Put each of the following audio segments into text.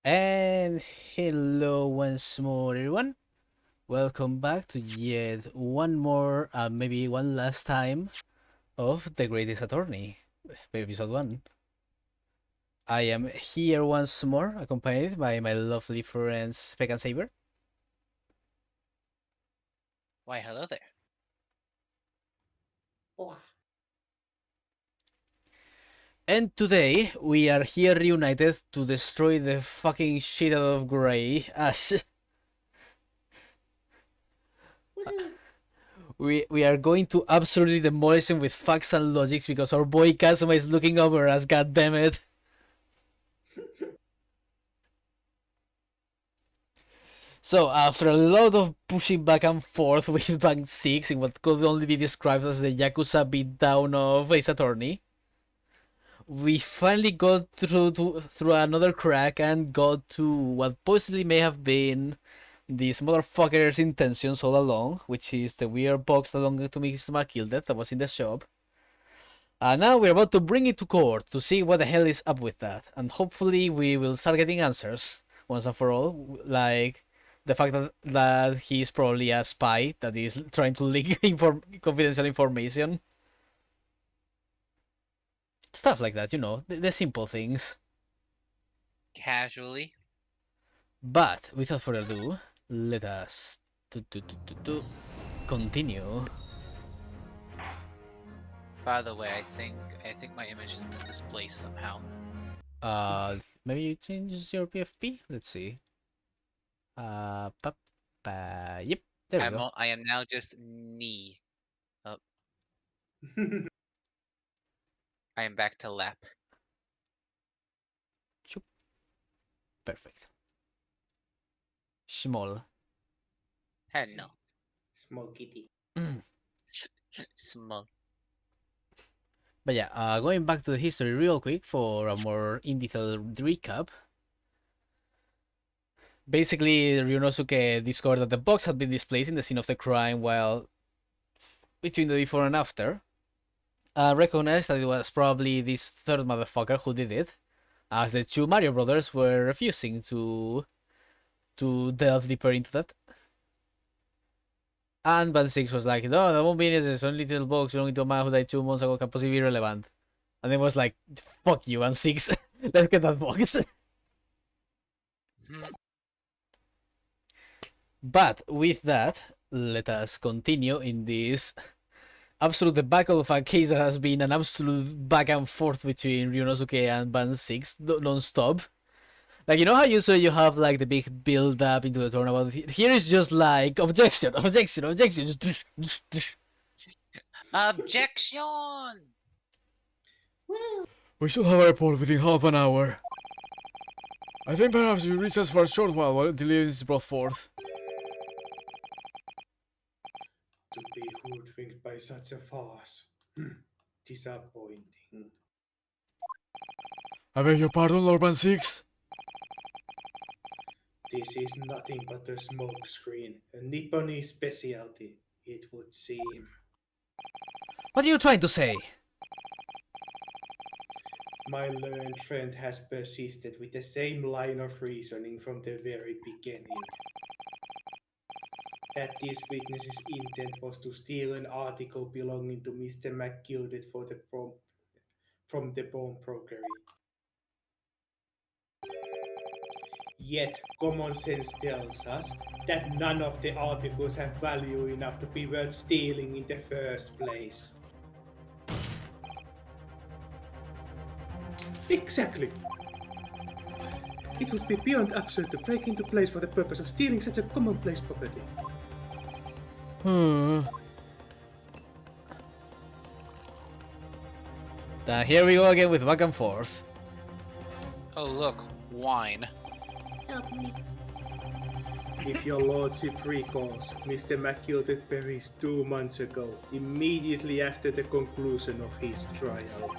And hello once more, everyone. Welcome back to yet one more, maybe one last time of The Greatest Attorney, episode 1. I am here once more, accompanied by my lovely friends Peck and Saber. Why, hello there. Oh, And today, we are here reunited to destroy the fucking shit out of Grey. We are going to absolutely demolish him with facts and logics because our boy Kazuma is looking over us, goddammit. So, after a lot of pushing back and forth with Bank 6 in what could only be described as the Yakuza beatdown of Ace Attorney, we finally got through another crack and got to what possibly may have been this motherfucker's intentions all along, which is the weird box that belonged to Mr. McGilded that was in the shop. And now we're about to bring it to court to see what the hell is up with that. And hopefully we will start getting answers once and for all. Like the fact that he's probably a spy that is trying to leak confidential information. Stuff like that, the simple things. Casually. But without further ado, let us continue. By the way, I think my image has been displaced somehow. Maybe you change your PFP? Let's see. Pa, yep, there we go. I am now just knee. Oh, I am back to lap. Choop. Perfect. Small. No. small kitty. Small. But yeah, going back to the history real quick for a more in-detail recap. Basically, Ryunosuke discovered that the box had been displaced in the scene of the crime while between the before and after. Recognized that it was probably this third motherfucker who did it, as the two Mario brothers were refusing to delve deeper into that. And Band 6 was like, no, that won't be necessary. It's only little box belonging to a man who died 2 months ago can possibly be relevant. And then was like, fuck you, Band 6. Let's get that box. But with that, let us continue in this absolute debacle of a case that has been an absolute back and forth between Ryunosuke and Band 6 non-stop. Like, you know how usually you have like the big build up into the tournament? Here is just like objection, objection, objection. Objection! We should have a report within half an hour. I think perhaps we recess for a short while until it is brought forth. To be hoodwinked by such a farce. Disappointing. I beg your pardon, Lord Band 6. This is nothing but a smokescreen, a Nipponese specialty, it would seem. What are you trying to say? My learned friend has persisted with the same line of reasoning from the very beginning. That this witness's intent was to steal an article belonging to Mr. McGilded from the bomb brokery. Yet, common sense tells us that none of the articles have value enough to be worth stealing in the first place. Exactly. It would be beyond absurd to break into place for the purpose of stealing such a commonplace property. Here we go again with back and forth. Oh, look. Wine. Help me. If your lordship recalls, Mr. McGilded perished 2 months ago, immediately after the conclusion of his trial.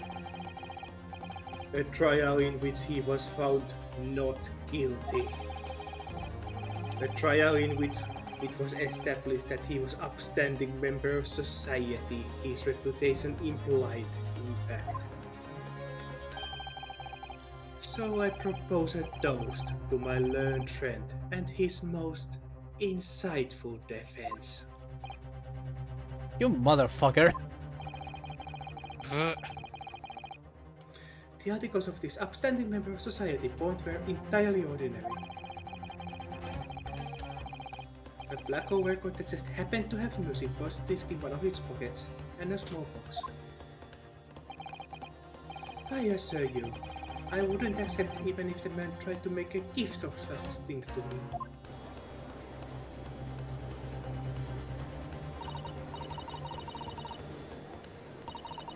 A trial in which he was found not guilty. A trial in which it was established that he was an upstanding member of society, his reputation implied, in fact. So I propose a toast to my learned friend and his most insightful defense. You motherfucker. The articles of this upstanding member of society point were entirely ordinary. A black overcoat that just happened to have music box disc in one of its pockets, and a small box. I assure you, I wouldn't accept even if the man tried to make a gift of such things to me.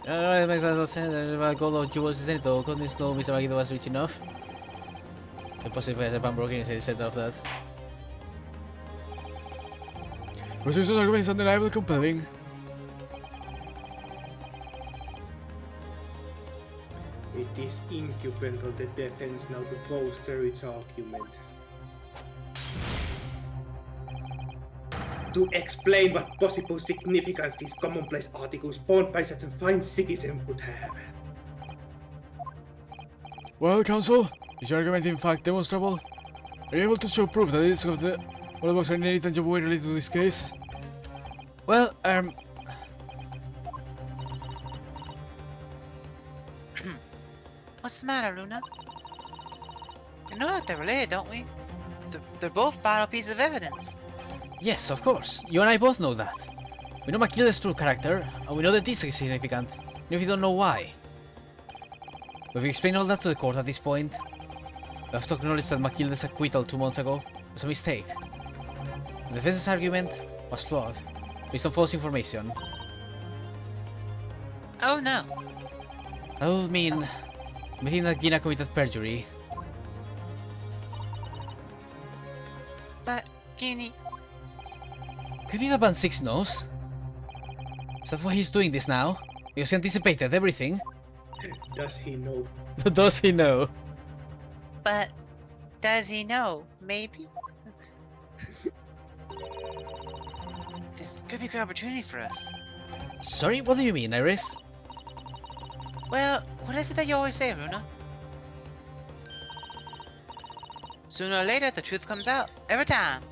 It makes a lot of sense. The goal of jewels is anything. Couldn't know Mr. Magida was rich enough. Que possibly has a pan broken instead of that. Rosation's argument is undeniably compelling. It is incumbent on the defense now to bolster its argument. To explain what possible significance these commonplace articles born by such a fine citizen could have. Well, counsel, is your argument in fact demonstrable? Are you able to show proof that the disc of the box are in any tangible way related to this case? Well, What's the matter, Luna? We know that they're related, don't we? They're both vital pieces of evidence. yes, of course. You and I both know that. We know Matilda's true character, and we know the disc is significant, even if we don't know why. But we explained all that to the court at this point. We have to acknowledge that Matilda's acquittal 2 months ago was a mistake. The defense's argument was flawed, based on false information. Oh no. That would mean admitting that Gina committed perjury. But, Guinea, Could be that Band 6 knows. Is that why he's doing this now? Because he anticipated everything? Does he know? Does he know? but does he know? Maybe? This could be a good opportunity for us. Sorry, what do you mean, Iris? Well, what is it that you always say, Runa? Sooner or later, the truth comes out. Every time.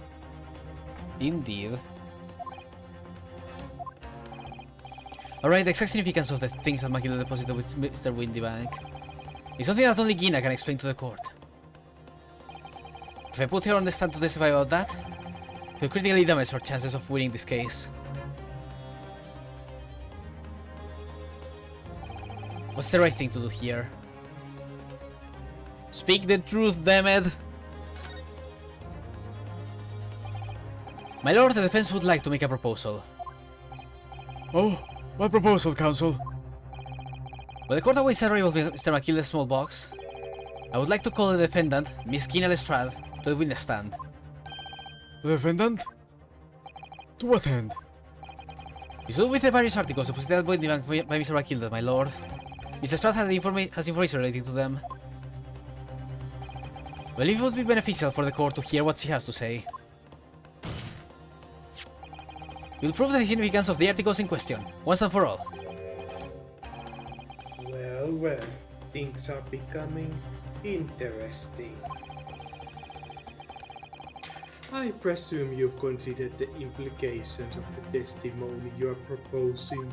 Indeed. Alright, the exact significance of the things that Matilda deposited with Mr. Windybank is something that only Gina can explain to the court. If I put her on the stand to testify about that, it will critically damage her chances of winning this case. What's the right thing to do here? Speak the truth, dammit! My lord, the defense would like to make a proposal. Oh, what proposal, counsel? When the court awaits the arrival of Mr. Matilda's small box, I would like to call the defendant, Miss Gina Lestrade, to the witness stand. The defendant? To what end? It's due with the various articles deposited by Mr. Matilda, my lord. Miss Lestrade has information relating to them. I believe it would be beneficial for the court to hear what she has to say. We'll prove the significance of the articles in question, once and for all. Well, things are becoming interesting. I presume you considered the implications of the testimony you're proposing.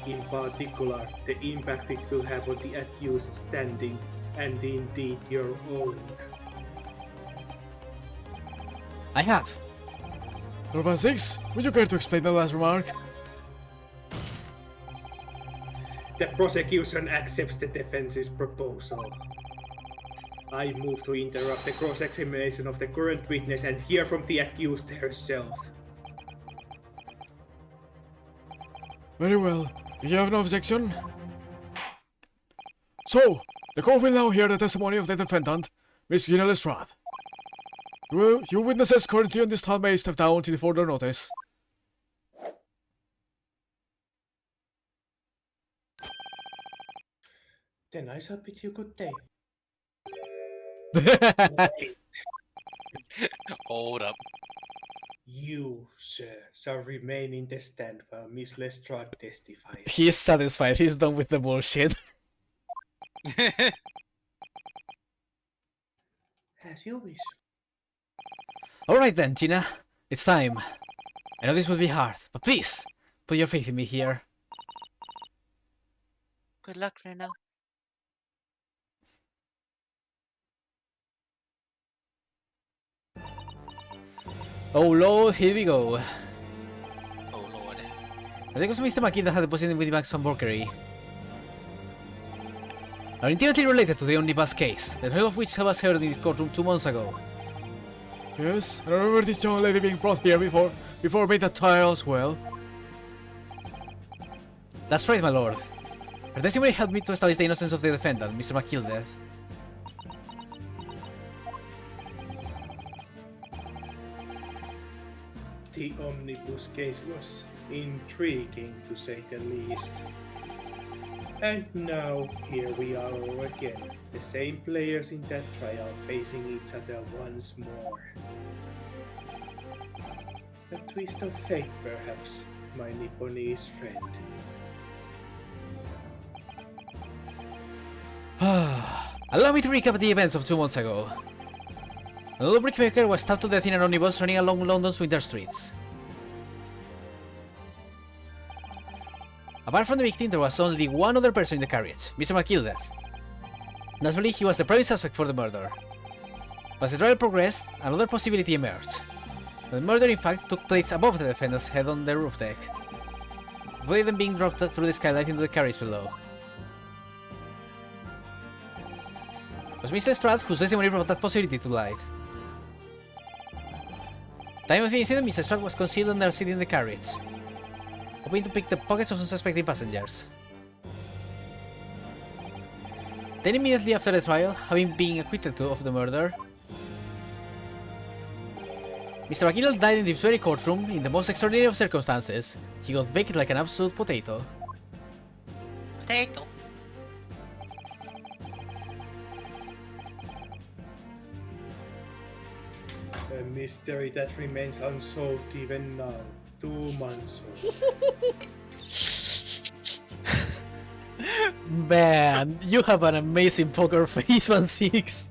In particular, the impact it will have on the accused standing, and indeed your own. I have. Urban 6, would you care to explain the last remark? The prosecution accepts the defense's proposal. I move to interrupt the cross-examination of the current witness and hear from the accused herself. Very well. If you have no objection. So, the court will now hear the testimony of the defendant, Miss Gina Lestrade. You witnesses currently on this stand may step down till further notice. Then I shall bid you good day. Hold up. You, sir, shall remain in the stand while Miss Lestrade testifies. He is satisfied, he's done with the bullshit. As you wish. Alright then, Gina. It's time. I know this will be hard, but please, put your faith in me here. Good luck, Reno. Oh lord, here we go. Oh lord. I think it was Mr. McKee that had deposited with the bank's fanborkery. Are intimately related to the omnibus case, the trial of which was heard in this courtroom 2 months ago. Yes, I remember this young lady being brought here before made that trial as well. That's right, my lord. Her testimony helped me to establish the innocence of the defendant, Mr. McKee's death. The omnibus case was intriguing to say the least. And now, here we are all again, the same players in that trial facing each other once more. A twist of fate, perhaps, my Nipponese friend. Allow me to recap the events of 2 months ago. An old brickmaker was stabbed to death in an omnibus running along London's winter streets. Apart from the victim, there was only one other person in the carriage, Mr. McKee's death. Naturally, he was the prime suspect for the murder. As the trial progressed, another possibility emerged. The murder in fact took place above the defendant's head on the roof deck, the body then being dropped through the skylight into the carriage below. It was Mr. Stratt whose testimony brought that possibility to light. At the time of the incident, Mr. Stratt was concealed under a seat in the carriage, hoping to pick the pockets of unsuspecting passengers. Then immediately after the trial, having been acquitted of the murder, Mr. McKee died in this very courtroom in the most extraordinary of circumstances. He got baked like an absolute potato. Potato. A mystery that remains unsolved even now, 2 months old. Man, you have an amazing poker face, 1-6.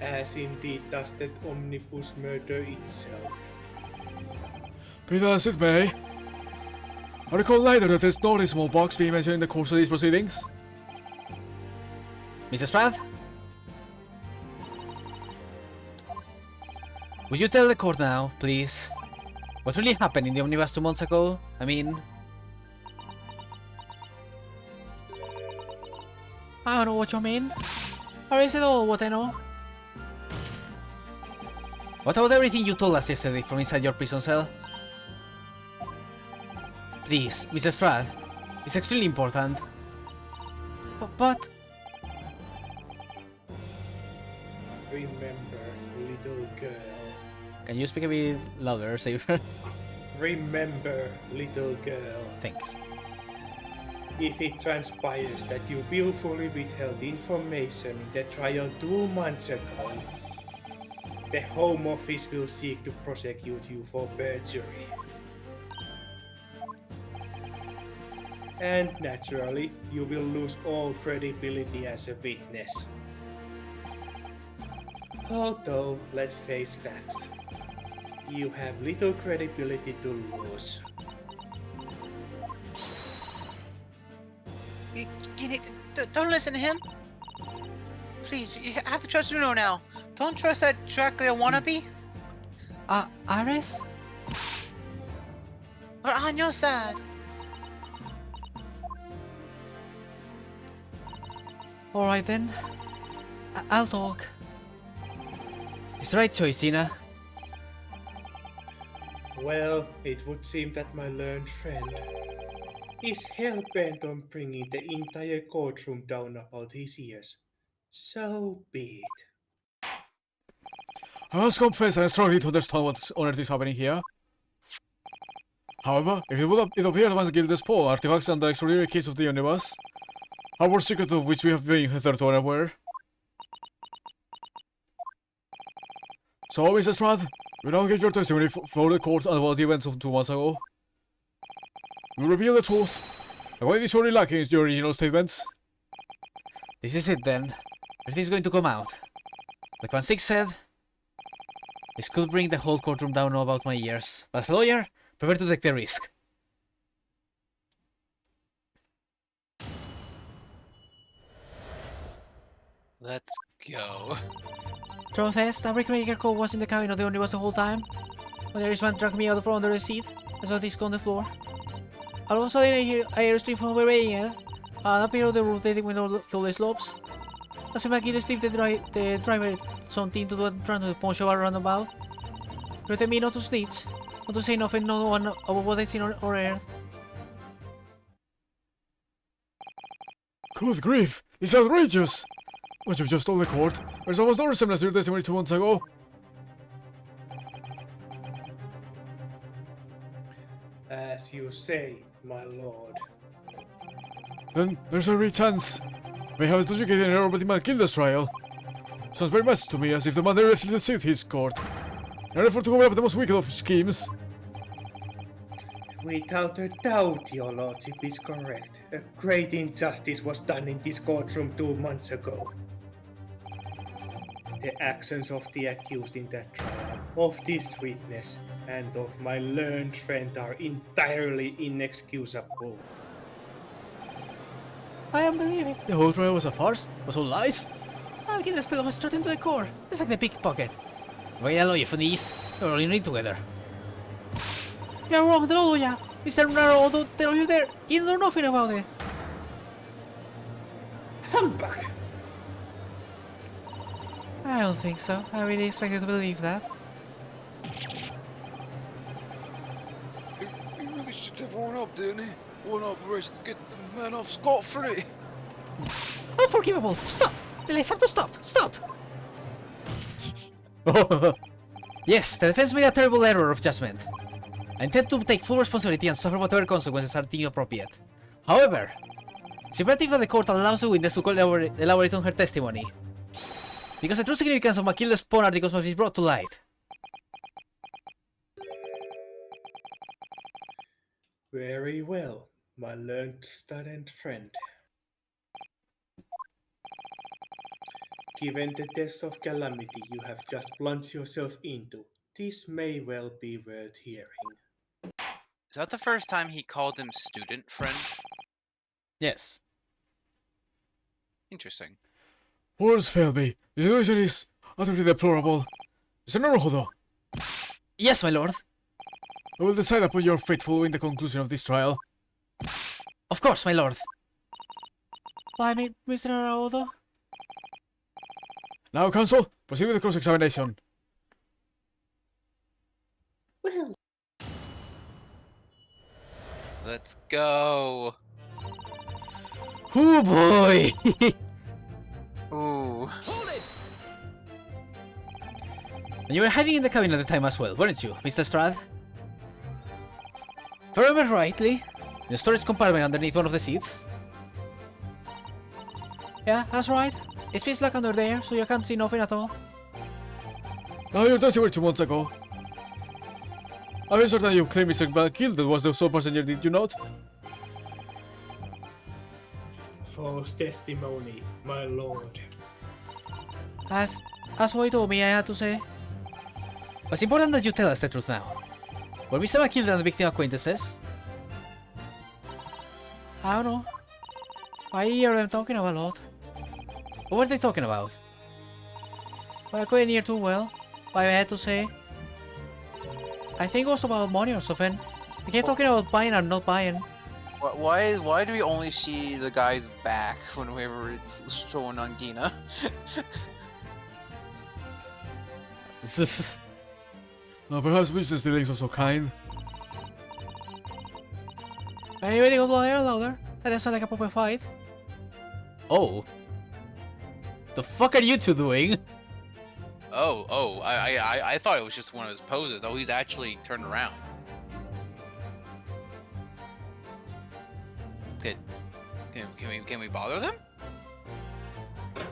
As indeed does that omnibus murder itself. Be that as it may, I recall later that there's no small box being mentioned in the course of these proceedings. Mr. Strath? Would you tell the court now, please? What really happened in the omnibus 2 months ago? I mean... I don't know what you mean. Or is it all what I know? What about everything you told us yesterday from inside your prison cell? Please, Mr. Strath. It's extremely important. But... Remember, little girl. Can you speak a bit louder, Saber? Remember, little girl. Thanks. If it transpires that you willfully withheld information in the trial 2 months ago, the Home Office will seek to prosecute you for perjury. And naturally, you will lose all credibility as a witness. Although, let's face facts. You have little credibility to lose. Don't listen to him. Please, you have to trust Runo now. Don't trust that Dracula wannabe. Ares? We're on your side. Alright then. I'll talk. It's the right choice, Gina. Well, it would seem that my learned friend is hell-bent on bringing the entire courtroom down about his ears. So be it. I must confess that I struggle to understand what on earth is happening here. However, if it appeared once again the Paul artifacts and the extraordinary case of the omnibus, our secret of which we have been hitherto unaware. So, Mr. Strath, you now give your testimony for the court about the events of 2 months ago. You reveal the truth, What is already lacking in your original statements? This is it then. Everything's going to come out. Like Van Six said, this could bring the whole courtroom down about my ears. But as a lawyer, prepare to take the risk. Let's go. Truth is, that brickmaker code was in the cabin of the only was the whole time. When the Irishman dragged me out from under the seat, I saw this on the floor. All of a sudden I hear a scream from obeying it, and appear on the roof dating with all the slopes. As we McGee sleep the driver something to do trying to punch over roundabout. Threatened me not to snitch, not to say nothing, no one about what I'd seen or heard. Good grief! It's outrageous! What you've just told the court, there's almost no resemblance to your testimony 2 months ago. As you say, my lord. Then there's every chance. May have adjudicated an error but he might kill this trial. Sounds very much to me as if the man directly deceived his court. In an effort to cover up the most wicked of schemes. Without a doubt, your lordship is correct. A great injustice was done in this courtroom 2 months ago. The actions of the accused in that trial, of this witness, and of my learned friend are entirely inexcusable. I am believing. The whole trial was a farce? Was all lies? I'll get that fellow straight into the core. It's like the pickpocket. Wait, a lawyer from the east. We're all in it together. You're wrong, the lawyer. Mr. Naro, the lawyer there, you know nothing about it. Humbug! I don't think so. I really expected to believe that. He really should have one up, didn't he? One operation to get the man off scot-free. Unforgivable! Stop! Let's have to stop! Stop! Yes, the defense made a terrible error of judgment. I intend to take full responsibility and suffer whatever consequences are deemed appropriate. However, it's imperative that the court allows the witness to elaborate on her testimony. Because the true significance of Matilda's porn articles must be brought to light. Very well, my learned student friend. Given the test of calamity you have just plunged yourself into, this may well be worth hearing. Is that the first time he called him student friend? Yes. Interesting. Words fail me. The situation is utterly deplorable. Mr. Naruhodo, Yes, my lord. I will decide upon your fate following the conclusion of this trial. Of course, my lord. Why me, Mr. Naruhodo? Now, counsel, proceed with the cross-examination. Well, Let's go. Oh boy! Ooh. And you were hiding in the cabin at the time as well, weren't you, Mr. Strad? If I remember rightly, in the storage compartment underneath one of the seats. Yeah, that's right. It's pitch black under there, so you can't see nothing at all. Now, your testimony 2 months ago. I'm certain you claim Mr. Gilda was the sole passenger, did you not? false testimony, my lord. As what you told me, I had to say. But it's important that you tell us the truth now. Were Mr. McKilder and the victim acquaintances? I don't know. I hear them talking about a lot. What were they talking about? Well, I couldn't hear too well, but I had to say. I think it was about money or something. They kept talking about buying and not buying. Why do we only see the guy's back whenever it's shown on Gina? Perhaps business dealings are so kind. Anyway, they got louder. That doesn't sound like a proper fight. Oh. The fuck are you two doing? I thought it was just one of his poses. Oh, he's actually turned around. Can we bother them?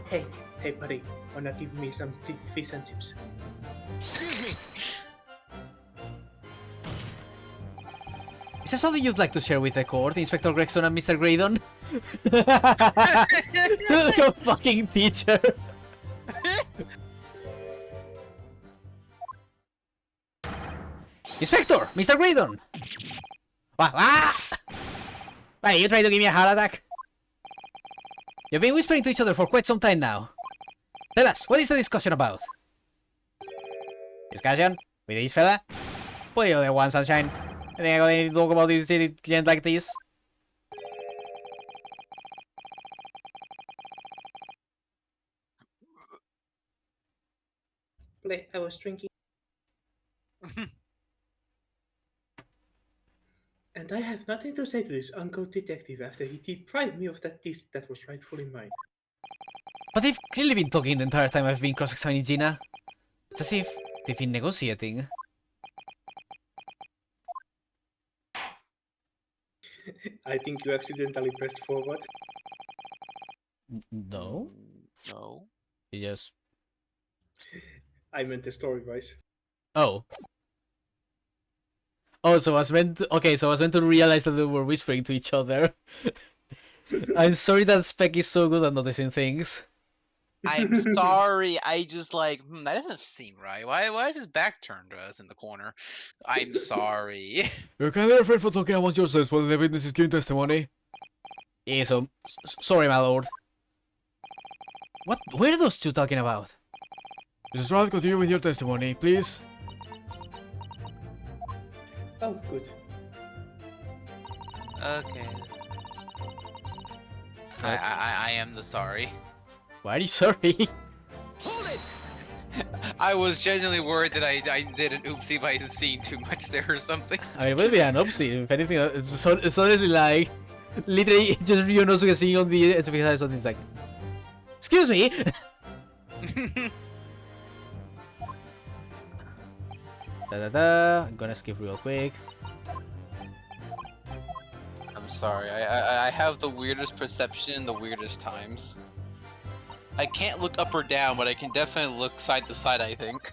Hey, buddy, wanna give me some fish and chips? Excuse me. Is there something you'd like to share with the court, Inspector Gregson and Mr. Graydon? Like a fucking teacher. Inspector! Mr. Graydon! Hey, you trying to give me a heart attack? You've been whispering to each other for quite some time now. Tell us, what is the discussion about? Discussion? With this fella? Put the other one, Sunshine. I think I'm gonna talk about this gent like this. I was drinking. And I have nothing to say to this uncle detective after he deprived me of that disc that was rightfully mine. But they've clearly been talking the entire time I've been cross-examining Gina. It's as if they've been negotiating. I think you accidentally pressed forward. No? No. You just... I meant the story wise. Oh. Oh, so I was meant to... Okay, so I was meant to realize that they were whispering to each other. I'm sorry that Spec is so good at noticing things. I'm sorry. I just like that doesn't seem right. Why is his back turned to us in the corner? I'm sorry. You can refrain from talking amongst yourselves while the witness is giving testimony. Yeah, so... sorry, my lord. What were those two talking about? Mrs. Roth, continue with your testimony, please. Oh, good. Okay. I am the sorry. Why are you sorry? I was genuinely worried that I did an oopsie by seeing too much there or something. I mean, it would be an oopsie. If anything, it's honestly like... Literally, just Ryonosuke seeing on the edge of his eyes something like... Excuse me! I'm gonna skip real quick. I'm sorry. I have the weirdest perception in the weirdest times. I can't look up or down, but I can definitely look side to side, I think.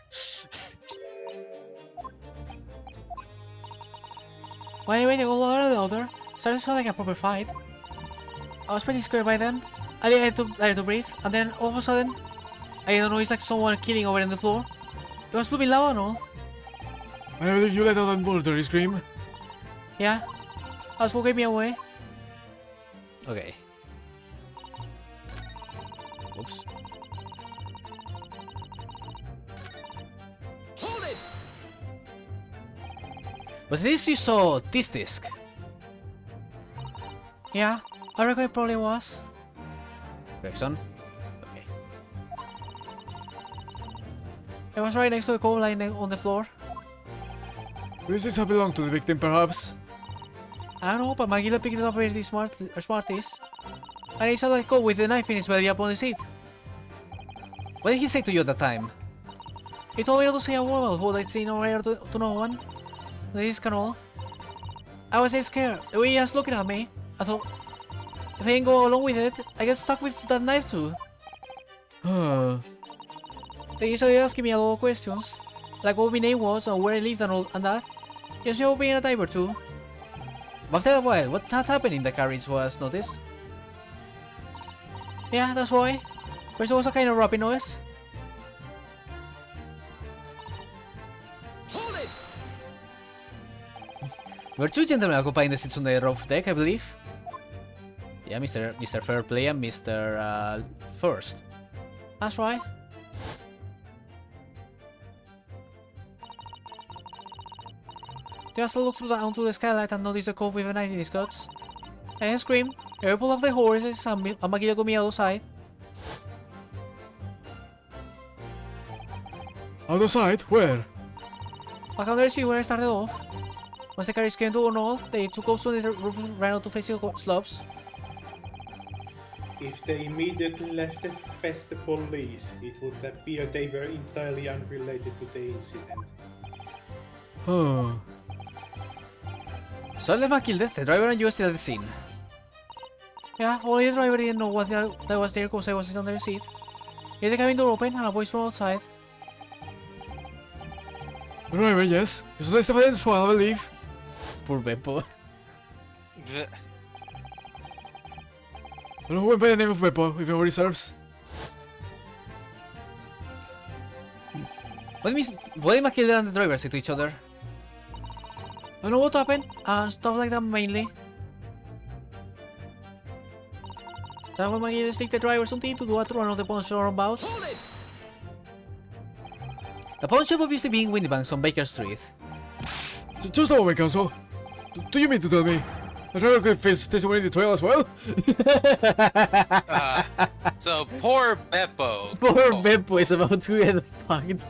Well, anyway, they go one or the other. Started to sound like a proper fight. I was pretty scared by then. I had to breathe, and then all of a sudden, I don't know, it's like someone killing over on the floor. It was blooming loud and all. I believe you let out a involuntary scream. Yeah, that's what gave me away. Okay. Oops. Hold it! Was this you saw this disc? Yeah, I reckon it probably was. Gregson? Okay. It was right next to the coal line on the floor. Does this have belonged to the victim, perhaps? I don't know, but Magilla picked it up really smarties. And he saw that go with the knife in his belly up on the seat. What did he say to you at that time? He told me not to say a word about what I'd seen or heard to no one. The disc and all. I was dead scared. The way he was looking at me, I thought, if I didn't go along with it, I get stuck with that knife too. Huh. He started asking me a lot of questions, like what my name was and where I lived and all and that. He asked me about being a diver too. But after a while, what had happened in the carriage was noticed. Yeah, that's why. First there was a kind of rapping noise. Hold it! There were two gentlemen occupying the seats on the roof deck, I believe. Yeah, Mr. Fairplay and Mr. First. That's right. Just looked through onto the skylight and noticed the cove with a knife in his guts. I then screamed. I pulled off the horses and Magilla got me outside. Outside? Where? Back on the seat where I started off. Once the carriage came to a north, they took off to the roof and ran out to face the slopes. If they immediately left and fetched the police, it would appear they were entirely unrelated to the incident. Huh. So left killed the driver and you were still at the scene. Yeah, only the driver didn't know what that was there because I was under the seat. Hear the cabin door open and a voice from outside. Driver, yes. It's not Stefan Schwab, I believe. Poor Beppo. I know who went by the name of Beppo, if memory serves. When Matilda and the driver say to each other? I know what happened, and stuff like that mainly. That when Matilda stick the driver something to do a run of the pawn shop about. The pawn shop obviously being Windybanks on Baker Street. Just a moment, Council. Do you mean to tell me the driver could face testimony in the trial as well? So poor Beppo. Poor Beppo is about to get fucked.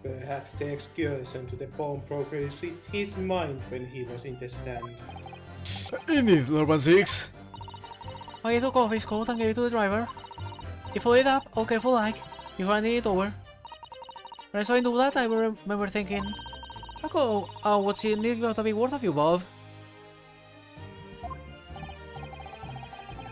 Perhaps the excursion to the pawnbroker slipped his mind when he was in the stand. Indeed, Lord 16. I took off his coat and gave it to the driver. He folded it up, all careful like, before handing it over. When I saw him do that, I remember thinking, what's it need got to be worth of you, Bob?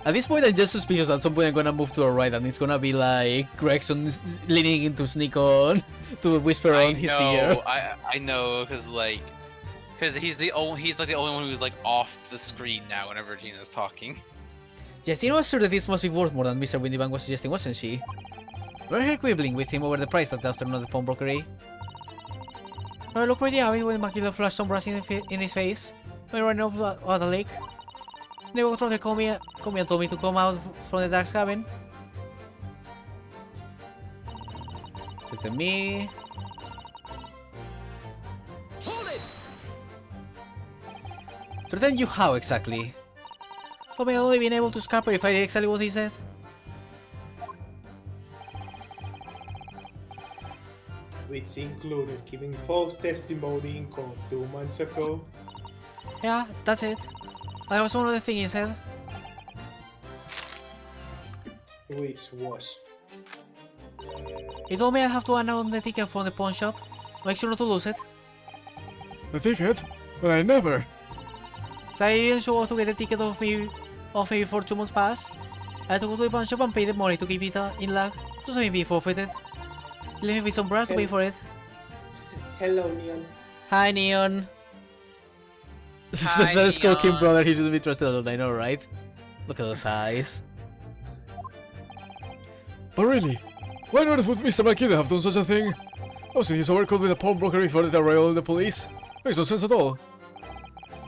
At this point, I'm just suspicious that at some point I'm gonna move to the right and it's gonna be like Gregson leaning in to sneak on, to whisper on his ear. I know, cause he's the only one who's like off the screen now whenever Gina's talking. Yes, you know, sure that this must be worth more than Mr. Windybank was suggesting, wasn't she? We're here quibbling with him over the price that afternoon at the pawnbrokery. I looked pretty avid when Matilda flashed some brass in his face. We ran off the lake. The Trotter called me and told me to come out from the dark cabin. Looked at me. Threaten you how exactly? Told me I'd only been able to scalp her if I did exactly what he said. Which included giving false testimony in court 2 months ago. Yeah, that's it. That was one of the things he said. Which was? He told me I'd have to unown the ticket from the pawn shop. Make sure not to lose it. The ticket? But I never. So I didn't show up to get the ticket off me before 2 months passed. I had to go to the pawn shop and pay the money to keep it in luck, just maybe be forfeited. He left me with some brass to pay for it. Hello, Neon. Hi, Neon. This is the Hi, first cooking Neon. brother he shouldn't be trusted alone, I know, right? Look at those eyes. But really, why on earth would Mr. Makida have done such a thing? Obviously, he's overcaught with a pawnbroker before the arraignal in the police. Makes no sense at all.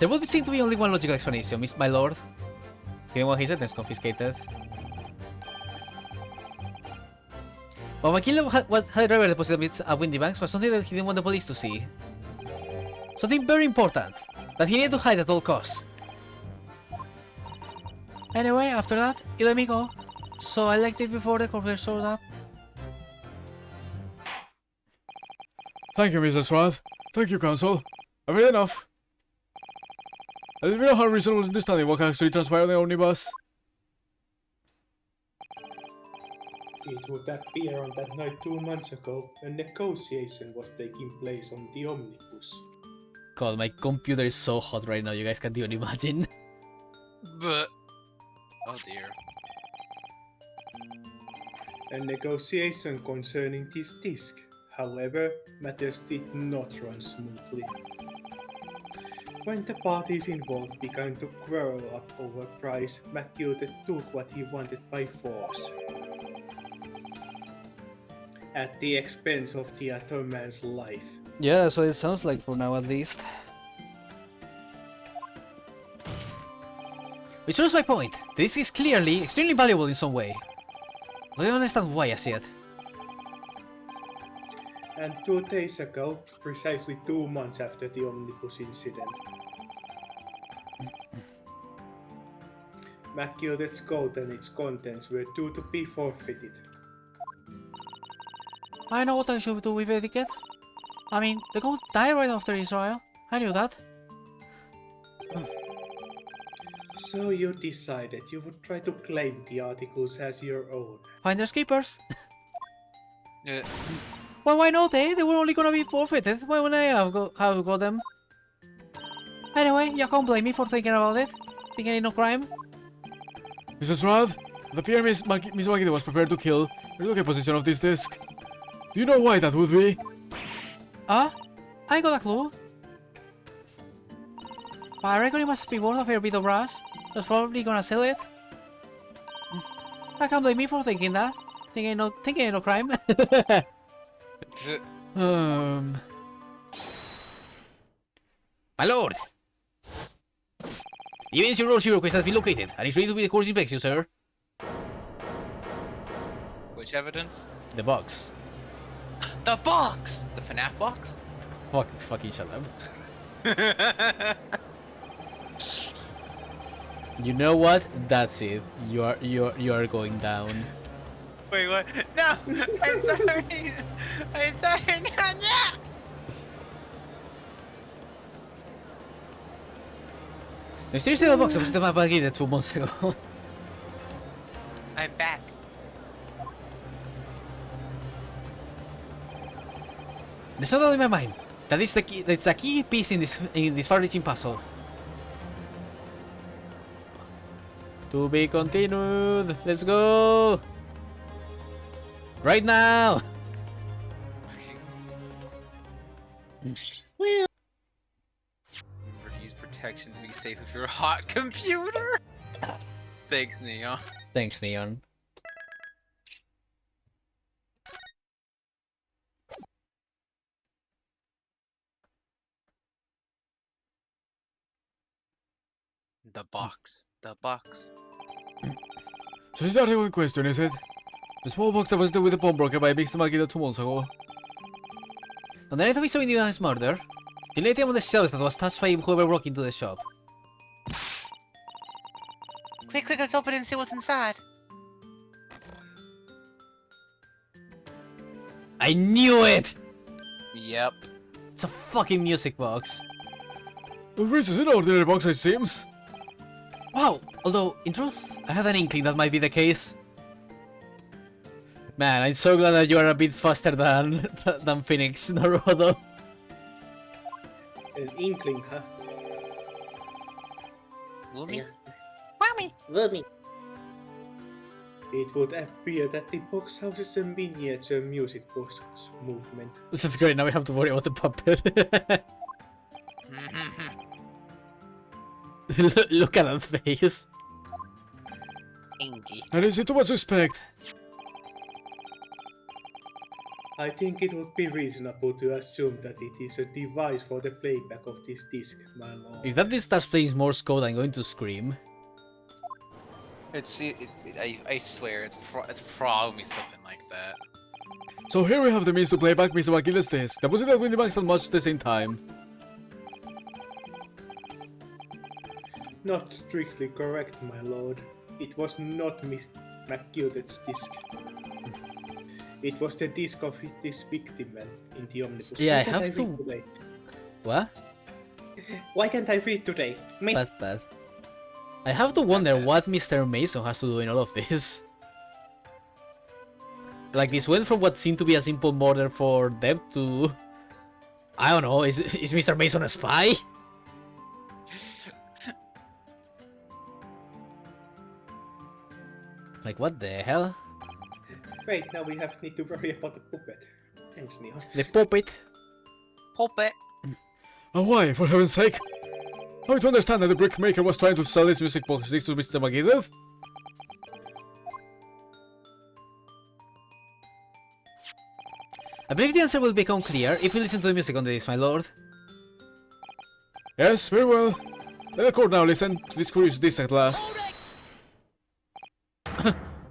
There would seem to be only one logical explanation, my lord. He didn't want his sentence confiscated. But Makila had the driver deposited at Windybanks was something that he didn't want the police to see. Something very important, that he needed to hide at all costs. Anyway, after that, he let me go. So I left it before the corporate showed up. Thank you, Mr. Strath. Thank you, Counsel. I've heard enough. I didn't know how reasonable understanding what actually transpired on the omnibus. It would appear on that night 2 months ago, a negotiation was taking place on the omnibus. God, my computer is so hot right now, you guys can't even imagine. But oh dear. A negotiation concerning this disc. However, matters did not run smoothly. When the parties involved began to quarrel up over price, McGildet took what he wanted by force. At the expense of the other man's life. Yeah, that's what it sounds like for now at least. Which shows my point. This is clearly extremely valuable in some way. I don't understand why as yet. And 2 days ago, precisely 2 months after the omnibus incident, McGildet's gold and its contents were due to be forfeited. I know what I should do with the ticket. I mean, the gold died right after Israel. I knew that. So you decided you would try to claim the articles as your own. Finders keepers. Yeah. Well, why not, eh? They were only gonna be forfeited. Why would I have got them? Anyway, you can't blame me for thinking about it. Thinking ain't no crime. Mr. Strath, the appears Miss Makida was prepared to kill the possession of this disc. Do you know why that would be? Huh? I got a clue. But I reckon it must be worth a fair bit of brass. That's probably gonna sell it. I can't blame me for thinking that. Thinking ain't no crime. My lord! The evidence your lordship request has been located, and is ready to be the court's inspection, sir. Which evidence? The box. The box! The FNAF box? Fucking shut up. You know what? That's it. You are going down. Wait, what? No! I'm sorry! I'm sorry! No, no! No, seriously, the box. I was the map again 2 months ago. I'm back. There's no doubt in my mind that is the key. That's a key piece in this far-reaching puzzle. To be continued. Let's go. Right now. Remember to use protection to be safe if you're a hot computer. Thanks, Neo. Thanks, Neon. The box. The box. So this is the real question, is it? The small box that was dealt with the pawnbroker by Mr. Magida 2 months ago. On the night of his Indiana's murder, the only item on the shelves that was touched by whoever broke into the shop. Quick, let's open it and see what's inside. I knew it! Yep. It's a fucking music box. Well, this is an ordinary box, it seems. Wow, although, in truth, I had an inkling that might be the case. Man, I'm so glad that you are a bit faster than Phoenix, Naruto. An inkling, huh? Lumi? Mommy. It would appear that the box houses a miniature music box movement. That's great, now we have to worry about the puppet. Look at that face. Inky. And is it too much to expect? I think it would be reasonable to assume that it is a device for the playback of this disc, my lord. If that disc starts playing Morse code, I'm going to scream. I swear, it's probably something like that. So here we have the means to play back Mr. Magida's disc. That wasn't that Winnie Banks at much the same time. Not strictly correct, my lord. It was not Miss McGilded's disc. It was the disc of this victim in the omnibus. Yeah, Why I can't have read to- today? What? Why can't I read today? Me. That's bad. I have to wonder what Mr. Mason has to do in all of this. Like, this went from what seemed to be a simple murder for Deb to... I don't know, is Mr. Mason a spy? Like, what the hell? Wait, now we need to worry about the puppet. Thanks, Neon. The puppet? Puppet. And why, for heaven's sake? Are we to understand that the brickmaker was trying to sell his music box to Mr. Magida? I believe the answer will become clear if we listen to the music on this, my lord. Yes, very well. Let the court now listen to this curious disc at last.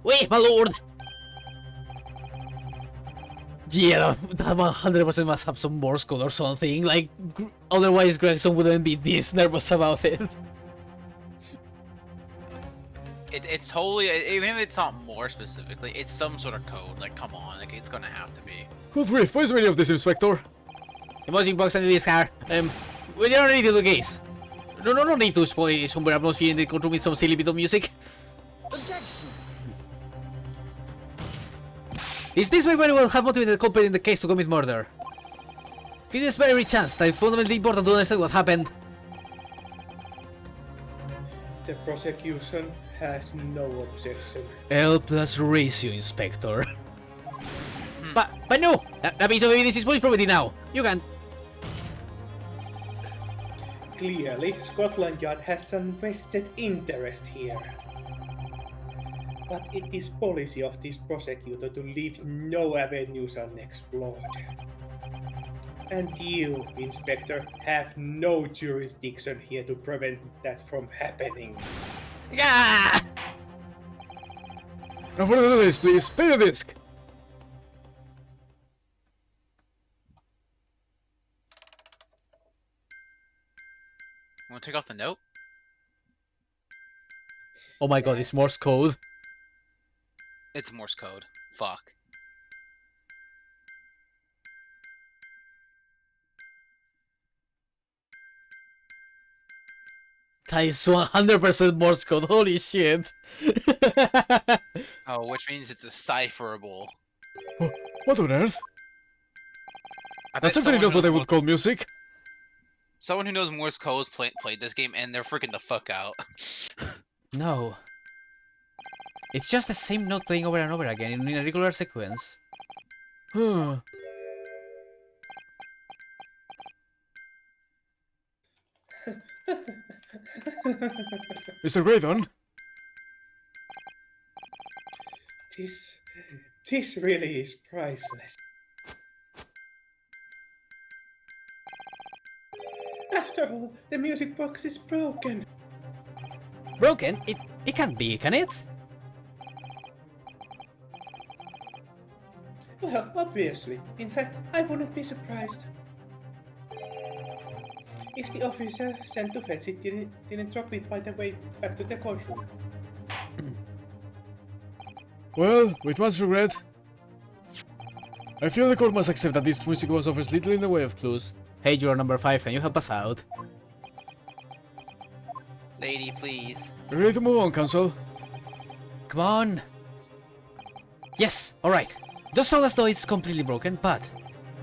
Wait, my lord! Yeah, that 100% must have some Morse code or something, like, otherwise Gregson wouldn't be this nervous about it. It's totally, even if it's not more specifically, it's some sort of code. Like, come on, like it's gonna have to be. Good grief, what is the meaning of this, Inspector? The music box and the disc are, we don't need to do case. No need to spoil somewhere atmosphere in the courtroom with some silly bit of music. This may very well have motivated the culprit in the case to commit murder. It is very chance that it's fundamentally important to understand what happened. The prosecution has no objection. L plus ratio, Inspector. But no! That piece of evidence is police property now. You can... Clearly, Scotland Yard has some vested interest here. But it is policy of this prosecutor to leave no avenues unexplored. And you, Inspector, have no jurisdiction here to prevent that from happening. Yeah! Now for the delays, please. Pay the disc. Want to take off the note? Oh my god, it's Morse code. It's Morse code. Fuck. That is 100% Morse code, holy shit. Oh, which means it's decipherable. Oh, what on earth? I I bet certainly someone knows what I knows would call music. someone who knows Morse code's played this game and they're freaking the fuck out. No. It's just the same note playing over and over again in a regular sequence. Huh. Mr. Graydon? This really is priceless. After all, the music box is broken. Broken? It can't be, can it? Well, obviously. In fact, I wouldn't be surprised if the officer sent to fetch it didn't drop it by the way back to the courtroom. Well, with much regret, I feel the court must accept that this music box offers little in the way of clues. Hey, juror number 5, can you help us out? Lady, please. We're ready to move on, counsel. Come on! Yes, alright. Does sound as though it's completely broken, but...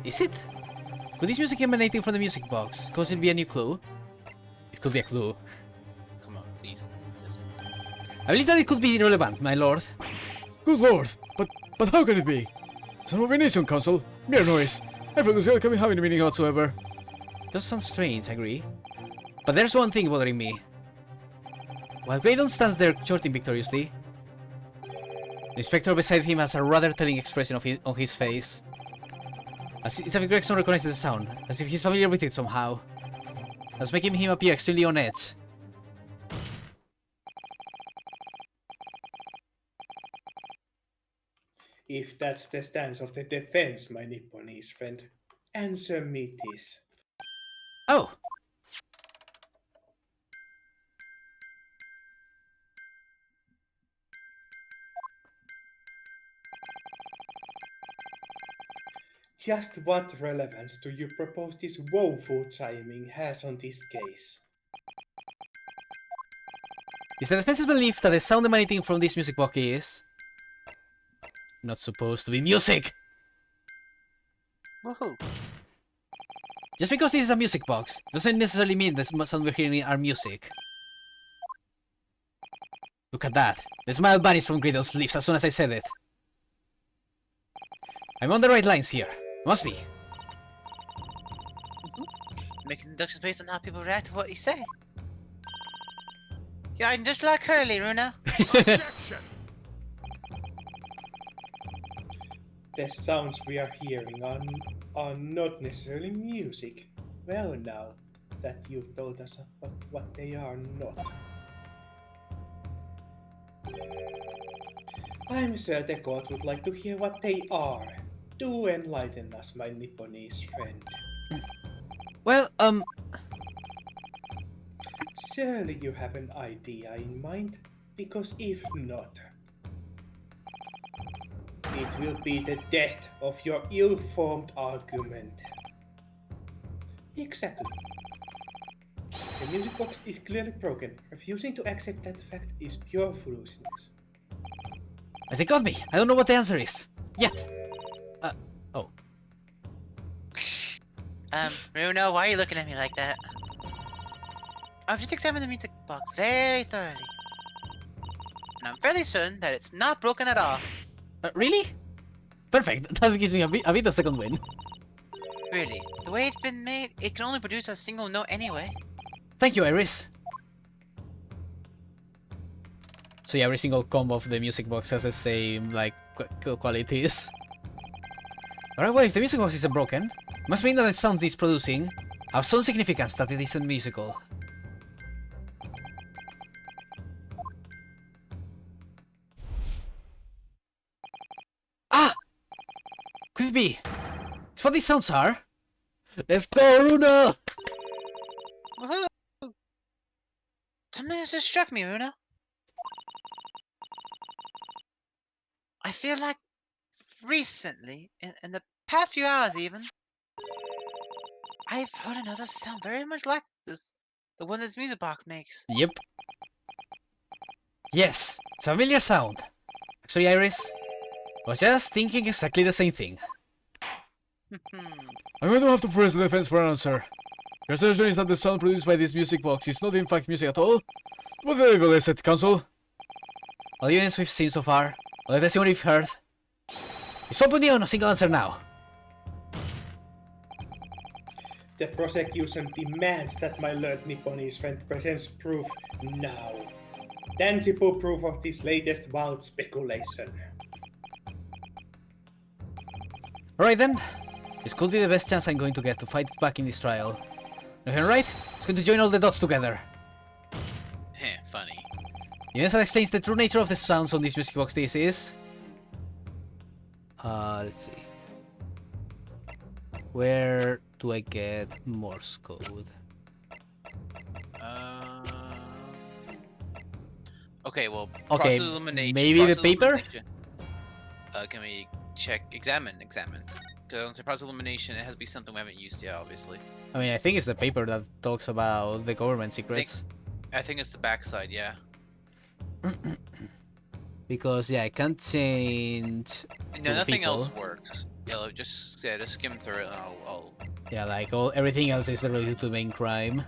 is it? Could this music emanating from the music box? Could it be a new clue? It could be a clue. Come on, please. Listen. I believe that it could be irrelevant, my lord. Good lord, but how can it be? Some abomination, counsel. Mere noise. I feel this can be having a meaning whatsoever. Does sound strange, I agree. But there's one thing bothering me. While Graydon stands there chortling victoriously, the inspector beside him has a rather telling expression on his face. As if Gregson recognizes the sound, as if he's familiar with it somehow. That's making him appear extremely on edge. If that's the stance of the defense, my Nipponese friend, answer me this. Oh! Just what relevance do you propose this woeful chiming has on this case? Is the defense's belief that the sound emanating from this music box is... not supposed to be music? Woohoo! Just because this is a music box doesn't necessarily mean the sound we're hearing are music. Look at that. The smile vanished from Graydon's lips as soon as I said it. I'm on the right lines here. Must be. Making deductions based on how people react to what you say. You're acting just like Hurley, Runa. The sounds we are hearing are not necessarily music. Well now, that you've told us what they are not. I'm sure the court would like to hear what they are. Do enlighten us, my Nipponese friend. Well, Surely you have an idea in mind, because if not, it will be the death of your ill-formed argument. Exactly. The music box is clearly broken. Refusing to accept that fact is pure foolishness. they got me. I don't know what the answer is. Yet. Oh. Runa, why are you looking at me like that? I've just examined the music box very thoroughly. And I'm fairly certain that it's not broken at all. Really? Perfect. That gives me a bit of second win. Really. The way it's been made, it can only produce a single note anyway. Thank you, Iris. So yeah, every single combo of the music box has the same, like, qualities. Alright, well, if the music box isn't broken, must mean that the sounds it's producing have some significance that it isn't musical. Ah! Could it be? It's what these sounds are? Let's go, Runa! Woohoo! Something has just struck me, Una. I feel like recently, in the past few hours even, I've heard another sound very much like this, the one this music box makes. Yep. Yes, it's a familiar sound. Actually, Iris, I was just thinking exactly the same thing. I'm going to have to press the defense for an answer. Your assertion is that the sound produced by this music box is not in fact music at all? What the devil is it, Council? All the evidence we've seen so far, all the testimony we've heard, is openly on a single answer now. The prosecution demands that my learned Nipponese friend presents proof now. Tangible proof of this latest wild speculation. Alright then, this could be the best chance I'm going to get to fight back in this trial. If I'm right, it's going to join all the dots together. Heh, funny. The evidence that explains the true nature of the sounds on this music box this is... let's see. Where do I get Morse code? Okay, well, Okay, process of elimination. maybe the process of paper? elimination. Can we check, examine? Because on the process of elimination, it has to be something we haven't used yet, obviously. I mean, I think it's the paper that talks about the government secrets. I think it's the backside, yeah. Because, yeah, I can't change... No, the nothing people. else works. Yeah, like, just skim through it and I'll... Yeah, like, everything else is related to the main crime.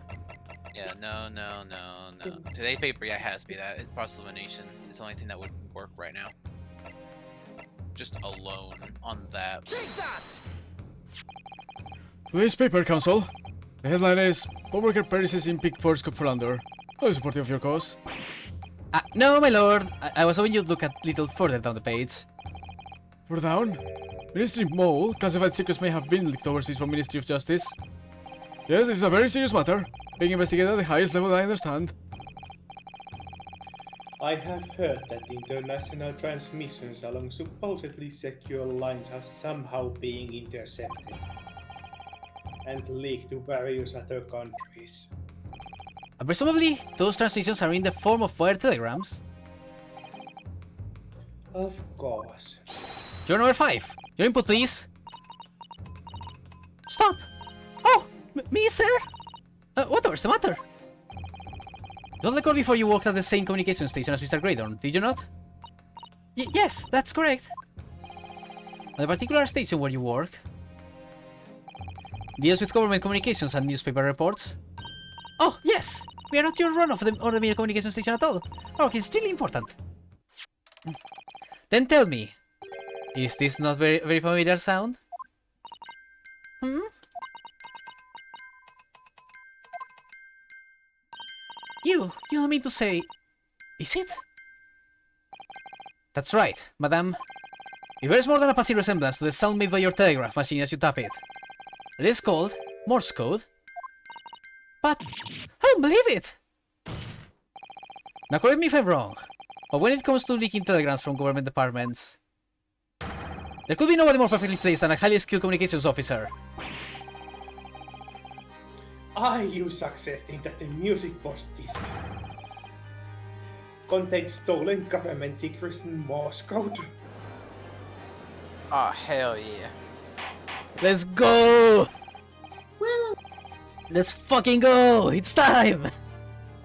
Yeah, no. Today's paper, yeah, it has to be that. Process of elimination is the only thing that would work right now. Just alone on that. Today's paper, Council. The headline is Worker perishes in Pig Ports Flounder. How supportive of your cause? No, my lord. I was hoping you'd look a little further down the page. For down? Ministry Mole, classified secrets may have been leaked overseas from Ministry of Justice. Yes, this is a very serious matter, being investigated at the highest level I understand. I have heard that international transmissions along supposedly secure lines are somehow being intercepted and leaked to various other countries. Presumably, those transmissions are in the form of wire telegrams. Of course. Juror number 5. Your input, please. Stop! Oh, me, sir? What's the matter? Don't recall before you worked at the same communication station as Mr. Graydon, did you not? Yes, that's correct. At the particular station where you work deals with government communications and newspaper reports. Oh, yes! We are not your run-of-the-mill communication station at all. Our work is really important. Then tell me, is this not very familiar sound? Hmm? You don't mean to say... Is it? That's right, madame. It bears more than a passing resemblance to the sound made by your telegraph machine as you tap it. It is called Morse code. But I don't believe it! Now correct me if I'm wrong, but when it comes to leaking telegrams from government departments, there could be nobody more perfectly placed than a highly skilled communications officer. Are you suggesting that the music box disc contains stolen government secrets in Morse code? Oh, hell yeah. Let's go! Let's fucking go! It's time!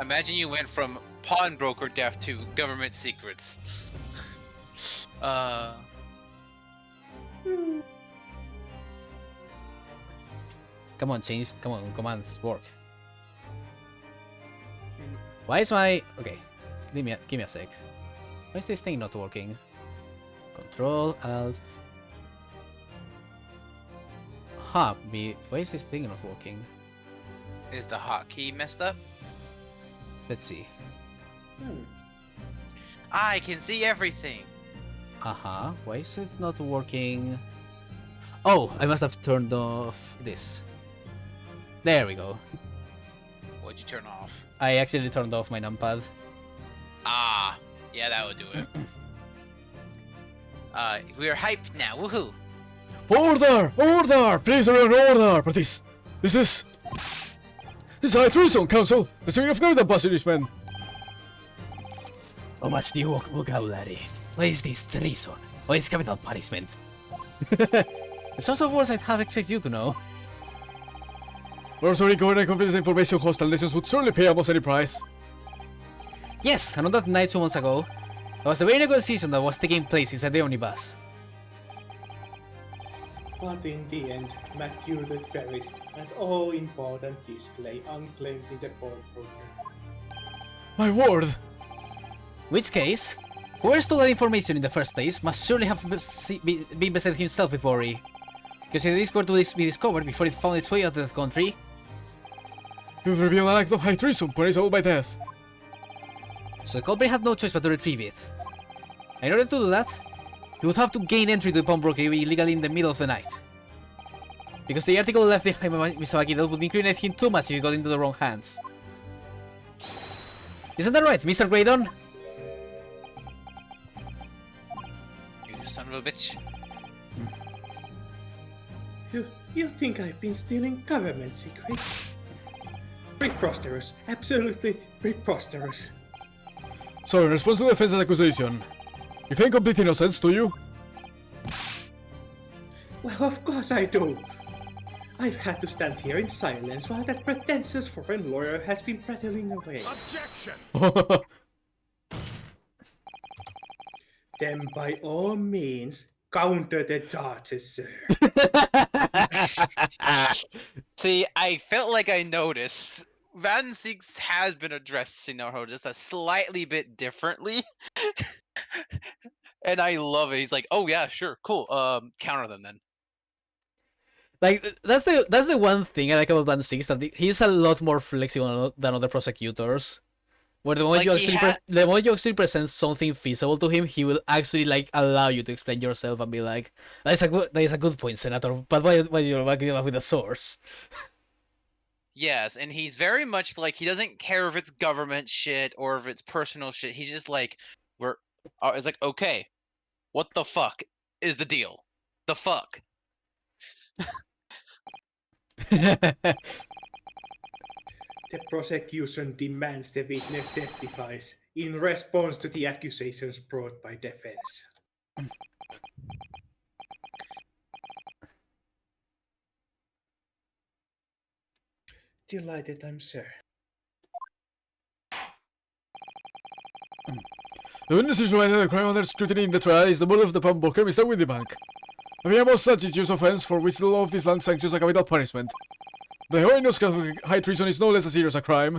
Imagine you went from pawnbroker death to government secrets. Come on, change. Come on, commands work. Why is my... Okay, give me a sec. Why is this thing not working? Control, Alt... Huh, why is this thing not working? Is the hotkey messed up? Let's see. I can see everything. Why is it not working? Oh, I must have turned off this. There we go. What'd you turn off? I accidentally turned off my numpad. Ah, yeah, that would do it. We're hyped now. Woohoo! Order! Order! Please order! But this is High Treason, Council! The Secret of Capital Punishment! Oh, much new vocabulary. What is this treason? What is capital punishment? The sorts of words I'd have expected you to know. We're sorry, Governor, confidence information hostile nations would surely pay almost any price. Yes, and on that night 2 months ago, there was the very negotiation that was taking place inside the omnibus. But in the end, McCulloch perished, and all important display unclaimed in the pawnbroker. My word! Which case, whoever stole that information in the first place must surely have been beside himself with worry. Because if this were to be discovered before it found its way out of the country, It would reveal an act of high treason punishable by death. so the culprit had no choice but to retrieve it. In order to do that, he would have to gain entry to the pawnbroker illegally in the middle of the night. Because the article left behind by Misawaki that would incriminate him too much if he got into the wrong hands. Isn't that right, Mr. Graydon? You son of a bitch. You think I've been stealing government secrets? Preposterous. Absolutely preposterous. So, in response to the defense's accusation, you claim complete innocence, do you? Well, of course I do. I've had to stand here in silence while that pretentious foreign lawyer has been prattling away. Then by all means, counter the charges, sir. See, I felt like I noticed Van Siegs has been addressing Naruto just a slightly bit differently. And I love it. He's like, oh yeah, sure, cool. Counter them then. Like, that's the one thing I like about Van Six, that he's a lot more flexible than other prosecutors. Where the moment Like, the moment you actually present something feasible to him, he will actually like allow you to explain yourself and be like, that is a good point, Senator. But why you're backing up with the source? Yes, and he's very much like, he doesn't care if it's government shit or if it's personal shit. He's just like, it's like, okay, what the fuck is the deal? The fuck? The prosecution demands the witness testifies in response to the accusations brought by defense. Delighted, I'm sir. The witness is reminded that the crime under scrutiny in the trial is the murder of the pawnbroker, Mr. Windybank. A mere most flagitious offense for which the law of this land sanctions a capital punishment. The heinous crime of high treason is no less as serious a crime.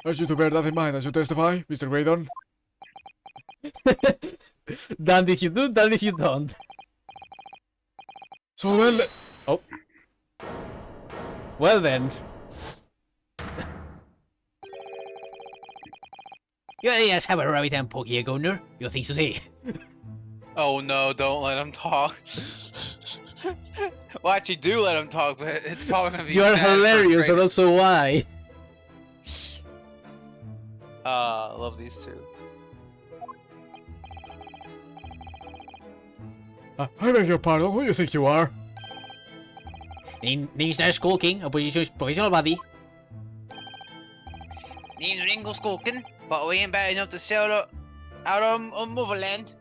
I urge you to bear that in mind as you testify, Mr. Graydon. Damned if you do, damned if you don't. So then, Oh. Well then. You just have a rabbit and pokey here, Governor. You think to say? Oh no, don't let him talk. Well, actually, do let him talk, but it's probably gonna be You are bad for hilarious, Greg. and also why? Love these two. I beg your pardon, who do you think you are? Name is Nash Skulking, opposition's professional body. Name's Ringo Skulkin, but we ain't bad enough to sell it out on Motherland.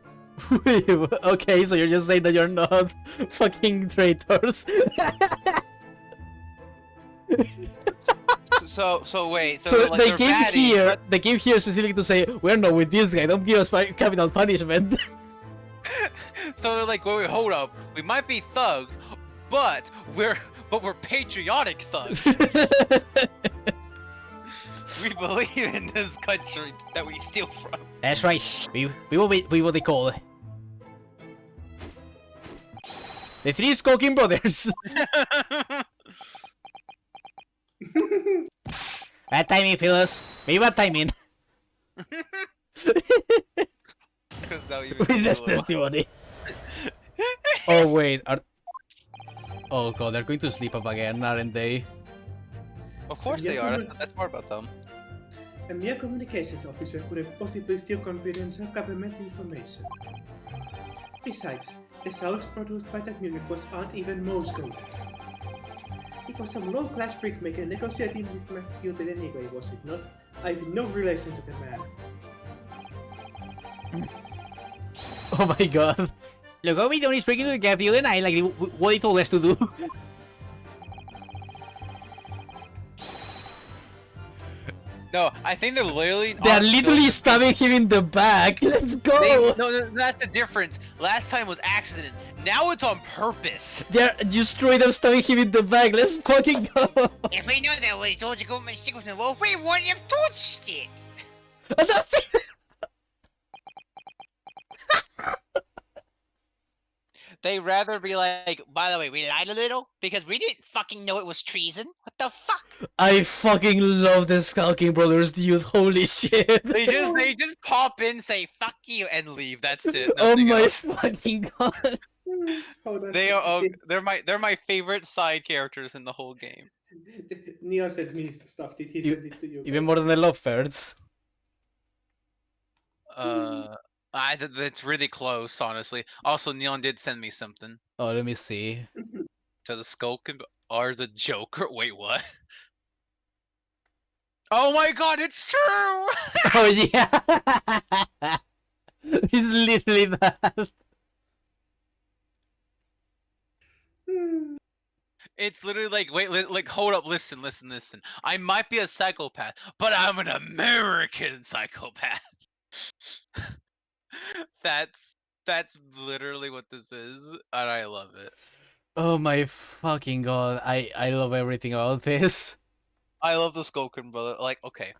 Okay, so you're just saying that you're not fucking traitors. So wait. So like, they they're came baddies, here. but- They came here specifically to say we're not with this guy. Don't give us capital punishment. So they're like, wait, hold up. We might be thugs, but we're patriotic thugs. We believe in this country that we steal from. That's right. We what they call the three Skulking brothers. That timing, fellas. Maybe bad timing. Because now even Witness testimony. Oh wait, oh god, they're going to sleep up again, aren't they? Of course they are. That's the best part about them. A mere communications officer couldn't possibly steal confidential government information. Besides, the sounds produced by that music aren't even Morse code. It was some low-class brickmaker negotiating with McGilded anyway, was it not? I have no relation to the man. Oh my god. Look, what we done is breaking into the cafe and I like what he told us to do. No, I think they're literally. They're literally stabbing him in the back. Let's go. No, that's the difference. Last time was accident. Now it's on purpose. They're just straight up stabbing him in the back. Let's fucking go. If we knew that we told you government secrets in the wolf, we wouldn't have touched it. And that's it. They rather be like, by the way, we lied a little because we didn't fucking know it was treason. What the fuck? I fucking love the Skulking Brothers, dude. Holy shit. They just pop in, say fuck you, and leave. That's it. Oh Nothing my else. fucking god. They're my favorite side characters in the whole game. Neon sent me stuff. Did he send it to you? Even guys? more than the Lovebirds. That's really close, honestly. Also, Neon did send me something Oh, let me see. to the Skulkin or the Joker. Wait, what? Oh my god, it's true! Oh yeah. It's literally that. It's literally like, wait, like, hold up, listen. I might be a psychopath, but I'm an American psychopath. That's literally what this is, and I love it. Oh my fucking god. I love everything about this. I love the Skulkin brother. Like, okay,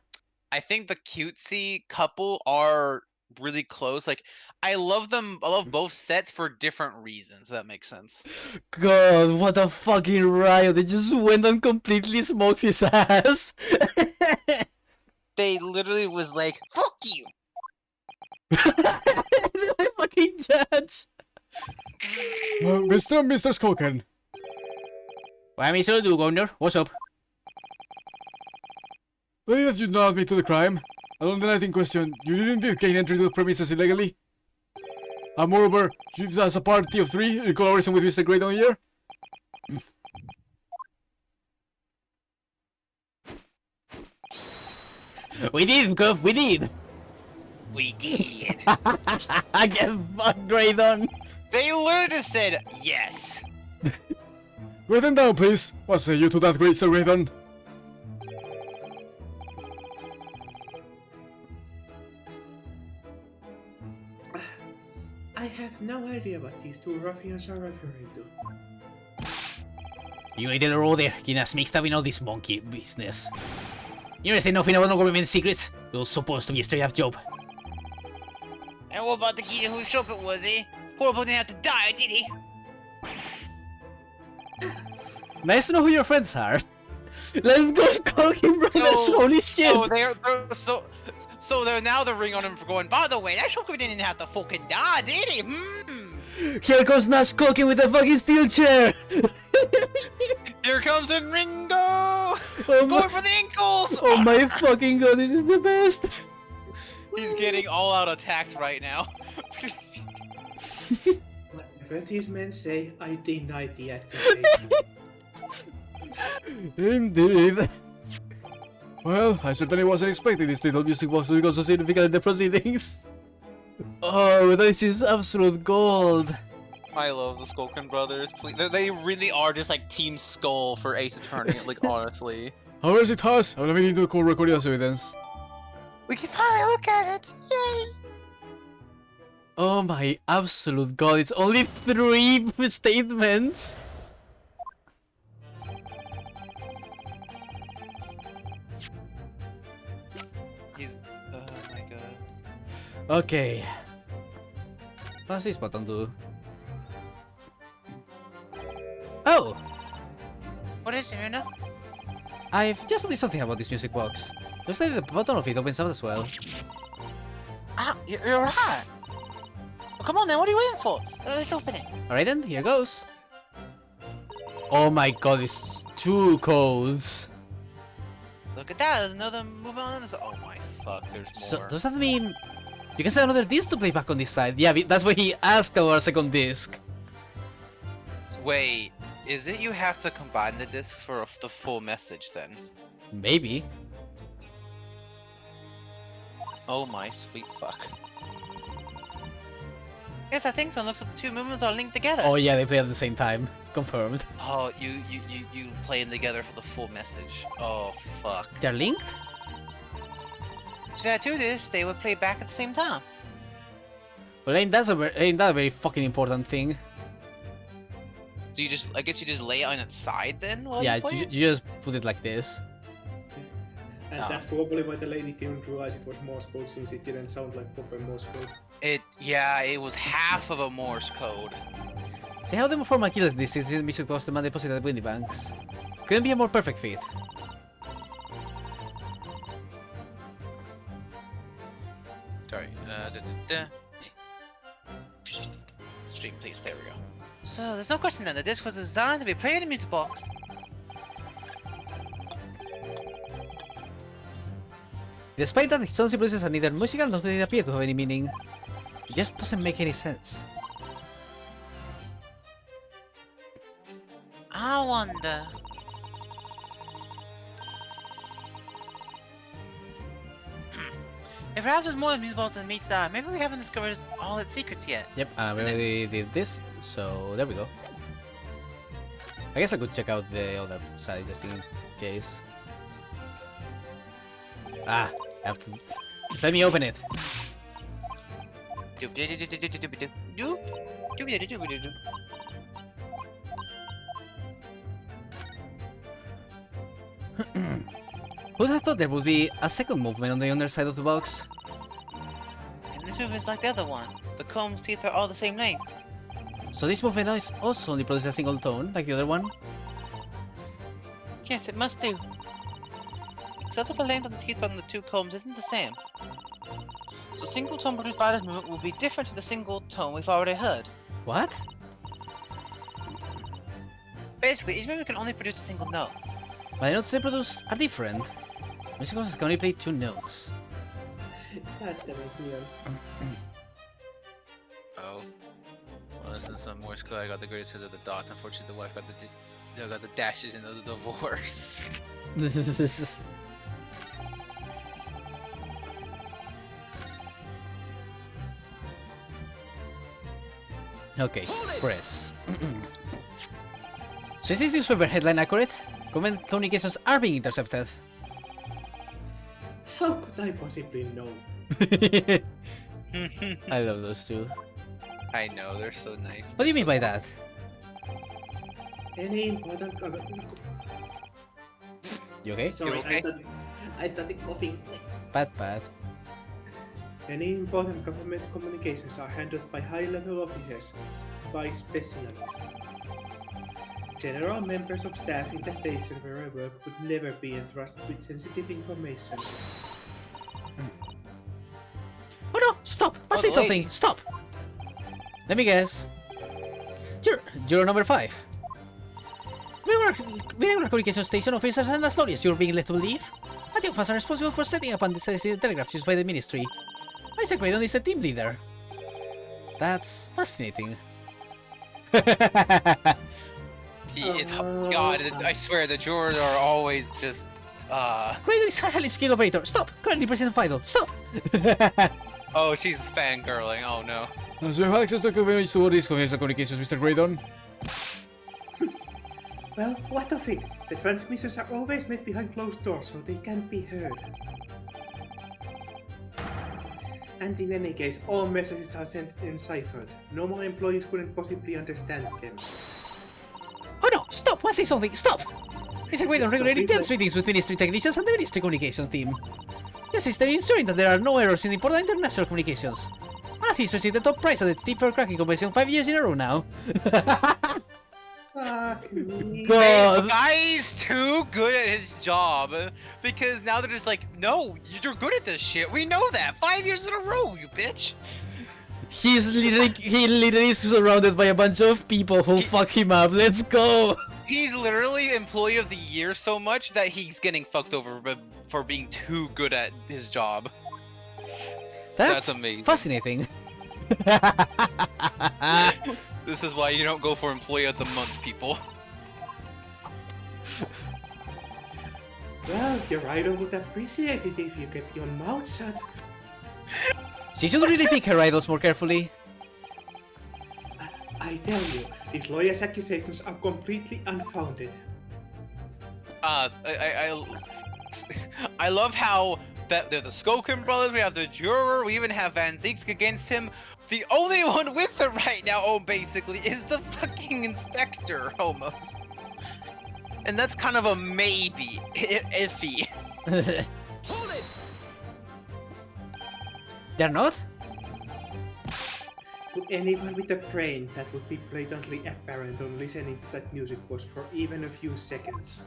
I think the cutesy couple are really close. Like, I love them. I love both sets for different reasons. If that makes sense. God, what a fucking riot. They just went and completely smoked his ass. They literally was like, fuck you. My fucking judge. Mr. Skulken. What am I supposed to do, Governor? What's up? Well, that you not admit to the crime. And on the night in question, you didn't gain entry to the premises illegally. And moreover, you did as a party of 3 in collaboration with Mr. Graydon here. We did, Gov, we did. We did. Get fucked, Graydon. They literally just said yes. Write them down, please. What say you to that, great Sir Graydon? I have no idea what these two ruffians are referring to. You ain't in a row there, getting us mixed up in all this monkey business. You never say nothing about no government secrets. It was supposed to be a straight up job. And what about the kid whose shop it was, eh? Poor boy didn't have to die, did he? Nice to know who your friends are. Let's go, Skulking Brothers. Holy shit. So they're now the ring on him for going. By the way, that shopkeeper didn't have to fucking die, did he? Here goes Nash Skulking with the fucking steel chair. Here comes in Ringo. Oh Going my, for the ankles! oh my fucking god, this is the best. He's getting all out attacked right now. Whatever these men say, I deny the accusation. Indeed. Well, I certainly wasn't expecting this little music box to be so significant in the proceedings. Oh, this is absolute gold. I love the Skulkin brothers. Please, they really are just like Team Skull for Ace Attorney. Like, honestly. However, as it has, I'm looking into the court recording as evidence. We can finally look at it! Yay! Oh my absolute god, it's only 3 statements. He's. Oh my god. Okay. What's this button do? Oh! What is it, Runa? I've just noticed something about this music box. Looks like the bottom of it opens up as well. Ah, you're right. Well, come on then, what are you waiting for? Let's open it. Alright then, here goes. Oh my god, it's 2 codes. Look at that, there's another movement on this. Oh my fuck, there's So, more. does that mean you can set another disc to play back on this side? Yeah, that's why he asked about a second disc. Wait, is it you have to combine the discs for the full message then? Maybe. Oh my sweet fuck. Yes, I think so. It looks like the two movements are linked together. Oh yeah, they play at the same time. Confirmed. Oh, you play them together for the full message. Oh fuck. They're linked? If you had two discs, they would play back at the same time. Well, ain't that a very fucking important thing? So you just, I guess you just lay it on its side then while Yeah, you play it? you just put it like this. And that's probably why the lady didn't realize it was Morse code, since it didn't sound like proper Morse code. Yeah, it was half of a Morse code. See how the format kills this is in the music box demand deposit at Windy Banks. Couldn't be a more perfect fit. Sorry. Stream, please. There we go. So there's no question then. The disc was designed to be played in the music box. Despite that, its song sequences are neither musical nor do they appear to have any meaning. It just doesn't make any sense. I wonder. If perhaps there's more music box than meets the eye, maybe we haven't discovered all its secrets yet. Yep, we already did this, so there we go. I guess I could check out the other side just in case. Ah, I have to... Just let me open it. Doop doop doop doop doop doop doop doop doop doop doop doop. Who'd have thought there would be a second movement on the underside of the box? And this movement is like the other one. The comb's teeth are all the same length. So this movement is also only produces a single tone, like the other one? Yes, it must do. Except that the length of the teeth on the two combs isn't the same. So single tone produced by this movement will be different to the single tone we've already heard. What? Basically, each movement can only produce a single note. My notes they produce are different. Music boxes can only play 2 notes. God damn it, Leon. Oh. Well, listen to some Morse code. I got the greatest because of the dots. Unfortunately, the wife got the dashes in the divorce. Okay, press. So is this newspaper headline accurate? Government communications are being intercepted. How could I possibly know? I love those two. I know, they're so nice. What do you mean by that? Any important You okay? Sorry, okay? I started coughing. Bad. Any important government communications are handled by high-level officers, by specialists. General members of staff in the station where I work would never be entrusted with sensitive information. Oh no! Stop! Must say the something! lady. Stop! Let me guess. Juror number 5. Regular communication station officers and as long as you're being let to believe, the officers are responsible for setting up and deciding the telegraph used by the ministry. Mr. Graydon is the team leader. That's fascinating. God, I swear the jurors are always just Graydon is a highly skilled operator. Stop! Currently President Fidel. Stop! oh, she's fangirling. Oh no. So you have access to coverage to all these communications, Mr. Graydon? Well, what of it? The transmissions are always made behind closed doors, so they can't be heard. And in any case, all messages are sent enciphered. Normal employees couldn't possibly understand them. Oh no! Stop! Must say something! Stop! Mr. Graydon regularly attends meetings with ministry technicians and the ministry communications team. Yes, is there ensuring that there are no errors in important international communications. He's received the top prize at the tip for cracking competition 5 years in a row now. Fuck me. God! Guys, too? too good at his job because now they're just like, no, you're good at this shit. We know that. 5 years in a row, you bitch. He literally is surrounded by a bunch of people who fuck him up. Let's go. He's literally employee of the year so much that he's getting fucked over for being too good at his job. That's amazing. Fascinating. This is why you don't go for employee of the month, people. Well, your idol would appreciate it if you kept your mouth shut. She should really pick her idols more carefully. I tell you, these lawyer's accusations are completely unfounded. I love how that they're the Skokin brothers. We have the juror. We even have Van Zieks against him. The only one with her right now, basically, is the fucking inspector, almost. And that's kind of a maybe, iffy. Hold it! They're not? To anyone with a brain, that would be blatantly apparent on listening to that music box for even a few seconds.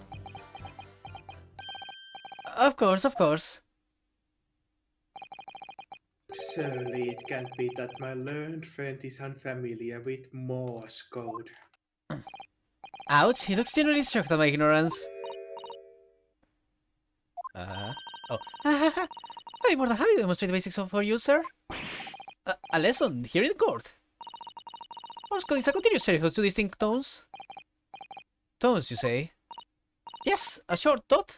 Of course, of course. Surely it can't be that my learned friend is unfamiliar with Morse code. Ouch, he looks genuinely shocked at my ignorance. Oh. I'd be more than happy to demonstrate the basics for you, sir. A lesson here in court. Morse code is a continuous series of two distinct tones. Tones, you say? Yes, a short dot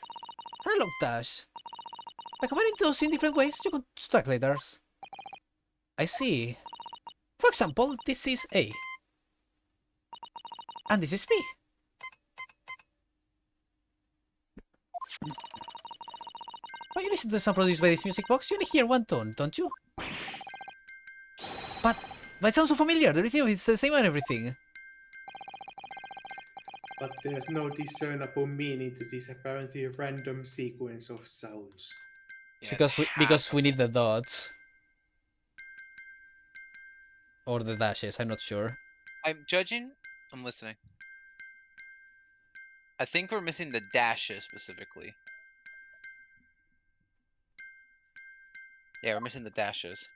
and a long dash. By combining those in different ways, you construct letters. I see. For example, this is A. And this is B. When you listen to the sound produced by this music box, you only hear one tone, don't you? But it sounds so familiar. The rhythm is the same and everything. But there's no discernible meaning to this apparently random sequence of sounds. Yeah, Because we need the dots. Or the dashes, I'm not sure. I'm judging. I'm listening. I think we're missing the dashes specifically. Yeah, we're missing the dashes.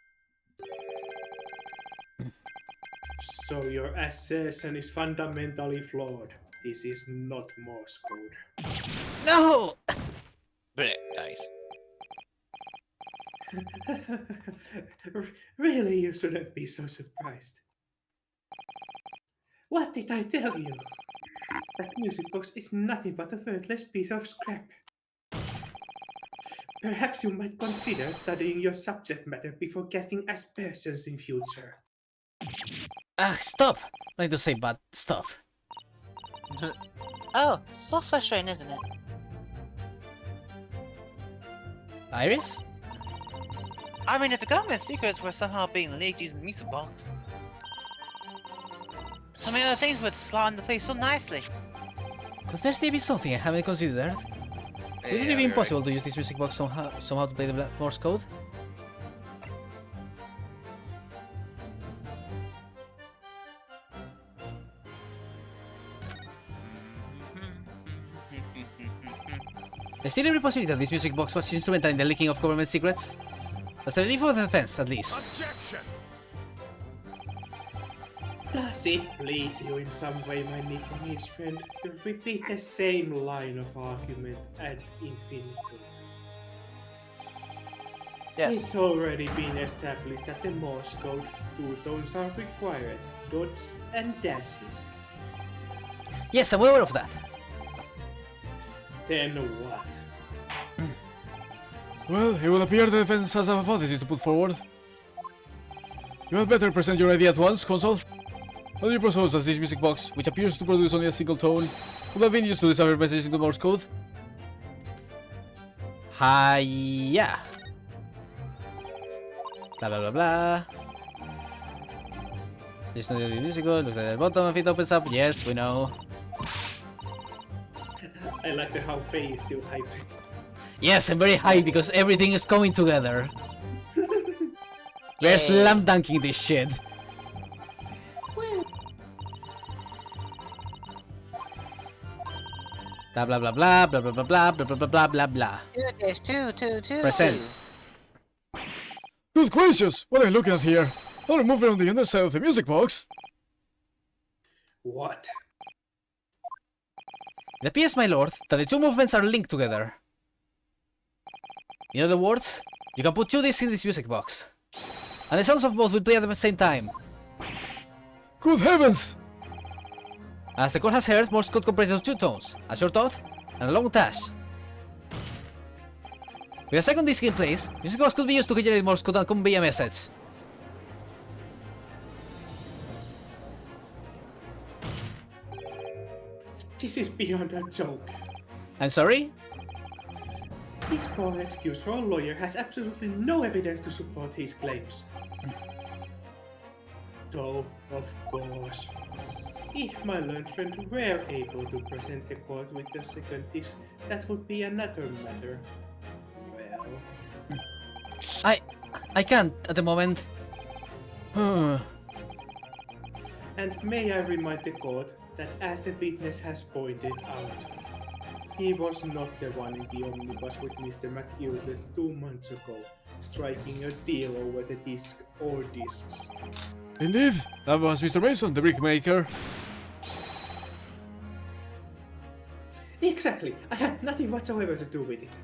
So your assertion is fundamentally flawed. This is not Morse code. No! Blech, dice. Really, you shouldn't be so surprised. What did I tell you? That music box is nothing but a worthless piece of scrap. Perhaps you might consider studying your subject matter before casting aspersions in future. Stop! I need to say but stop. Oh, so frustrating, isn't it? Iris? I mean, if the government secrets were somehow being leaked using the music box, so many other things would slot into place so nicely. Could there still be something I haven't considered? Would it really be impossible to use this music box somehow to play the Morse code? There's still every possibility that this music box was instrumental in the leaking of government secrets. That's the relief of the defense, at least. Objection! Does it please you in some way, my Nipponese friend, to repeat the same line of argument ad infinitum? Yes. It's already been established that the Morse code, two tones are required, dots and dashes. Yes, I'm well aware of that. Then what? Well, it would appear the defense has a hypothesis to put forward. You had better present your idea at once, Consul. How do you propose that this music box, which appears to produce only a single tone, could have been used to decipher messages into Morse code? Yeah. Blah blah blah blah. It's not really musical, look at the bottom if it opens up. Yes, we know. I like the how Faye is still hyped. Yes, I'm very hyped because everything is coming together. We're Yay. slam dunking this shit. Blah blah blah blah blah blah blah blah blah blah blah blah blah. There's two. Present. Good gracious! What are you looking at here? Another movement on the underside of the music box? What? It appears, my lord, that the two movements are linked together. In other words, you can put two discs in this music box, and the sounds of both will play at the same time. Good heavens! As the court has heard, Morse code comprises of two tones, a short thought and a long dash. With a second disc in place, music box could be used to generate Morse code and convey a message. This is beyond a joke. I'm sorry? This poor excuse for a lawyer has absolutely no evidence to support his claims. Though, of course, if my learned friend were able to present the court with the second disc, that would be another matter. Well, I can't at the moment. and may I remind the court that as the witness has pointed out, he was not the one in the omnibus with Mr. McGildet 2 months ago, striking a deal over the disc or discs. Indeed, that was Mr. Mason, the brickmaker. Exactly! I had nothing whatsoever to do with it.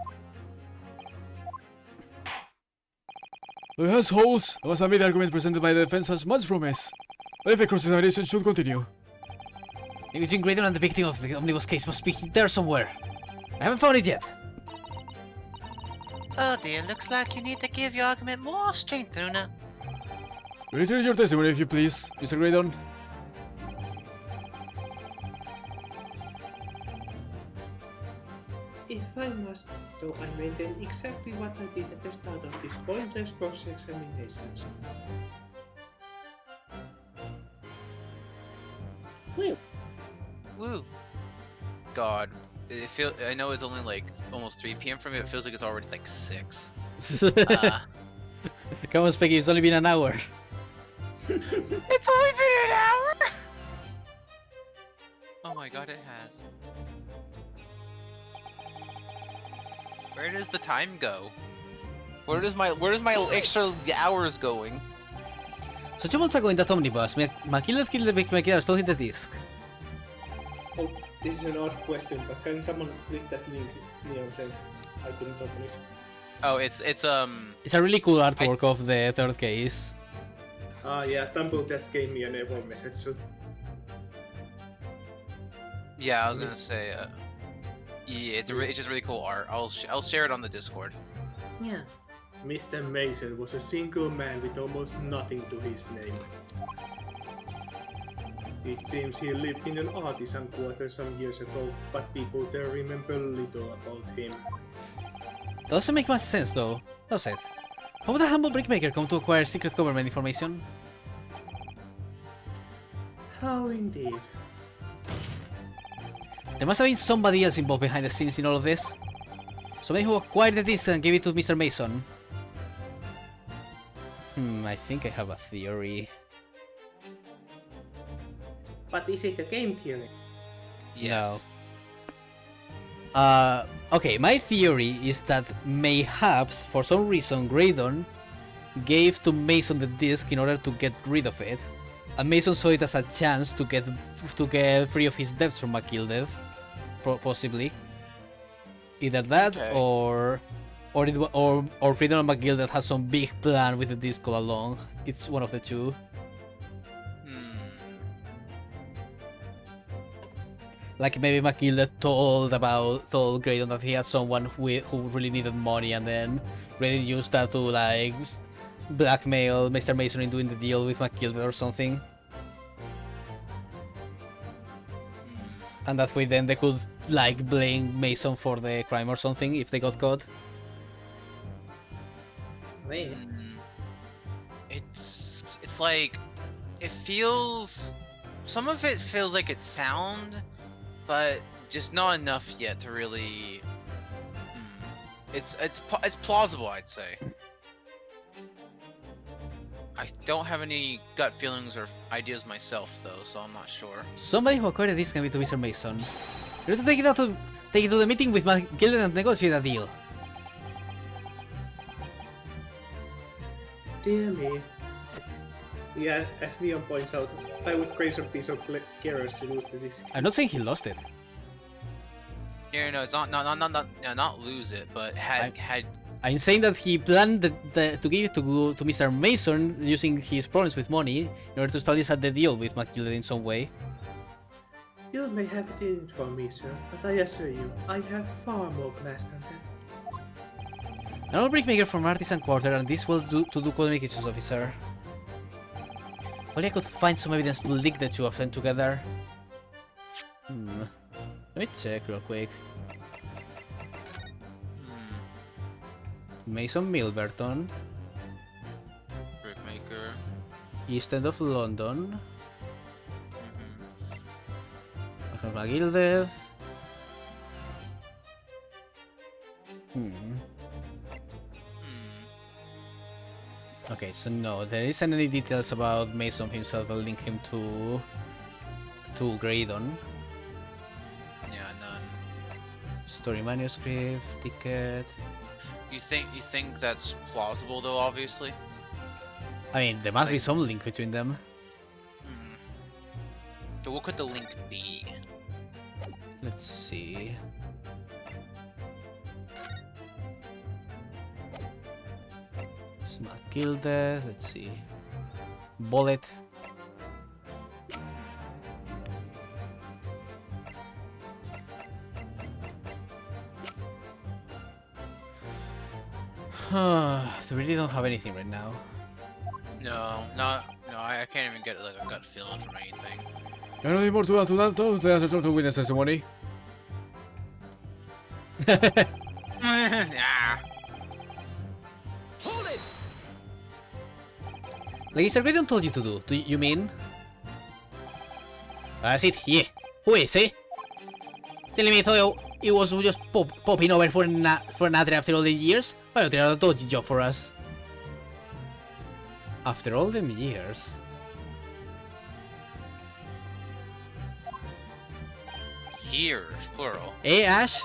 The defense holds was a made argument presented by the defense as much promise. If the cross-examination should continue. The between Graydon and the victim of the omnibus case must be there somewhere. I haven't found it yet. Oh dear, looks like you need to give your argument more strength, Luna. Reiterate your testimony if you please, Mr. Graydon. If I must, though, I maintain exactly what I did at the start of this pointless cross-examinations. Well, Woo. God. I know it's only like almost 3 p.m. for me, but it feels like it's already like 6. Come on, Specky, it's only been an hour. It's only been an hour! Oh my god, it has. Where does the time go? Where does my extra hours going? So 2 months ago in that omnibus, McKillet killed the brickmaker and stole him the disc. oh, this is an odd question, but can someone click that link Neon sent? I couldn't open it. Oh, it's It's a really cool artwork of the third case. Yeah, Tumble just gave me an error message, so yeah, I was gonna say yeah, it's just really cool art. I'll share it on the Discord. yeah. Mr. Mason was a single man with almost nothing to his name. It seems he lived in an artisan quarter some years ago, but people there remember little about him. Doesn't make much sense though, does it? How would a humble brickmaker come to acquire secret government information? How indeed. There must have been somebody else involved behind the scenes in all of this. Somebody who acquired the disc and gave it to Mr. Mason. I think I have a theory. But is it a game theory? Yes. Okay, my theory is that mayhaps, for some reason, Graydon gave to Mason the disc in order to get rid of it. And Mason saw it as a chance to get free of his debts from McGildet, possibly. Either that, Okay. or Graydon and McGildet has some big plan with the disc all along. It's one of the two. Like maybe McGildet told Graydon that he had someone who really needed money, and then Graydon used that to like blackmail Mr. Mason in doing the deal with McGildet or something. And that way then they could like blame Mason for the crime or something if they got caught. Wait. It's like it feels. Some of it feels like it's sound, but just not enough yet to really. It's plausible, I'd say. I don't have any gut feelings or ideas myself, though, so I'm not sure. Somebody who acquired the disc can be to Mr. Mason. You need to take it to the meeting with McGilden and negotiate a deal. Dear me. Yeah, as Neon points out, I would praise a piece of carrots to lose the disc. I'm not saying he lost it. Yeah, no, it's not lose it, but had I'm saying that he planned to give it to Mr. Mason using his problems with money in order to establish the deal with McGilden in some way. You may have it in for me, sir, but I assure you, I have far more class than that. An old brickmaker from Artisan Quarter, and this will do to do communications officer. If only I could find some evidence to link the two of them together. Let me check real quick. Mason Milverton, brickmaker. East End of London. McGilded. Okay, so no, there isn't any details about Mason himself that link him to Graydon. Yeah, none. Story manuscript, ticket. You think that's plausible though? Obviously. I mean, there must be some link between them. So what could the link be? Let's see. Smart Gilded, let's see. Bullet. They really don't have anything right now. No, I can't even get like a gut feeling from anything. Anything more to add to that though? There's a sort of witness testimony. Ah. Like Mr. Graydon told you to do you mean? That's it, yeah. Who is he? Telling me thought it was just popping over for another after all the years? Why not try a dodgy job for us? After all them years? Years, plural. Eh, Ash?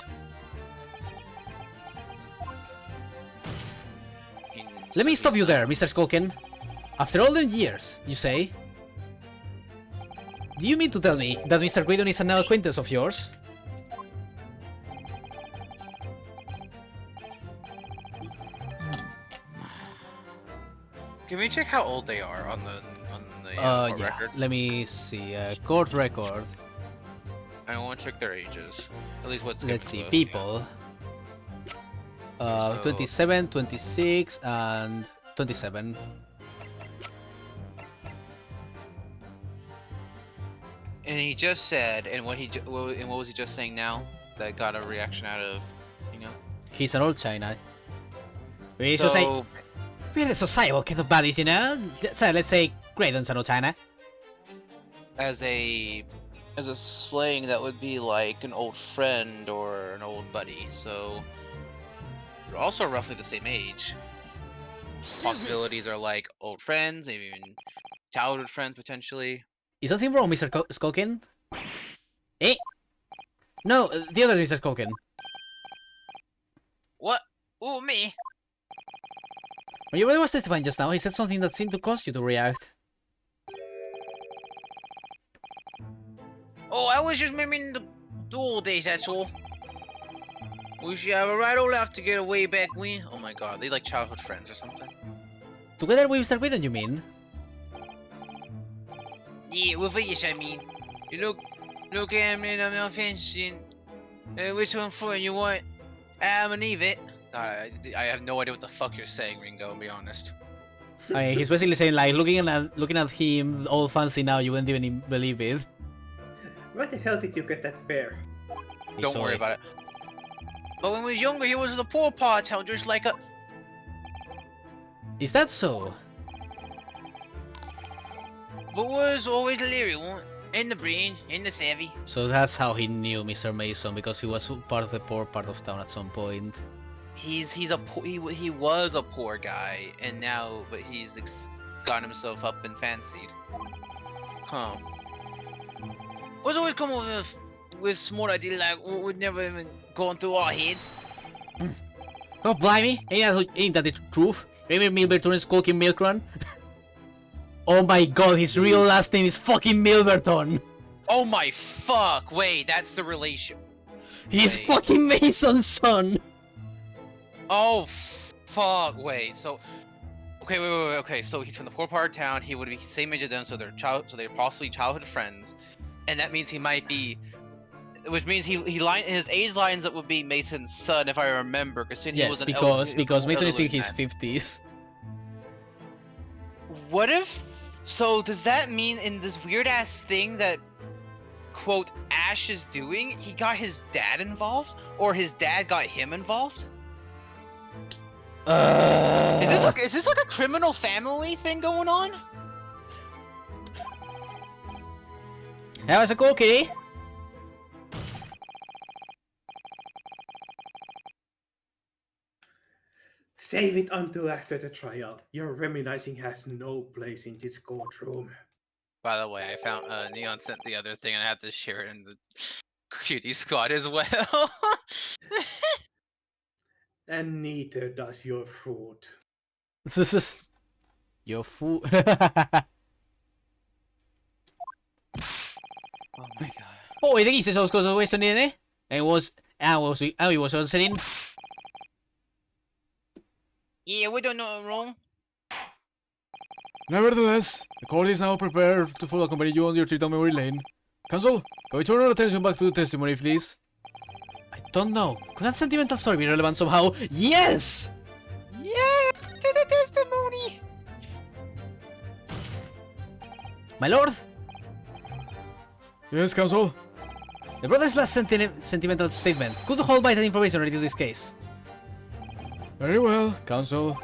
Let me stop you there, Mr. Skulkin. After all them years, you say? Do you mean to tell me that Mr. Graydon is an acquaintance of yours? Can we check how old they are on the court Yeah. records? Let me see. Court record. I want to check their ages. At least what's Let's see. given to us, People. So- 27, 26, and 27. And he just said, and what was he just saying now? That got a reaction out of, He's an old China. We're the sociable kind of buddies, you know? So let's say Graydon's an old China. as a slang, that would be like an old friend or an old buddy. So they're also roughly the same age. Possibilities are like old friends, maybe even childhood friends potentially. Is something wrong, Mr. Skulkin? Eh? No, the other Mr. Skulkin. What? Ooh, me? When your brother was testifying just now, he said something that seemed to cause you to react. Oh, I was just remembering the old days, that's all. We should have a right old laugh together way back when. Oh my god, they like childhood friends or something. Together with Mr. Graydon, you mean? Yeah, with us, I mean. You look at him and I'm not fancying. Which one for you want? I'm gonna leave it. God, I have no idea what the fuck you're saying, Ringo, to be honest. I mean, he's basically saying, like, looking at him all fancy now, you wouldn't even believe it. Where the hell did you get that pair? Don't worry about it. But when he was younger, he was the poor part town, just like a... Is that so? But was always the leery one, and the brain, and the savvy. So that's how he knew Mr. Mason, because he was part of the poor part of town at some point. He was a poor guy, and now, but he's gotten himself up and fancied. Huh. Was always come over with small idea like would never even gone through our heads. Oh, blimey! Ain't that the truth? Remember Milverton is Skulking Milkrun? Oh my god, his real last name is fucking Milverton! Oh my fuck! Wait, that's the relation. He's Wait. fucking Mason's son! Oh fuck! Wait, so okay, wait. Okay, so he's from the poor part of town. He would be the same age as them, so they're possibly childhood friends, and that means he might be, which means his age lines up would be Mason's son, if I remember, because he Yes, was because Mason is in elderly his man. 50s. What if? So does that mean in this weird ass thing that quote Ash is doing, he got his dad involved, or his dad got him involved? Is this like a criminal family thing going on? That was a cool kitty. Save it until after the trial. Your reminiscing has no place in this courtroom. By the way, I found Neon sent the other thing, and I had to share it in the cutie squad as well. And neither does your food. Your fool. Oh my god. Poi tekisi se olisiko se questo nene? And he was answering. Yeah, we don't know wrong. Nevertheless, the court is now prepared to follow accompany you on your trip down memory lane. Counsel, can we turn our attention back to the testimony, please? I don't know. Could that sentimental story be relevant somehow? Yes! Yeah, to the testimony. My lord, Yes, counsel? the brother's last sentimental statement could hold vital information related to this case. Very well, counsel.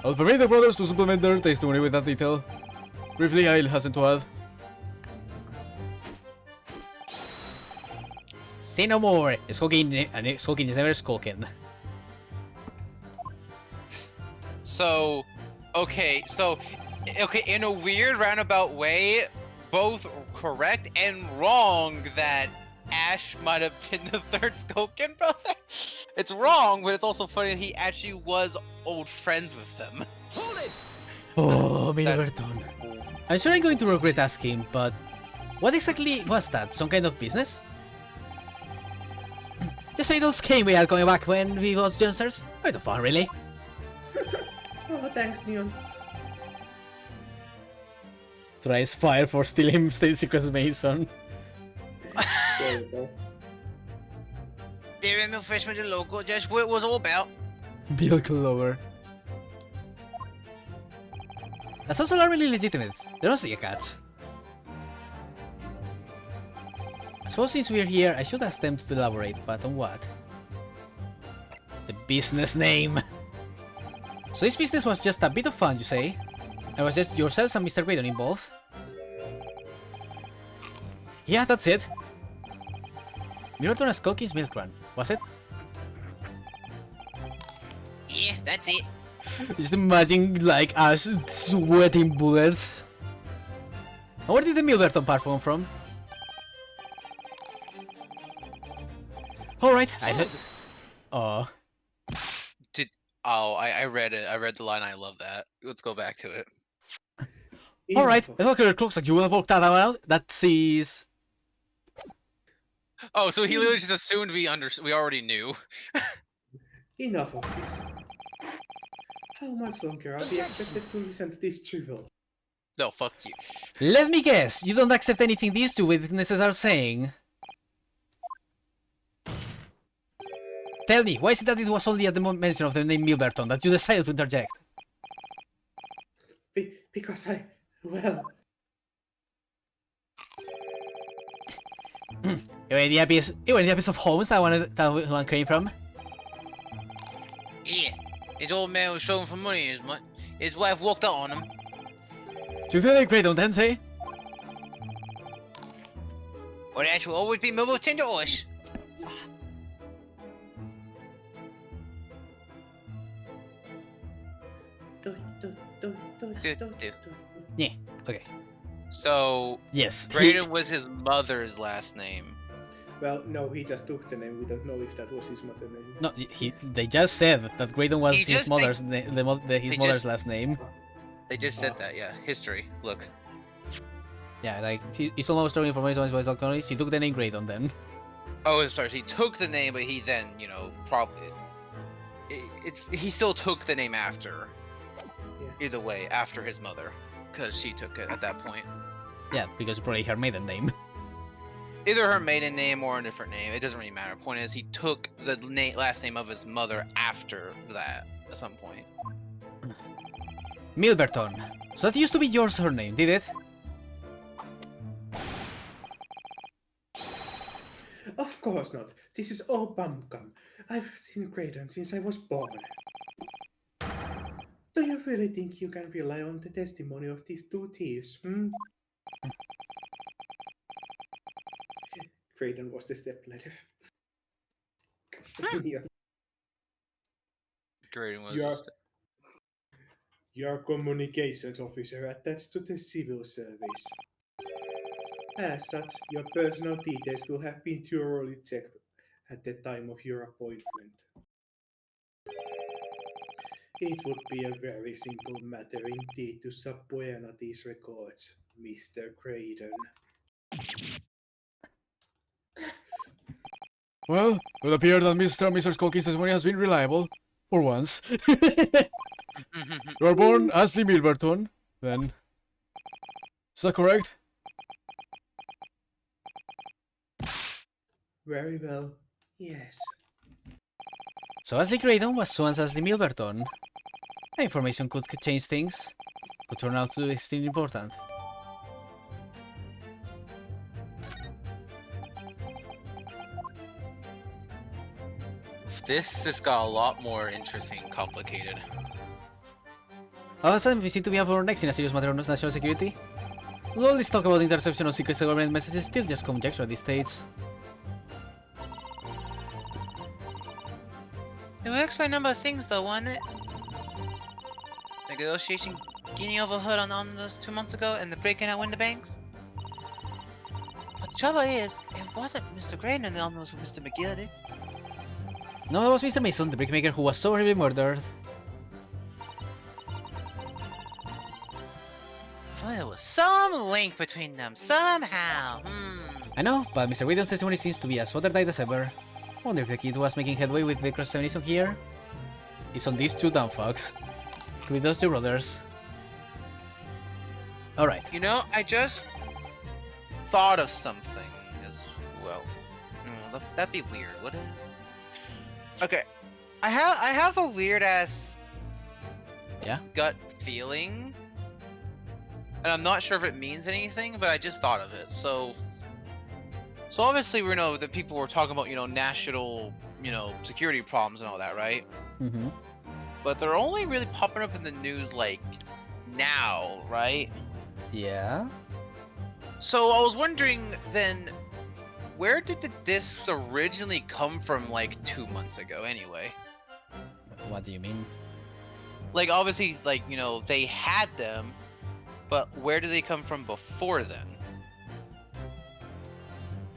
I'll permit the brothers to supplement their testimony with that detail. Briefly, I'll hasten to add. Say no more. Skulking is never skulking. So, okay, in a weird roundabout way, both correct and wrong that Ash might have been the third Skokin brother. It's wrong, but it's also funny that he actually was old friends with them. Oh, Milverton. I'm sure I'm going to regret asking, but what exactly was that? Some kind of business? Just say those came we had going back when we was youngsters. Quite fun, really. Oh, thanks, Neon. Tries fire for stealing State Secrets Mason. There you go. Dairy Milk Freshman to local, just what it was all about. Milk lover. That sounds alarmingly legitimate. There must be a catch. I suppose since we're here, I should ask them to elaborate, but on what? The business name. So this business was just a bit of fun, you say? And was just yourselves and Mr. Graydon involved? Yeah, that's it. Milverton and Skulking's milk run, was it? Yeah, that's it. Just imagine like us sweating bullets. And where did the Milverton part come from? Alright, I heard. Oh. I read it. I read the line. I love that. Let's go back to it. Alright, Enough it of- looks like you will have worked that out. That sees. Oh, so he literally just assumed we already knew. Enough of this. How much longer are we expected to listen to this drivel? No, fuck you. Let me guess, you don't accept anything these two witnesses are saying. Tell me, why is it that it was only at the mention of the name Milverton that you decided to interject? Because I... well... You were in the abyss of homes that one came from? Yeah, his old man was showing for money as much. His wife walked out on him. Lieutenant Graydon, Tensei? Or that will always be Milverton to us. Yeah, okay. So Yes. Graydon was his mother's last name. Well, no, he just took the name. We don't know if that was his mother name. No, they just said that Graydon was He his just mother's his they mother's just- last name. They just said that, yeah. History. Look. Yeah, like he's almost storing information on his voice. She took the name Graydon then. Oh, sorry. He took the name, but he then, probably he still took the name after. Yeah. Either way, after his mother, because she took it at that point. Yeah, because probably her maiden name. Either her maiden name or a different name. It doesn't really matter. Point is, he took the last name of his mother after that at some point. Milberton. So that used to be your surname, did it? Of course not. This is all buncombe. I've seen Graydon since I was born. Do you really think you can rely on the testimony of these two thieves, hmm? Graydon was the stepladder. Great was Yeah. just Your communications officer attached to the civil service. As such, your personal details will have been thoroughly checked at the time of your appointment. It would be a very simple matter indeed to subpoena these records, Mr. Graydon. Well, it would appear that Mr. and Mrs. Culkin's testimony has been reliable. For once. You are born Ashley Milberton, then. Is that correct? Very well. Yes. So Ashley Graydon was once Ashley Milberton. That information could change things. Could turn out to be extremely important. This just got a lot more interesting and complicated. We seem to be up for next in a serious matter of national security. All this talk about interception of secret government messages is still just conjecture at this stage. It works for a number of things though, wasn't it? Negotiation getting overheard on those 2 months ago and the breaking out window banks. But the trouble is, it wasn't Mr. Graydon on those with Mr. McGillicuddy. No, it was Mr. Mason, the brickmaker who was so horribly murdered. Well, there was some link between them, somehow. I know, but Mr. Graydon's testimony seems to be as watertight as ever. Wonder if the kid was making headway with the cross-examination here? It's on these two dumb fucks. With those two brothers. Alright. I just thought of something as well. That'd be weird, wouldn't it? Okay, I have a weird ass gut feeling, and I'm not sure if it means anything, but I just thought of it. So obviously we know that people were talking about national security problems and all that, right? Mm-hmm. But they're only really popping up in the news like now, right? Yeah? So I was wondering then, where did the discs originally come from like 2 months ago anyway? What do you mean? Like obviously they had them, but where did they come from before then?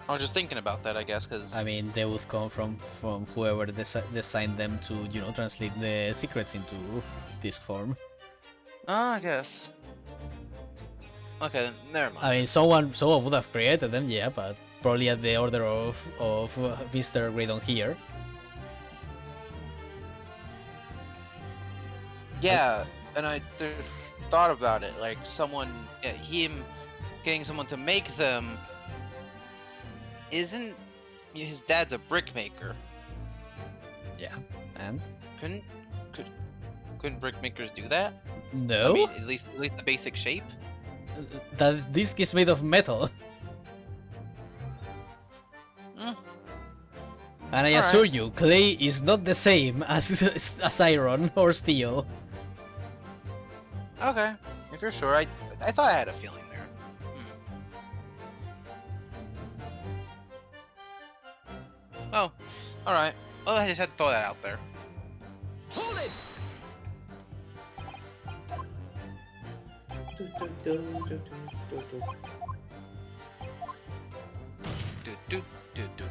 I was just thinking about that, I guess, because I mean, they would come from whoever designed them to, translate the secrets into disc form. I guess. Okay, then never mind. I mean, someone would have created them, yeah, but probably at the order of Mr. Graydon here. Yeah, and I just thought about it, like him getting someone to make them. Isn't his dad's a brick maker? Yeah, and Couldn't brick makers do that? no, I mean, at least the basic shape. that disc is made of metal, Hmm. and I Alright. assure you, clay is not the same as iron or steel. Okay, if you're sure. I thought I had a feeling there. Oh, all right. Well, I just had to throw that out there. Hold it! Do do do.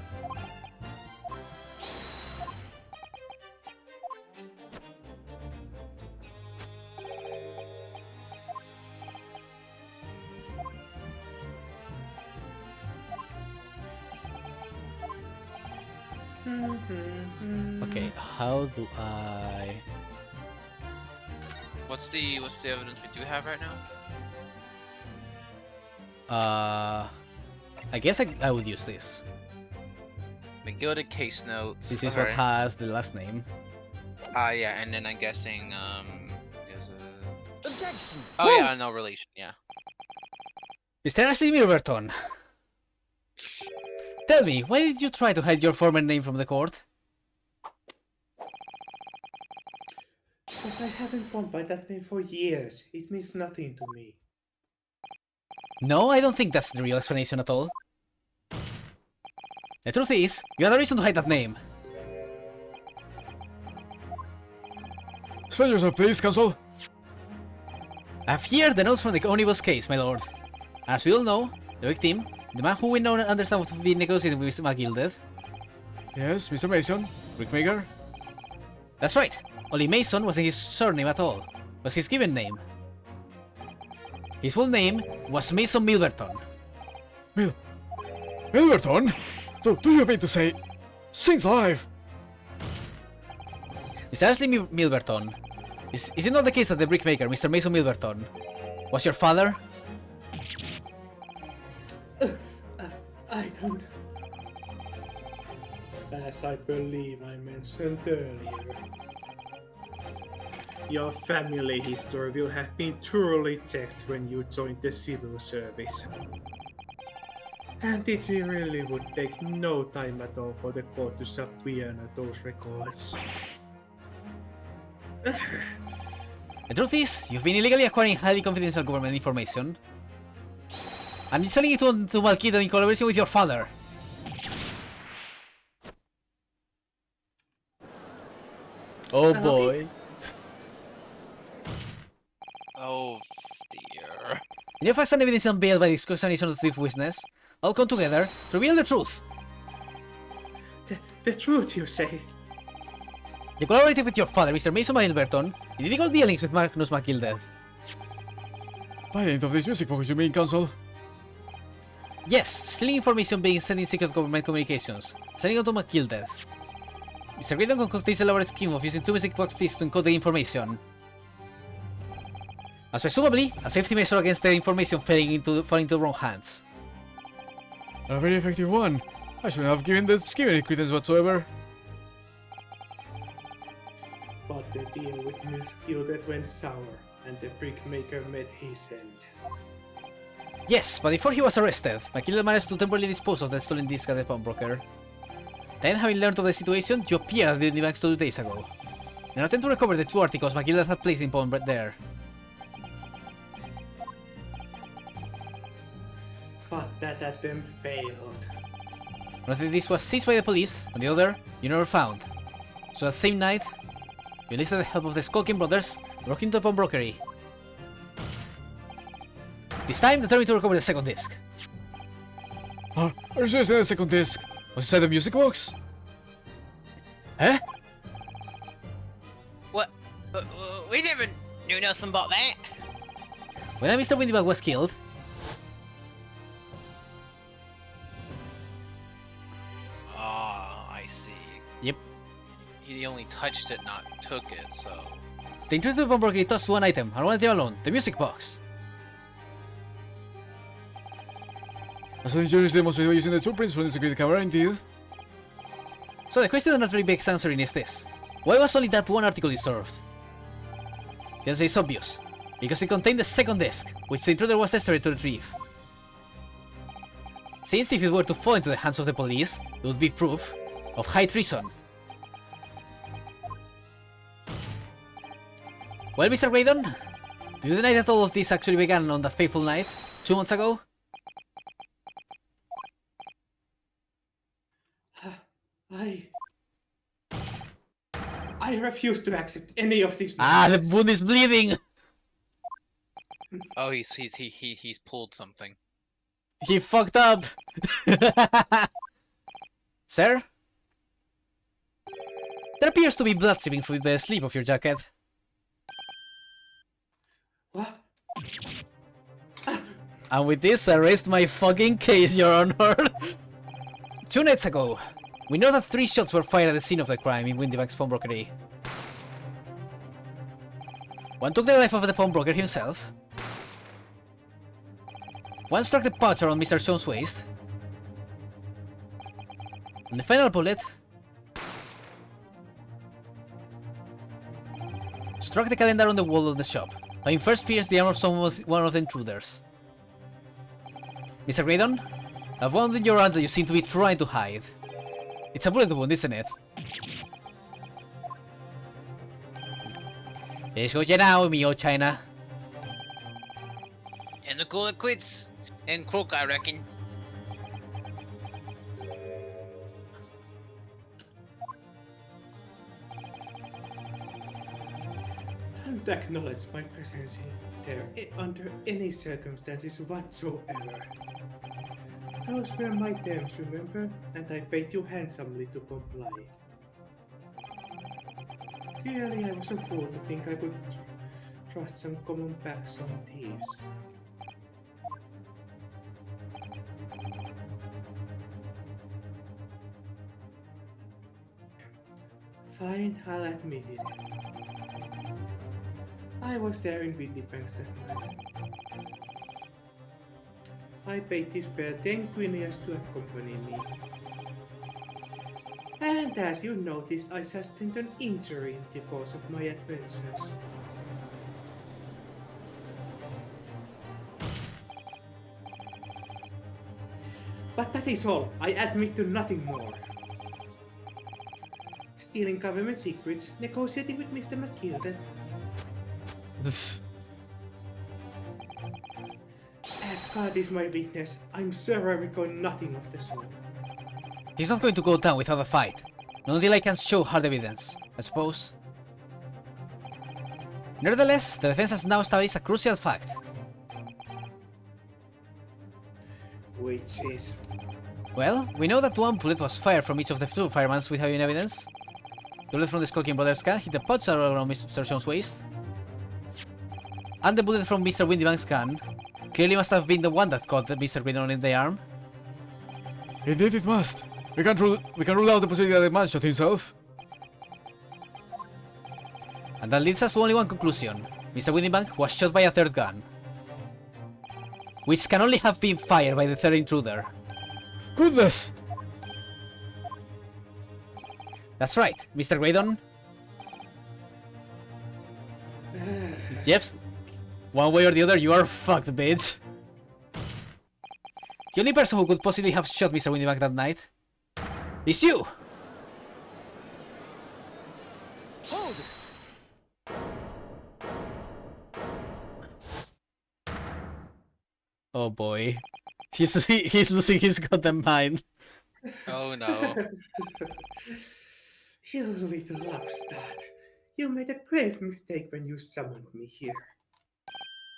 Okay, how do I... What's the evidence we do have right now? I guess I would use this. McGilded case notes. This is what has the last name. Yeah, and then I'm guessing there's a... Objection! Oh yeah, no relation. Yeah. Mr. Ashley Milverton. Tell me, why did you try to hide your former name from the court? Because I haven't gone by that name for years. It means nothing to me. No, I don't think that's the real explanation at all. The truth is, you had a reason to hide that name. Explain yourself, please, Counsel. I've here the notes from the omnibus case, my lord. As we all know, the victim, the man who we know and understand what been negotiating with Mr. McGilded. Yes, Mr. Mason. Brickmaker. That's right. Only Mason wasn't his surname at all. Was his given name. His full name was Mason Milverton. Milverton? Do you mean to say... Saints alive! Mr. Ashley Milverton. Is it not the case that the brickmaker, Mr. Mason Milverton, was your father? I don't... As I believe I mentioned earlier, your family history will have been thoroughly checked when you joined the civil service. And it really would take no time at all for the court to subpoena those records. The truth is, you've been illegally acquiring highly confidential government information. And you're selling it to Malkito in collaboration with your father. Oh boy. Oh dear. New facts and evidence unveiled by the examination of the chief witness all come together to reveal the truth. The truth, you say? You collaborated with your father, Mr. Mason Milverton, in illegal dealings with Magnus McGilded. By the end of this music box, you mean, Counsel? Yes, stealing information being sent in secret government communications, sending it to McGilded. Mr. Graydon concocted a elaborate scheme of using two music box discs to encode the information. As presumably, a safety measure against the information falling into the wrong hands. A very effective one. I shouldn't have given it credence whatsoever. But the deal with Gilded went sour, and the brickmaker met his end. Yes, but before he was arrested, McGilded managed to temporarily dispose of the stolen disc at the pawnbroker. Then, having learned of the situation, you appeared at the bank 2 days ago. In an attempt to recover the two articles McGilded had placed in pawn there. But that attempt failed. One of the discs was seized by the police, and the other, you never found. So that same night, you enlisted the help of the Skulking brothers, and broke into a pawnbrokery. This time, determined to recover the second disc. Are you sure it's not the second disc? Was inside the music box? Huh? What? We never knew nothing about that. When Mr. Windybug was killed, Ah, I see. yep, He only touched it, not took it, so... the intruder to the pawnbrokery touched one item, and one item alone, the music box. As the injuries demonstrated by using the two prints from the security camera, indeed. So the question that not really begs answering is this. Why was only that one article disturbed? The answer is obvious. Because it contained the second disc, which the intruder was desperate to retrieve. Since if it were to fall into the hands of the police, it would be proof of high treason. Well, Mr. Graydon, do you deny that all of this actually began on that fateful night, 2 months ago? I refuse to accept any of these. Ah, the nonsense. wound is bleeding! Oh, he's pulled something. He fucked up! Sir? There appears to be blood seeping through the sleeve of your jacket. What? And with this, I raised my fucking case, Your Honor. 2 nights ago, we know that 3 shots were fired at the scene of the crime in Windybank's pawnbrokery. One took the life of the pawnbroker himself. One struck the pouch around Mr. Sean's waist. And the final bullet struck the calendar on the wall of the shop, having first pierced the arm of one of the intruders. Mr. Graydon, I've wounded your arm that you seem to be trying to hide. It's a bullet wound, isn't it? Let's go now, me old China. And the cooler quits. And croak, I reckon. Don't acknowledge my presence there under any circumstances whatsoever. Those were my terms, remember? And I paid you handsomely to comply. Clearly I was a fool to think I could trust some common packs on thieves. Fine, I'll admit it. I was there in Windybanks that night. I paid this pair 10 guineas to accompany me. And as you noticed, I sustained an injury in the course of my adventures. But that is all. I admit to nothing more. Stealing government secrets, negotiating with Mr. McGilded. As God is my witness, I'm sure I recall nothing of the sort. He's not going to go down without a fight. Not until I can show hard evidence, I suppose. Nevertheless, the defense has now established a crucial fact. Which is... Well, we know that 1 bullet was fired from each of the 2 firearms we have in evidence. The bullet from the Skulking Brothers gun hit the pouch around Mr. Sean's waist. And the bullet from Mr. Windybank's gun clearly must have been the one that caught Mr. Graydon in the arm. Indeed it must. We can rule out the possibility that the man shot himself. And that leads us to only one conclusion. Mr. Windybank was shot by a 3rd gun. Which can only have been fired by the 3rd intruder. Goodness! That's right, Mr. Graydon. Yep. One way or the other, you are fucked, bitch. The only person who could possibly have shot Mr. Windybank that night is you! Hold it! Oh boy. He's losing his goddamn mind. Oh no. You little upstart. You made a grave mistake when you summoned me here.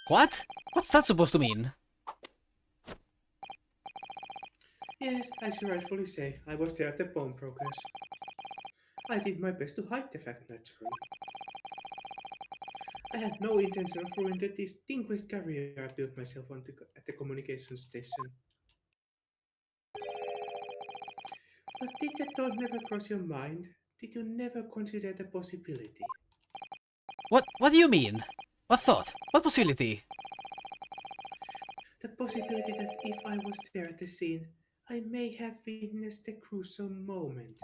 What? What's that supposed to mean? Yes, as you rightfully say, I was there at the pawnbrokers. I did my best to hide the fact, naturally. I had no intention of ruining the distinguished career I built myself at the communication station. But did that thought never cross your mind? Did you never consider the possibility? What do you mean? What thought? What possibility? The possibility that if I was there at the scene, I may have witnessed the gruesome moment.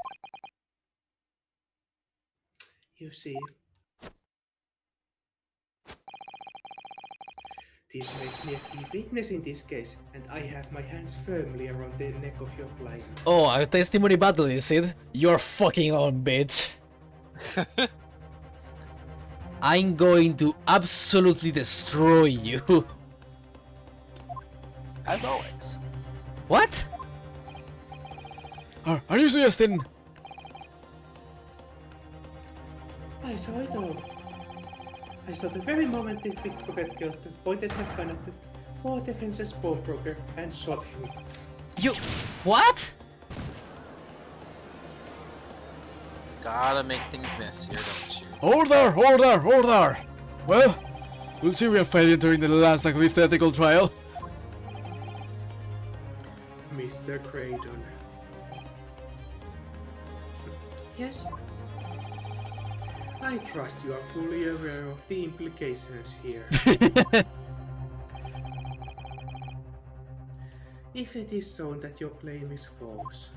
You see, this makes me a key witness in this case, and I have my hands firmly around the neck of your client. Oh, a testimony battle, is it? You're fucking on, bitch. I'm going to absolutely destroy you. As always. What? Are you suggesting... I saw it all. I saw the very moment the pickpocket killed, pointed that gun at the war defense's pawnbroker and shot him. You... What? Gotta make things messier, don't you? Order! Order! Order! Well, we'll see if we are failing during the last act of this ethical trial. Mr. Craydon. Yes? I trust you are fully aware of the implications here. If it is shown that your claim is false,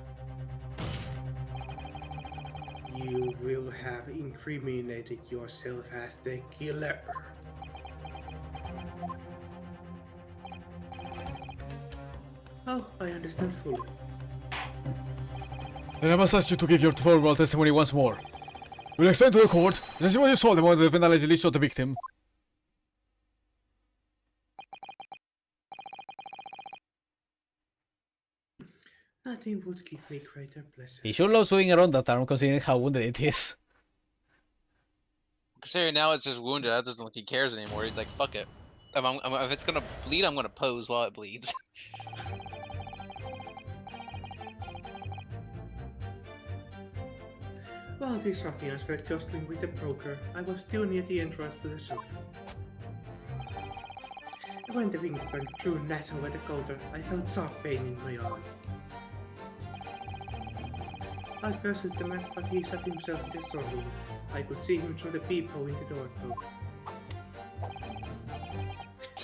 you will have incriminated yourself as the killer. Oh, I understand fully. Then I must ask you to give your formal testimony once more. We'll explain to the court exactly what you saw the moment the defendant allegedly shot the victim. Nothing would give me greater pleasure. He sure loves swinging around that arm considering how wounded it is. Considering now it's just wounded, that doesn't look he cares anymore. He's like, fuck it. If it's gonna bleed, I'm gonna pose while it bleeds. While these ruffians were jostling with the broker, I was still near the entrance to the shop. When the wingman threw Nash over the counter, I felt sharp pain in my arm. I pursued the man, but he shut himself in the storeroom. I could see him through the peephole in the door though.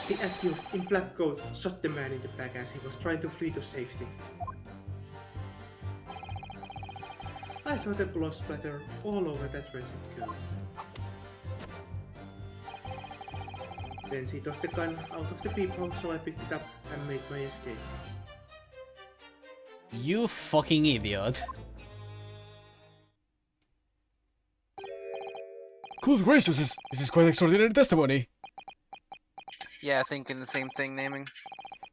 The accused in black coat shot the man in the back as he was trying to flee to safety. I saw the blood splatter all over that wretched girl. Then she tossed the gun out of the peephole, so I picked it up and made my escape. You fucking idiot. Good gracious, this is quite extraordinary testimony. Yeah, thinking the same thing, naming.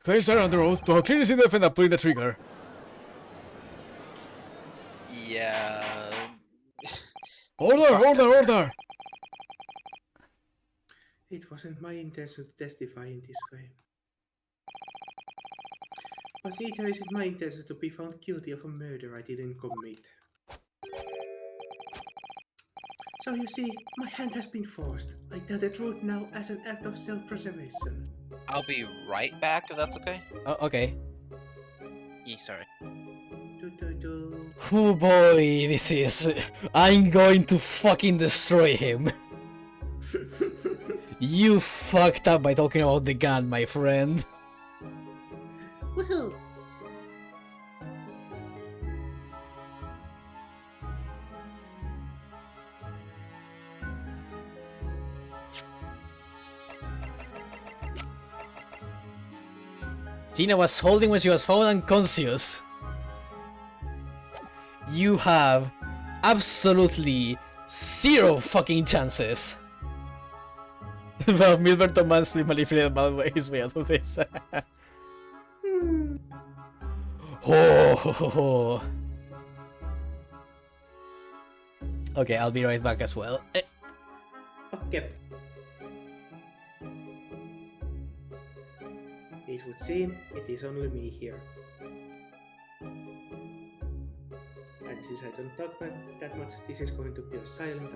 Claims are under oath to have clearly seen the defendant pulling the trigger. Yeah. Order! Fuck Order! that. Order! It wasn't my intention to testify in this way. But neither is it my intention to be found guilty of a murder I didn't commit. So you see, my hand has been forced. I tell the truth now as an act of self-preservation. I'll be right back if that's okay. Oh, okay. Sorry. Oh boy, this is... I'm going to fucking destroy him. You fucked up by talking about the gun, my friend. Woohoo! Gina was holding when she was found unconscious. You have absolutely zero fucking chances. Well, Milberto Mansfield manipulated his way out of this. Oh. Okay, I'll be right back as well. Okay. It would seem it is only me here. And since I don't talk that much, this is going to be a silent hour.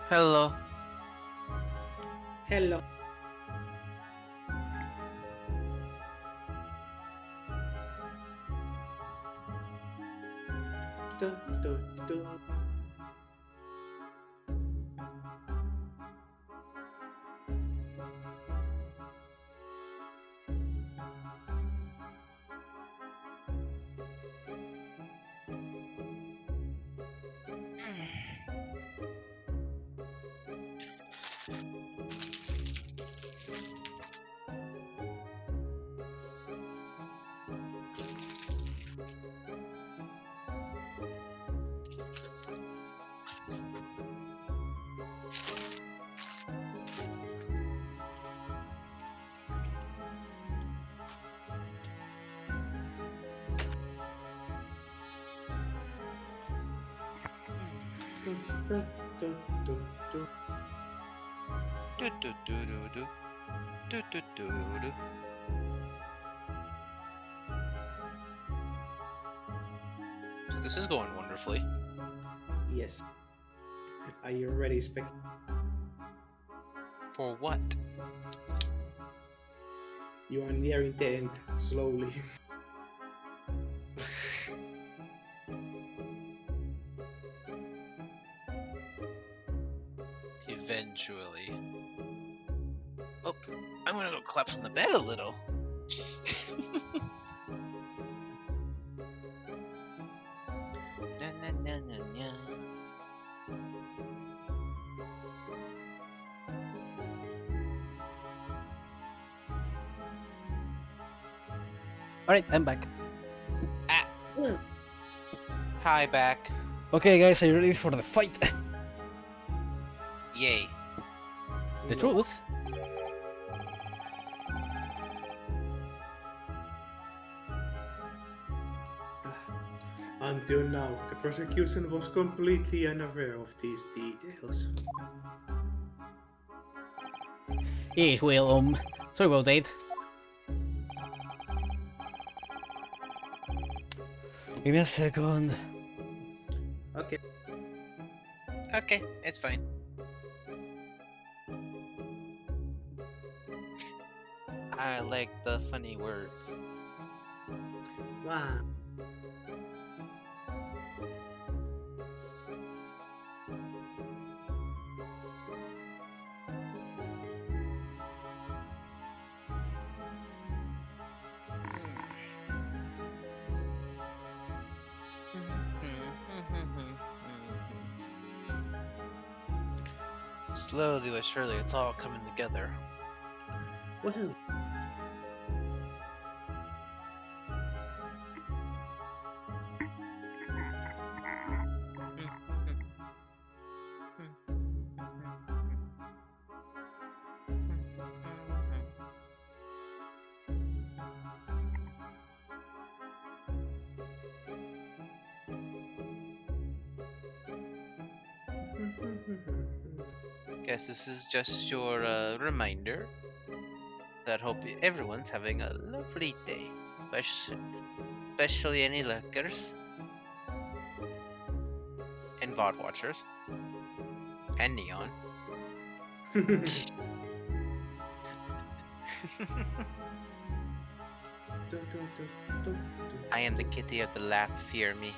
Hello. Hello. Du, du, du. Du, du, du, du, du. Do do do do do. Do do do do. So this is going wonderfully. Yes. Are you ready, Spec? For what? You are nearing the end, slowly. Eventually. Oh, I'm gonna go collapse on the bed a little. Na na na na na. Alright, I'm back. Hi, back. Okay, guys, are you ready for the fight? Yay. The No. truth? Until now, the prosecution was completely unaware of these details. Yes, well, sorry about that. Give me a second. Okay. Okay, it's fine. I like the funny words. Wow. Slowly but surely, it's all coming together. Well, Guess this is just your reminder that hope everyone's having a lovely day, especially any lookers and VOD watchers and Neon. I am the kitty of the lap, fear me.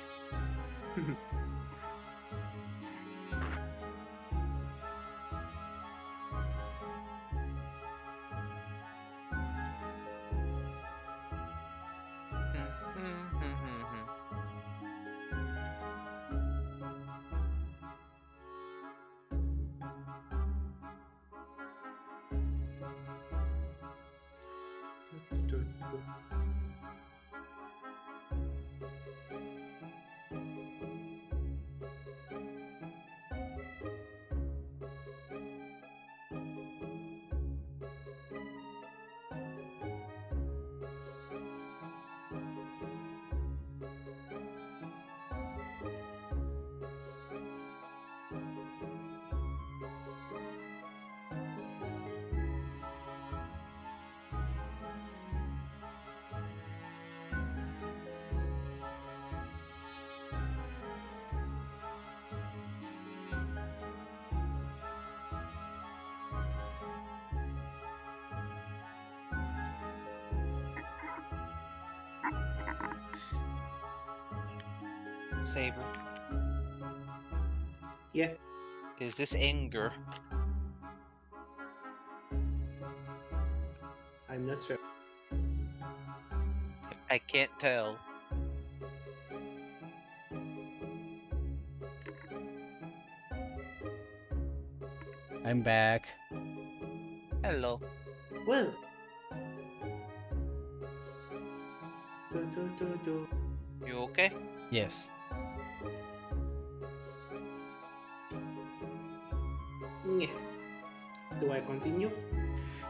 Saber, Yeah, is this anger? I'm not sure. I can't tell. I'm back. Hello. Well. Do. You okay? Yes. Yeah. Do I continue?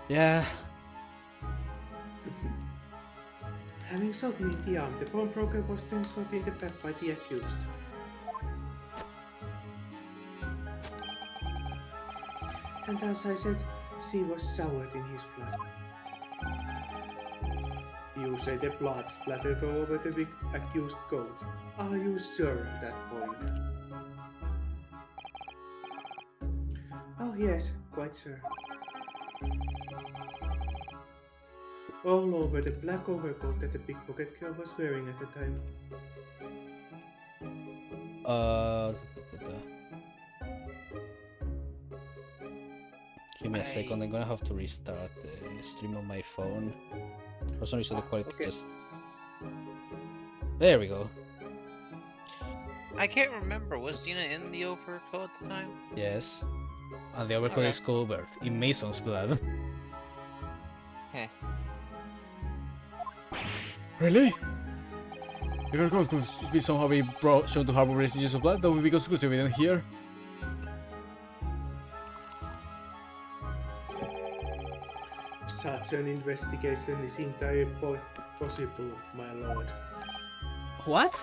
Yeah. Having shot me in the arm, the pawnbroker was then shot in the back by the accused. And as I said, she was soured in his blood. You say the blood splattered all over the accused coat. Are you sure at that point? Oh yes, quite sure. All over the black overcoat that the pickpocket girl was wearing at the time. Uh. Give me a second. I'm gonna have to restart the stream on my phone. For some reason, the quality Okay. just. There we go. I can't remember. Was Gina in the overcoat at the time? Yes. And the overcoat Okay. is covered in Mason's blood. Heh. Really? If our code could be somehow be shown to harbor vestiges of blood, that would be conclusive evidence here. Such an investigation is entirely possible, my lord. What?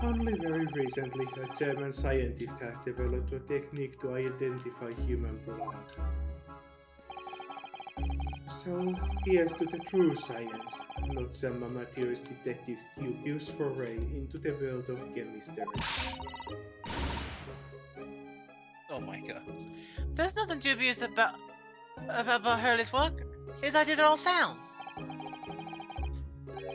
Only very recently, a German scientist has developed a technique to identify human blood. So, here's to the true science, not some amateurish detective's dubious foray into the world of chemistry. Oh my god. There's nothing dubious about Hurley's work. His ideas are all sound.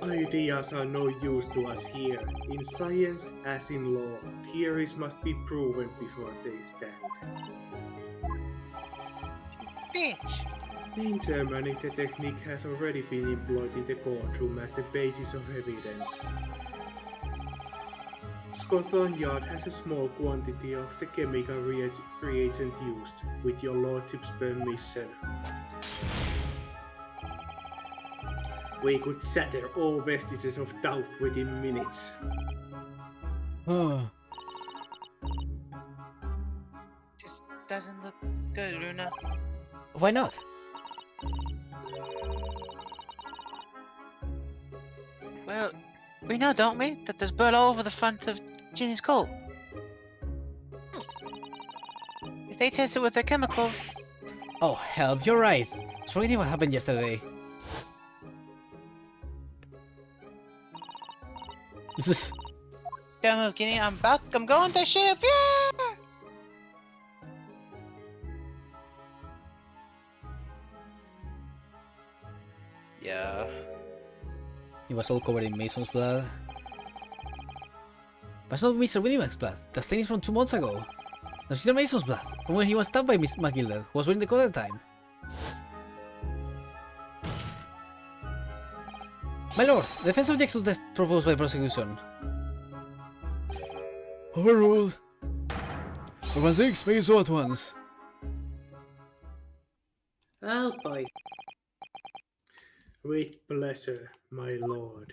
Ideas are no use to us here. In science, as in law, theories must be proven before they stand. Bitch. In Germany, the technique has already been employed in the courtroom as the basis of evidence. Scotland Yard has a small quantity of the chemical reagent used, with your lordship's permission. We could shatter all vestiges of doubt within minutes. Just doesn't look good, Luna. Why not? Well, we know, don't we, that there's blood all over the front of Ginny's coat. If they test it with their chemicals, Oh, help, you're right. It's forgetting what happened yesterday. This is. don't move, Ginny. I'm going to ship. Yeah. Yeah. It was all covered in Mason's blood. But it's not Mr. Winnimax's blood. The stain is from 2 months ago. That's Mr. Mason's blood, from when he was stabbed by Miss McGilda, who was wearing the coat at the time. My lord, the defense objects to the test proposed by prosecution. Overruled. Weapon 6, make it so at once. Oh boy. With pleasure, my lord.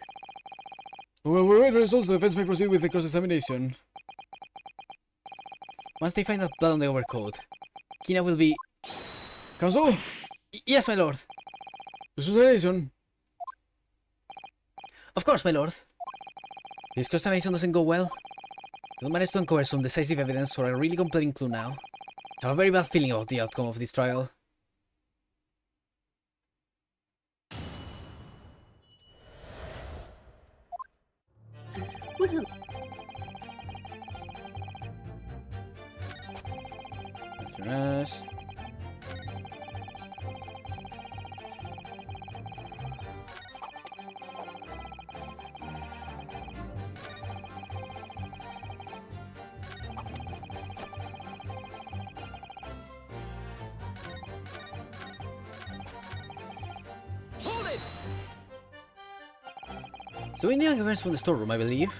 When we await the results, the defense may proceed with the cross-examination. Once they find that blood on the overcoat, Kina will be... Counsel? Yes, my lord. Cross-examination. Of course, my lord. If this cross-examination doesn't go well, we'll manage to uncover some decisive evidence or a really compelling clue now. I have a very bad feeling about the outcome of this trial. Well, Yes. So in the emerged from the storeroom, I believe.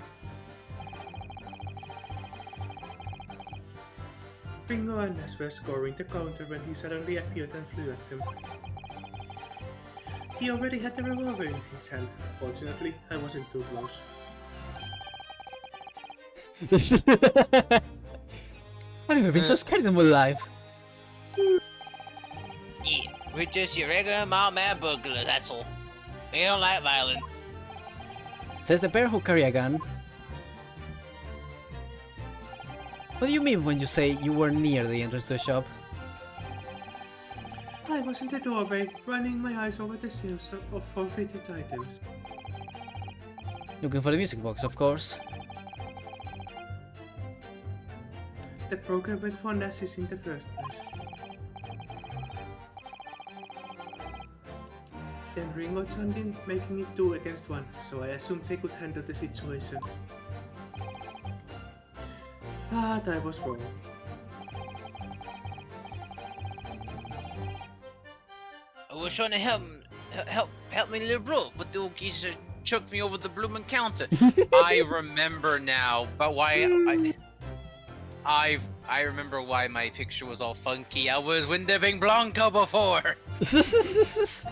Ringo and Ness were scoring the counter when he suddenly appeared and flew at them. He already had the revolver in his hand. Fortunately, I wasn't too close. I've never been so scared in my life. Yeah, we're just your regular mild-mannered burglar, that's all. We don't like violence. Says the pair who carry a gun. What do you mean when you say you were near the entrance to the shop? I was in the doorway, running my eyes over the sales of forfeited items. Looking for the music box, of course. The program went for Nazis in the first place. Then Ringo joined in, making it 2 against 1, so I assumed they could handle the situation. But I was wrong. I was trying to help me little bro, but the old geezer choked me over the bloomin' counter. I remember now, but why I remember why my picture was all funky. I was Windebing Blanco before.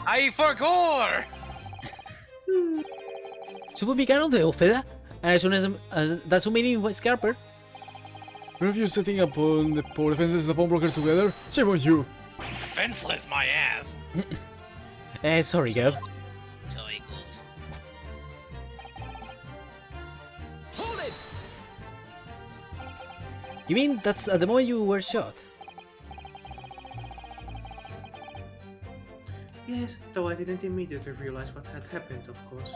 I forgot. Sububicaron de Ofeda, and as soon as that's a meaning with Scarper. Were you setting up on the poor defenses and the pawnbroker together? Shame on you! Defenseless, my ass. Sorry, Gab. Toy goof. You mean that's at the moment you were shot? Yes, though I didn't immediately realize what had happened, of course.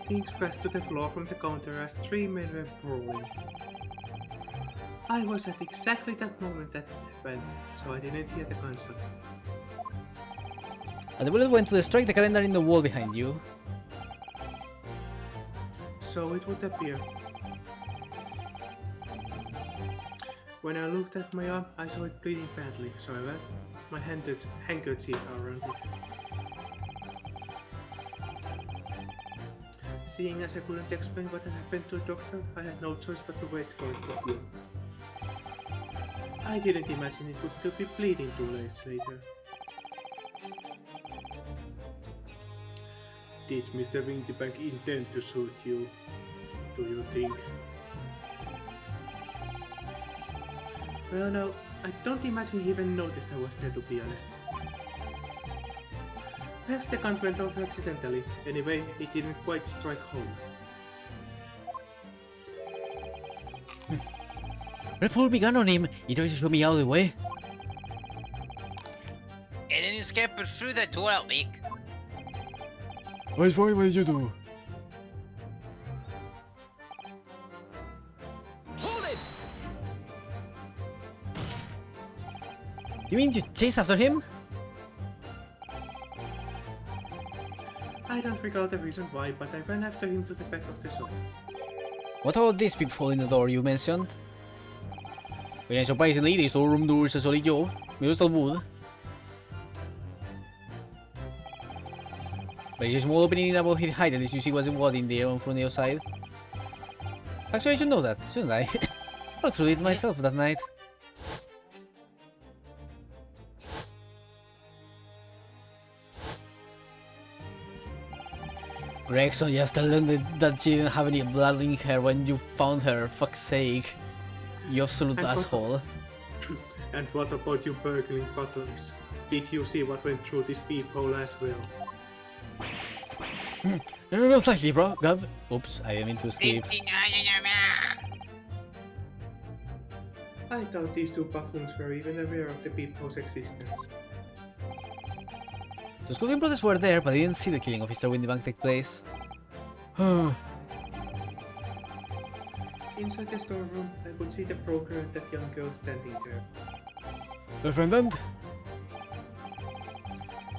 Things crashed to the floor from the counter as 3 men were brawling. I was at exactly that moment that it happened, so I didn't hear the gunshot. And the bullet went to strike the calendar in the wall behind you. So it would appear. When I looked at my arm, I saw it bleeding badly, so I wrapped my handkerchief around it. Seeing as I couldn't explain what had happened to the doctor, I had no choice but to wait for it to heal. I didn't imagine it would still be bleeding 2 days later. Did Mr. Windybank intend to shoot you? Do you think? Well, no, I don't imagine he even noticed I was there, to be honest. Perhaps the gun went off accidentally. Anyway, it didn't quite strike home. Red pulled me gun on him. He tried to show me out of the way. And then you scampered through that door out, Beak. Wise boy, what did you do? You mean you chased after him? I don't recall the reason why, but I ran after him to the back of the shop. What about these people in the door you mentioned? Well, surprisingly, the storeroom door sa solid yo. Me gusta el wood. But it's a small opening about his height, at least you see what's in there from the outside. Actually, I should know that, shouldn't I? I looked through it myself that night. Gregson, just tell them that she didn't have any blood in her when you found her. Fuck's sake. You absolute And what- asshole. And what about you burgling bottles? Did you see what went through this peephole as well? No, slightly, bro. Gov. Oops, I didn't mean to skip. I doubt these 2 buffoons were even aware of the peephole's existence. The Scoggin brothers were there, but they didn't see the killing of Mr. Windybank take place. Inside the storeroom, I could see the broker and that young girl standing there. Defendant?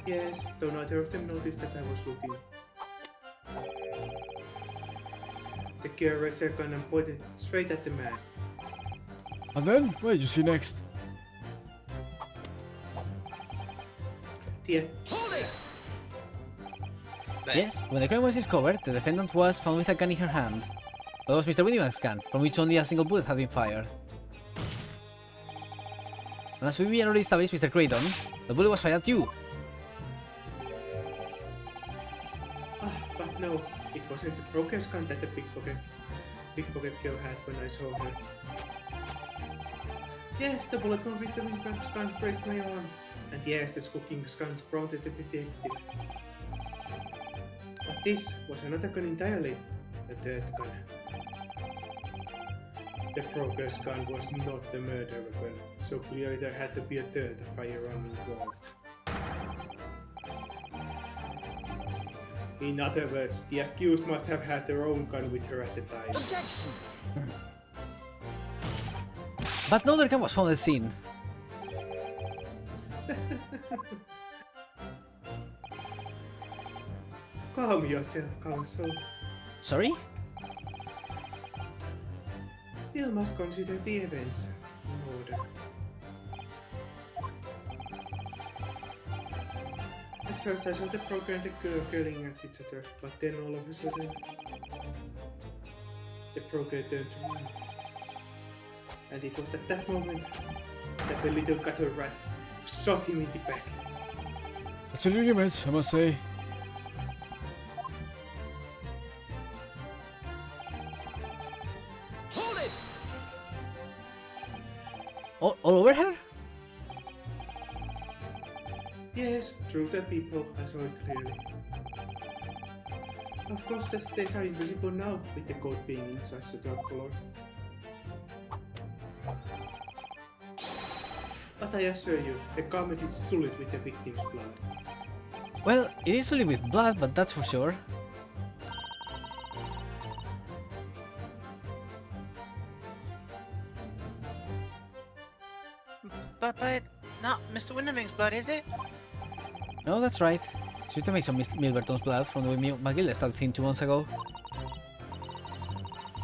Yes, though neither of them noticed that I was looking. The girl raised her gun and pointed straight at the man. And then, what did you see next? The Yes, when the crime was discovered, the defendant was found with a gun in her hand. That was Mr. Winningham's gun, from which only a single bullet had been fired. And as we already established, Mr. Creighton, the bullet was fired at you. But no, it wasn't the broker's gun that the pickpocket girl had when I saw her. Yes, the bullet from Mr. Winningham's gun grazed my arm. And yes, the Skooking's gun grounded the detective. But this was another gun entirely. The third gun. The broker's gun was not the murder weapon, so clearly there had to be a third firearm involved. In other words, the accused must have had their own gun with her at the time. Objection! But no other gun was found at the scene. Calm yourself, counsel. Sorry? You must consider the events in order. At first I saw the broker and the girl curling at each other, but then all of a sudden the broker turned around. And it was at that moment that the little gutter rat shot him in the back. Excellent image, I must say. Hold it! All over her? Yes, through the people, I saw it clearly. Of course, the stains are invisible now, with the coat being in such a dark color. But I assure you, the garment is sullied with the victim's blood. Well, it is filled with blood, but that's for sure. But it's not Mr. Winterming's blood, is it? No, that's right. It's written makes some Milverton's blood from the way McGill stabbed him 2 months ago.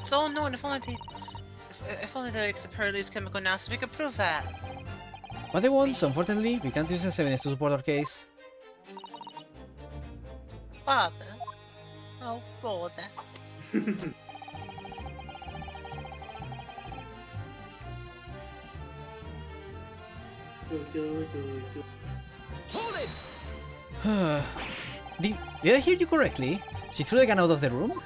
So no, if only the except is chemical now, so we could prove that. But they won't, so unfortunately, we can't use this evidence to support our case. Bother. Oh, bother. Hold it! Did I hear you correctly? She threw the gun out of the room?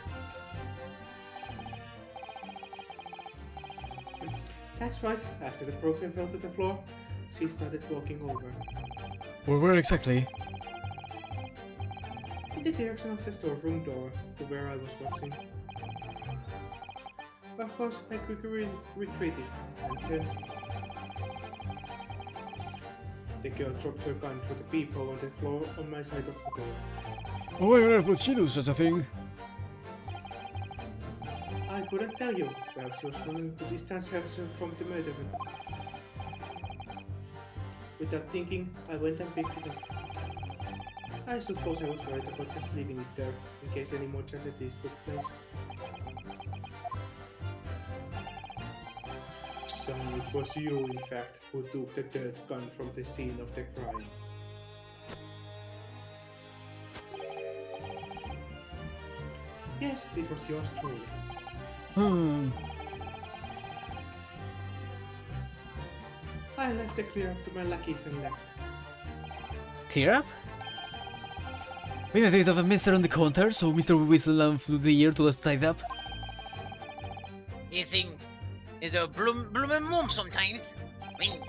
That's right, after the broker fell to the floor, she started walking over. Where exactly? In the direction of the storeroom door, to where I was watching. Of course, I quickly retreated, and then the girl dropped her gun through the peephole on the floor on my side of the door. Oh, why on earth would she do such a thing? I couldn't tell you. Perhaps she was trying to distance herself from the murder weapon. Without thinking, I went and picked it up. I suppose I was worried about just leaving it there, in case any more tragedies took place. So it was you, in fact, who took the third gun from the scene of the crime. Yes, it was yours truly. I left the clear up to my lackeys and left. Clear up? We have a bit of a mister on the counter, so Mr. Whistle flew the ear to us tied up. He thinks he's a blooming mum sometimes. Mean.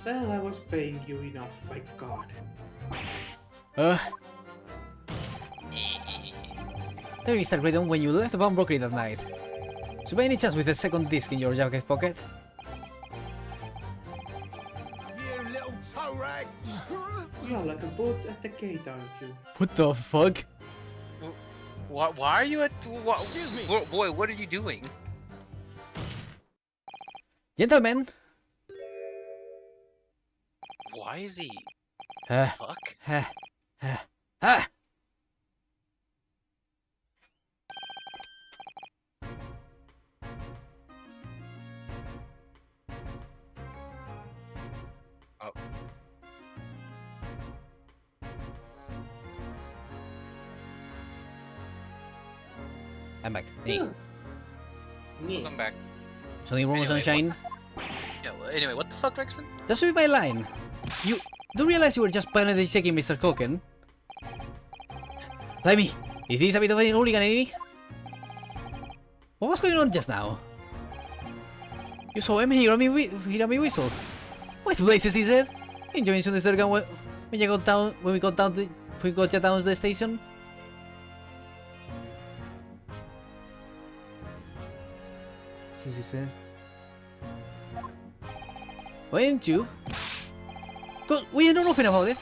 Well, I was paying you enough, by God. Tell me, Mr. Graydon, when you left the pawnbrokery that night, so by any chance with a second disc in your jacket pocket? You little toe rag! You're like a boat at the gate, aren't you? What the fuck? Why are you at? Excuse me. Boy, what are you doing? Gentlemen! Why is he? Uh, Fuck. Ah! I'm back. Hey. Welcome back. Something wrong with Anyway, Sunshine? Yeah. Well, anyway, what the fuck, Gregson? Just read my line. You do realize you were just plainly checking Mr. Culkin? Blimey, is this a bit of a hooligan, eh? What was going on just now? You saw him hear me whistle. What blazes he said? Enjoying the circle when you got down when we got down to the station? Susie said. Why didn't you? Cause we know nothing about it.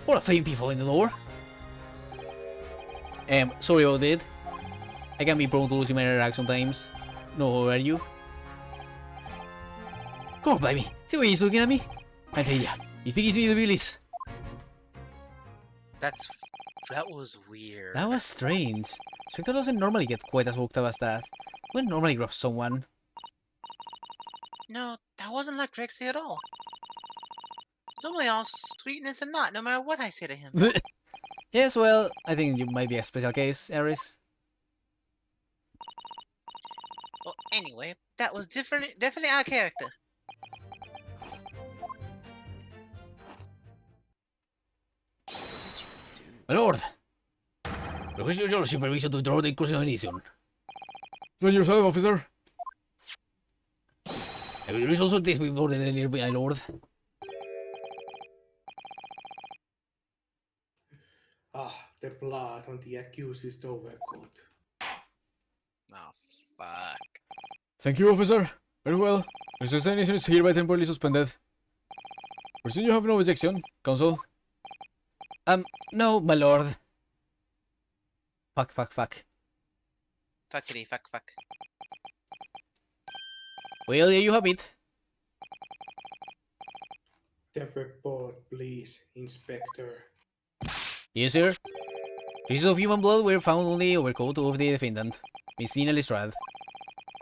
Or a flame people in the door. Sorry about it. I can be prone to losing my interact sometimes. No, who are you? God, baby. See why he's looking at me? I tell ya, he gives me the willies. That was weird. That was strange. Spectre doesn't normally get quite as worked up as that. Wouldn't normally grab someone. No, that wasn't like Drexy at all. Normally all sweetness and not, no matter what I say to him. Yes, well, I think you might be a special case, Aris. Well, anyway, that was definitely our character. My lord! Request your permission to draw the incursion mission. Explain yourself, officer. I will resolve this before the earlier, my lord. The blood on the accused's overcoat. Oh, fuck. Thank you, officer. Very well. Examination is hereby temporarily suspended. Presume you have no objection, counsel. No, my lord. Fuck. Fuckity, fuck. Well, there you have it. The report, please, Inspector. Yes, sir. Pieces of human blood were found on the overcoat of the defendant, Miss Nina Lestrade.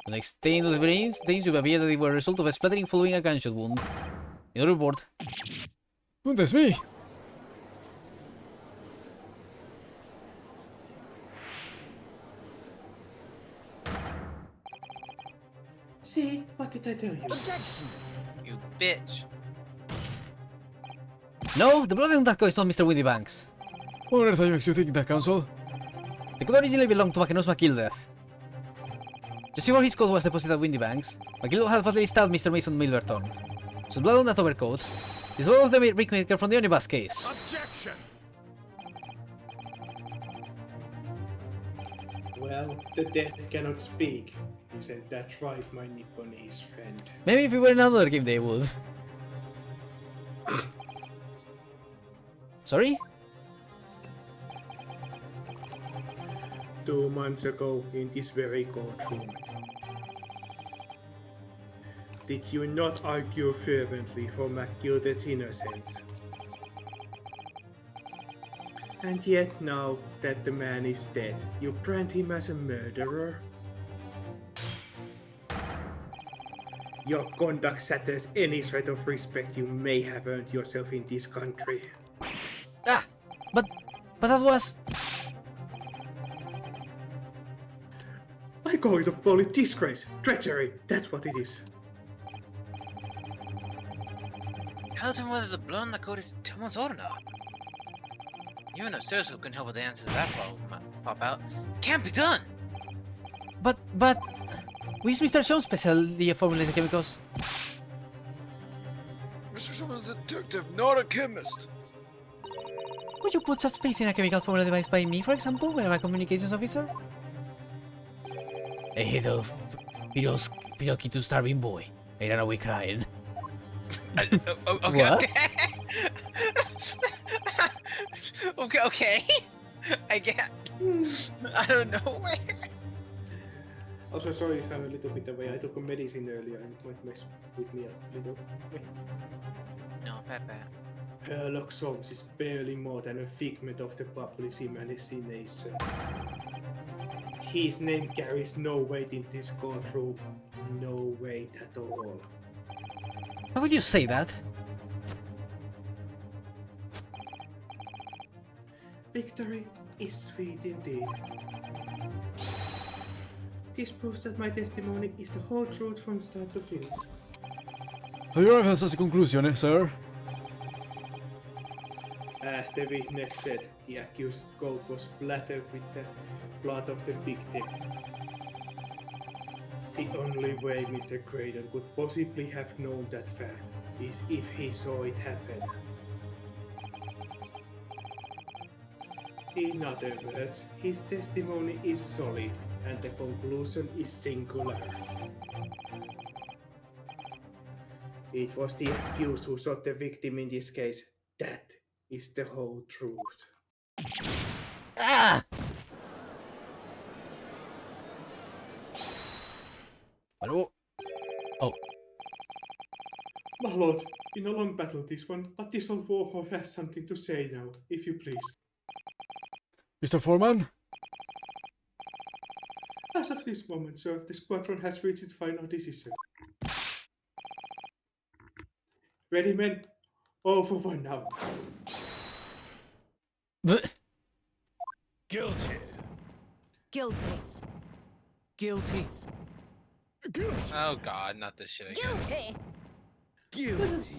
The next stain of the brains seems to appear that they were a result of a splattering following a gunshot wound. In the report. Goodness me! See, what did I tell you? Objection! You bitch. No, the blood on that coat is not Mr. Windybanks. What on earth makes you think that, counsel? The coat originally belonged to Mackinac McGildeth. Just before his coat was deposited at Windybanks, McGildeth had fatally stabbed Mr. Mason Milverton. So blood on that overcoat is blood of the brickmaker from the Omnibus case. Objection! Well, the dead cannot speak. Isn't that right, my Nipponese friend? Maybe if we were in another game they would. Sorry? 2 months ago, in this very courtroom. Did you not argue fervently for McGilded's innocence? And yet now that the man is dead, you brand him as a murderer? Your conduct shatters any shred of respect you may have earned yourself in this country. Ah! But that was... I call it a public disgrace, treachery, that's what it is. Tell him whether the blood on the coat is 2 months old or not. Even a stethoscope can help with the answer to that problem. Pop out. Can't be done! But... We use Mr. Jones' specialty formulated chemicals. Mr. Sherman's a detective, not a chemist. Would you put such faith in a chemical formula device by me, for example, when I'm a communications officer? A head of Piroki to starving boy. I ran away crying. Okay, What? okay. I get. I don't know where. Also, sorry if I'm a little bit away. I took a medicine earlier and it might mess with me a little. No, Pepe. Sherlock Holmes is barely more than a figment of the public's imagination. His name carries no weight in this courtroom. No weight at all. How could you say that? Victory is sweet indeed. This proves that my testimony is the whole truth from start to finish. Have you arrived at such a conclusion, sir? As the witness said, the accused's coat was splattered with the blood of the victim. The only way Mr. Graydon could possibly have known that fact is if he saw it happen. In other words, his testimony is solid and the conclusion is singular. It was the accused who shot the victim in this case. That is the whole truth. Ah! Hello? Oh, My lord, been a long battle this one, but this old warhorse has something to say now, if you please. Mr. Foreman? As of this moment, sir, the squadron has reached its final decision. Ready, men? All for one now. Guilty. Guilty. Guilty. Guilty. Oh god, not this shit again. Guilty. Guilty.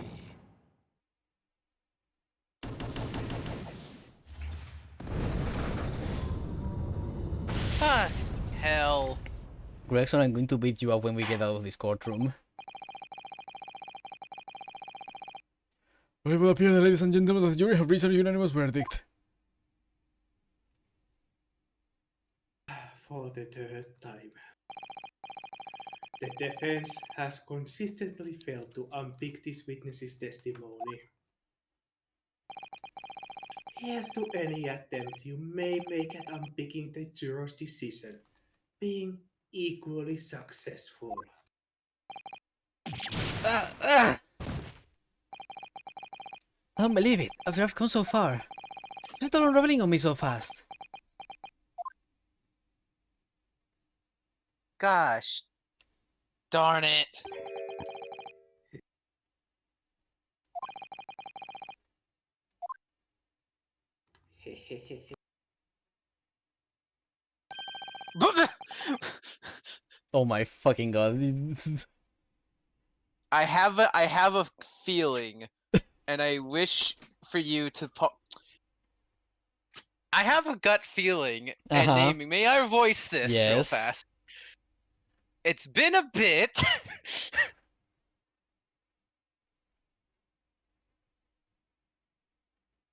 Fuck. Hell. Gregson, I'm going to beat you up when we get out of this courtroom. Well, it will appear that ladies and gentlemen of the jury have reached a unanimous verdict. For the third time. The defense has consistently failed to unpick this witness's testimony. Here's to any attempt you may make at unpicking the juror's decision, being equally successful. I don't believe it. After I've come so far. It's all unraveling on me so fast. Gosh. Darn it. Oh my fucking god. I have a feeling, and I wish for you to I have a gut feeling, and naming. May I voice this real Yes. fast? It's been a bit.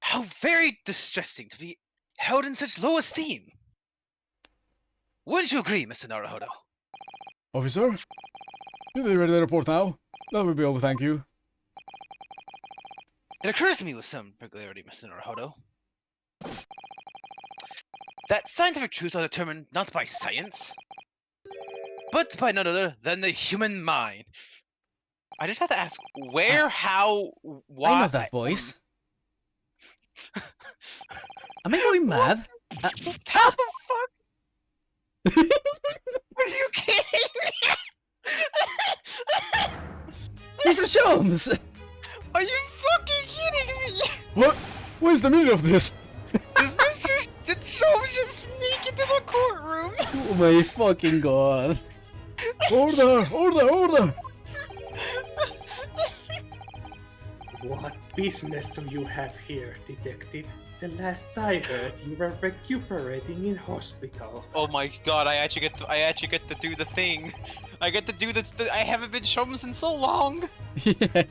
How very distressing to be held in such low esteem. Wouldn't you agree, Mr. Naruhodo? Officer? You ready the report now? That will be all, thank you. It occurs to me with some regularity, Mr. Naruhodo, that scientific truths are determined not by science, but by none other than the human mind. I just have to ask, where, how, why? I love that voice. Am I going mad? How the fuck? Are you kidding me? Mr. Sholmes! Are you fucking kidding me? What? What is the meaning of this? Does Mr. Sholmes just sneak into the courtroom? Oh my fucking god. Order! Order! Order! What business do you have here, detective? The last I heard, you were recuperating in hospital. Oh my god! I actually get to do the thing. I get to do the. I haven't been Sholmes in so long. Yeah.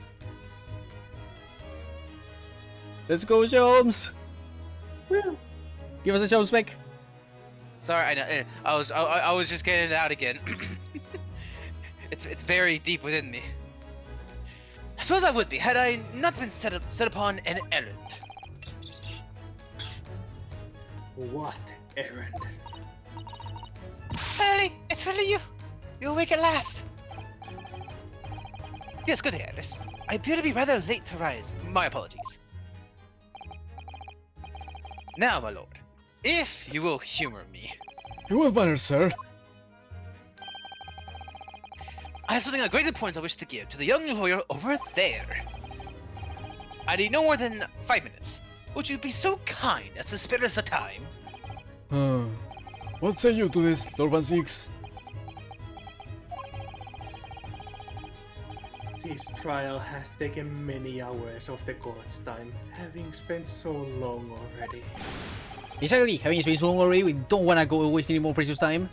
Let's go, Sholmes! Well, Give us a Sholmes pick. Sorry, I know. I was just getting it out again. It's very deep within me. I suppose I would be had I not been set upon an errand. what errand? Ellie, it's really you. You'll wake at last. Yes, good day, Alice. I appear to be rather late to rise. My apologies. Now, my lord, if you will humor me, In what manner, sir? I have something of great importance I wish to give to the young lawyer over there. I need no more than 5 minutes. Would you be so kind as to spare us the time? What say you to this, Lord Van Six? This trial has taken many hours of the court's time, having spent so long already. Exactly, having spent so long already, we don't wanna go waste any more precious time.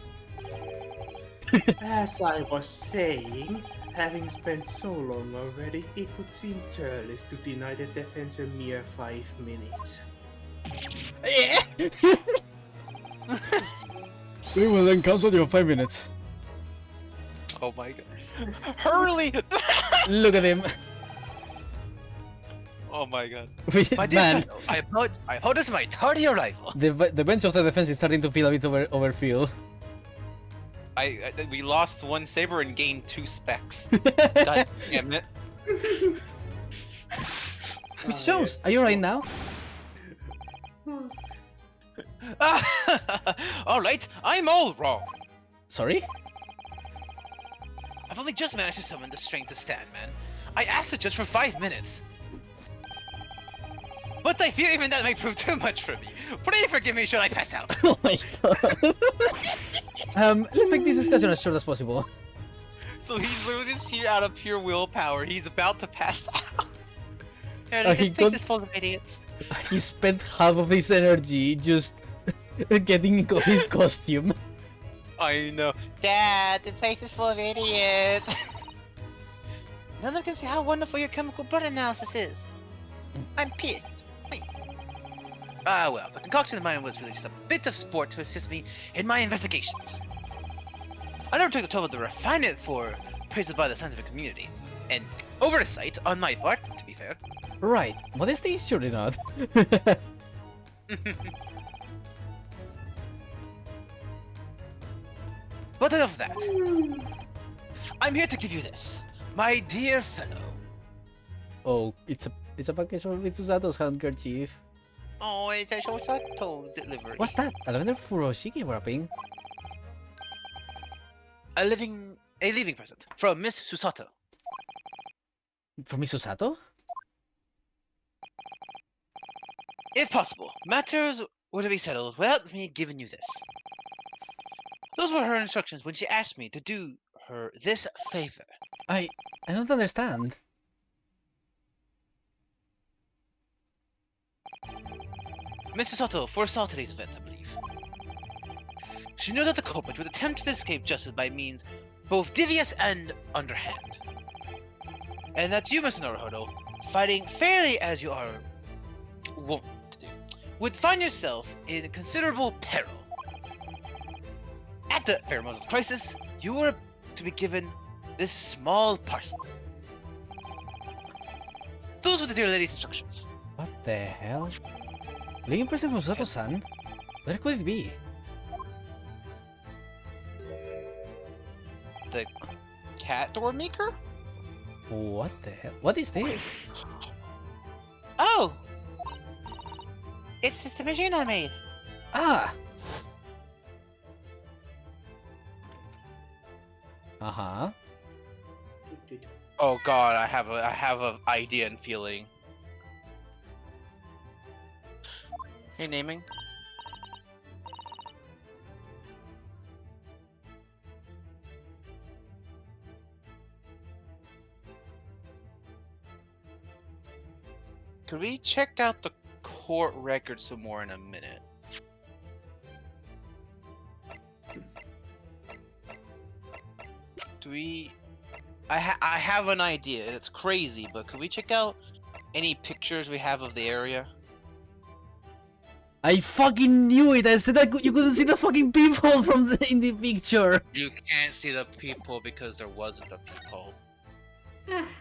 As I was saying, having spent so long already, it would seem churlish to deny the defense a mere 5 minutes. We will then cancel your 5 minutes. Oh my god. Hurley! Look at him. Oh my god. My dear Man, fellow, I apologize for my tardy arrival. the bench of the defense is starting to feel a bit overfilled. We lost 1 saber and gained 2 specs. God damn it. Which shows, are you alright now? Alright, I'm all wrong. Sorry? I've only just managed to summon the strength to stand, man. I asked the judge for 5 minutes. But I fear even that may prove too much for me. Pray forgive me should I pass out. Oh my god. Let's make this discussion as short as possible. So he's literally just here out of pure willpower. He's about to pass out. He This place got- is full of idiots. He spent half of his energy just getting his costume. I know. Dad, the place is full of idiots. None of them can see how wonderful your chemical blood analysis is. I'm pissed. Wait. Ah, well, the concoction of mine was really just a bit of sport to assist me in my investigations. I never took the trouble to refine it for praise by the scientific community. And oversight on my part, to be fair. Right, modesty is surely not. But enough of that. I'm here to give you this, my dear fellow. Oh, it's a package from Mitsusato's handkerchief. Oh, it's a Shosato delivery. What's that? A lavender furoshiki wrapping? A leaving present from Miss Susato. From Mitsusato? If possible, matters were to be settled without me giving you this. Those were her instructions when she asked me to do her this favor. I don't understand. Mr. Soto foresaw today's events, I believe. She knew that the culprit would attempt to escape justice by means both devious and underhand. And that's you, Mr. Naruhodo, fighting fairly as you are wont to do, would find yourself in considerable peril. At the very moment of the crisis, you were to be given this small parcel. Those were the dear lady's instructions. What the hell? Leaving present from Sato-san? Where could it be? The cat door maker? What the hell? What is this? Oh! It's just the machine I made. Ah! Uh-huh. Oh god, I have a idea and feeling. Hey, naming. Could we check out the court record some more in a minute? Do we... I have an idea. It's crazy, but could we check out any pictures we have of the area? I fucking knew it! I said you couldn't see the fucking people from in the picture! You can't see the people because there wasn't a people.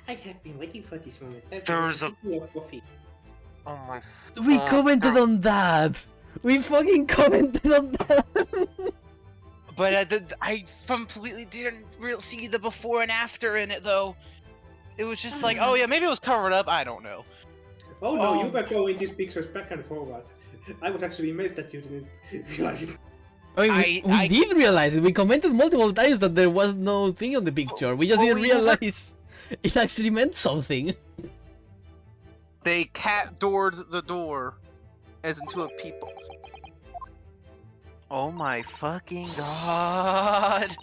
I have been waiting for this moment. There's a- coffee. Oh my... We commented on that! We fucking commented on that! But I completely didn't really see the before and after in it, though. It was just like, Oh yeah, maybe it was covered up. I don't know. Oh no, Oh. you were going these pictures back and forward. I was actually amazed that you didn't realize it. I mean, we did realize it. We commented multiple times that there was no thing on the picture. We just Oh, didn't we never- realize it actually meant something. They cat doored the door as into a people. oh my fucking god.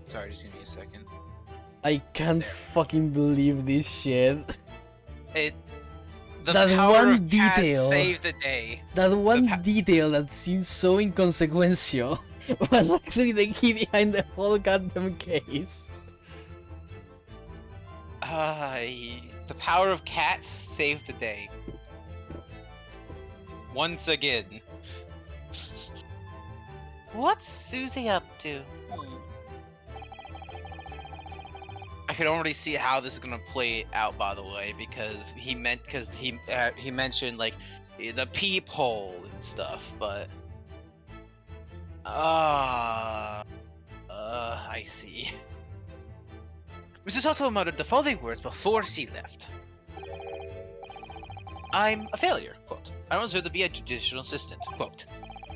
Sorry, just give me a second. I can't fucking believe this shit. It. The That power one of cat detail. saved the day. That one pa- detail that seems so inconsequential was actually the key behind the whole goddamn case. The power of cats saved the day. Once again. What's Susie up to? I can already see how this is gonna play out, by the way, because he mentioned like the peephole and stuff, but I see. Mrs. Soto muttered the following words before she left. I'm a failure, quote. I don't deserve to be a judicial assistant, quote.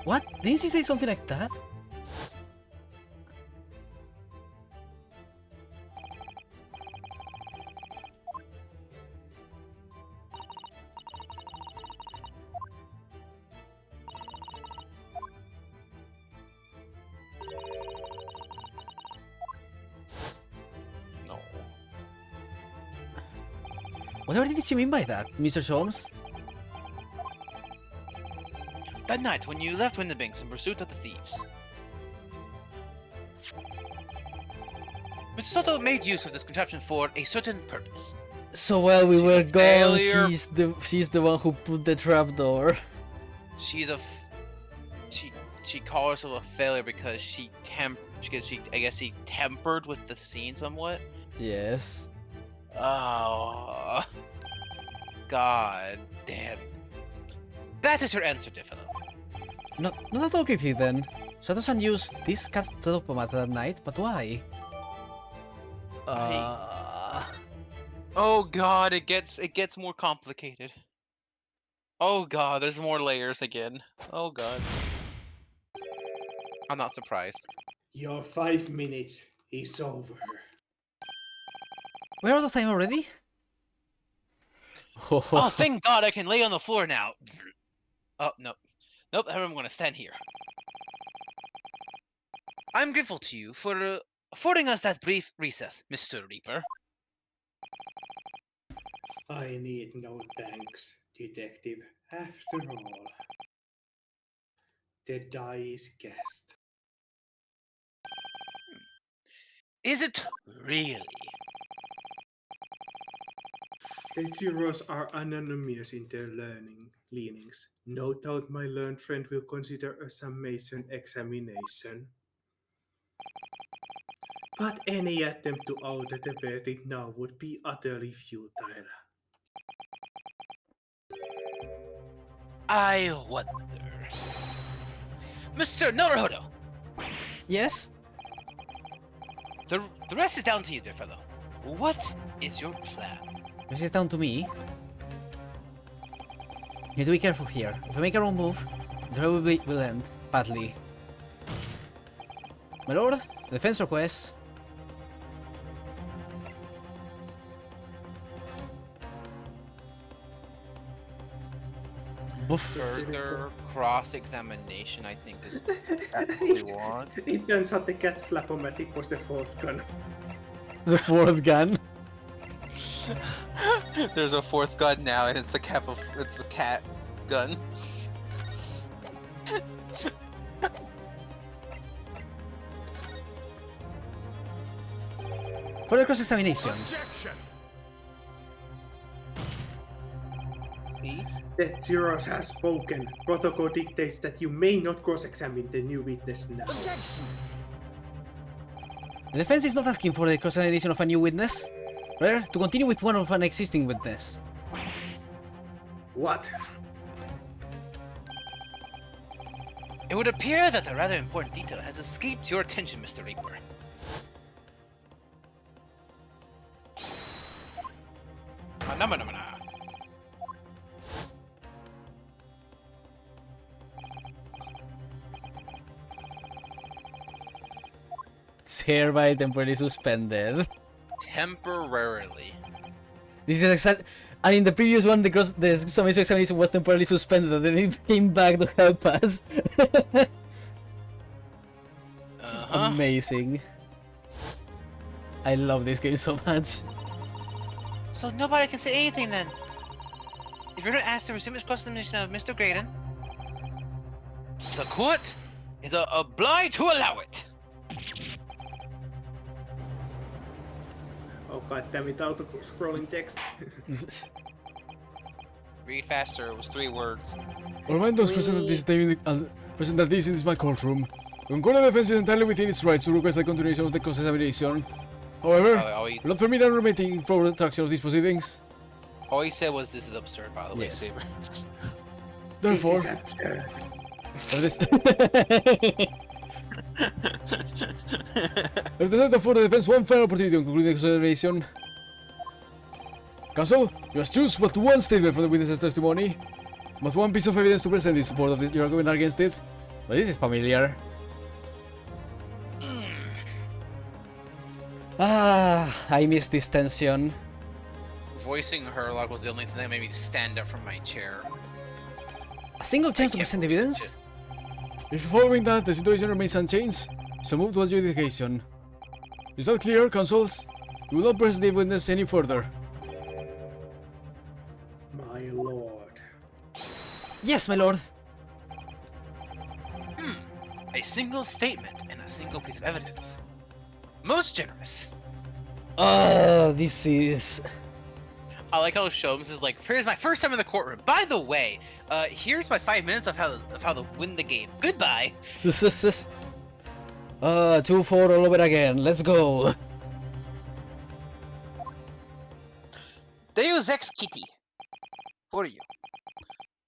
What? Didn't she say something like that? No. Whatever did she mean by that, Mr. Holmes? That night, when you left Windibanks in pursuit of the thieves, Mr. Soto made use of this contraption for a certain purpose. So while we She's were a gone, failure. she's the one who put the trapdoor. She's she called herself a failure because she tempered with the scene somewhat. Yes. Oh, god damn. That is your answer, Diffilo. Not at all creepy then. Sato-san used this cat telepomat that night, but why? Oh god, it gets more complicated. Oh god, there's more layers again. Oh god. I'm not surprised. Your 5 minutes is over. We're out of time already? Oh, thank god I can lay on the floor now. Oh, no. Nope, I'm gonna stand here. I'm grateful to you for affording us that brief recess, Mr. Reaper. I need no thanks, detective. After all, the die is cast. Is it really? The jurors are anonymous in their leanings. No doubt my learned friend will consider a summation examination. But any attempt to alter the verdict now would be utterly futile. I wonder. Mr. Naruhodo, Yes? the rest is down to you, dear fellow. What is your plan? This is down to me. You need to be careful here. If I make a wrong move, the trial will end badly. My lord, the defense requests. Boof. Further cross-examination, I think, is what we want. It turns out the cat flapomatic was the fourth gun. The fourth gun. There's a fourth gun now, and it's the cat gun. Further cross-examination. Please? The jurors has spoken. Protocol dictates that you may not cross-examine the new witness now. The defense is not asking for the cross-examination of a new witness. Rather, to continue with one of an existing witness. What? It would appear that a rather important detail has escaped your attention, Mr. Reaper. It's hereby temporarily suspended. Temporarily. This is exact. And in the previous one, the summation examination was temporarily suspended, and then it came back to help us. Uh-huh. Amazing. I love this game so much. So nobody can say anything then. If you're to ask the resume cross-examination of Mr. Graydon, the court is obliged to allow it. Oh god damn it, auto scrolling text. Read faster. It was 3 words. All remind those present at this day present that this is my courtroom. The Concordia defense is entirely within its rights to request the continuation of the cross-examination. However, All will not permit a remaining protraction of these proceedings. he said was, "This is absurd." By the way, Yes. Saber. Therefore, This is absurd. But this- let the afford the defense one final opportunity to conclude the examination. Counsel, you must choose but one statement from the witness's testimony, but one piece of evidence to present in support of your argument against it. But this is familiar. I miss this tension. Voicing Herlock was the only thing that made me stand up from my chair. A single chance to can't present believe evidence? If following that the situation remains unchanged, so move to adjudication. Is that clear, counsels? You will not press the witness any further. My lord. Yes, my lord. A single statement and a single piece of evidence. Most generous. This is... I like how Sholmes is like, "Here's my first time in the courtroom. By the way, here's my 5 minutes of how to win the game. Goodbye." 2-4 all over again. Let's go. Deus ex Kitty. For you.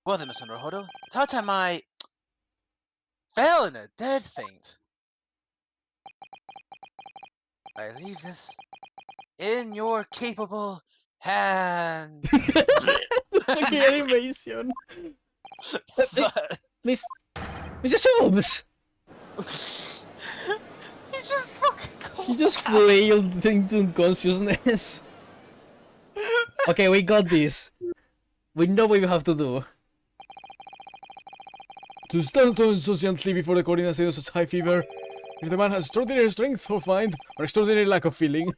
Well then, Mr. Naruhodo, it's high time I fell in a dead faint. I leave this in your capable hands. The animation. But Mr. Sholmes! he just fucking He just flailed into unconsciousness. Okay, we got this. We know what we have to do. To stand so gently before the court in a state of such high fever, if the man has extraordinary strength or mind, or extraordinary lack of feeling.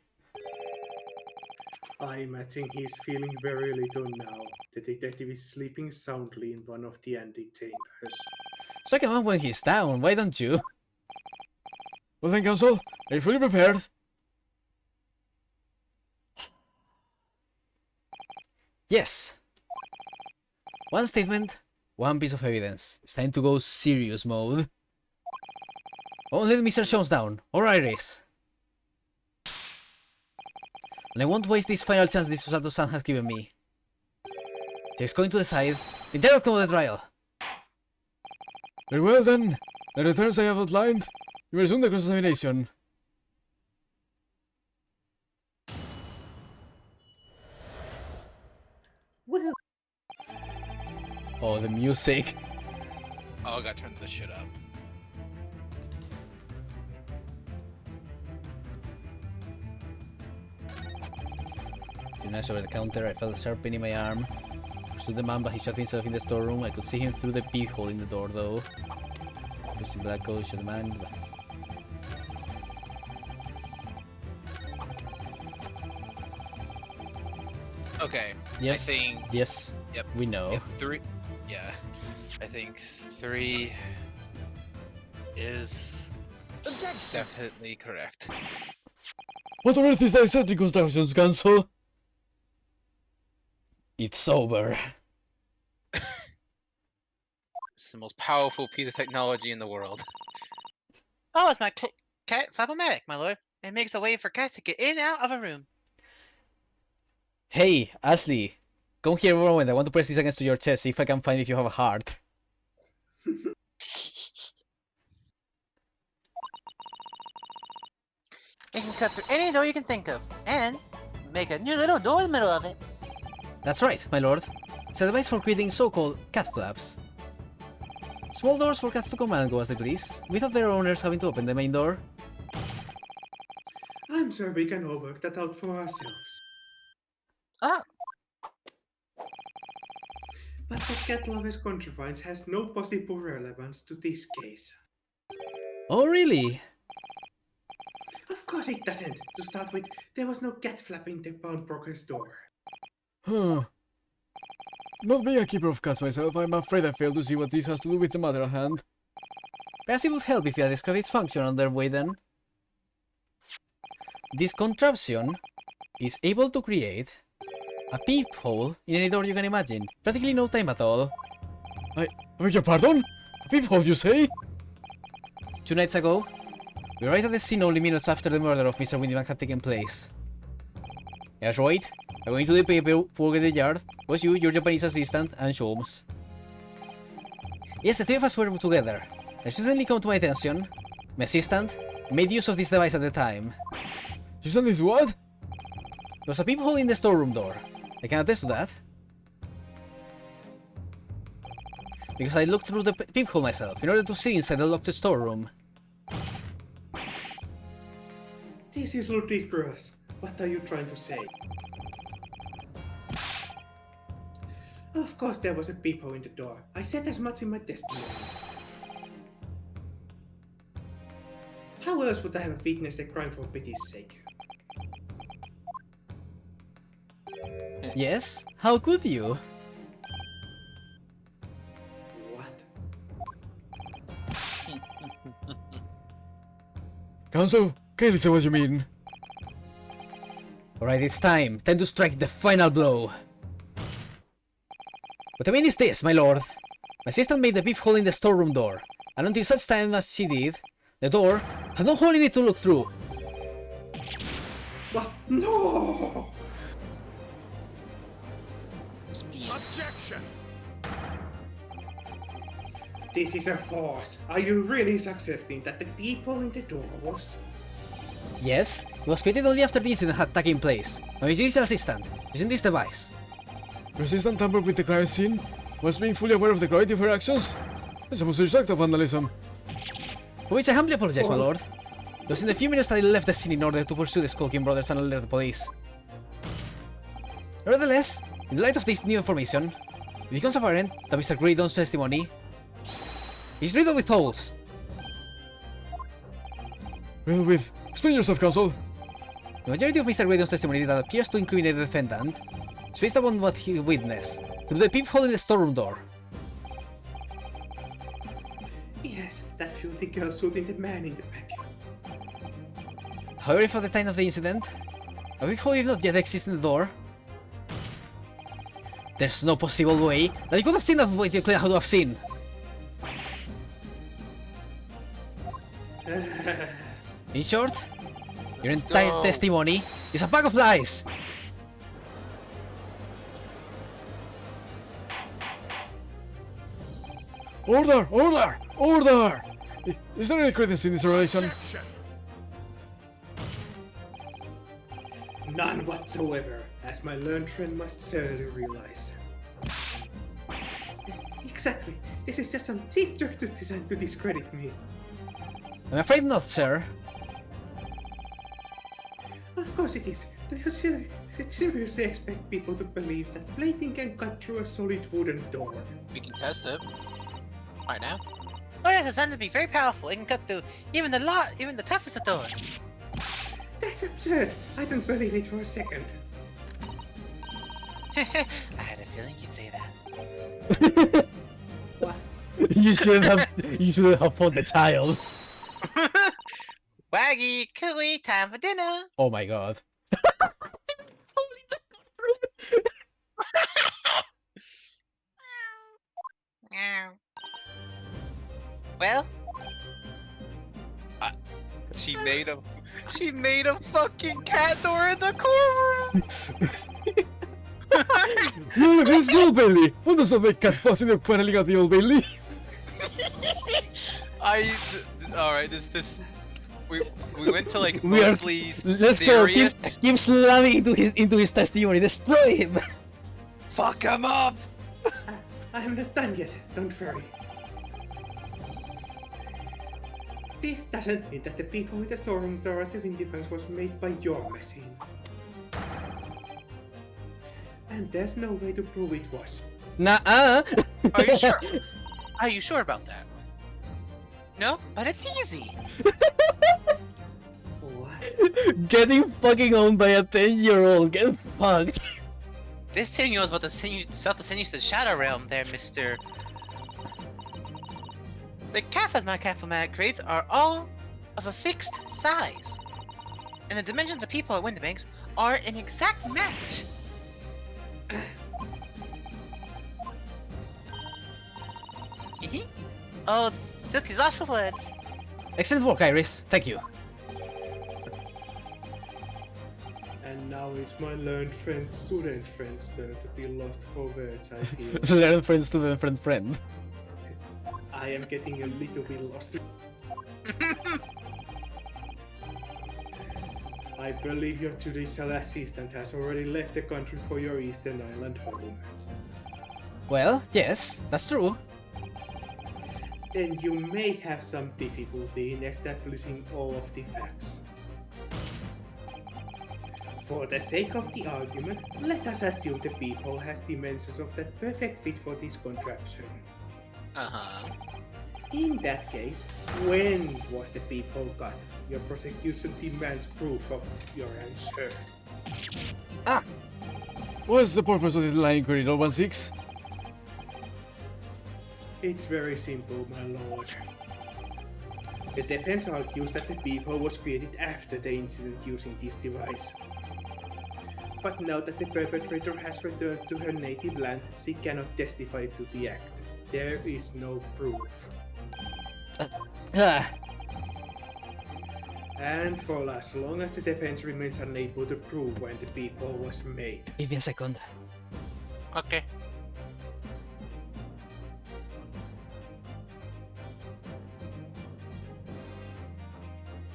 I imagine he's feeling very little now. The detective is sleeping soundly in one of the antechambers. Strike him out when he's down, why don't you? Well then, counsel, are you fully prepared? Yes. One statement, one piece of evidence. It's time to go serious mode. Won't let Mr. Jones down, or Iris. And I won't waste this final chance this Susato-san has given me. She's going to decide the entire outcome of the trial. Very well then, the terms I have outlined, you resume the cross-examination. Well, Oh, the music. Oh, I gotta turn this shit up. Turned over the counter, I felt a sharp pain in my arm. Pursued the man, but he shot himself in the storeroom. I could see him through the peephole in the door, though. Using black coat, shot the man. Okay. Yes. I think. Yes. Yep. We know. Yep, 3. Yeah. I think 3 is definitely correct. What on earth is that setting constructions, counsel? It's over. It's the most powerful piece of technology in the world. Oh, it's my cat Flapomatic, my lord. It makes a way for cats to get in and out of a room. Hey, Ashley. Come here for a moment. I want to press this against your chest, see if I can find if you have a heart. It can cut through any door you can think of, and make a new little door in the middle of it. That's right, my lord. It's a device for creating so-called cat flaps. Small doors for cats to come and go as they please, without their owners having to open the main door. I'm sure we can all work that out for ourselves. Ah, But the cat lover's contrivance has no possible relevance to this case. Oh, really? Of Of course it doesn't. To start with, there was no cat flapping the pawnbroker's door. Huh. Not being a keeper of cats myself, I'm afraid I fail to see what this has to do with the matter at hand. Perhaps it would help if you had described its function on their way then. This contraption is able to create a peephole in any door you can imagine. Practically no time at all. I beg your pardon? A peephole, you say? 2 nights ago, we were right at the scene only minutes after the murder of Mr. Windybank had taken place. That's right. Going to the paperwork at the yard was you, your Japanese assistant, and Sholmes. Yes, the three of us were together. It suddenly come to my attention. My assistant made use of this device at the time. You said this what? There was a peephole in the storeroom door. I can attest to that. Because I looked through the peephole myself in order to see inside the locked storeroom. This is ludicrous. What are you trying to say? Of course there was a peephole in the door. I said as much in my testimony. How else would I have witnessed a crime for pity's sake? Yes? How could you? What? Counsel, can you say what you mean? Alright, it's time. Time to strike the final blow. What I mean is this, my lord. My assistant made the peephole in the storeroom door, and until such time as she did, the door had no hole in it to look through. What? No! Objection! This is a farce. Are you really suggesting that the peephole in the door was... Yes, it was created only after the incident had taken place. My judicial assistant, using this device. Your assistant tampered with the crime scene? Was being fully aware of the gravity of her actions? I suppose it's act of vandalism. For which I humbly apologize, my lord. It was in the few minutes that I left the scene in order to pursue the skulking brothers and alert the police. Nevertheless, in the light of this new information, it becomes apparent that Mr. Graydon's testimony is riddled with holes. Well, with... Explain yourself, counsel. The majority of Mr. Graydon's testimony that appears to incriminate the defendant is based upon what he witnessed through the peephole in the storeroom door. Yes, that filthy girl shooting the man in the back. However, if at the time of the incident, a peephole did not yet exist in the door, there's no possible way that you could have seen that what you could have seen. In short, your Let's entire go. testimony is a bag of lies. Order! Order! Order! Is there any credence in this relation? Objection! None whatsoever, as my learned friend must certainly realize. Exactly. This is just some cheap trick designed to discredit me. I'm afraid not, sir. Of course it is. Do you seriously expect people to believe that plating can cut through a solid wooden door? We can test it. Right now. Oh yes, it's designed to be very powerful. It can cut through even the toughest of doors. That's absurd. I don't believe it for a second. I had a feeling you'd say that. What? You shouldn't have fought the child. Waggy, cooey, time for dinner. Oh my god. Well, She made a fucking cat door in the courtroom. You look at Old Bailey! One does not make cat fuss in the paneling at the Old Bailey! Alright, we went to like We are- mostly Let's go. serious. Keep slamming into his testimony. Destroy him. Fuck him up. I'm not done yet. Don't worry. This doesn't mean that the people with the storeroom door at the Windybanks was made by your machine. And there's no way to prove it was. Nuh-uh. are you sure? Are you sure about that? No, but it's easy. What? Getting fucking owned by a 10-year-old. Get fucked. This 10-year-old's about to send you to the Shadow Realm there, mister. The cafes my Cafomat creates are all of a fixed size. And the dimensions of people at Windibanks are an exact match. Hehe. Oh, Silky's lost for words. Excellent work, Iris. Thank you. And now it's my learned friend, student friend's turn to be lost for words, I feel. Learn friend, student, friend, friend. I am getting a little bit lost. I believe your judicial assistant has already left the country for your Eastern Island home. Well, yes, that's true. Then you may have some difficulty in establishing all of the facts. For the sake of the argument, let us assume the peephole has dimensions of that perfect fit for this contraption. Uh-huh. In that case, when was the peephole cut? Your prosecution demands proof of your answer. What's the purpose of the line inquiry, 016? It's very simple, my lord. The defense argues that the peephole was created after the incident using this device. But now that the perpetrator has returned to her native land, she cannot testify to the act. There is no proof. Ah, And for as long as the defense remains unable to prove when the peephole was made. give me a second. Okay.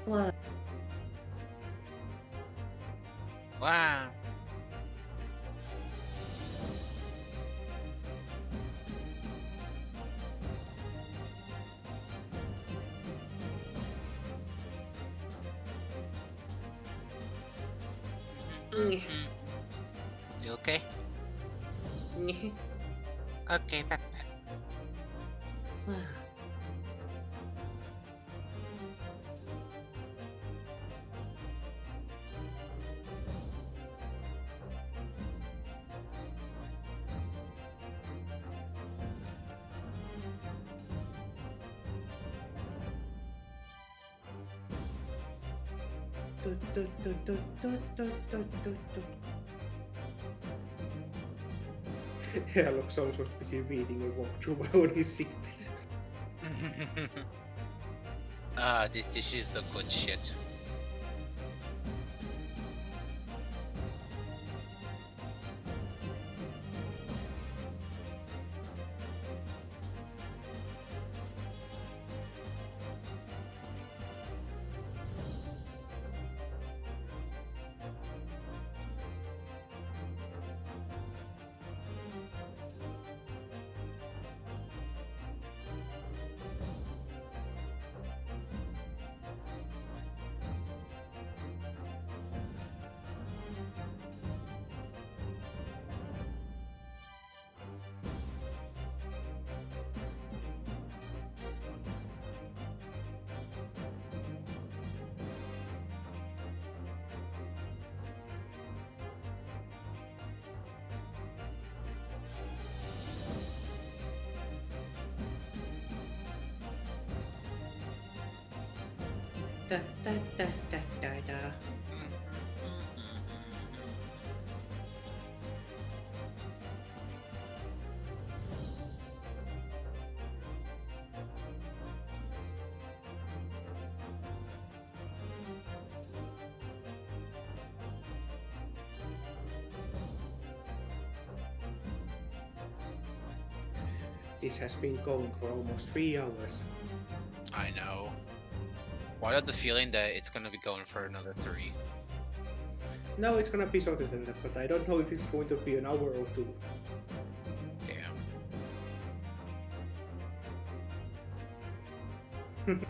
What? Wow. You okay? Okay, Pepper. Sherlock Holmes was busy reading a walkthrough while on his sickbed. This is the good shit. Da, da, da, da, da, da. This has been going for almost 3 hours. I know. Why have the feeling that it's gonna be going for another 3? No, it's gonna be shorter than that, but I don't know if it's going to be an hour or 2. Damn.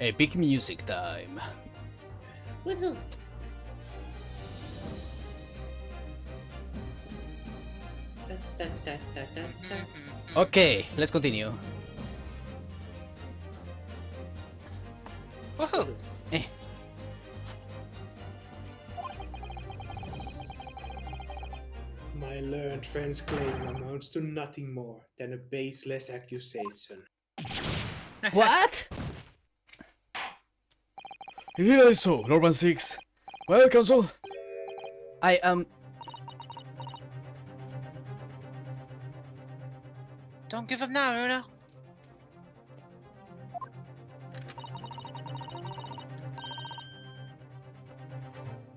Epic music time. Woohoo! Okay, let's continue. Woohoo! Eh. My learned friend's claim amounts to nothing more than a baseless accusation. What? Indeed that is so, Lord 6. Well, Council, I Don't give up now, Una.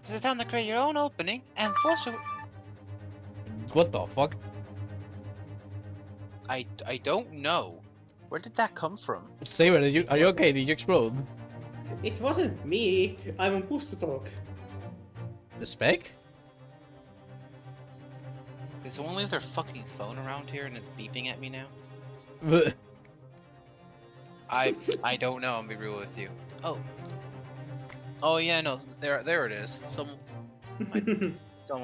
This is time to create your own opening and force a... What the fuck? I don't know. Where did that come from? Saber, are you okay? Did you explode? It wasn't me. I'm on push to talk. The spec? Did someone leave their fucking phone around here and it's beeping at me now? I don't know. I'm be real with you. Oh yeah, no. There it is. Someone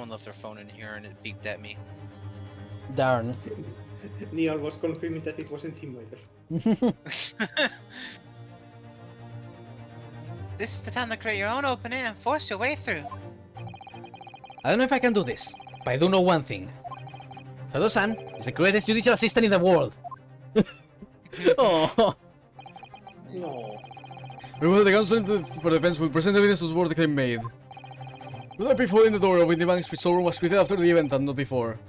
left their phone in here and it beeped at me. Darn. Neon was confirming that it wasn't him either. This is the time to create your own opening and force your way through. I don't know if I can do this, but I do know one thing. Sado-san is the greatest judicial assistant in the world. Oh. No. remember the Council for Defense will present evidence to support the claim made. Will I be following the door of the bank's pistol room was created after the event and not before?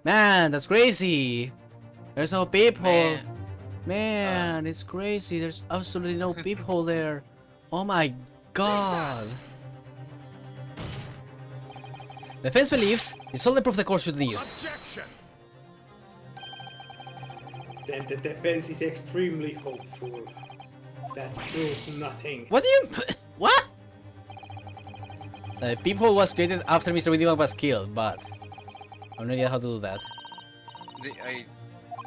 Man, that's crazy. There's no peephole. Man. Man, it's crazy. There's absolutely no peephole there. Oh my god. The defense believes it's all the proof the court should need. Objection! Then the defense is extremely hopeful. That proves nothing. What do you... What? The peephole was created after Mr. Windybank was killed, but... I have no idea how to do that.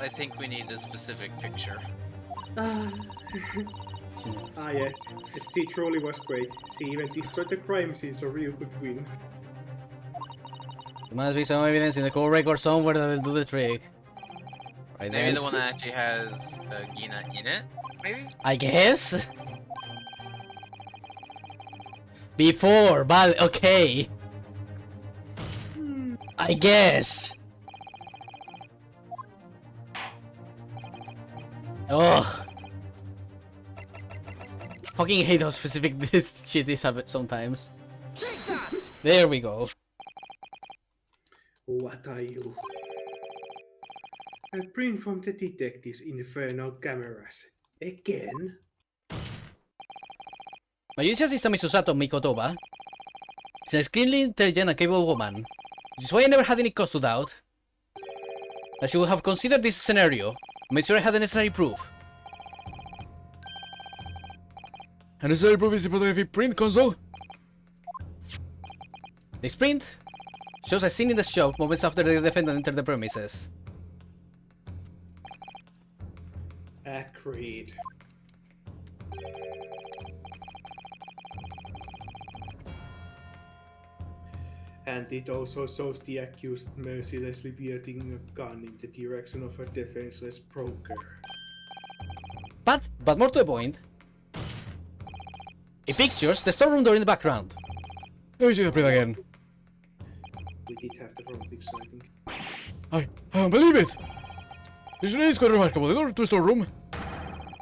I think we need a specific picture. Ah, yes. She truly was great. She even destroyed the crime scene so Ryu could win. There must be some evidence in the court record somewhere that will do the trick. Right Maybe there. the one that actually has Gina in it. Maybe. I guess? Before, but okay. I guess. Ugh. Fucking hate how specific this shit is sometimes. There we go. What are you? A print from the detective's infernal cameras. Again? My judicial system is Susato Mikotoba. She's an extremely intelligent and capable woman, which is why I never had any cause to doubt that she would have considered this scenario and made sure I had the necessary proof. And necessary proof is the photography print, Council? This print shows a scene in the shop moments after the defendant entered the premises. Agreed. And it also shows the accused mercilessly wielding a gun in the direction of a defenseless broker. But more to the point, it pictures the storeroom door in the background. Let me see the print again. We did have the wrong picture, I think. I don't believe it! This really is quite remarkable. The door to the storeroom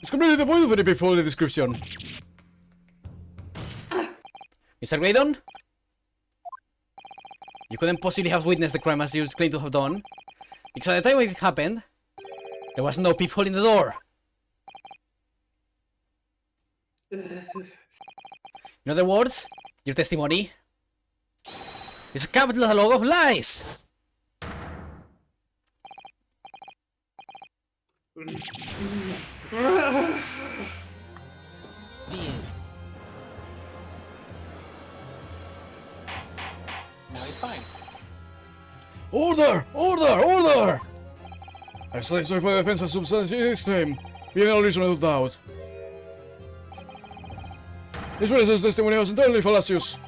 is completely devoid of any peephole in the description. Mr. Graydon? You couldn't possibly have witnessed the crime as you claim to have done, because at the time when it happened, there was no peephole in the door. In other words, your testimony is a capital log of lies! Now he's fine. Order! Order! Order! I sorry for the defense and substantiate his claim, beyond all reasonable doubt. This witness's testimony was entirely fallacious.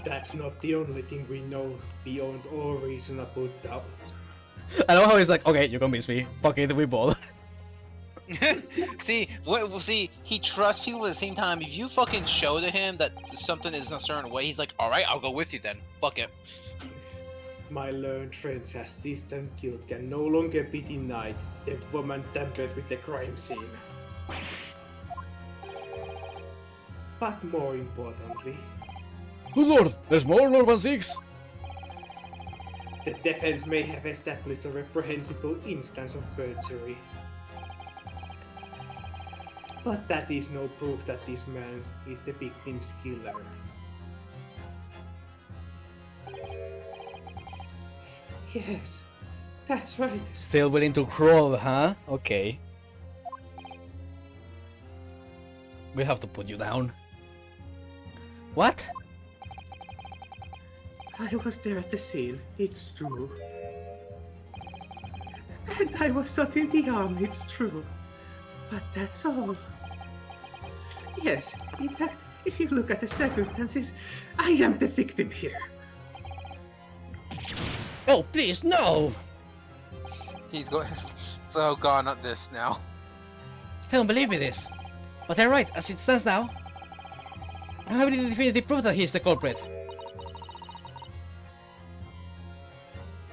That's not the only thing we know beyond all reasonable doubt. I love how he's like, okay, you convince me. Fuck it, we both. See, see, he trusts people at the same time. If you fucking show to him that something is in a certain way, he's like, all right, I'll go with you then. Fuck it. My learned friend's assistant guilt can no longer be denied. The woman tampered with the crime scene. But more importantly, Good lord, there's more Lord 1-6? the defense may have established a reprehensible instance of perjury. But that is no proof that this man is the victim's killer. Yes, that's right. Still willing to crawl, huh? Okay. We'll have to put you down. What? I was there at the scene, it's true. And I was shot in the arm, it's true. But that's all. Yes, in fact, if you look at the circumstances, I am the victim here. Oh, please, no! He's going. So gone at this now. I don't believe this. But they're right, as it stands now. I don't have any definitive proof that he's the culprit.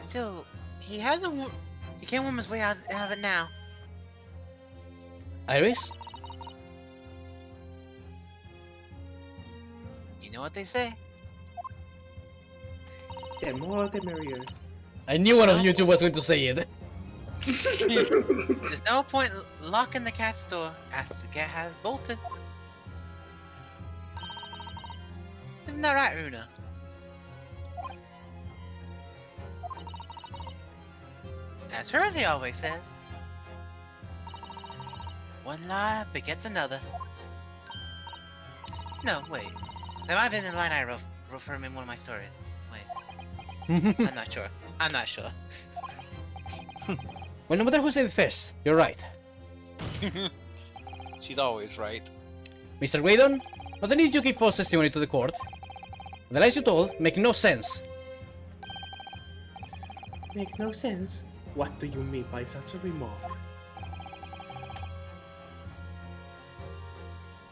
Still, he has he can't worm his way out of it now. Iris? You know what they say. The more the merrier. I knew one of you two was going to say it. There's no point locking the cat's door after the cat has bolted. Isn't that right, Runa? As Hurley always says, one lie begets another. No, wait. That might have been the line I wrote for him in one of my stories. Wait. I'm not sure. I'm not sure. Well, no matter who said it first, you're right. She's always right. Mr. Graydon, not only did you give false testimony to the court, the lies you told make no sense. Make no sense. What do you mean by such a remark?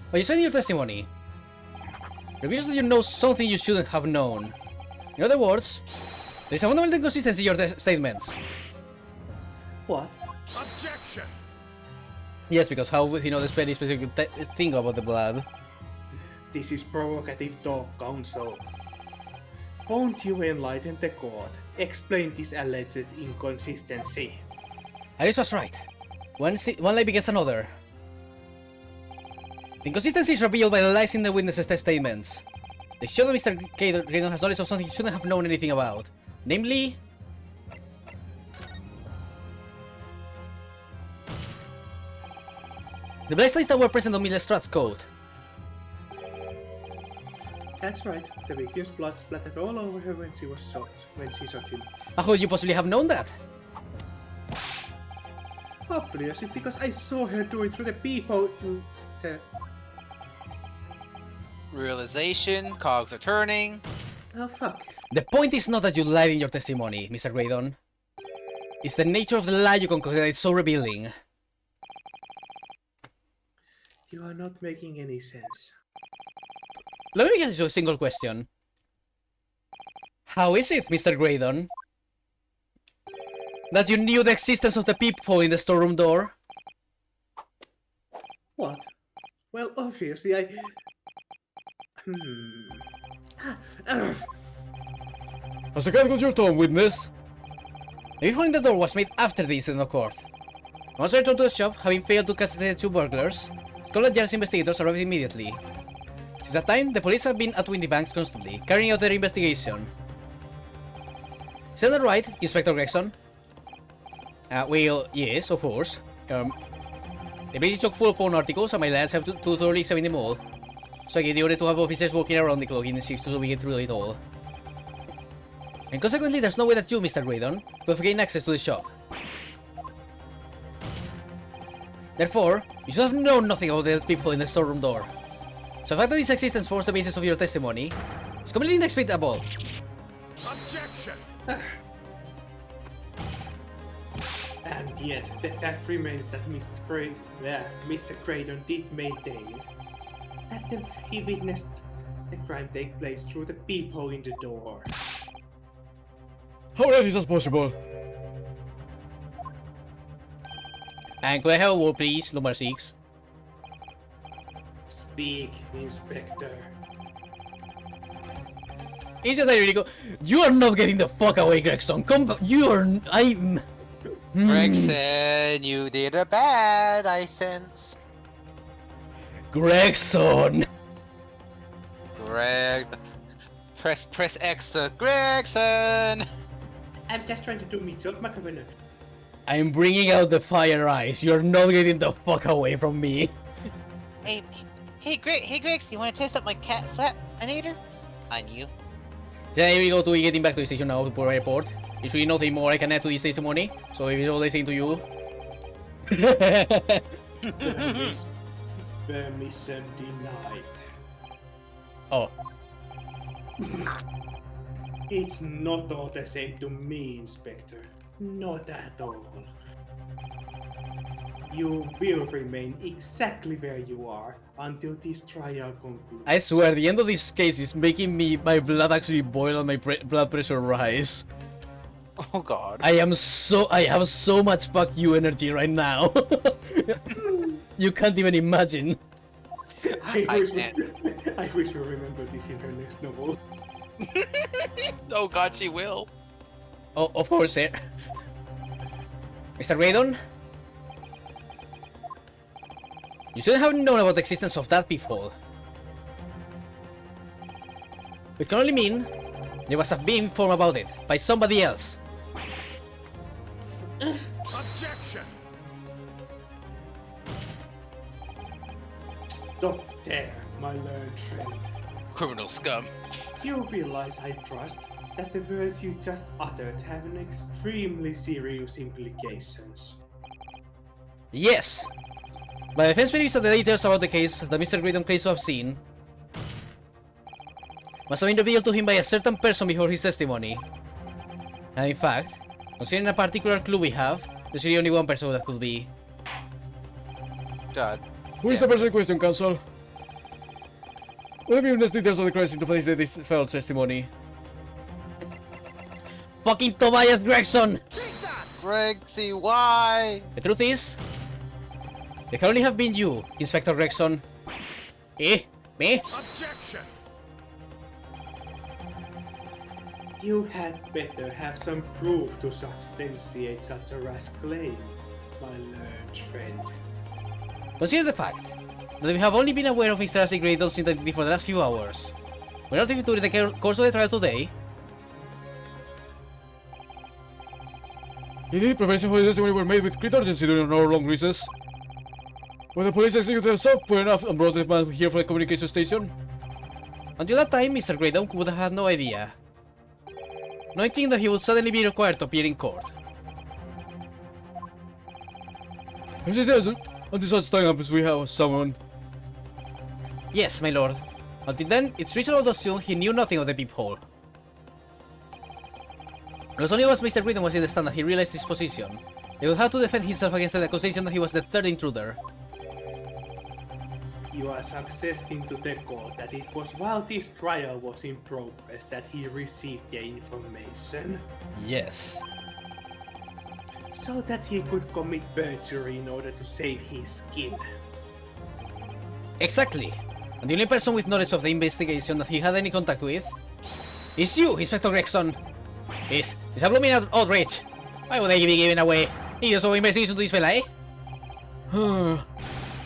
What you said in your testimony reveals that you know something you shouldn't have known. In other words, there is a fundamental inconsistency in your statements. What? Objection! Yes, because how would he know this very specific thing about the blood? This is provocative talk, counsel. Won't you enlighten the court? Explain this alleged inconsistency. Alice was right. One lie begets another. The inconsistency is revealed by the lies in the witnesses' statements. They show that Mr. Graydon has knowledge of something he shouldn't have known anything about. Namely... the blast that were present on Millestrad's code. That's right. The victim's blood splattered all over her when she was shot. When she shot him. How could you possibly have known that? Obviously, because I saw her do it to the people in the... Realization, cogs are turning. Oh fuck. The point is not that you lied in your testimony, Mr. Graydon. It's the nature of the lie you concocted that it's so revealing. You are not making any sense. Let me get you a single question. How is it, Mr. Graydon, that you knew the existence of the peephole in the storeroom door? What? Well, obviously I... Has the cat got your tongue, witness? The peephole in the door was made after the incident occurred. Once I returned to the shop, having failed to catch the two burglars, Scotland Yard's investigators arrived immediately. Since that time, the police have been at Windy Banks constantly, carrying out their investigation. Is that right, Inspector Gregson? Well, yes, of course. The page is chock full of porn articles and my lads have to thoroughly examine them all. So I gave the order to have officers walking around the clock in the shifts so we get through it all. And consequently, there's no way that you, Mr. Graydon, could have gained access to the shop. Therefore, you should have known nothing about the people in the storeroom door. So the fact that its existence forms the basis of your testimony is completely inexplicable. Objection! And yet, the fact remains that Mr. Graydon did maintain that he witnessed the crime take place through the peephole in the door. How is that possible? And could I have a word, please, number 6? Speak, Inspector. It's just like really go. You are not getting the fuck away, Gregson. Come back. You are. I'm. Gregson, you did a bad, I sense. Gregson. Greg. Press X to Gregson. I'm just trying to do my job, Macabre. I'm bringing out the fire eyes. You're not getting the fuck away from me. Hey, Grex, you want to test out my cat flatinator? On you. Then here we go to getting back to the station now to report. There's really nothing more I can add to this testimony, so if it's all listening to you. Permission denied. Oh. It's not all the same to me, Inspector. Not at all. You will remain exactly where you are until this trial concludes. I swear, the end of this case is making my blood actually boil and my blood pressure rise. Oh god. I have so much fuck you energy right now. You can't even imagine. I wish we remember this in her next novel. Oh god, she will. Oh, of course, sir. Mr. Graydon? You shouldn't have known about the existence of that peephole. It can only mean there must have been informed about it by somebody else. Objection! Stop there, my learned friend. Criminal scum. You realize, I trust, that the words you just uttered have an extremely serious implications. Yes! My defense believes that the details about the case that Mr. Graydon claims to have seen must have been revealed to him by a certain person before his testimony. And in fact, considering a particular clue we have, there's really only one person that could be. God. Who is the person in question, Counsel? Let me witness details of the crime scene to validate this fellow's testimony. Fucking Tobias Gregson! Grexy, why? The truth is, there can only have been you, Inspector Gregson. Eh? Me? Objection! You had better have some proof to substantiate such a rash claim, my learned friend. Consider the fact that we have only been aware of Mr. Ashley Graydon's identity for the last few hours. We're not even during the course of the trial today. Indeed, preparation for the testimony were made with great urgency during our long recess. When the police executed the software enough and brought the man here for the communication station. Until that time, Mr. Graydon would have had no idea. Not thinking that he would suddenly be required to appear in court. Until such time as we have someone. Yes, my lord. Until then, it's reasonable to assume he knew nothing of the peephole. It was only once Mr. Graydon was in the stand that he realized his position. He would have to defend himself against the accusation that he was the third intruder. You are suggesting to the court that it was while this trial was in progress that he received the information, Yes. so that he could commit perjury in order to save his skin. Exactly. And the only person with knowledge of the investigation that he had any contact with is you, Inspector Gregson. It's a blooming outrage. Why would I be giving away needles of investigation to this fella, eh?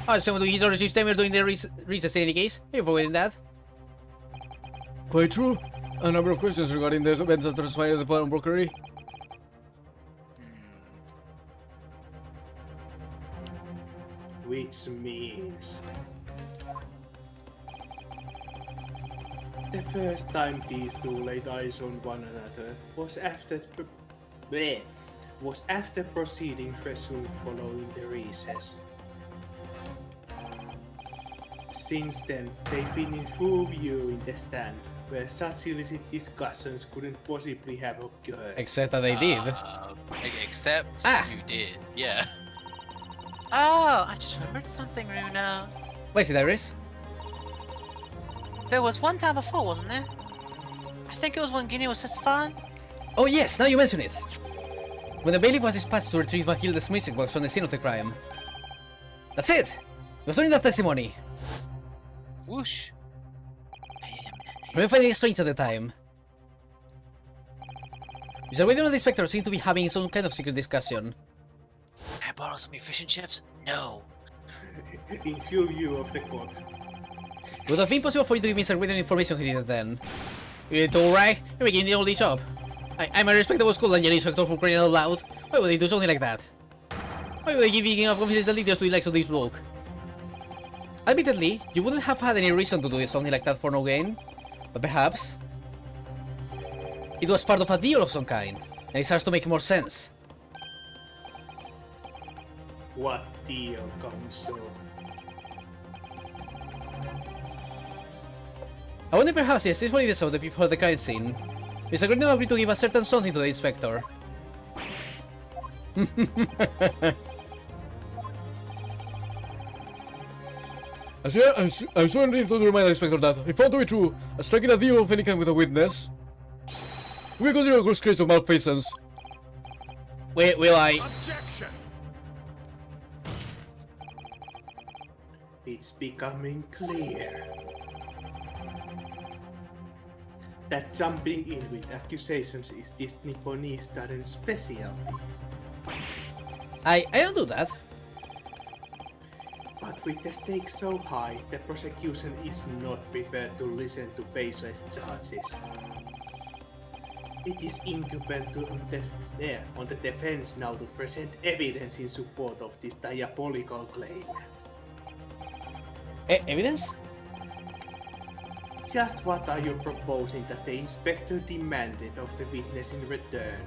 I assume his origin stemmer during the recess in any case. Are you forgetting that? Quite true. A number of questions regarding the events that transpired at the pawnbrokery. which means the first time these two laid eyes on one another was after proceedings resumed following the recess. Since then, they've been in full view in the stand, where such illicit discussions couldn't possibly have occurred. Except that they did. Except Ah! you did. Yeah. Oh, I just remembered something, Runa. What is it, Iris? There was one time before, wasn't there? I think it was when Guinea was testifying. Oh yes, now you mention it. When the bailiff was dispatched to retrieve Matilda's music box from the scene of the crime. That's it! It was only that testimony. Whoosh. I remember finding it strange at the time. Mr. Whedon and the inspector seem to be having some kind of secret discussion. Can I borrow some of your fish and chips? No. In full view of the court. It would have been possible for you to give Mr. Whedon information he did then. You did alright? You're making the only shop. I'm a respectable school engineer inspector for crying out loud. Why would they do something like that? Why would they give enough confidential details to the likes of this bloke? Admittedly, you wouldn't have had any reason to do something like that for no gain. But perhaps it was part of a deal of some kind, and it starts to make more sense. What deal, Council? I wonder perhaps yes, this one is of the people at the crime scene. Mr. Gordon agreed to give a certain something to the inspector. I'm sorry to remind the inspector that, if found to be true, striking a deal of any kind with a witness, we consider a gross case of malfeasance. Will I? Objection! It's becoming clear that jumping in with accusations is this Nipponese student's specialty. I don't do that. But with the stakes so high, the prosecution is not prepared to listen to baseless charges. It is incumbent on the defense now to present evidence in support of this diabolical claim. Evidence? Just what are you proposing that the inspector demanded of the witness in return?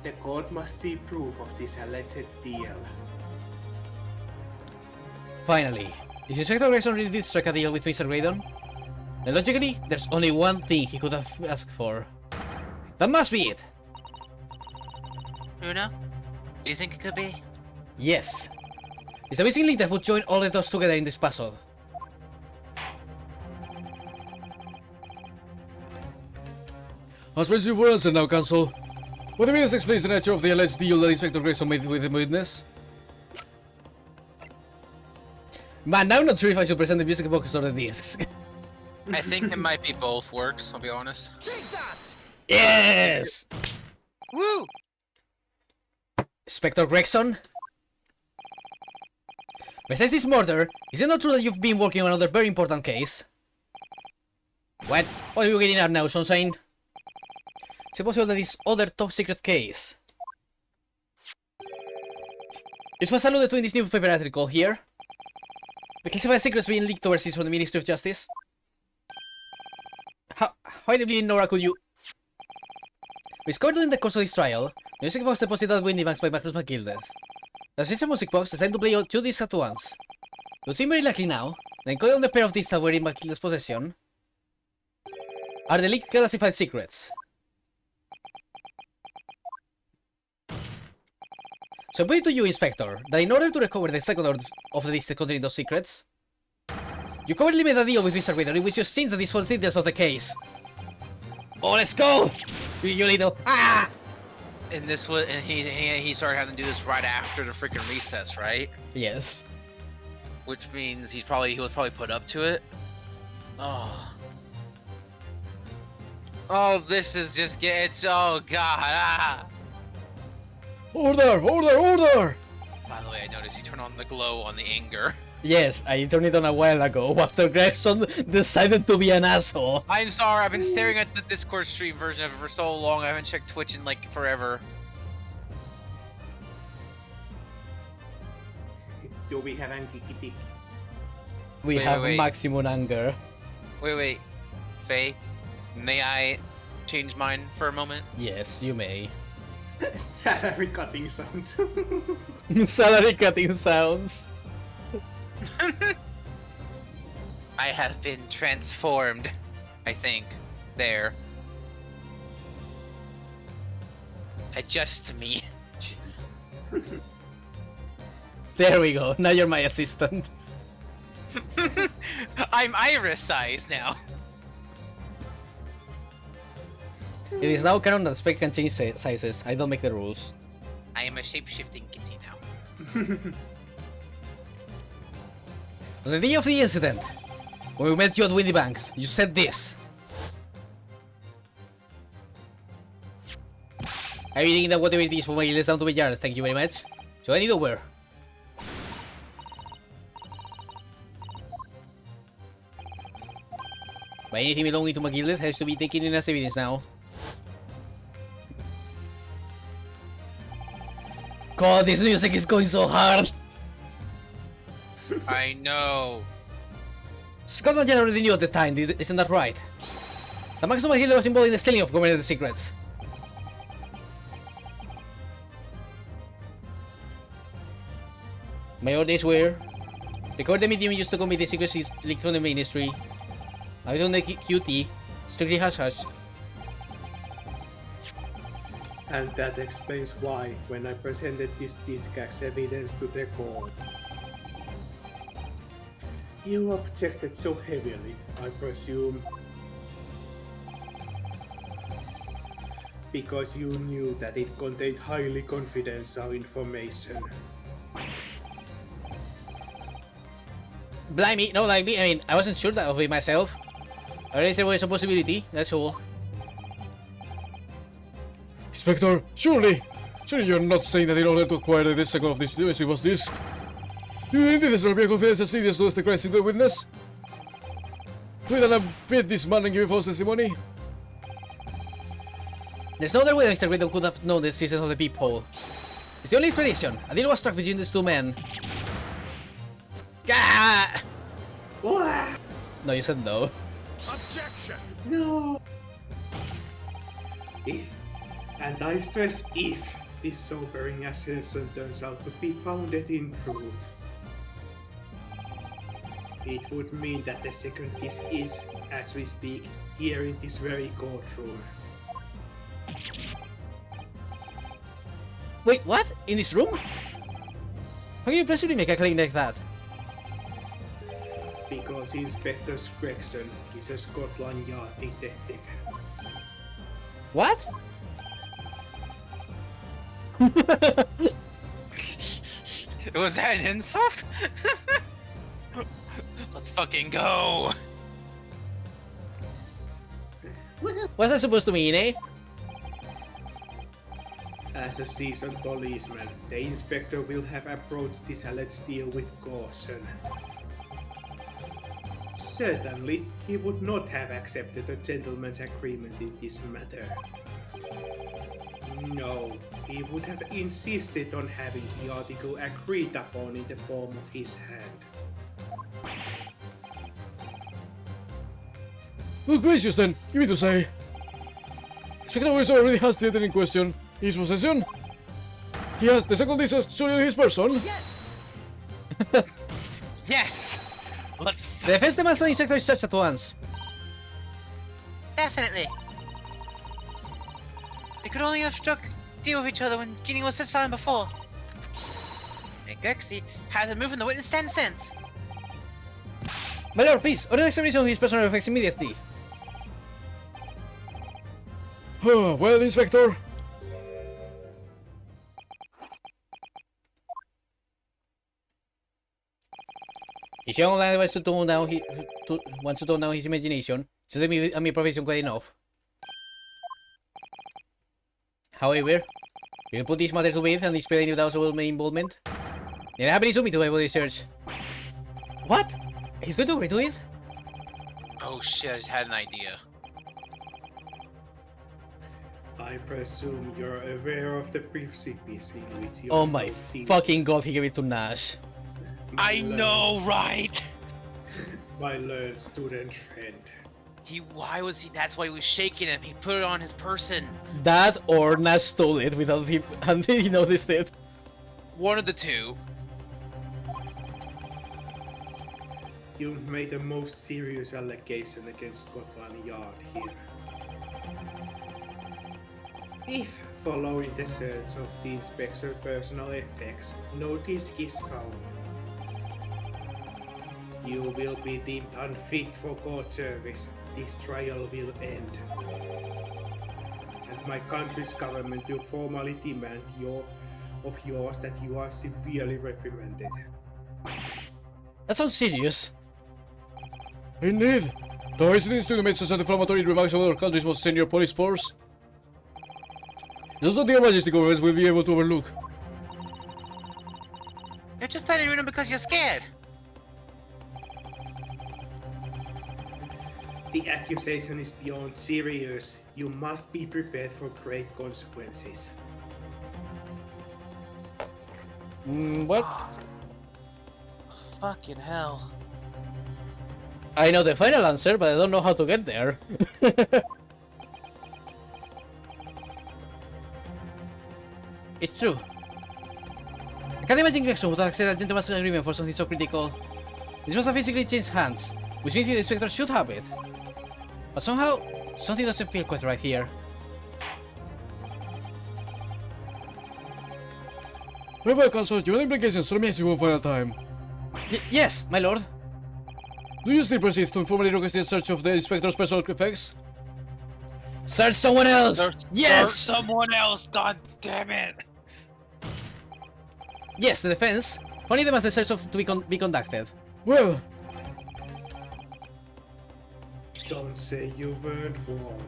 The court must see proof of this alleged deal. Finally, if Inspector Gregson really did strike a deal with Mr. Graydon, then logically, there's only one thing he could have asked for. That must be it! Runa, do you think it could be? Yes. It's a missing link that would join all the dots together in this puzzle. As pressed you for answer now, Counsel. What the evidence explains the nature of the alleged deal that Inspector Gregson made with the witness? Man, now I'm not sure if I should present the music box or the discs. I think it might be both works, I'll be honest. Take that! Yes! Woo! Inspector Gregson? Besides this murder, is it not true that you've been working on another very important case? What? What are you getting at now, Sunshine? Is it possible that this other top secret case is what's alluded to in this newspaper article here? The classified secrets being leaked overseas from the Ministry of Justice? How in the bleeding Nora could you... Discovered during the course of this trial, the music box deposited at Windy Banks by Magnus McGilded. The system music box designed to play all 2 discs at once. It would seem very likely now that encoded on the pair of discs that were in McGilded's possession are the leaked classified secrets. So I put it to you, Inspector, that in order to recover the second of the discs containing those secrets, you covertly made a deal with Mr. Waiter in which you changed the default details of the case. Oh, let's go! You little... Ah! And this was, and he started having to do this right after the freaking recess, right? Yes. Which means he was probably put up to it. Oh. Oh, this is just it's oh god. Ah. Order! Order! Order! By the way, I noticed you turn on the glow on the anger. Yes, I turned it on a while ago after Gregson decided to be an asshole. I'm sorry, I've been staring at the Discord stream version of it for so long. I haven't checked Twitch in like forever. Do we have Anki Kitty? We Wait, have wait. maximum anger. Wait. Faye, may I change mine for a moment? Yes, you may. Salary cutting sounds. Salary cutting sounds. I have been transformed, I think. There. Adjust me. There we go. Now you're my assistant. I'm Iris size now. It is now canon that Spec can change sizes. I don't make the rules. I am a shape-shifting kitty now. On the day of the incident, when we met you at Windy Banks, you said this. I'm eating that whatever it is for my list down to my yard, thank you very much. So I need to wear. But anything belonging to McGilded has to be taken in as evidence now. God, this music is going so hard! I know. Scotland Yard already knew at the time, isn't that right? The Max McGilded was involved in the stealing of government secrets. My orders were... record the medium used to commit the secrecies leaked from the ministry. I on the QT, strictly hush-hush. And that explains why, when I presented this disc as evidence to the court, you objected so heavily, I presume. Because you knew that it contained highly confidential information. Blimey, no likely, I mean, I wasn't sure that of it myself. I raised there was a possibility, that's all. Inspector, surely you're not saying that in order to acquire the second of this device it was this? Do you think this will be a confidential serious to the Christ into the witness? We don't beat this man and give him false testimony? There's no other way Mr. Riddle could have known the existence of the peephole. It's the only explanation. A deal was struck between these two men. Gah! No, you said no. Objection! No! If, and I stress if, this sobering assertion turns out to be founded in truth. It would mean that the second kiss is, as we speak, here in this very courtroom. Wait, what? In this room? How can you possibly make a claim like that? Because Inspector Gregson is a Scotland Yard detective. What? Was that an insult? Let's fucking go. What's that supposed to mean, eh? As a seasoned policeman, the inspector will have approached this alleged deal with caution. Certainly, he would not have accepted a gentleman's agreement in this matter. No, he would have insisted on having the article agreed upon in the palm of his hand. Good gracious then, you mean to say... Inspector Wilson already has the item in question in his possession? He has the second disc surely on his person? Yes! Yes. Let's. The defense demands the inspector is searched at once. Definitely. They could only have struck deal with each other when Guinea was satisfied before. And Gexy hasn't moved from the witness stand since. My lord, please, order the examination of his personal effects immediately. Well, Inspector... He's young and wants to tone down his imagination, so let me my profession quite enough. However, we'll put this matter to bed and explain any doubts about my involvement. Then happily submit to my body search. What? He's going to agree to it? Oh shit! I just had an idea. I presume you're aware of the precipice in which you Oh my fucking god, he gave it to Nash. I know, right? My learned student friend. Why was he? That's why he was shaking him. He put it on his person. That or Nash stole it without him, and he noticed it. One of the two. You made the most serious allegation against Scotland Yard here. If, following the search of the inspector's personal effects, no disc is found, you will be deemed unfit for court service. This trial will end. And my country's government will formally demand of yours that you are severely reprimanded. That sounds serious. Indeed. The reasoning to commit such defamatory remarks of our country's most senior police force. Those of the Majesty governments will be able to overlook. You're just telling them because you're scared. The accusation is beyond serious. You must be prepared for great consequences. What? Fucking hell. I know the final answer, but I don't know how to get there. It's true. I can't imagine Gregson would accept a gentleman's agreement for something so critical. This must have physically changed hands, which means the inspector should have it. But somehow, something doesn't feel quite right here. Very well, consort. Your implications. Let me ask you one final time. Yes, my lord. Do you still persist to formally request a search of the inspector's personal effects? Search someone else! Yes! Someone else, god damn it! Yes, the defense. Only them as the search to be conducted. Well, Don't say you weren't warned.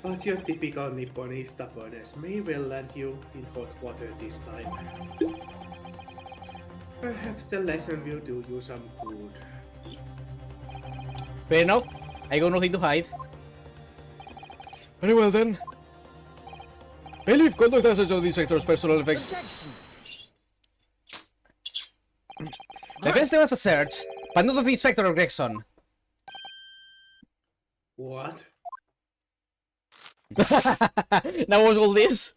But your typical Nipponese stubbornness may well land you in hot water this time. Perhaps the lesson will do you some good. Fair enough. I got nothing to hide. very well then. Bailiff, conduct a search of the inspector's personal effects. The defense there was a search, but not of the inspector or Gregson. What? Now what's all this?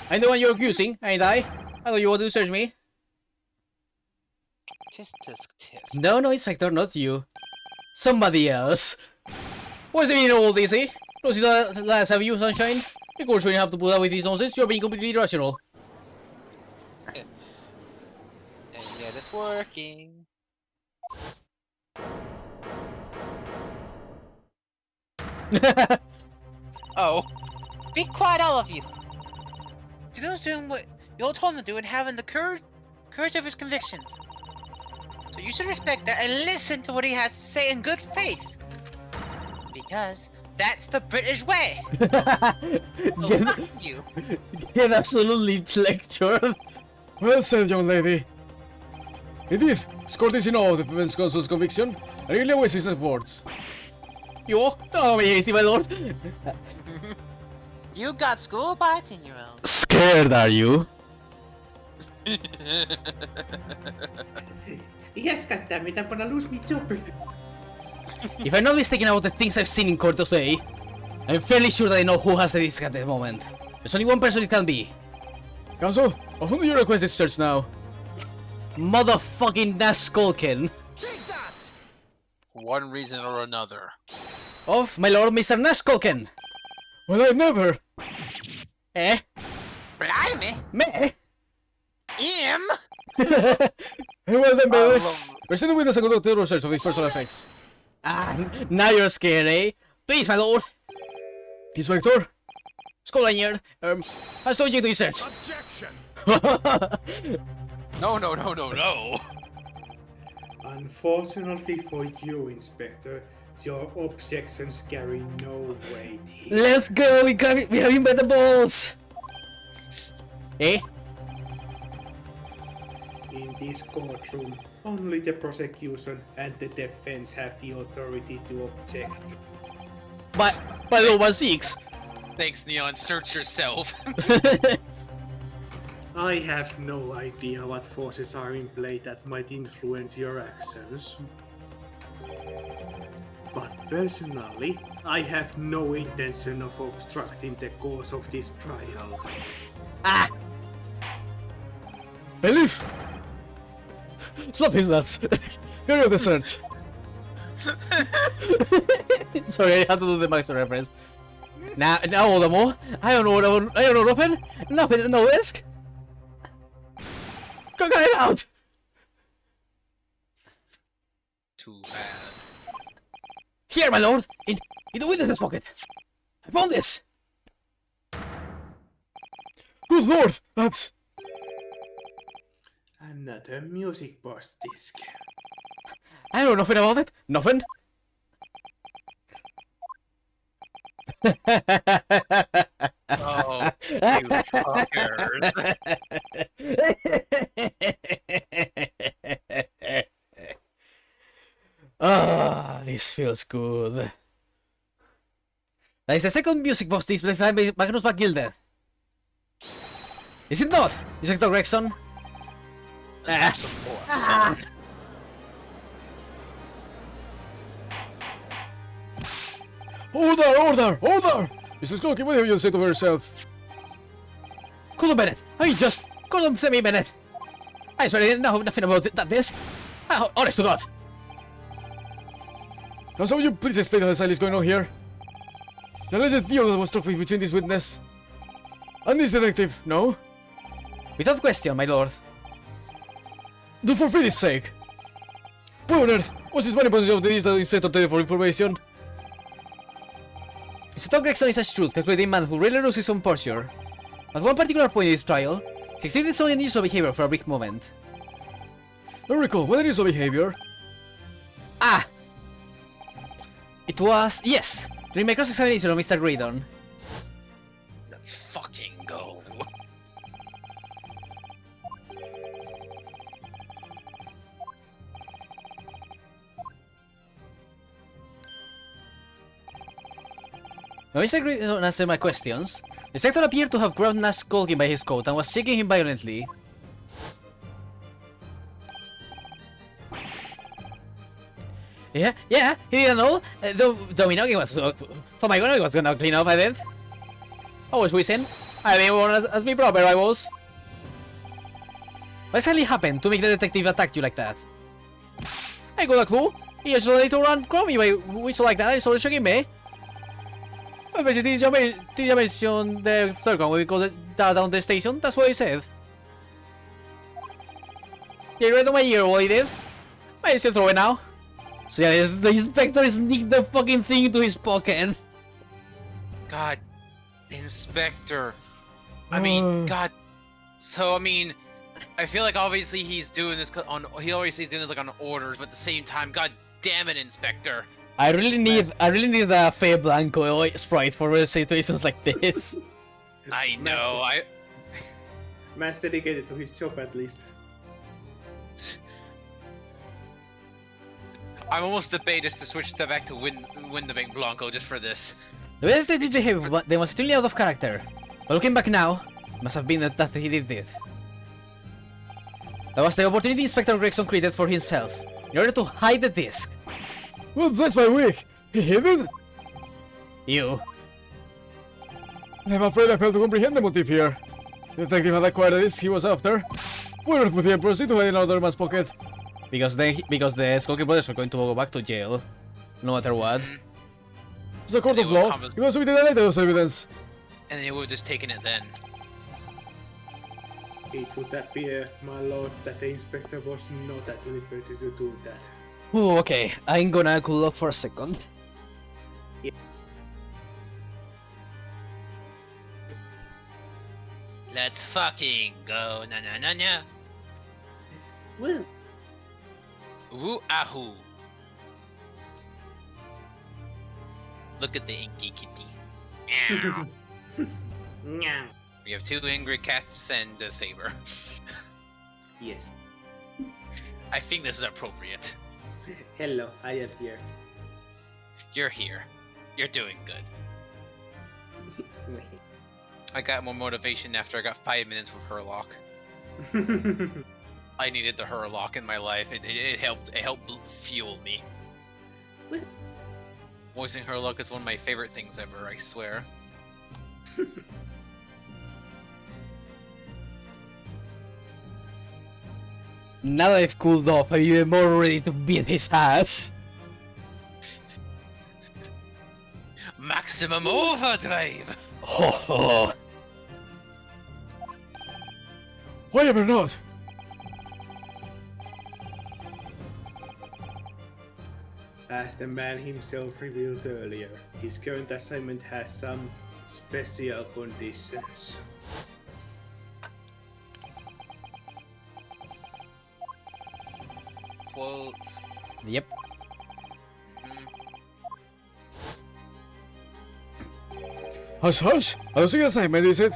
I'm the one you're accusing, ain't I? I thought you wanted to search me. Tisk tisk tisk. No, Inspector, not you. Somebody else. What's the meaning of all this, eh? Don't you know that last have you, Sunshine? Of course you have to put up with these nonsense, you're being completely irrational. And yet it's working. Oh. Be quiet, all of you. Dino's doing what you all told him to do and having the courage of his convictions. So you should respect that and listen to what he has to say in good faith. Because that's the British way. So fuck you. Get absolutely lectured. Well said, young lady. Indeed, Scott is in awe of the defense counsel's conviction, and really awaits his words. You? Oh, easy, my lord. You got schooled by a 10-year-old. Scared, are you? Yes, goddammit, I'm gonna lose my job. If I'm not mistaken about the things I've seen in court today, I'm fairly sure that I know who has the disc at the moment. There's only one person it can be. Counsel, of whom do you request this search now? Motherfucking Nash Skulkin. For one reason or another. Of my lord, Mr. Nash Skulkin. Well, I've never. Eh? Blimey! Me? Him? Very well then, bailiff. love- Present the witness and conduct the research of his personal effects. Ah, now you're scared, eh? Please, my lord. Inspector, Skolanier, has told you to search. Objection! No. Unfortunately for you, Inspector, your objections carry no weight here. Let's go, we have him by the balls. Eh? In this courtroom, only the prosecution and the defense have the authority to object. By law 1-6. Thanks, Neon. Search yourself. I have no idea what forces are in play that might influence your actions. But personally, I have no intention of obstructing the course of this trial. Ah! Belief! Stop his nuts! Carry on the search! Sorry, I had to do the Max reference. Now, Olamo, I don't know nothing, no risk. Go get it out! Too bad. Here, my lord, in the witness's pocket. I found this. Good lord! That's... Another music box disc. I know nothing about it. Nothing. Oh, you fuckers. Ah, this feels good. That is the second music box display by Magnus McGilded. Is it not, Inspector Gregson? Some more fun. Order! Mrs. Cloaky, what have you said to herself? Hold on a minute. I just hold on a minute. I swear I didn't know nothing about this. Honest to God. Now, so would you please explain how the hell is going on here? The alleged deal that was struck between this witness and this detective, no? Without question, my lord. Do for pity's sake! Why on earth was this money possession of the digital inspector today for information? Inspector Gregson is a shrewd, calculating man who rarely loses his composure. At one particular point in his trial, he exhibited some unusual behavior for a brief moment. Don't recall, what unusual behavior? Ah! It was, yes, during my cross-examination of Mr. Graydon. Let's fucking go. When Mr. Graydon answered my questions, the inspector appeared to have grabbed Nash Culkin by his coat and was shaking him violently. Yeah, he didn't know. Though we know he was. So my god, was gonna clean up, I did. I was wishing. I mean, as me brother, I was. What exactly happened to make the detective attack you like that? I got a clue. He just wanted to run grab me by which like that and started shooting me. Well, basically, did you mention the third one when we got down the station? That's what he said. You read on my ear what he did? I still throw it now. So yeah, the inspector sneaked the fucking thing into his pocket. God, Inspector. I mean, God. So I mean, I feel like obviously he's doing this on. He obviously is doing this like on orders, but at the same time, God damn it, Inspector. I really need a Fey Blanco sprite for situations like this. I know. Man's dedicated to his job at least. I'm almost debated to switch back to Windbang Blanco just for this. The way that they did behave, they was extremely out of character. But looking back now, it must have been that he did it. That was the opportunity Inspector Gregson created for himself, in order to hide the disc. Well, bless my wig! He hid it? You. I'm afraid I failed to comprehend the motive here. The detective had acquired the disc he was after. Where would he proceed to hide in another man's pocket? Because the Skulky brothers are going to go back to jail, no matter what. It's a court They of will law. confis- He wants to be denied those evidence. And they would have just taken it then. It would appear, my lord, that the inspector was not at liberty to do that. Ooh, okay, I'm gonna cool off for a second. Let's fucking go. Na na na na. Well, Woo ahoo. Look at the inky kitty. Meow. Nyah. We have two angry cats and a saber. Yes. I think this is appropriate. Hello, I am here. You're here. You're doing good. I got more motivation after I got 5 minutes with Herlock. I needed the Hurlock in my life. It helped. It helped fuel me. Voicing Hurlock is one of my favorite things ever. I swear. Now that I've cooled off, I'm even more ready to beat his ass. Maximum overdrive. Ho ho. Why ever not? As the man himself revealed earlier, his current assignment has some special conditions. Quote. Yep. Hush, hush! I don't think assignment, is it?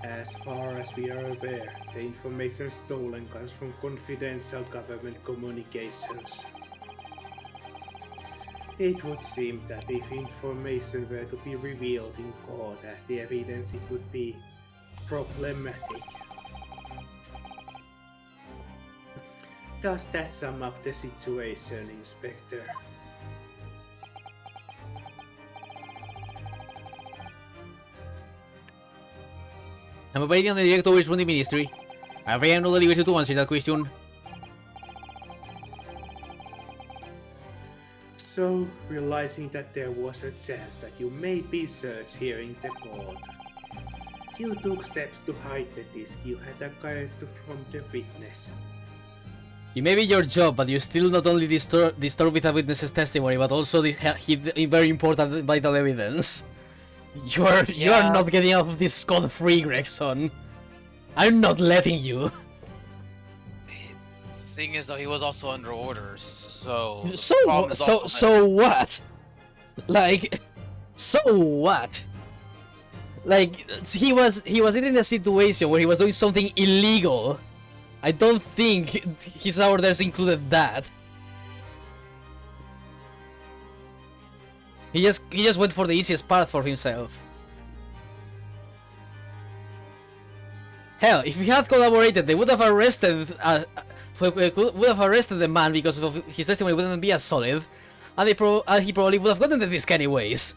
As far as we are aware, the information stolen comes from confidential government communications. It would seem that if information were to be revealed in court as the evidence, it would be problematic. Does that sum up the situation, Inspector? I'm operating on the directories from the ministry. I have no liberty to answer that question. So, realizing that there was a chance that you may be searched here in the court, you took steps to hide the disc you had acquired from the witness. It may be your job, but you still not only disturb with a witness's testimony, but also hid very important vital evidence. You are not getting out of this scot-free, Gregson. I'm not letting you. Thing is, though, he was also under orders, so. So what? Like, so what? Like, he was in a situation where he was doing something illegal. I don't think his orders included that. He just went for the easiest path for himself. Hell, if he had collaborated, they would have arrested the man because of his testimony wouldn't be as solid, and he probably would have gotten the disc anyways.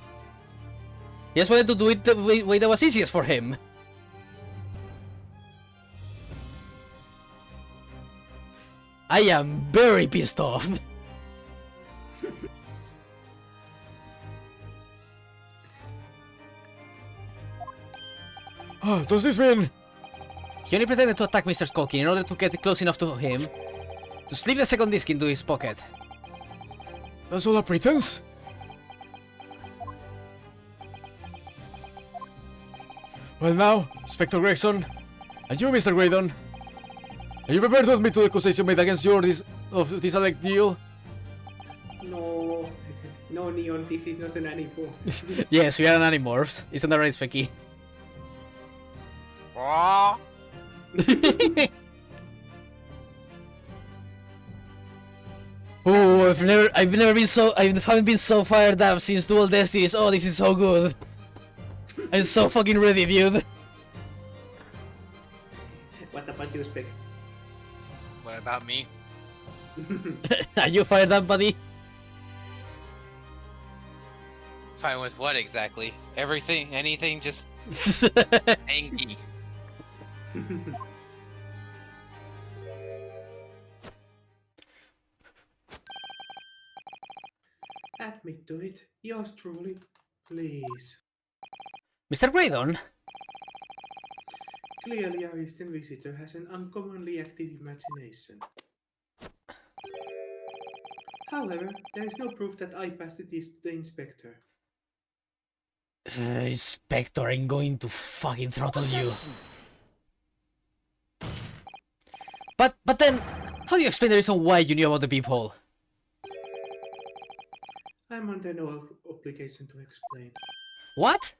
He just wanted to do it the way that was easiest for him. I am very pissed off. Does this mean... He only pretended to attack Mr. Skulkin in order to get close enough to him to slip the second disc into his pocket. That's all a pretense? Well now, Inspector Gregson, and you, Mr. Graydon, are you prepared to admit to the accusation made against you of this alleged deal? No, no, Neon, this is not an animal. Yes, we are an Animorphs. Isn't that right, Specky? Ah. Oh, I haven't been so fired up since Dual Destinies. Oh, this is so good. I'm so fucking ready, dude. What about you, Spec? What about me? Are you fired up, buddy? Fine with what exactly? Everything? Anything? Just angry. Admit to it, yours truly, please. Mr. Graydon? Clearly, our Eastern visitor has an uncommonly active imagination. However, there is no proof that I passed it to the inspector. Inspector, I'm going to fucking throttle you. But then, how do you explain the reason why you knew about the peephole? I'm under no obligation to explain. What?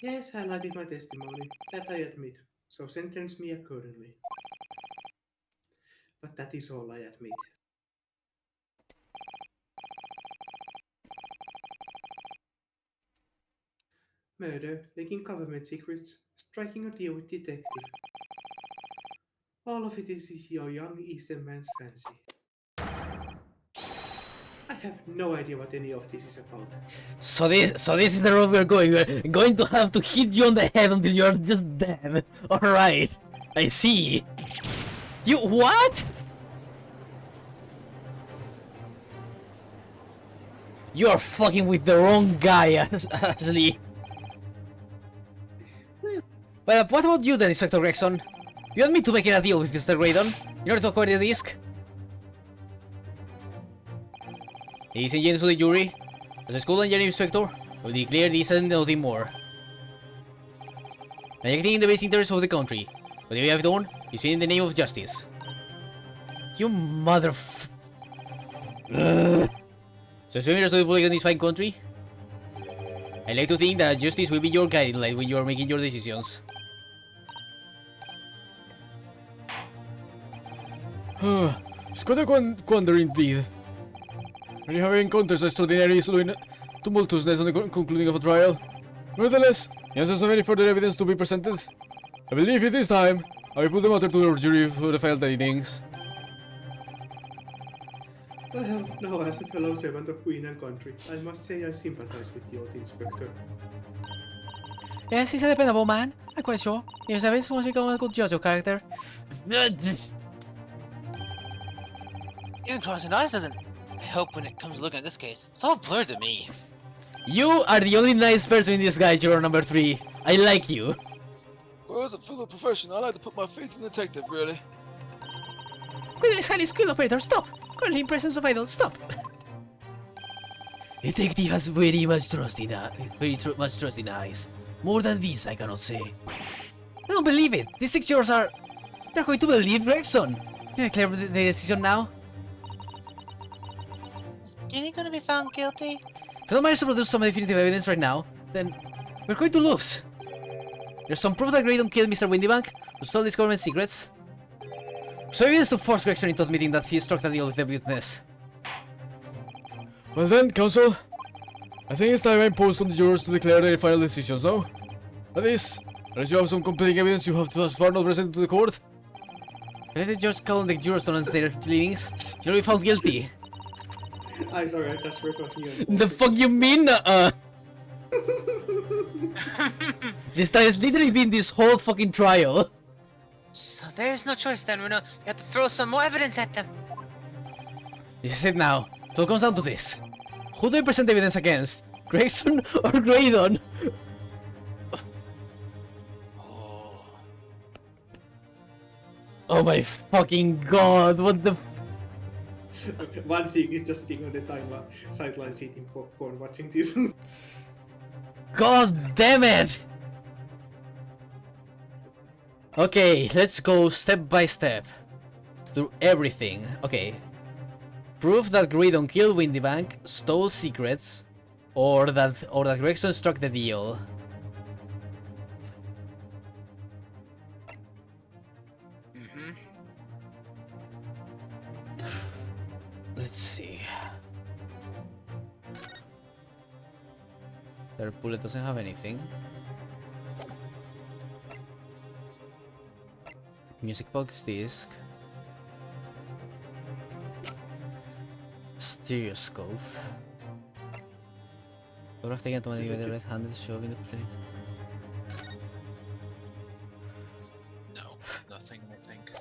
Yes, I lied in my testimony, that I admit, so sentence me accordingly. But that is all I admit. Murder, leaking government secrets, striking a deal with detective. All of it is your young Eastern man's fancy. I have no idea what any of this is about. So this is the road we're going. We're going to have to hit you on the head until you're just dead. Alright. I see. You what? You are fucking with the wrong guy, Ashley. Well, what about you then, Inspector Gregson? You want me to make a deal with Mr. Graydon in order to acquire the disc? Ladies and gentlemen of the jury, as a school engineering inspector, I will declare this and nothing more. I acting in the best interest of the country. Whatever you have done is in the name of justice. You motherf... So, members of the public in this fine country, I like to think that justice will be your guiding light when you are making your decisions. It's quite a quandary indeed. When you have encounters extraordinary tumultuousness on the concluding of a trial. Nevertheless, in the absence of any further evidence to be presented, I believe it is time I will put the matter to the jury for the final tidings. Well, now as a fellow servant of Queen and country, I must say I sympathize with the old inspector. Yes, he's a dependable man. I'm quite sure. Years of once become a good judge of character. Even crossing eyes doesn't help when it comes to looking at this case. It's all blurred to me. You are the only nice person in this guy, juror number 3. I like you. Well, as a fellow professional, I like to put my faith in the detective, really. Graydon is highly skilled operator, stop! Currently in presence of idol, stop! Detective has very much trust in much trust in eyes. More than this, I cannot say. I don't believe it. These 6 jurors are... They're going to believe Gregson. Did I declare the decision now? Is Skinny gonna be found guilty? If I don't manage to produce some definitive evidence right now, then we're going to lose. There's some proof that Graydon killed Mr. Windybank, who stole these government secrets. So evidence to force Gregson into admitting that he struck the deal with the witness. Well then, counsel, I think it's time I imposed on the jurors to declare their final decisions, no? That is, unless you have some compelling evidence you have thus far not presented to the court. Let the judge call on the jurors to announce their leanings. You'll be found guilty. I'm sorry, I just read what you The fuck you mean? This time has literally been this whole fucking trial. So there's no choice then, Reno. You have to throw some more evidence at them. This is it now. So it comes down to this. Who do I present evidence against? Gregson or Graydon? Oh. Oh my fucking god, what the... One Sig is just sitting on the sidelines eating popcorn watching this. God damn it! Okay, let's go step by step through everything. Okay. Proof that Graydon killed Windybank, stole secrets, or that Gregson struck the deal. Mm-hmm. Let's see. Third bullet doesn't have anything. Music box disc. Stereoscope. Photograph taken automatically by the red-handed showing the play. No, nothing, I think.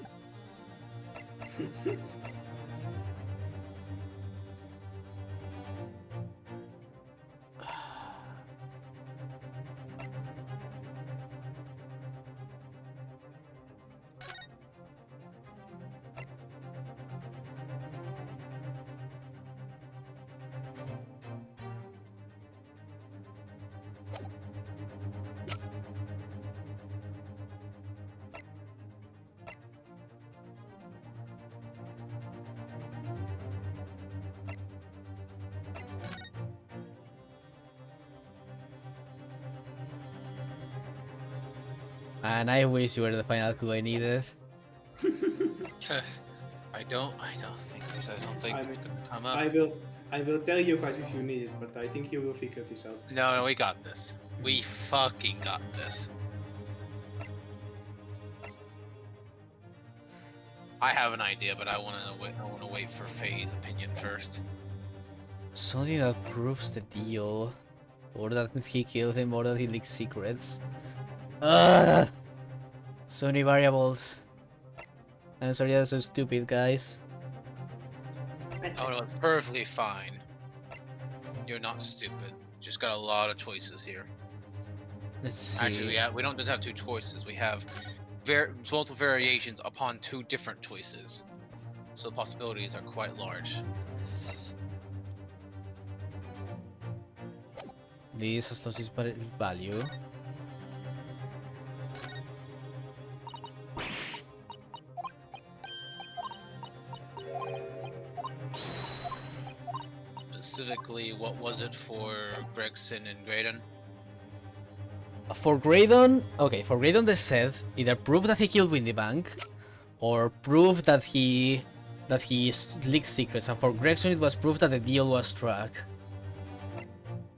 And I wish you were the final clue I needed. I don't think this. I don't think I it's mean, gonna come up. I will tell you guys if you need it, but I think you will figure this out. No, we got this. We fucking got this. I have an idea, but I want to wait for Faye's opinion first. Something that proves the deal. Or that he killed him, or that he leaks secrets. Ugh! So many variables. I'm sorry that's so stupid, guys. Oh no, it's perfectly fine. You're not stupid. Just got a lot of choices here. Let's see. Actually, we don't just have two choices. We have multiple variations upon two different choices. So the possibilities are quite large. This has lost its value. Specifically, what was it for Gregson and Graydon? For Graydon, okay, for Graydon they said either prove that he killed Windybank or prove that he leaked secrets, and for Gregson it was proof that the deal was struck.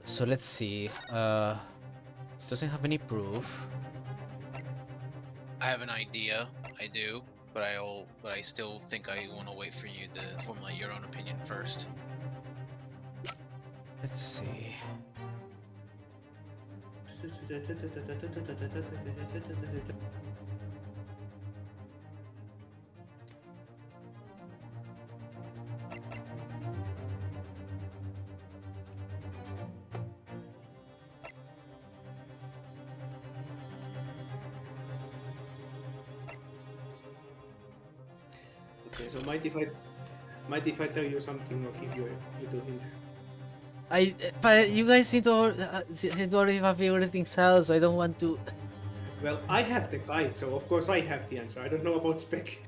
So let's see. This doesn't have any proof. I have an idea. I do, but I still think I want to wait for you to formulate your own opinion first. Let's see. Okay, so might if I tell you something or give you a little hint? But you guys need to already have figured things out, so I don't want to. Well, I have the guide, so of course I have the answer. I don't know about spec.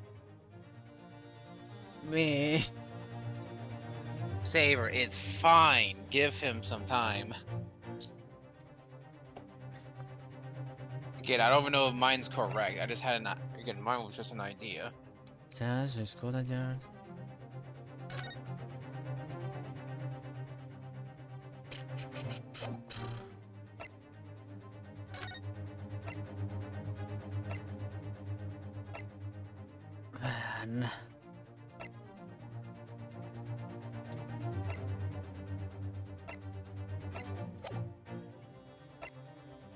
Meh. Saber, it's fine. Give him some time. Again, I don't even know if mine's correct. I just had again, mine was just an idea. Just Scotland Yard. Man.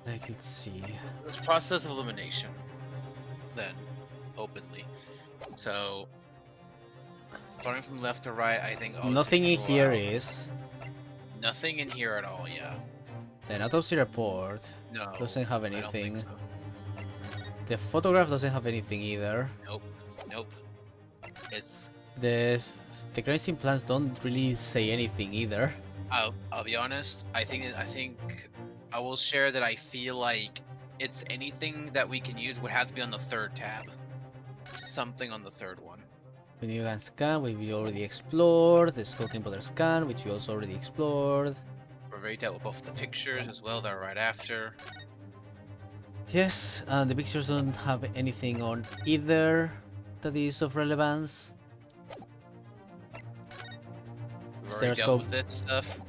Like, let's see. Let's process of elimination. Then, openly. So, starting from left to right, I think I'll Nothing in rule here out. is. Nothing in here at all. Yeah. The autopsy report No. doesn't have I don't think anything. so. The photograph doesn't have anything either. Nope. Nope. It's. The crime scene plans don't really say anything either. I'll be honest. I think I will share that I feel like it's anything that we can use would have to be on the third tab. Something on the third one. Minigun scan, which we already explored. The Skulking Brother scan, which we also already explored. We've already dealt with both the pictures as well. That are right after. Yes, and the pictures don't have anything on either that is of relevance. We've already Stereoscope. dealt with this stuff.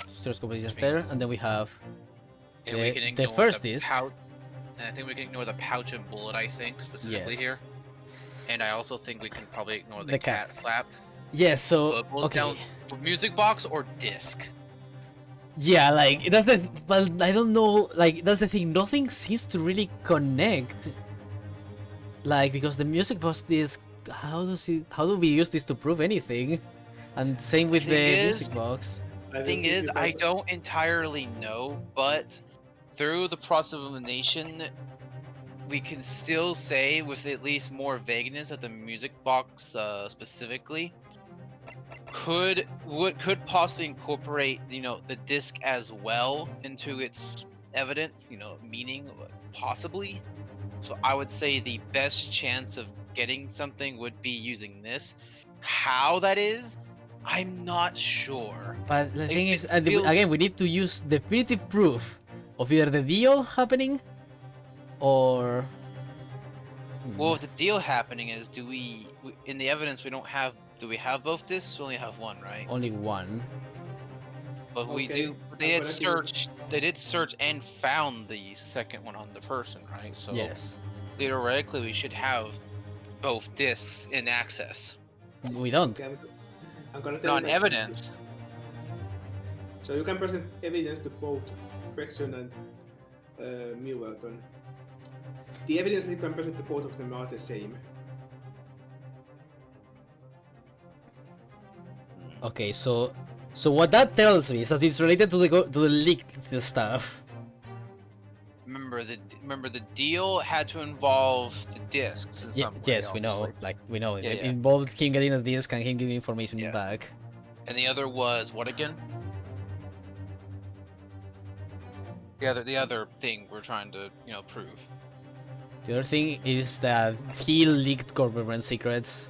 Stereoscope is just there, and then we have And we can the ignore first the disc. pouch. And I think we can ignore the pouch and bullet. I think specifically Yes. here. And I also think we can probably ignore the The cat cat. flap. Yes, So so it boils okay. down to music box or disc. Yeah, like that's the. But I don't know. Like that's the thing. Nothing seems to really connect. Like because the music box disc. How do we use this to prove anything? And same with the Thing is- music box. Thing is, I don't entirely know, but through the process of elimination, we can still say with at least more vagueness that the music box specifically could possibly incorporate the disc as well into its evidence, meaning possibly. So I would say the best chance of getting something would be using this. How that is, I'm not sure. But the thing is, it feels- again, we need to use definitive proof of either the deal happening or. Well, if the deal happening is, in the evidence we don't have, do we have both discs? We only have one, right? Only one. But we Okay, do. I'm They did gonna give- search. They did search and found the second one on the person, right? So Yes. theoretically, we should have both discs in access. We don't. Okay, I'm gonna tell you Non guys something. evidence. So you can present evidence to both Gregson and Milton. The evidence that you can present to both of them are the same. Okay, so what that tells me is that it's related to the leaked stuff. Remember the deal had to involve the discs in some way. Yes, we know. obviously. Like we know Yeah, it yeah. involved him getting a disc and him giving information Yeah. back. And the other was what again? The other thing we're trying to prove, The other thing is that he leaked government secrets.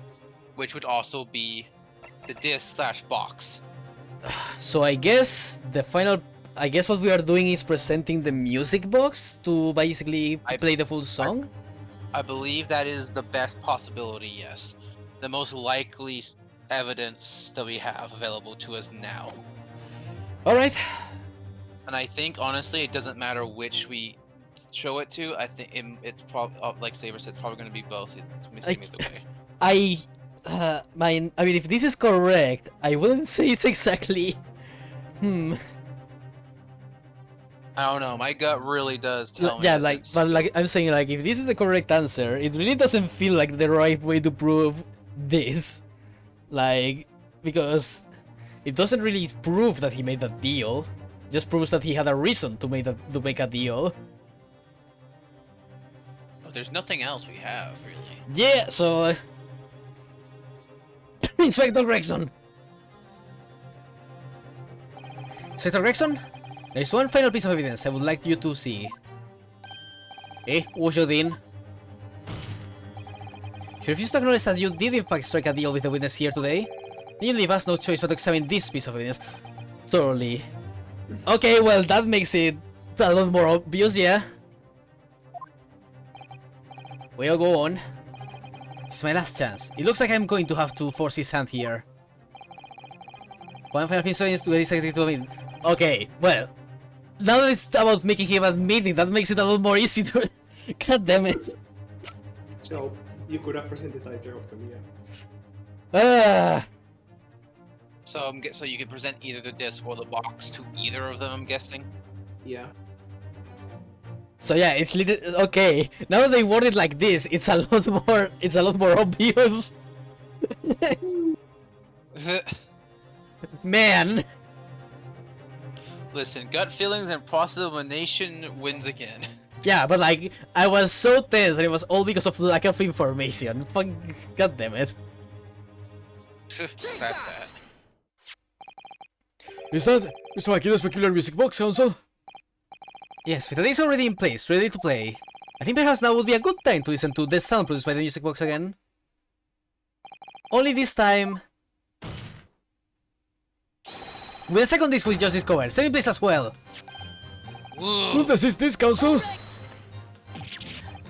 which would also be the disc/box. So I guess what we are doing is presenting the music box to basically play the full song. I believe that is the best possibility. Yes, the most likely evidence that we have available to us now. All right. And I think honestly, it doesn't matter which we show it to. I think it's probably like Saber said, it's probably going to be both. It's going to be same either way. I mean, if this is correct, I wouldn't say it's exactly. I don't know. My gut really does tell me. Yeah, that like, it's- but like I'm saying, like if this is the correct answer, it really doesn't feel like the right way to prove this, like because it doesn't really prove that he made that deal. It just proves that he had a reason to make a deal. But there's nothing else we have really. Yeah, so Inspector Gregson. Inspector Gregson, there is one final piece of evidence I would like you to see. Wujodin. If you refuse to acknowledge that you did in fact strike a deal with the witness here today, then you leave us no choice but to examine this piece of evidence thoroughly. Okay, well that makes it a lot more obvious, yeah. We'll go on. This is my last chance. It looks like I'm going to have to force his hand here. One final thing is to get to admit. Okay, well, now that it's about making him admitting, that makes it a lot more easy to. God damn it. So you could have presented either of them, yeah. So so you could present either the disc or the box to either of them. I'm guessing. Yeah. So yeah, it's literally okay. Now that they word it like this, it's a lot more obvious. Man. Listen, gut feelings and process elimination wins again. Yeah, but like I was so tense, and it was all because of lack of information. Fuck, god damn it. That. Is that Mr. Makida's peculiar music box, Council? Yes, with the disc already in place, ready to play. I think perhaps now would be a good time to listen to the sound produced by the music box again. Only this time, with the second disc we just discovered, set in place as well. What is this, Council?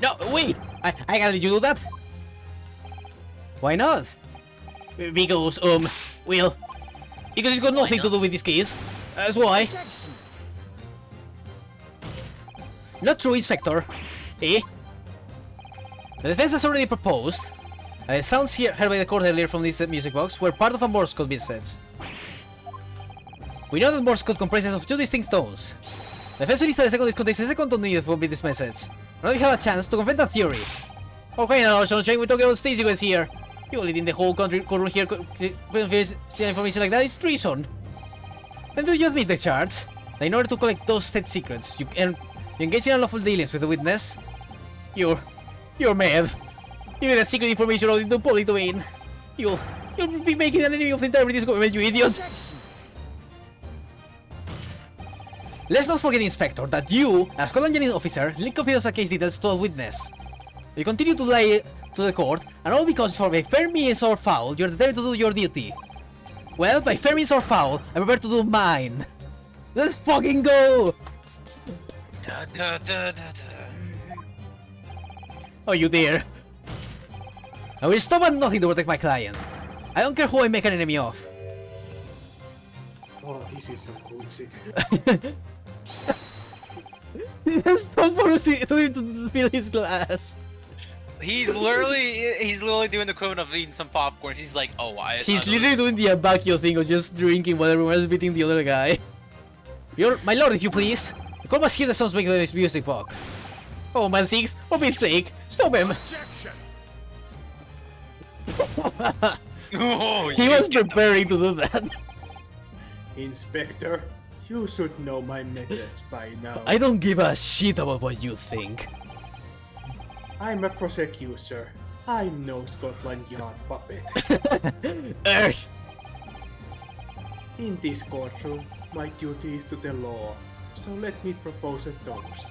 No, wait! I can't let you do that! Why not? Because, well... Because it's got nothing to do with these keys. That's why. Not true, Inspector. Eh? The defense has already proposed, and the sounds heard by the court earlier from this music box were part of a Morse code message. We know that Morse code comprises of two distinct tones. The defense believes that the second disc contains the second tone needed to complete this message. Now we have a chance to confirm that theory. Okay, now, Sunshine, we're talking about stage sequence here. You leading the whole courtroom here, information like that is treason. And do you admit the charge? That in order to collect those state secrets, you engage in unlawful dealings with the witness? You're mad. You made that secret information out into public domain. You'll be making an enemy of the entire British government, you idiot. Let's not forget, Inspector, that you, as Scotland Yard's officer, leaked confidential case details to a witness. You continue to lie to the court, and all because for by fair means or foul, you're determined to do your duty. Well, by fair means or foul, I'm prepared to do mine. Let's fucking go! Oh, you dare. I will stop at nothing to protect my client. I don't care who I make an enemy of. Oh, this is some bullshit. Stop forcing him to fill his glass. He's literally doing the equivalent of eating some popcorn. He's like, oh, He's literally doing the Abakio thing of just drinking while everyone is beating the other guy. My lord, if you please. The court must hear the sounds making this music box. Oh, man, Six, for Pete's sake, stop him. Objection! oh, He was preparing to do that. Inspector, you should know my methods by now. I don't give a shit about what you think. I'm a prosecutor. I'm no Scotland Yard puppet. Earth. In this courtroom, my duty is to the law, so let me propose a toast.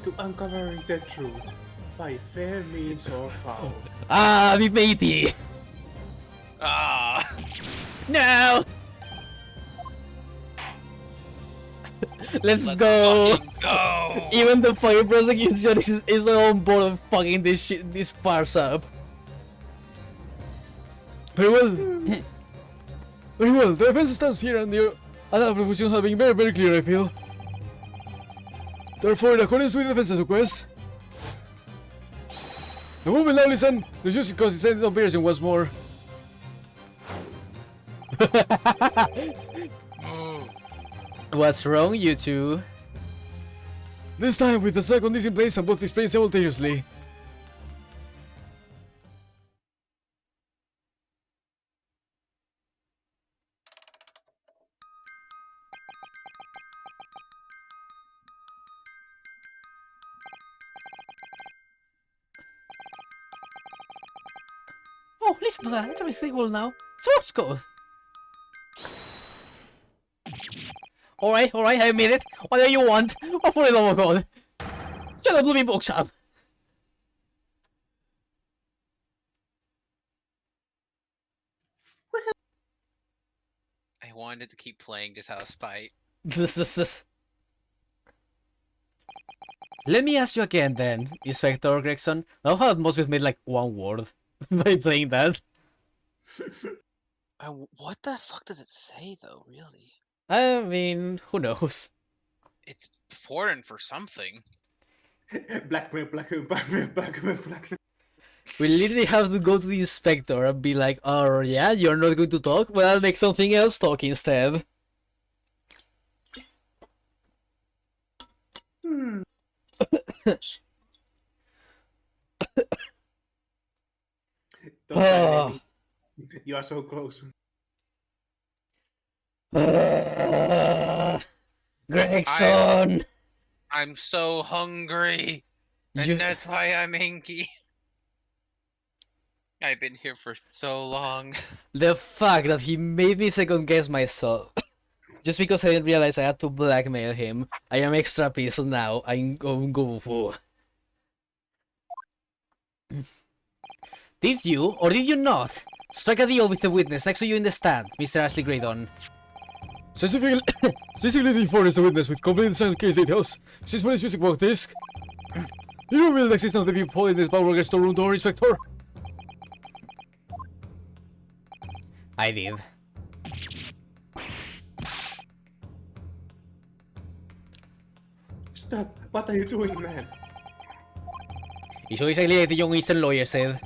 To uncovering the truth, by fair means or foul. Ah, the matey. Ah. No. Let's go. fucking go. Even the fucking prosecution is not on board of fucking this farce up. Very well. Very well. The defense stands here and the other propositions have been very, very clear, I feel. Therefore, in accordance with the defense's request, the woman now listen, the justice consistent appearance once more. What's wrong, you two? This time with the second is in place and both displaying simultaneously. Oh, listen to that. It's unmistakable now. Source code. Alright, I admit it. Whatever you want. Oh, for the love of God. Shut up, Blooming Bookshop. I wanted to keep playing just out of spite. Let me ask you again then, Inspector Gregson. Now how most we've made like one word by playing that. What the fuck does it say though? Really? I mean, who knows? It's important for something. Blackmail. We literally have to go to the inspector and be like, oh yeah, you're not going to talk? Well, I'll make something else talk instead. Don't tell me. You are so close. Gregson! I'm so hungry, and that's why I'm inky. I've been here for so long. The fact that he made me second guess myself. Just because I didn't realize I had to blackmail him. I am extra pissed now. I'm going go for. Did you, or did you not, strike a deal with the witness next to you in the stand, Mr. Ashley Graydon? Specifically the forest the witness with complete and signed case details. Since when is music box disc? You reveal the existence of the people in this Power storeroom door, Inspector? I did. Stop! What are you doing, man? It's so exactly like the young Eastern lawyer said.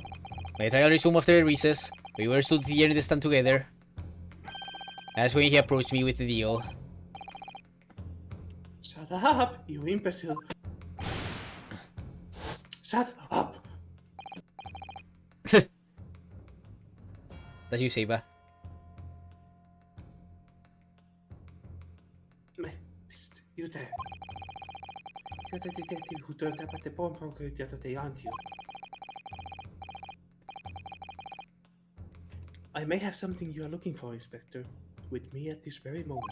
My trial resumed after the recess. We were stood here in the stand together. That's when he approached me with the deal. Shut up, you imbecile! Shut up! That's you, Saber. Psst, you there. You're the detective who turned up at the pawnbroker the other day, aren't you? I may have something you are looking for, Inspector, with me at this very moment.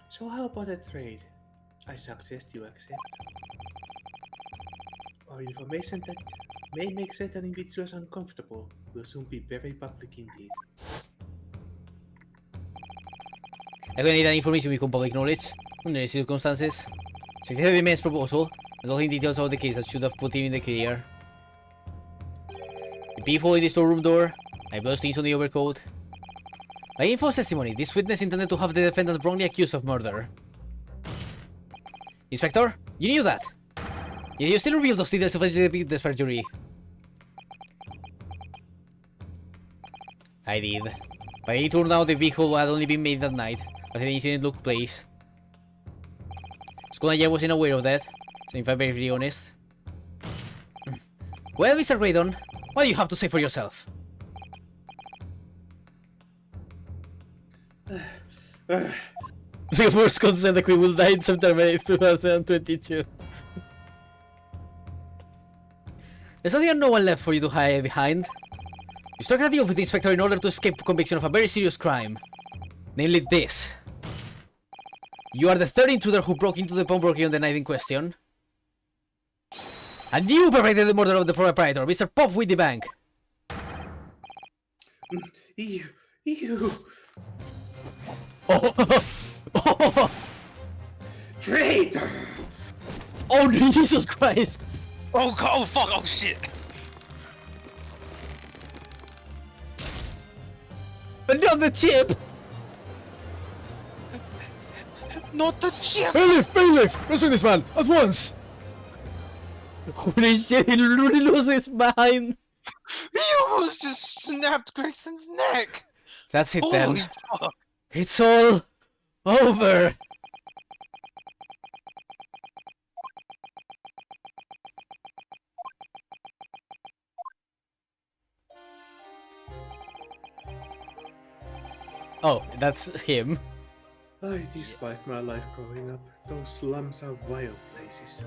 So how about a trade? I suggest you accept. Our information that may make certain individuals uncomfortable will soon be very public indeed. I'm gonna need that information with public knowledge, under the circumstances. So accept the man's proposal, and all in details about the case that should have put him in the clear. The people in the storeroom door, my bloodstains on the overcoat, By info's testimony, this witness intended to have the defendant wrongly accused of murder. Inspector, you knew that. Yet you still revealed those details to facilitate the perjury. I did. But it turned out the vehicle had only been made that night, as the incident took place. School and I wasn't aware of that, so if I'm very honest. Well, Mr. Graydon, what do you have to say for yourself? The first consent that we will die in September 8th, 2022. There's nothing no one left for you to hide behind. You struck a deal with the inspector in order to escape conviction of a very serious crime. Namely this. You are the third intruder who broke into the pawnbroker on the night in question. And you perpetrated the murder of the proprietor, Mr. Pop with the bank. You. Oh, Traitor! oh Jesus Christ! Oh, oh fuck! Oh shit! But not the chip! Not the chip! Bailiff! Bailiff! Rescue this man! At once! Holy shit, he really loses his mind! He almost just snapped Gregson's neck! That's it Holy then. fuck! It's all over! Oh, that's him. I despised my life growing up. Those slums are wild places.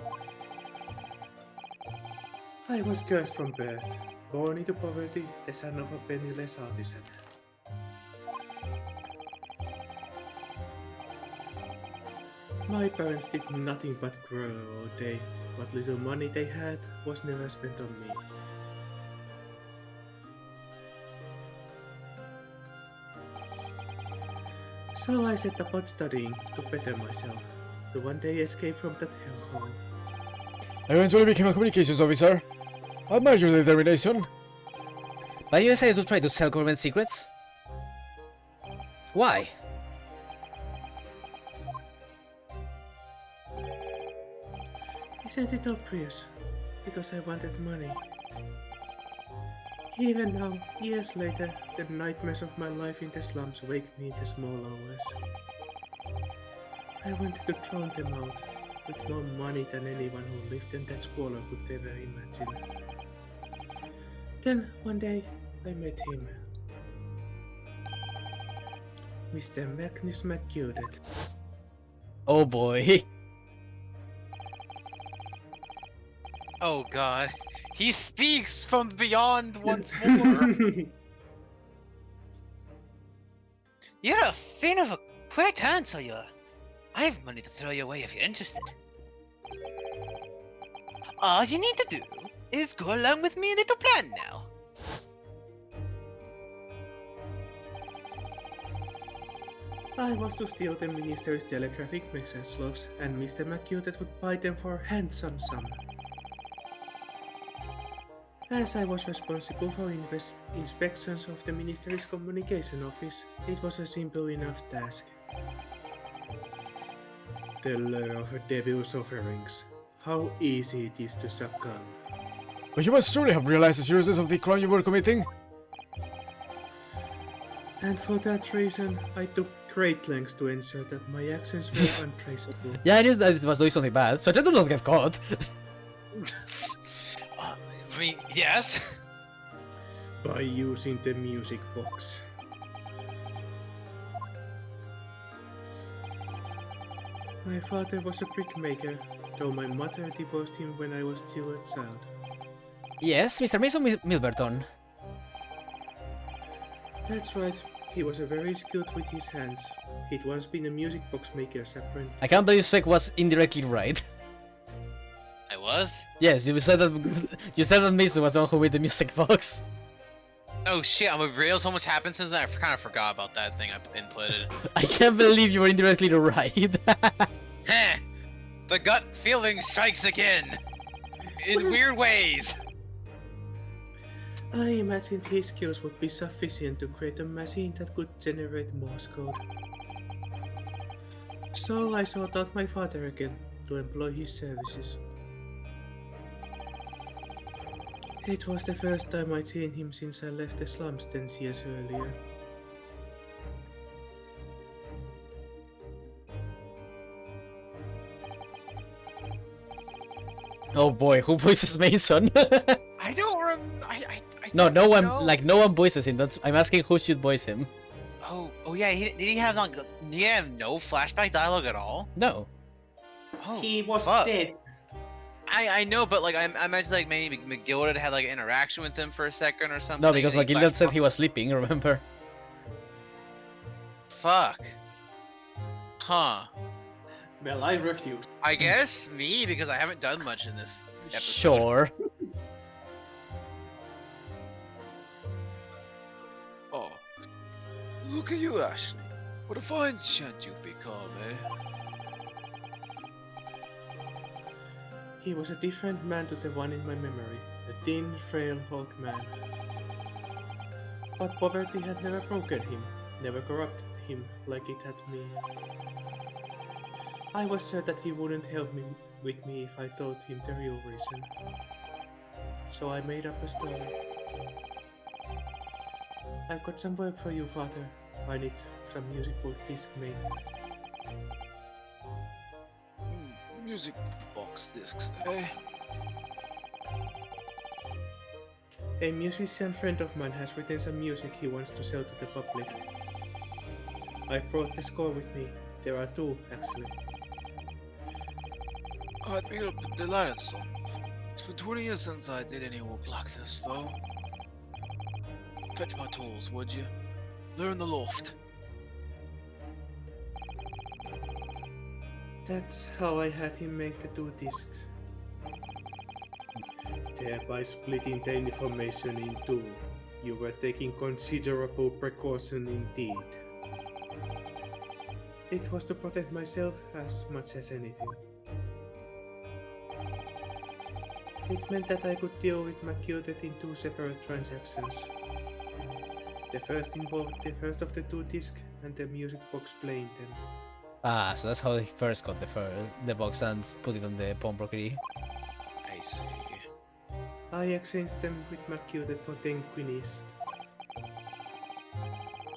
I was cursed from birth, born into poverty, the son of a penniless artisan. My parents did nothing but grow all day. What little money they had was never spent on me. So I set about studying to better myself, to one day escape from that hellhole. I eventually became a communications officer. I admire your determination. But you decided to try to sell government secrets? Why? Isn't it obvious? Because I wanted money. Even now, years later, the nightmares of my life in the slums wake me in the small hours. I wanted to drown them out, with more money than anyone who lived in that squalor could ever imagine. Then, one day, I met him. Mr. Magnus McGildet. Oh boy. Oh god. He speaks from beyond once more. You're a fin of a quick answer, you are. I have money to throw your way if you're interested. All you need to do is go along with me a little plan now. I was to steal the minister's telegraphic message logs, and Mr. McGildet would buy them for a handsome sum. As I was responsible for inspections of the Ministry's communication office, it was a simple enough task. Teller of a devil's offerings. How easy it is to succumb. But you must surely have realized the seriousness of the crime you were committing. And for that reason, I took great lengths to ensure that my actions were untraceable. Yeah, I knew that it was doing something bad, so I tried to not get caught. I mean, yes. By using the music box. My father was a brickmaker, though my mother divorced him when I was still a child. Yes, Mr. Mason Milberton. That's right, he was very skilled with his hands. He'd once been a music box maker's apprentice. I can't believe Spec was indirectly right. I was? Yes, you said that Mason was the one who made the music box. Oh shit, I'm a real so much happened since then. I kind of forgot about that thing I inputted. I can't believe you were indirectly right. Heh! The gut feeling strikes again! In weird ways! I imagined his skills would be sufficient to create a machine that could generate Morse code. So I sought out my father again to employ his services. It was the first time I'd seen him since I left the slums 10 years earlier. Oh boy, who voices Mason? I don't I No, don't no one, know. like, no one voices him. I'm asking who should voice him. Oh yeah. Did he have like? Did he have no flashback dialogue at all? No. Oh He was fuck. dead. I know, but like I imagine like maybe McGilded had like an interaction with him for a second or something. No, because and he Magillian said flashed- he was sleeping, remember? Fuck. Huh. Well, I refuse. I guess me because I haven't done much in this episode. Sure. Oh, look at you, Ashley. What a fine gent you've become, eh? He was a different man to the one in my memory, a thin, frail old man. But poverty had never broken him, never corrupted him like it had me. I was sure that he wouldn't help me with me if I told him the real reason. So I made up a story. I've got some work for you, father. I need some music box disc made. Music box discs, eh? A musician friend of mine has written some music he wants to sell to the public. I brought the score with me. There are two, actually. I'd be delighted, son. It's been 20 years since I did any work like this, though. Fetch my tools, would you? They're in the loft. That's how I had him make the two discs. Thereby splitting the information in two. You were taking considerable precaution indeed. It was to protect myself as much as anything. It meant that I could deal with McGilded in two separate transactions. The first involved the first of the two discs and the music box playing them. Ah, so that's how he first got the box and put it on the pawnbrokery. I see. I exchanged them with McGilded for 10 guineas.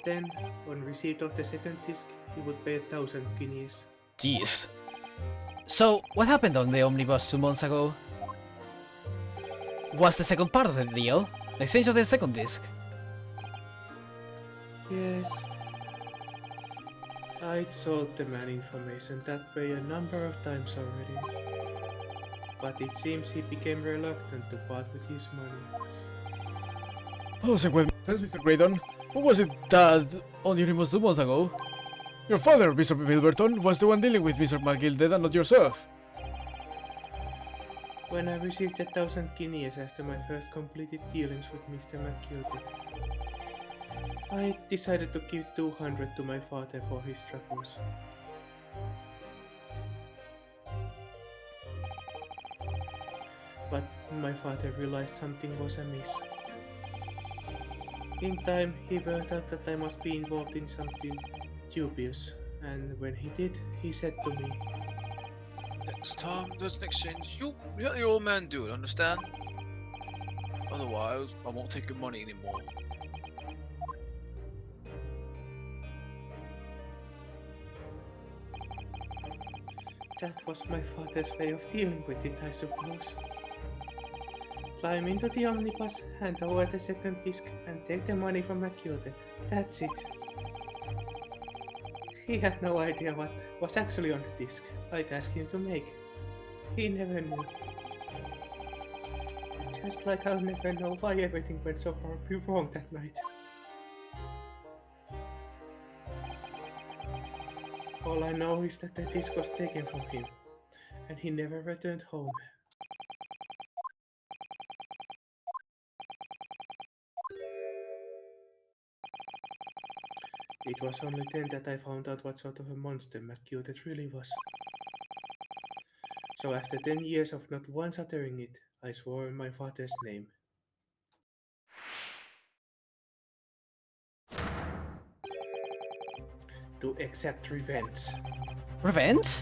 Then, on receipt of the second disc, he would pay 1,000 guineas. Jeez. So, what happened on the omnibus 2 months ago? Was the second part of the deal? The exchange of the second disc? Yes. I'd sold the man information that way a number of times already. But it seems he became reluctant to part with his money. Oh, se encuentra. Thanks, Mr. Graydon. What was it that only almost 2 months ago? Your father, Mr. Milverton, was the one dealing with Mr. McGilded and not yourself. When I received 1,000 guineas after my first completed dealings with Mr. McGilded, I decided to give 200 to my father for his troubles. But my father realized something was amiss. In time, he worked out that I must be involved in something dubious, and when he did, he said to me, Next time there's an exchange, you let your old man do it, understand? Otherwise, I won't take your money anymore. that was my father's way of dealing with it, I suppose. Climb into the omnibus, hand over the second disc, and take the money from McGilded. That's it. He had no idea what was actually on the disc I'd asked him to make. He never knew. Just like I'll never know why everything went so horribly wrong that night. All I know is that the disc was taken from him, and he never returned home. It was only then that I found out what sort of a monster McGilded really was. So after 10 years of not once uttering it, I swore in my father's name. to exact revenge. Revenge?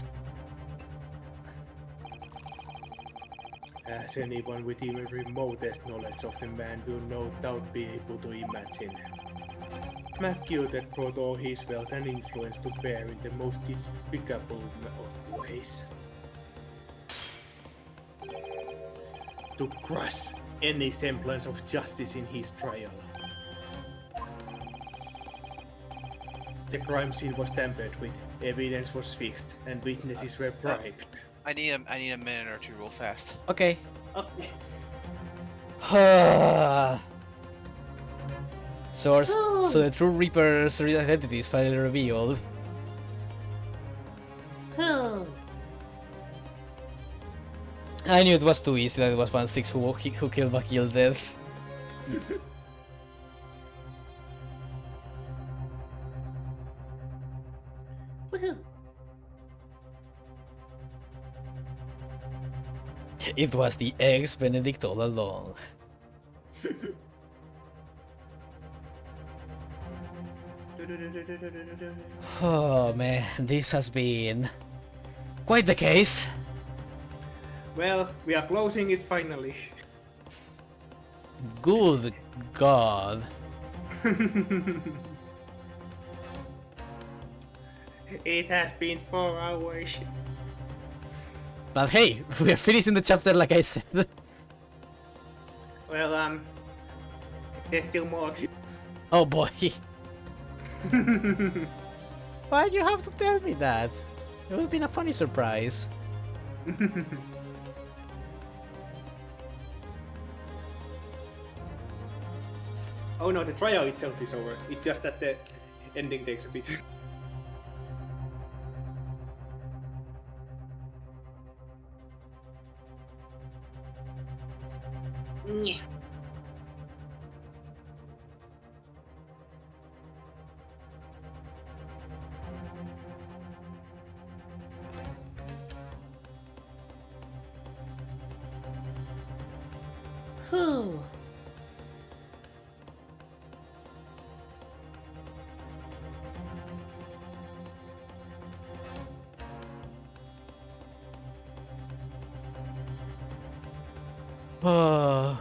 As anyone with even remotest knowledge of the man will no doubt be able to imagine. McGilded brought all his wealth and influence to bear in the most despicable of ways. To crush any semblance of justice in his trial. The crime scene was tampered with, evidence was fixed, and witnesses were bribed. I need a minute or two real fast. Okay. Okay. So the true Reaper's identity is finally revealed. I knew it was too easy that it was 1-6 who killed McGilded. It was the ex-Benedict all along. Oh man, this has been quite the case. Well, we are closing it finally. Good God. It has been 4 hours. But hey, we're finishing the chapter like I said. Well, there's still more. Oh boy. Why'd you have to tell me that? It would have been a funny surprise. Oh no, the trial itself is over. It's just that the ending takes a bit. Oh.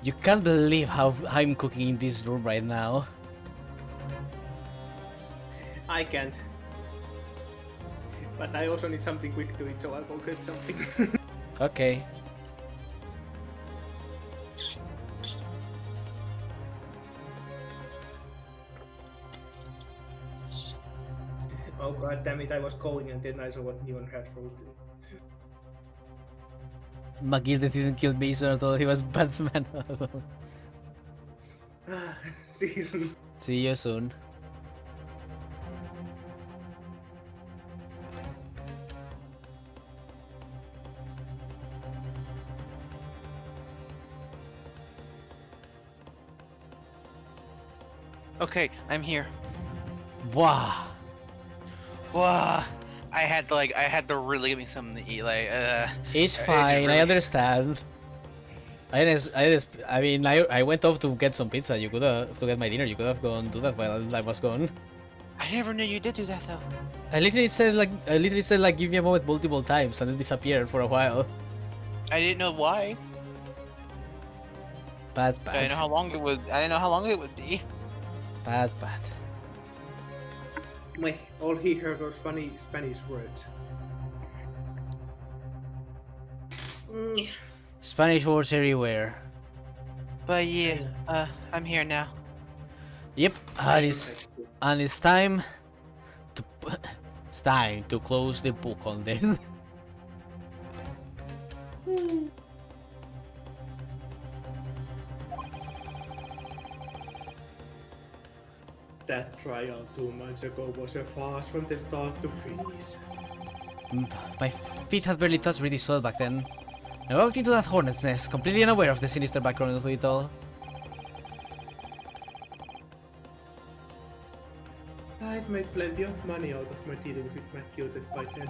You can't believe how I'm cooking in this room right now. I can't. But I also need something quick to eat, so I'll go get something. Okay. Oh god damn it, I was going and then I saw what Neon had wrote. McGilda didn't kill Mason at all, he was Batman. Season. See you soon. Okay, I'm here. Wow. Wow. I had to really give me something to eat. It's just fine, I really- understand. I went off to get some pizza. You could have to get my dinner. You could have gone do that while I was gone. I never knew you did do that though. I literally said give me a moment multiple times and then disappeared for a while. I didn't know why. Bad. I didn't know how long it would. I didn't know how long it would be. Bad. Meh, all he heard was funny Spanish words. Spanish words everywhere. But yeah, I'm here now. Yep, and it's time to close the book on this. That trial 2 months ago was a farce from the start to finish. My feet had barely touched British soil back then. I walked into that hornet's nest, completely unaware of the sinister background of it all. I'd made plenty of money out of my dealing with McGilded by then.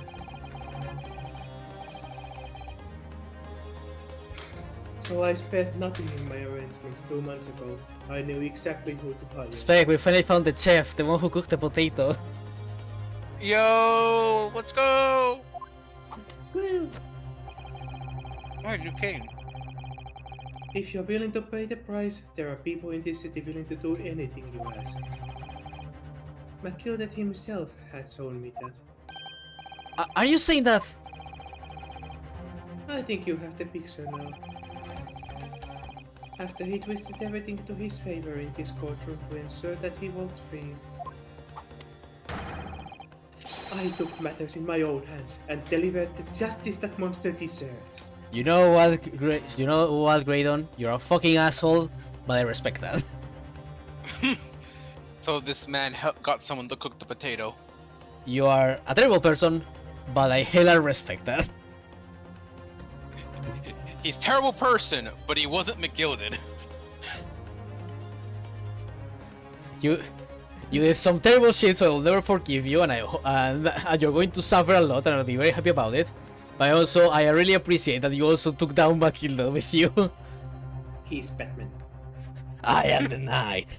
So I spent nothing in my arrangements 2 months ago. I knew exactly who to hire. Spec, we finally found the chef, the one who cooked the potato. Yo, let's go! Well, Alright, new cane. if you're willing to pay the price, there are people in this city willing to do anything you ask. McGilded himself had shown me that. Are you saying that? I think you have the picture now. After he twisted everything to his favor in this courtroom to ensure that he walked free. I took matters in my own hands and delivered the justice that Monster deserved. You know what, Graydon? You're a fucking asshole, but I respect that. So this man got someone to cook the potato. You are a terrible person, but I hella respect that. He's a terrible person, but he wasn't McGilded. You did some terrible shit, so I'll never forgive you, and you're going to suffer a lot, and I'll be very happy about it. But I really appreciate that you also took down Matilda with you. He's Batman. I am the night.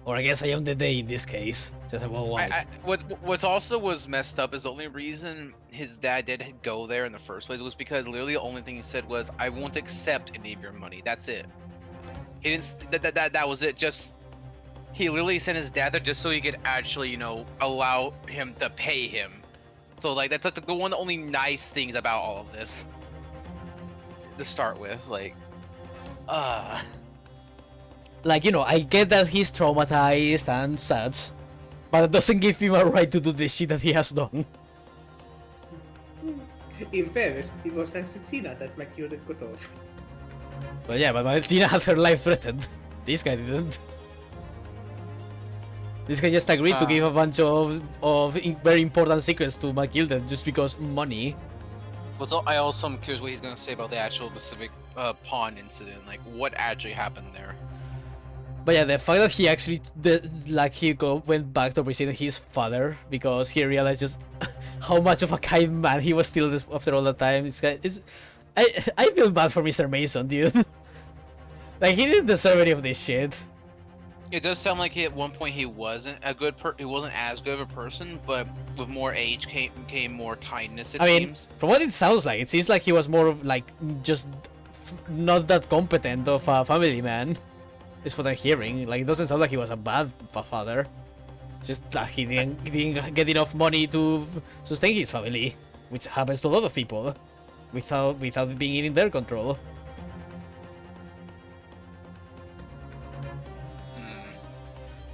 Or I guess I am the day in this case. Just about white. What's also was messed up is the only reason his dad did go there in the first place was because literally the only thing he said was, "I won't accept any of your money." That's it. He didn't. That was it. Just he literally sent his dad there just so he could actually, allow him to pay him. So like that's like the one of the only nice things about all of this. To start with, Like, I get that he's traumatized and sad, but it doesn't give him a right to do the shit that he has done. In fairness, it was actually Tina that McGilded cut off. But yeah, but Tina had her life threatened. This guy didn't. This guy just agreed to give a bunch of very important secrets to McGilded just because money. I also am curious what he's gonna say about the actual specific pawn incident. Like, what actually happened there? But yeah, the fact that he actually went back to appreciate his father because he realized just how much of a kind man he was still after all the time. I feel bad for Mr. Mason, dude. Like, he didn't deserve any of this shit. It does sound like at one point he wasn't he wasn't as good of a person, but with more age came more kindness. It seems. From what it sounds like, it seems like he was more of just not that competent of a family man. Is what I'm hearing. Like, it doesn't sound like he was a bad father. Just that he didn't get enough money to sustain his family, which happens to a lot of people, without it being in their control.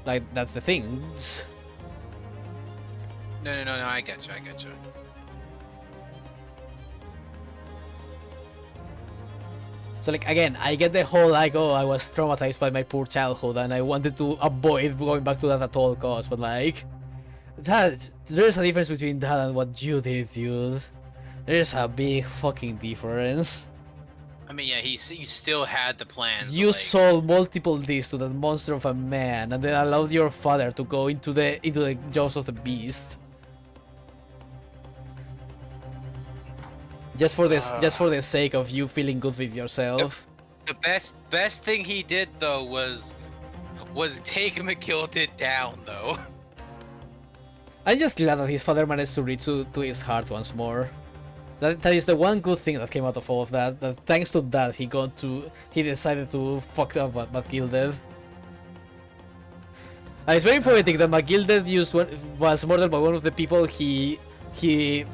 Like, that's the thing. No, I get you. So, like, again, I get the whole, like, oh, I was traumatized by my poor childhood and I wanted to avoid going back to that at all costs, but, like, there's a difference between that and what you did, dude. There's a big fucking difference. I mean, yeah, he still had the plans. You sold multiple discs to that monster of a man and then allowed your father to go into the jaws of the beast. Just for the sake of you feeling good with yourself. The best thing he did though was take McGilded down though. I'm just glad that his father managed to reach to his heart once more. That is the one good thing that came out of all of that. That thanks to that he decided to fuck up McGilded. And it's very poetic that McGilded was murdered by one of the people he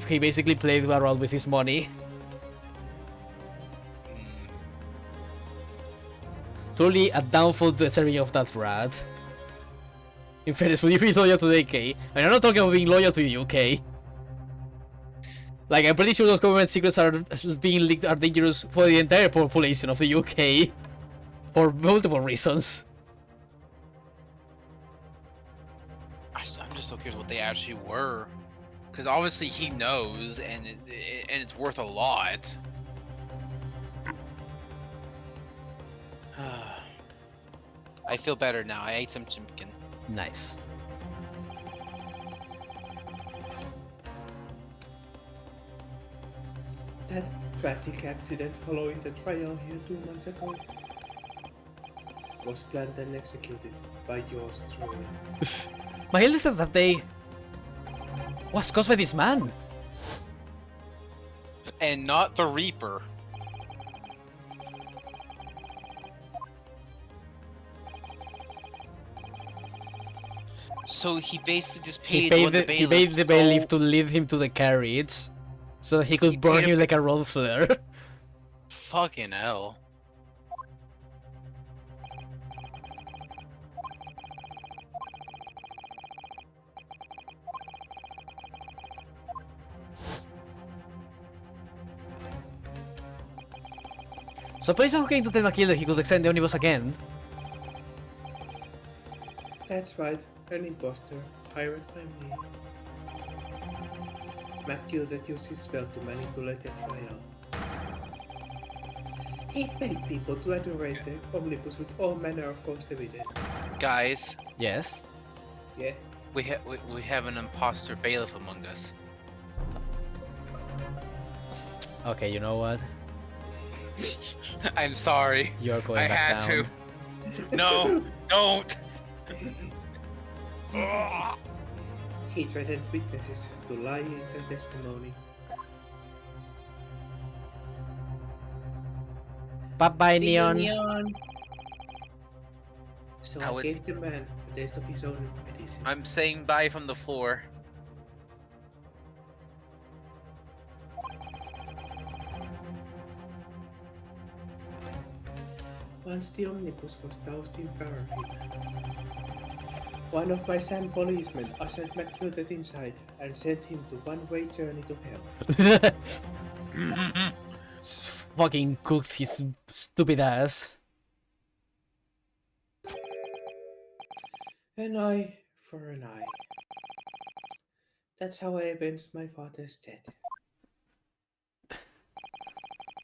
basically played around with his money. Truly a downfall deserving of that rat. In fairness, would you be loyal to the UK? I mean, I'm not talking about being loyal to the UK. Like, I'm pretty sure those government secrets are being leaked are dangerous for the entire population of the UK. For multiple reasons. I'm just so curious what they actually were. Because obviously he knows, and it's worth a lot. I feel better now. I ate some chicken. Nice. That tragic accident following the trial here 2 months ago was planned and executed by yours truly. My illness that day was caused by this man. And not the Reaper. So he basically just He paid one paid the he bailiff. paid the bailiff to lead him to the carriage, so that he could He burn paid him him- like a road flare. Fucking hell. So police are going to tell Matilda he could extend the omnibus again. That's right, an imposter, hired by me. McGill used his spell to manipulate the trial. He paid people to adorate the omnibus with all manner of false evidence. Guys, Yes. Yeah, we have an imposter bailiff among us. Okay, you know what? I'm sorry. You're going I back had down. to. No, don't. he threatened witnesses to lie in their testimony. Bye-bye, See you, Neon. So Now I it's- gave the man a taste of his own medicine. I'm saying bye from the floor. Once the omnibus was doused in paraffin, one of my Sam policemen ushered McGill inside and sent him to one-way journey to hell. Fucking cooked his stupid ass. An eye for an eye. That's how I avenged my father's death.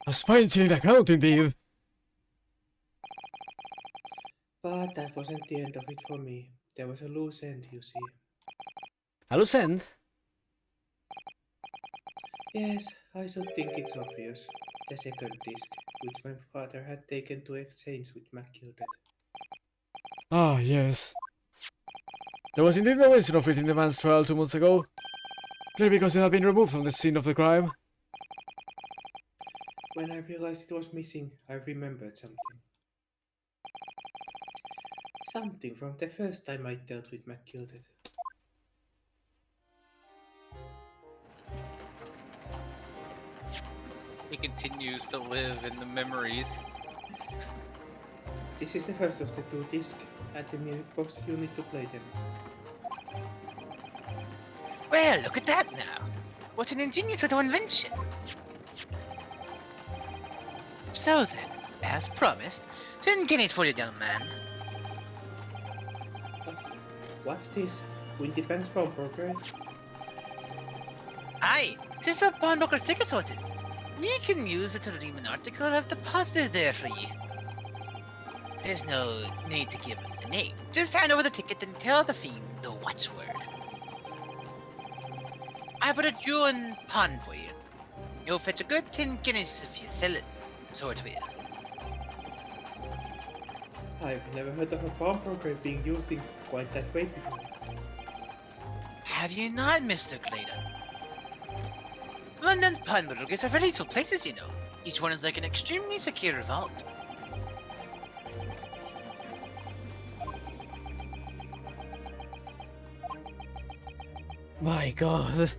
A spine-chilling account indeed. But that wasn't the end of it for me. There was a loose end, you see. A loose end? Yes, I should think it's obvious. The second disc, which my father had taken to exchange with McGilded. Ah, yes. There was indeed no mention of it in the man's trial 2 months ago. Clearly because it had been removed from the scene of the crime. When I realized it was missing, I remembered something. Something from the first time I dealt with McGilded. He continues to live in the memories. This is the first of the 2 discs. At the music box, you need to play them. Well, look at that now. What an ingenious little invention. So then, as promised, 10 guineas for you, young man. What's this? Windy Bank's Brown Broker? Aye, 'tis a pawnbroker's ticket, so it is. Ye can use it to redeem an article I've deposited there for ye. There's no need to give a name. Just hand over the ticket and tell the fiend the watchword. I put a jewel in pawn for you. You'll fetch a good 10 guineas if you sell it, so it will. I've never heard of a pawnbroker being used in quite that way before. Have you not, Mr. Clayton? London's pawnbrokers are very useful places, you know. Each one is like an extremely secure vault. My god.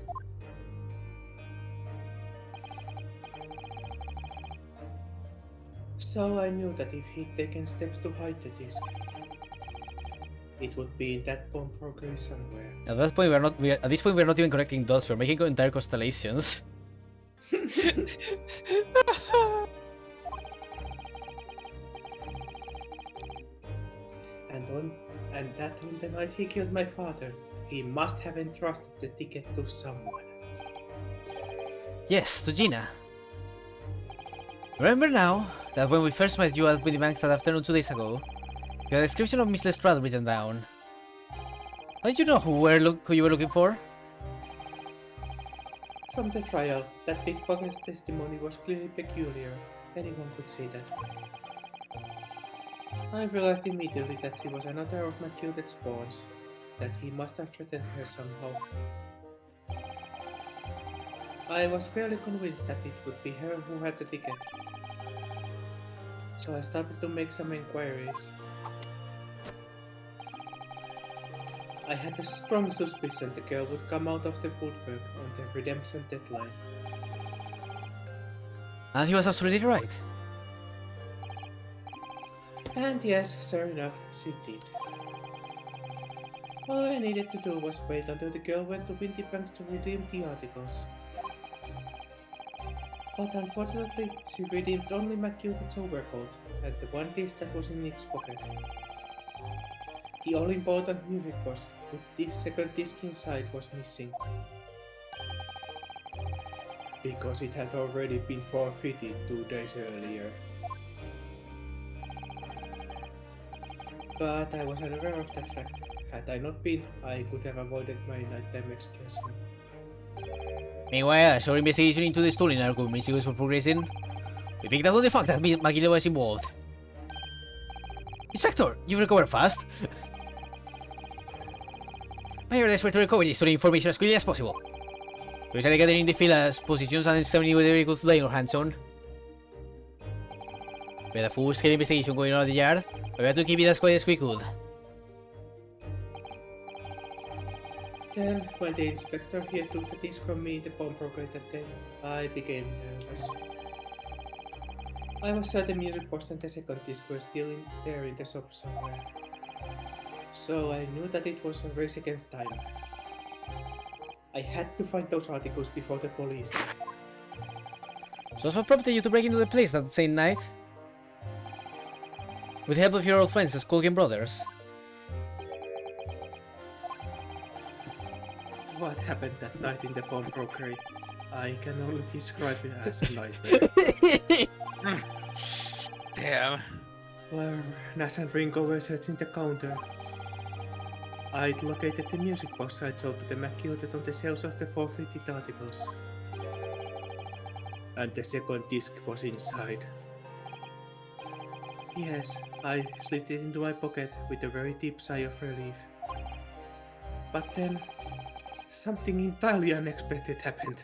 So I knew that if he'd taken steps to hide the disc, it would be in that pawnbroker somewhere. At this point, at this point we're not even connecting dots. We're making entire constellations. And that on the night he killed my father, he must have entrusted the ticket to someone. Yes, to Gina. Remember now that when we first met you at Windy Banks that afternoon 2 days ago, you had a description of Miss Lestrade written down. How did you know who you were looking for? From the trial, that pickpocket's testimony was clearly peculiar. Anyone could see that. I realized immediately that she was another of Matilda's pawns, that he must have threatened her somehow. I was fairly convinced that it would be her who had the ticket. So I started to make some inquiries. I had a strong suspicion the girl would come out of the woodwork on the redemption deadline. And he was absolutely right. And yes, sure enough, she did. All I needed to do was wait until the girl went to Windy Banks to redeem the articles. But unfortunately, she redeemed only McGilty's overcoat and the one disc that was in Nick's pocket. The all-important music box with this second disc inside was missing. Because it had already been forfeited 2 days earlier. But I was unaware of that fact. Had I not been, I could have avoided my nighttime excursion. Meanwhile, as our investigation into the stolen arguments was progressing, we picked up on the fact that Magilla was involved. Inspector, you've recovered fast. My orders were to recover the stolen information as quickly as possible. We started gathering the field as positions and examining whether we could lay our hands on. We had a full-scale investigation going on at the yard, but we had to keep it as quiet as we could. Then, when the inspector here took the disc from me in the bomb program that day, I became nervous. I was certain music box and the second disc were still there in the shop somewhere. So I knew that it was a race against time. I had to find those articles before the police did. So what prompted you to break into the place that same night? With the help of your old friends, the Skulking Brothers. What happened that night in the bomb brokery? I can only describe it as a nightmare. Damn. While Nash and Ringo were searching the counter, I'd located the music box I'd sold to the McGilded on the shelves of the forfeited articles. And the second disc was inside. Yes, I slipped it into my pocket with a very deep sigh of relief. But then, something entirely unexpected happened.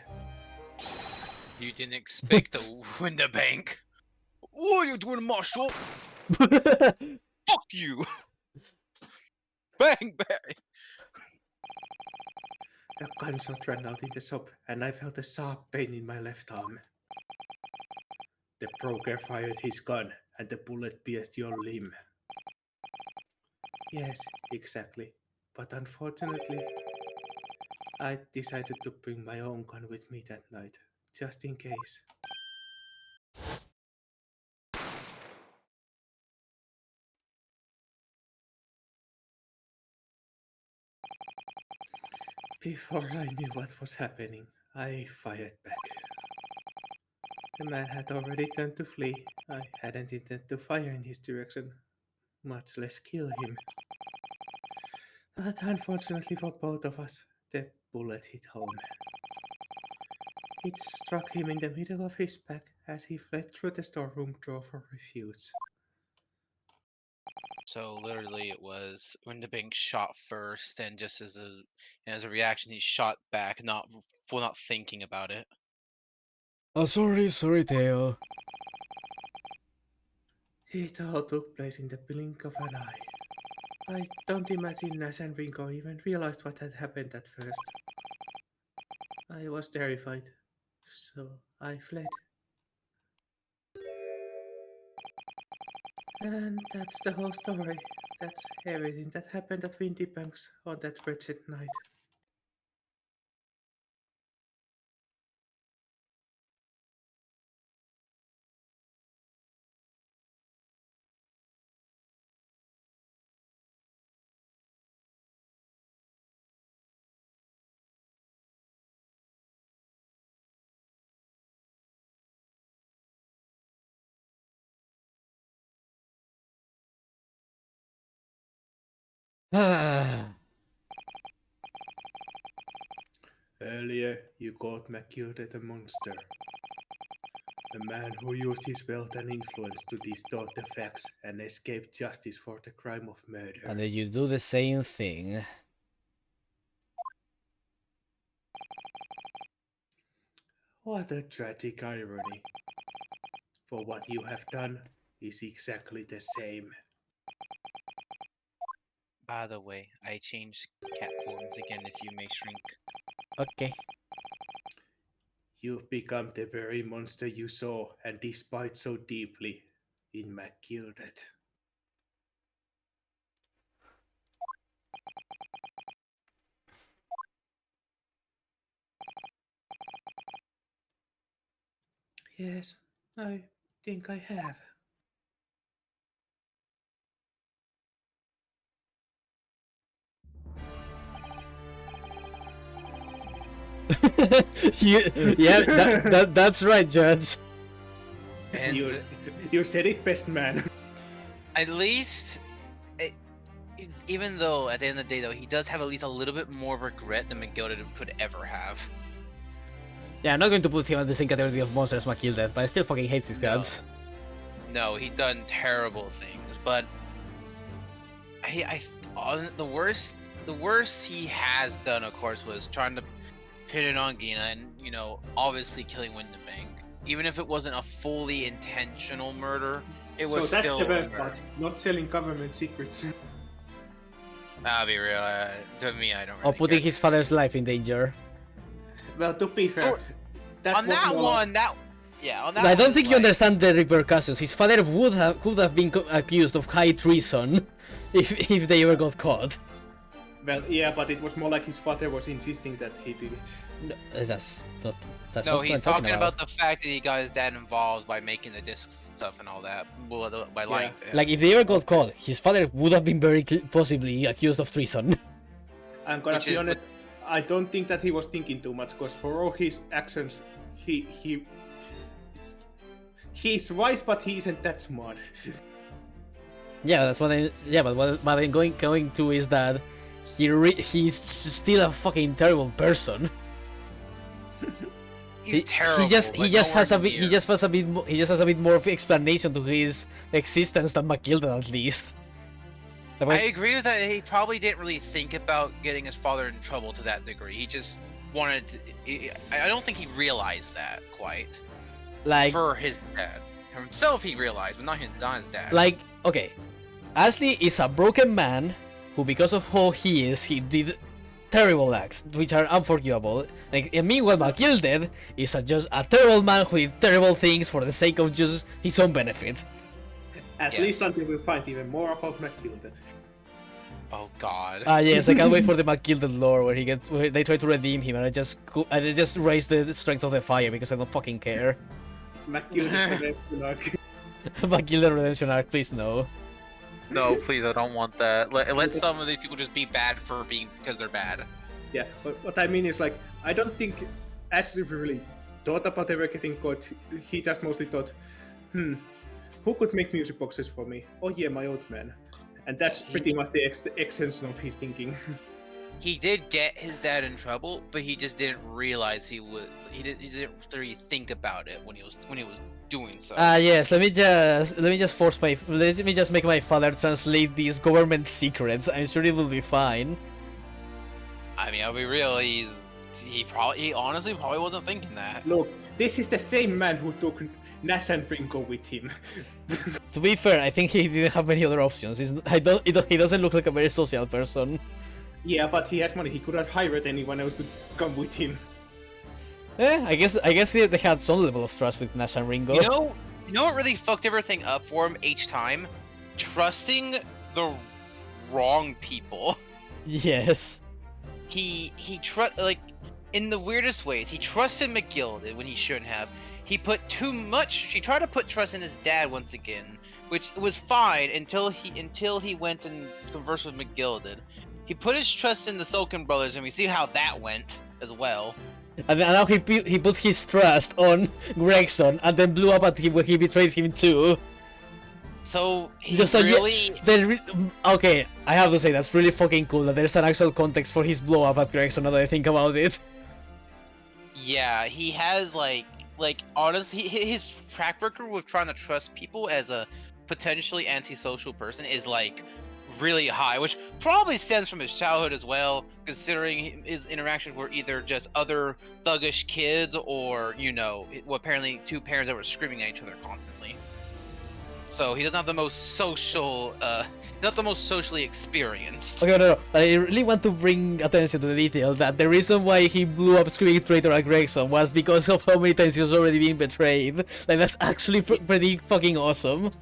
You didn't expect to win the bank. What are you doing, Marshall? Fuck you! Bang, bang! A gunshot rang out in the shop, and I felt a sharp pain in my left arm. The broker fired his gun, and the bullet pierced your limb. Yes, exactly. But unfortunately, I decided to bring my own gun with me that night, just in case. Before I knew what was happening, I fired back. The man had already turned to flee. I hadn't intended to fire in his direction, much less kill him. But unfortunately for both of us, the bullet hit home. It struck him in the middle of his back as he fled through the storeroom door for refuge. So literally, it was when the bank shot first, and just as a reaction, he shot back, not for not thinking about it. A sorry tale. It all took place in the blink of an eye. I don't imagine Nash and Ringo even realized what had happened at first. I was terrified, so I fled. And that's the whole story. That's everything that happened at Windy Banks on that wretched night. Earlier, you called McGilded a monster. A man who used his wealth and influence to distort the facts and escape justice for the crime of murder. And then you do the same thing. What a tragic irony. For what you have done is exactly the same. By the way, I changed cat forms again if you may shrink. Okay. You've become the very monster you saw and despise so deeply in McGilded. Yes, I think I have. Yeah, that's right, Judge. And You said it best, man. at least, even though at the end of the day, though, he does have at least a little bit more regret than McGilded could ever have. Yeah, I'm not going to put him in the same category of monsters as McGilded, but I still fucking hate these guys. No, he done terrible things, but the worst he has done, of course, was trying to pin it on Gina, and obviously killing Windenbank. Even if it wasn't a fully intentional murder, it was So that's still the best a murder. part. Not selling government secrets. I'll be real. To me, I don't. Or Really putting care. his father's life in danger. Well, to be fair, Oh, that on was that more one, on that I one, don't it's think you like- understand the repercussions. His father could have been accused of high treason if they ever got caught. Well, yeah, but it was more like his father was insisting that he did it. No, that's not. That's No, not what he's I'm talking about the fact that he got his dad involved by making the disc stuff and all that, by lying to him. Like, if they ever got caught, his father would have been very possibly accused of treason. I'm gonna Which be is honest, I don't think that he was thinking too much, because for all his actions, he's wise, but he isn't that smart. Yeah, that's what I. Yeah, but what I'm going to is that he's still a fucking terrible person. He's terrible. He just but has a nowhere bit. He near. just has a bit. He just has a bit more of explanation to his existence than McGilded, at least. Like, I agree with that. He probably didn't really think about getting his father in trouble to that degree. He just wanted to. I don't think he realized that quite. like, For his dad. Himself, he realized, but not his dad. okay, Ashley is a broken man who, because of who he is, he did terrible acts, which are unforgivable. And meanwhile, McGilded is just a terrible man who did terrible things for the sake of just his own benefit. At Yes. least until we find even more about McGilded. Oh God. Yes, I can't wait for the McGilded lore where they try to redeem him, and I just raise the strength of the fire because I don't fucking care. McGilded redemption arc. McGilded redemption arc, please no. No, please, I don't want that. Let some of these people just be bad because they're bad. Yeah, but what I mean is, like, I don't think Ashley really thought about ever getting caught. He just mostly thought, who could make music boxes for me? Oh yeah, my old man. And that's pretty much the extension of his thinking. He did get his dad in trouble, but he just didn't realize he would. He didn't really think about it when he was doing so. Yes, let me just make my father translate these government secrets. I'm sure it will be fine. I mean, I'll be real. He honestly probably wasn't thinking that. Look, this is the same man who took Nash and Ringo with him. To be fair, I think he didn't have many other options. He doesn't look like a very social person. Yeah, but he has money. He could have hired anyone else to come with him. I guess they had some level of trust with Nash and Ringo. You know what really fucked everything up for him each time? Trusting the wrong people. Yes. He in the weirdest ways. He trusted McGilded when he shouldn't have. He tried to put trust in his dad once again, which was fine until he went and conversed with McGilded. He put his trust in the Sulkin brothers, and we see how that went as well. And now he put his trust on Gregson, and then blew up at him when he betrayed him too. So he So, yeah, really. Okay, I have to say that's really fucking cool that there's an actual context for his blow up at Gregson. Now that I think about it. Yeah, he has like honestly, his track record with trying to trust people as a potentially antisocial person is like really high, which probably stems from his childhood as well, considering his interactions were either just other thuggish kids or well, apparently two parents that were screaming at each other constantly. So he doesn't have the most social, not the most socially experienced. Okay, no, no. I really want to bring attention to the detail that the reason why he blew up screaming traitor at Gregson was because of how many times he was already being betrayed. Like, that's actually pretty fucking awesome.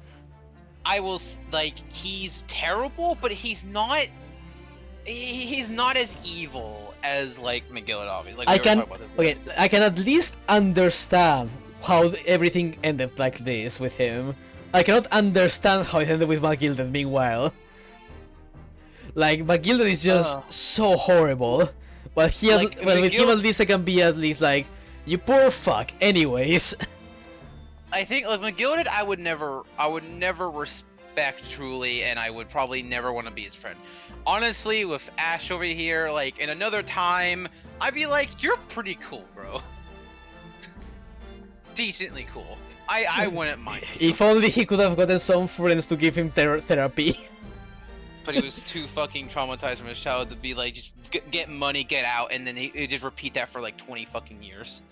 Like, he's terrible, but he's not. He's not as evil as like McGillet, obviously. Like, I we can, already talked about this. okay, I can at least understand how everything ended like this with him. I cannot understand how it ended with McGilded, meanwhile. Like, McGilded is just so horrible. But Like, well, with him at least I can be at least like, you poor fuck. Anyways. I think like McGilded, I would never respect truly, and I would probably never want to be his friend. Honestly, with Ash over here, like in another time, I'd be like, you're pretty cool, bro. Decently cool. I wouldn't mind. If only he could have gotten some friends to give him therapy. But he was too fucking traumatized from his childhood to be like, just get money, get out, and then he just repeat that for like 20 fucking years.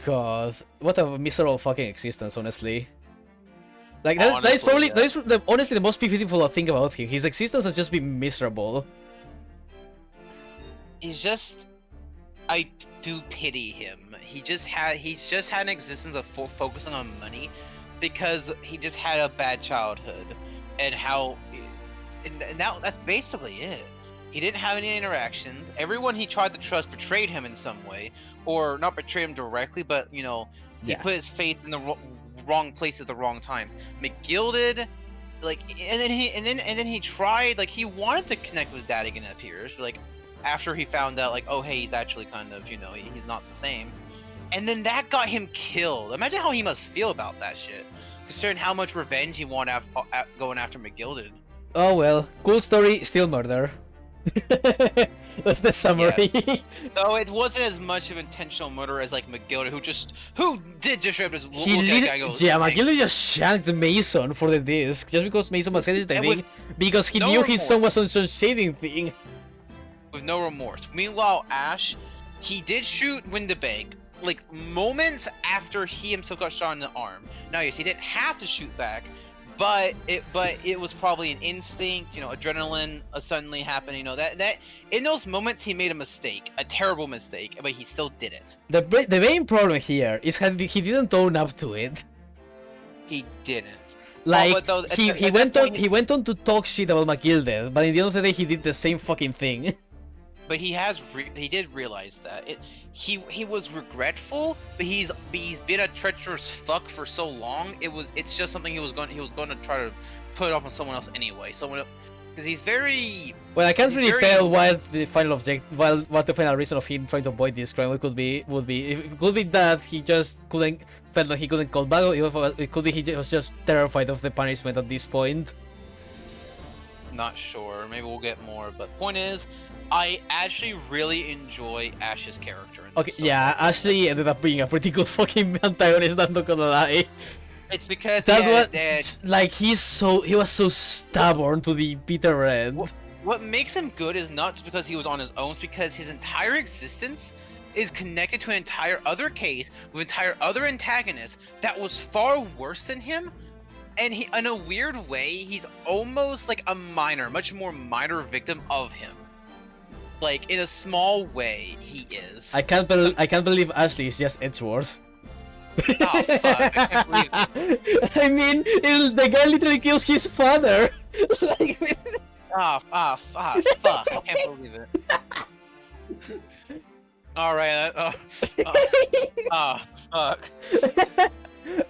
God, what a miserable fucking existence, honestly. Like, that is Honestly, probably, yeah. that is honestly the most beautiful thing about him. His existence has just been miserable. He's just, I do pity him. He's just had an existence of focusing on money because he just had a bad childhood, and that's basically it. He didn't have any interactions. Everyone he tried to trust betrayed him in some way, or not betrayed him directly, but he Yeah. put his faith in the wrong place at the wrong time. McGilded, like, and then he tried, like, he wanted to connect with Dad again, it appears, like, after he found out, like, oh hey, he's actually kind of, he's not the same, and then that got him killed. Imagine how he must feel about that shit, considering how much revenge he wanted going after McGilded. Oh well, cool story, still murder. That's the summary. Though it wasn't as much of intentional murder as like McGilded, who did just rip his He look at the guy and goes, yeah, "Thanks." McGilly just shanked Mason for the disc just because Mason was hesitating because he no knew his remorse. son was on some shading thing. With no remorse. Meanwhile, Ash, he did shoot Windibank like moments after he himself got shot in the arm. Now, yes, he didn't have to shoot back, but it was probably an instinct, adrenaline suddenly happened. That in those moments he made a mistake, a terrible mistake, but he still did it. The main problem here is that he didn't own up to it. He didn't. Like, but though, he went on to talk shit about McGilded, but in the end of the day he did the same fucking thing. But he did realize that he was regretful, but he's been a treacherous fuck for so long. It's just something he was going to try to put off on someone else anyway. Because he's very. Well, I can't really tell what the final what the final reason of him trying to avoid this crime would be. It could be that he just felt that he couldn't call back, or it could be he was just terrified of the punishment at this point. Not sure. Maybe we'll get more. But point is, I actually really enjoy Ash's character. Okay, yeah, Ashley ended up being a pretty good fucking antagonist. I'm not gonna lie. It's because like he was so stubborn to the bitter end. What makes him good is not just because he was on his own, it's because his entire existence is connected to an entire other case with entire other antagonists that was far worse than him. And he, in a weird way, he's almost like a much more minor victim of him. Like, in a small way, he is. I can't believe Ashley is just Edgeworth. Oh, fuck. I can't believe it. I mean, the guy literally kills his father. Like, fuck. I can't believe it. Alright, fuck.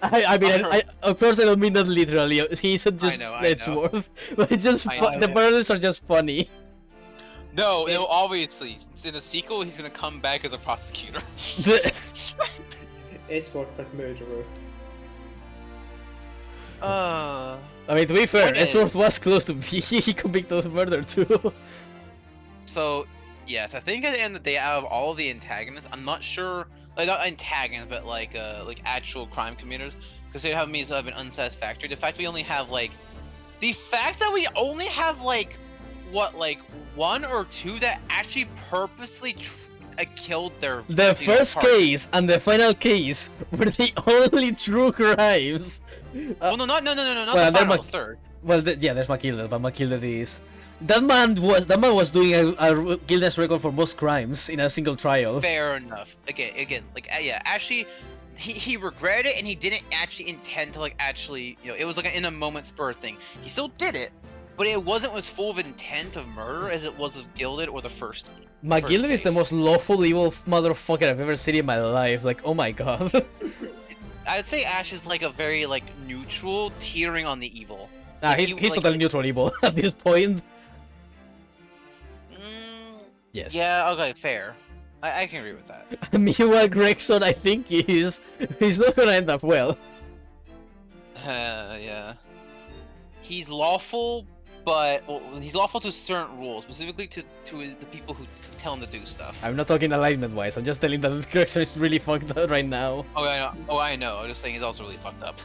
I mean, of course I don't mean that literally. He isn't just I know. Edgeworth, but it's just the parallels are just funny. No, obviously, since in the sequel he's gonna come back as a prosecutor. Edward, but murderer. I mean, to be fair, Edgeworth was close to he convicted of murder too. So, yes, I think at the end of the day, out of all of the antagonists, I'm not sure. like not antagonists, but like actual crime committers, because they'd have means that have been unsatisfactory. The fact that we only have like one or two that actually purposely killed their The first target. case and the final case were the only true crimes. Well, no, not well, the they're final, Mac- the third. Well, yeah, there's Matilda, but Matilda is. That man was doing a Guinness record for most crimes in a single trial. Fair enough. Again, like yeah, actually, he regretted it and he didn't actually intend to like actually, it was like in a moment spur thing. He still did it, but it wasn't as full of intent of murder as it was of Gilded or the first. McGilded is the case. most lawful evil motherfucker I've ever seen in my life. Like, oh my god. I'd say Ash is like a very like neutral, teetering on the evil. Nah, Like, he's you- totally like- neutral evil at this point. Yes. Yeah. Okay. Fair. I can agree with that. Meanwhile, Gregson, I think he's not gonna end up well. Yeah. He's lawful, but he's lawful to certain rules, specifically to the people who tell him to do stuff. I'm not talking alignment-wise. I'm just telling that Gregson is really fucked up right now. Oh, I know. I'm just saying he's also really fucked up.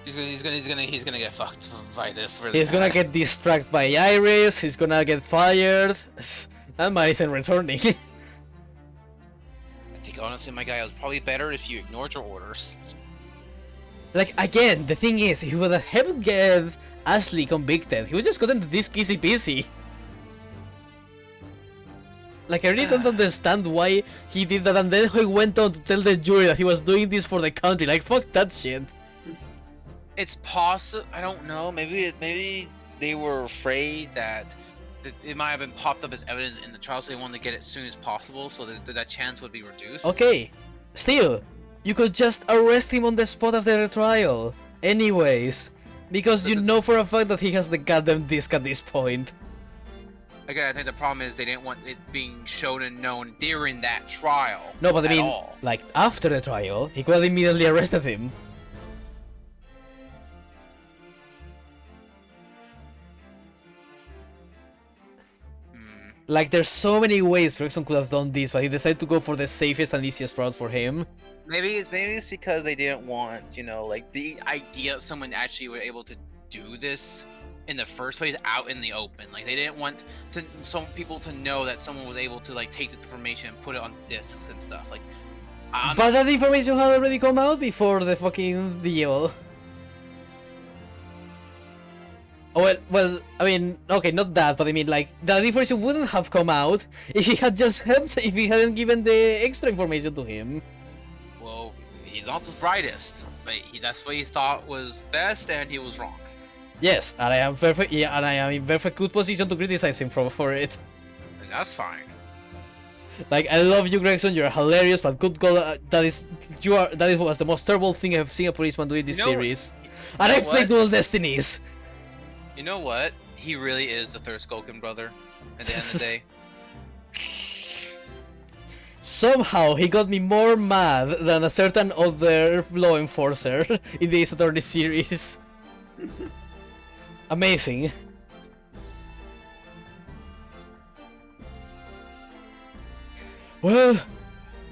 He's gonna get fucked by this. Really He's gonna bad. get distracted by Iris. He's gonna get fired. That man isn't returning. I think honestly, my guy, it was probably better if you ignored your orders. Like, again, the thing is, he would have helped get Ashley convicted. He would just gotten this easy peasy. Like, I really don't understand why he did that, and then he went on to tell the jury that he was doing this for the country. Like, fuck that shit. It's possible. I don't know. Maybe they were afraid that it might have been popped up as evidence in the trial, so they wanted to get it as soon as possible, so that chance would be reduced. Okay, still, you could just arrest him on the spot after the trial. Anyways, because you know for a fact that he has the goddamn disc at this point. Again, I think the problem is they didn't want it being shown and known during that trial. No, but I at mean, all. like, after the trial, he could have immediately arrested him. Like, there's so many ways Gregson could have done this, but he decided to go for the safest and easiest route for him. Maybe it's because they didn't want, like the idea of someone actually were able to do this in the first place out in the open. Like they didn't want some people to know that someone was able to like take this information and put it on discs and stuff. Like, But that information had already come out before the fucking deal. Oh, well, I mean, okay, not that, but I mean, like, that information wouldn't have come out if he had just helped, if he hadn't given the extra information to him. well, he's not the brightest, but that's what he thought was best, and he was wrong. Yes, and I am perfect. Yeah, and I am in perfect good position to criticize him for it. Like, that's fine. Like, I love you, Gregson. You're hilarious, but good God, that was the most terrible thing I've seen a policeman do in this You know- series. And know I've played what? Dual Destinies. You know what? He really is the Thurskulkin brother. At the end of the day. Somehow he got me more mad than a certain other law enforcer in the Ace Attorney series. Amazing. Well,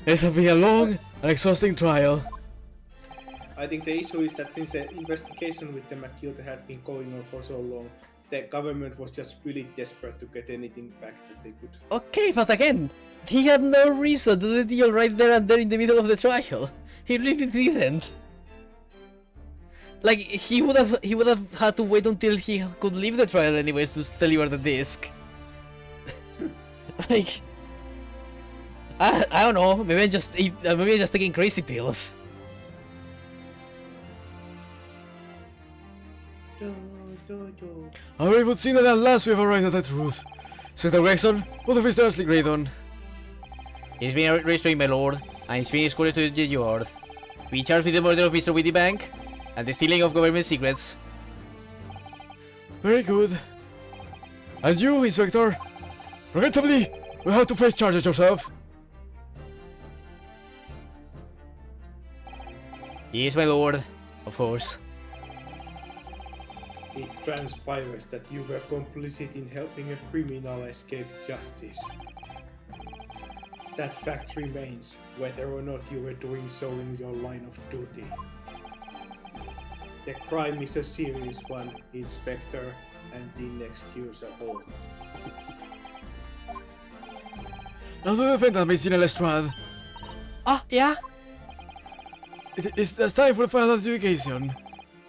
this has been a long and exhausting trial. I think the issue is that since the investigation with the McKilter had been going on for so long, the government was just really desperate to get anything back that they could. Okay, but again, he had no reason to do the deal right there and there in the middle of the trial. He really didn't. Like, he would have had to wait until he could leave the trial anyways to deliver the disc. Like, I don't know. Maybe I'm just taking crazy pills. Alright, but seeing that at last we have arrived at the truth. Inspector Gregson, what have Mr. Ashley Gray done? He's been restrained, my lord, and he's been escorted to the yard. We charged with the murder of Mr. Wittybank and the stealing of government secrets. Very good. And you, Inspector? Regrettably, you have to face charges yourself. Yes, my lord, of course. It transpires that you were complicit in helping a criminal escape justice. That fact remains, whether or not you were doing so in your line of duty. The crime is a serious one, Inspector, and inexcusable. Now to defend us, Miss Gina Lestrade. Ah, yeah? It's time for the final adjudication.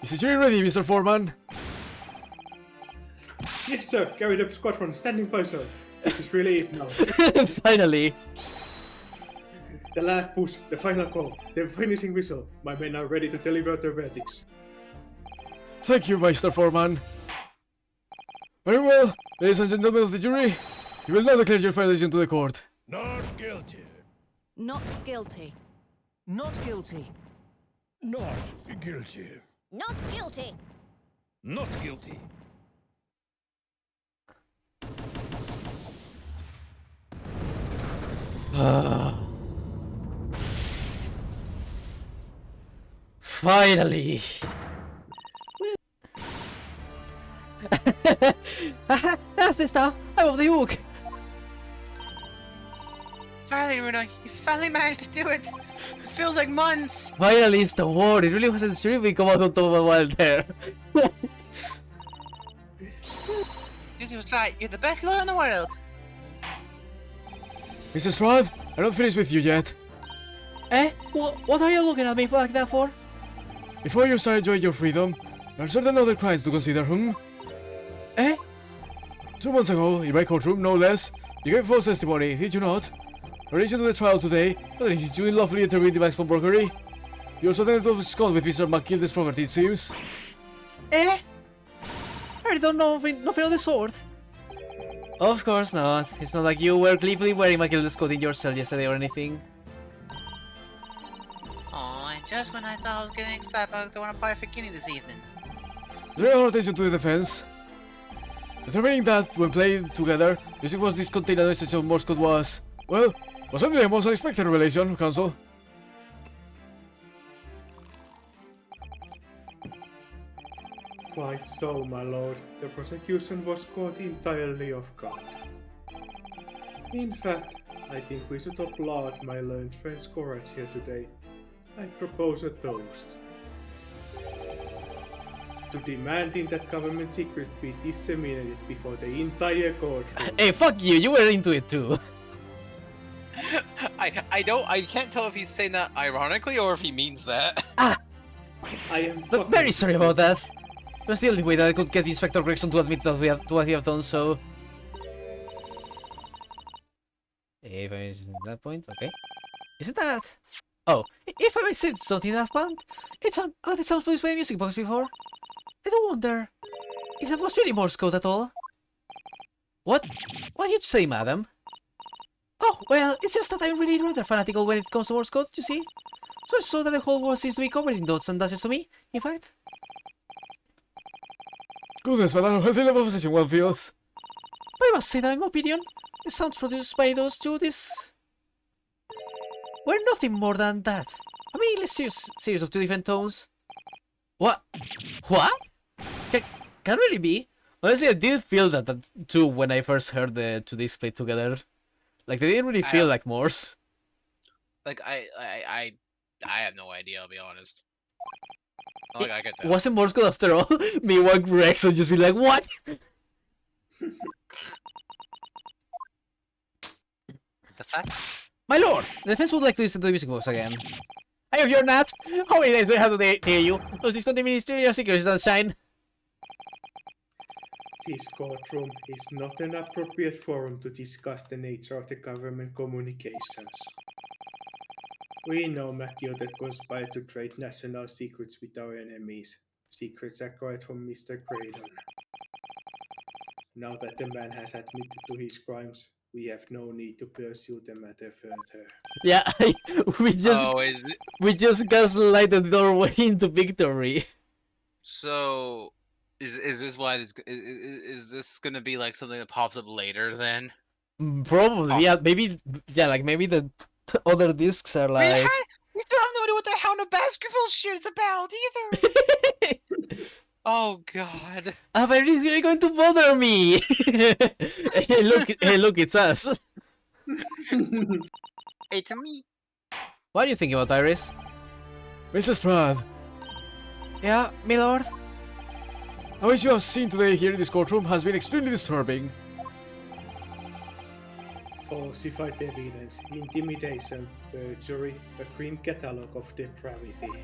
Is the jury ready, Mr. Foreman? Yes, sir. Carried up squadron, standing by, sir. This is really it now. Finally. The last push, the final call, the finishing whistle. My men are ready to deliver their verdicts. Thank you, Mr. Foreman. Very well, ladies and gentlemen of the jury, you will now declare your final decision to the court. Not guilty. Not guilty. Not guilty. Not guilty. Not guilty. Not guilty. Finally. That's the stuff. I'm off the hook. Finally, Runa, you finally managed to do it. It feels like months. Finally, it's the war. It really wasn't sure if we come out on top of a while there. Susie was right. You're the best lawyer in the world. Mr. Strad, I'm not finished with you yet. Eh? What are you looking at me like that for? Before you start enjoying your freedom, there are certain other crimes to consider, Eh? 2 months ago, in my courtroom, no less, you gave false testimony, did you not? In relation to the trial today, whether did you unlawfully intervene in the maximum burglary? You also attempted to abscond with Mr. McGilda's property, it seems. Eh? I don't know nothing of the sort. Of course not. It's not like you were gleefully wearing Matilda's coat in your cell yesterday or anything. Aw, and just when I thought I was getting excited about throwing a party for Guinea this evening. Drawing our attention to the defense. Determining that, when playing together, music was discontinued and the message of Morse code was, well, was certainly a most unexpected revelation, Counsel. Quite so, my lord. The prosecution was caught entirely off guard. In fact, I think we should applaud my learned friend's courage here today. I propose a toast. To demanding that government secrets be disseminated before the entire courtroom. Hey, fuck you! You were into it too. I can't tell if he's saying that ironically or if he means that. I am But fucking very sorry about that. It was the only way that I could get Inspector Gregson to admit that we have done so. If I mention that point, okay. Isn't that? Oh, if I may say something that point, it sounds produced by a music box before. I do wonder if that was really Morse code at all. What? What did you say, madam? Oh, well, it's just that I'm really rather fanatical when it comes to Morse code, you see? So I saw that the whole world seems to be covered in dots and dashes to me, in fact. Goodness, what a healthy level of obsession one feels. But I must say that in my opinion, the sounds produced by those two were nothing more than that. A meaningless series of two different tones. What? What? Can really be? Honestly, I did feel that too when I first heard the two discs played together. Like, they didn't really feel like Morse. Like I have no idea, I'll be honest. Like, I get that. Wasn't Morse code after all? Meanwhile, Rex would just be like, what? The fuck? My lord, the defense would like to listen to the music box again. I have your Nat. How many days do I have to tell you? Those discontinued ministerial secrets sunshine. This courtroom is not an appropriate forum to discuss the nature of the government communications. We know McGildet conspired to trade national secrets with our enemies. Secrets acquired from Mr. Graydon. Now that the man has admitted to his crimes, we have no need to pursue the matter further. Yeah, we just Oh, we just gaslight the doorway into victory. so is this why is this gonna be like something that pops up later then? Probably, yeah, maybe, yeah, like maybe the other discs are like. We still have no idea what the hell the basketball shit is about either. Oh god. But it's really going to bother me. Hey, look, it's us. It's me. What are you thinking about, Iris? Mr. Strad, Yeah, my lord? what you have seen today here in this courtroom has been extremely disturbing. Falsified evidence, intimidation, perjury, a green catalogue of depravity.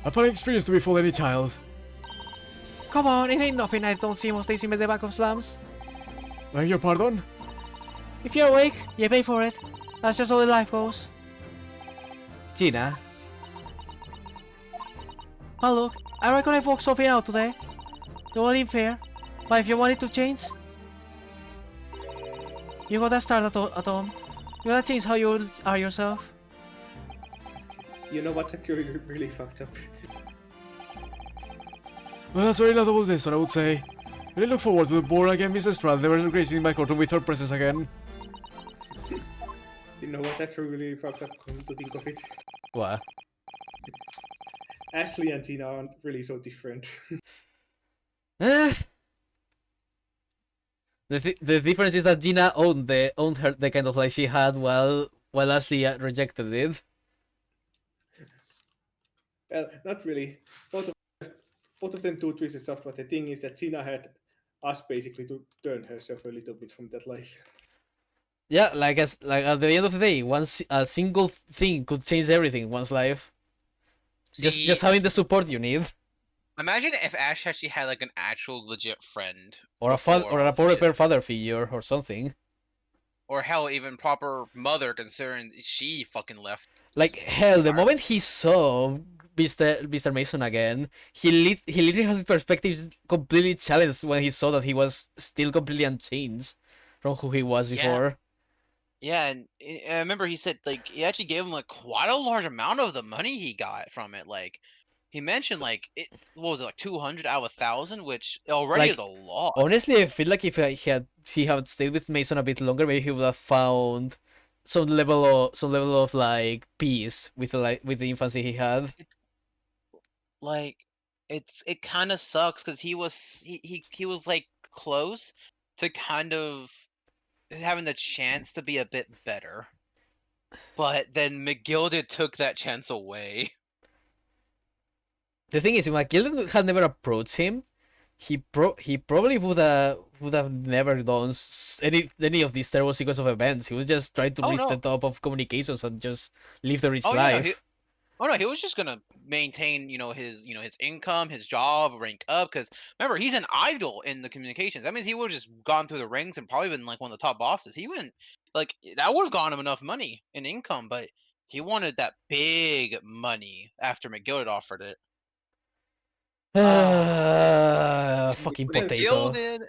A public experience to befall any child. Come on, it ain't nothing I don't see most days in the back of slums. Beg your pardon? If you're awake, you pay for it. That's just how the life goes. Gina. Oh look, I reckon I've worked something out today. It wasn't fair, but if you want it to change, you gotta start at home. You gotta change how you are yourself. You know what's actually really fucked up? Well, that's very laudable this one, I would say. I really look forward to the board again, Mr. Strad, never gracing my courtroom with her presence again. You know what's actually really fucked up, come to think of it? What? Ashley and Tina aren't really so different. Eh. The difference is that Gina owned the kind of life she had while Ashley rejected it. Well, not really. Both of them do twisted stuff, but the thing is that Tina had us basically to turn herself a little bit from that life. Yeah, like at the end of the day, a single thing could change everything in one's life. See, Just having the support you need, imagine if Ash actually had like an actual legit friend, or a before all this shit. proper father figure or something. Or hell, even proper mother, considering she fucking left. Like hell, the Sorry. moment he saw Mr. Mason again, he literally has his perspective completely challenged when he saw that he was still completely unchanged from who he was Yeah. before. Yeah, and I remember he said like he actually gave him like quite a large amount of the money he got from it. Like he mentioned like what was it, like 200 out of 1,000, which already Like, is a lot. Honestly, I feel like if he had stayed with Mason a bit longer, maybe he would have found some level of like peace with the infancy he had. Like it kind of sucks because he was like close to kind of having the chance to be a bit better, but then McGilded took that chance away. The thing is, if McGillen had never approached him, he probably would have never done any of these terrible sequence of events. He was just trying to Oh, reach no. the top of communications and just live the rich Oh, yeah, life. Oh no, he was just gonna maintain, his income, his job, rank up. Because remember, he's an idol in the communications. That means he would have just gone through the ranks and probably been like one of the top bosses. He wouldn't that would have gotten him enough money and income, but he wanted that big money after McGilded offered it. Fucking Well, potato. McGilded,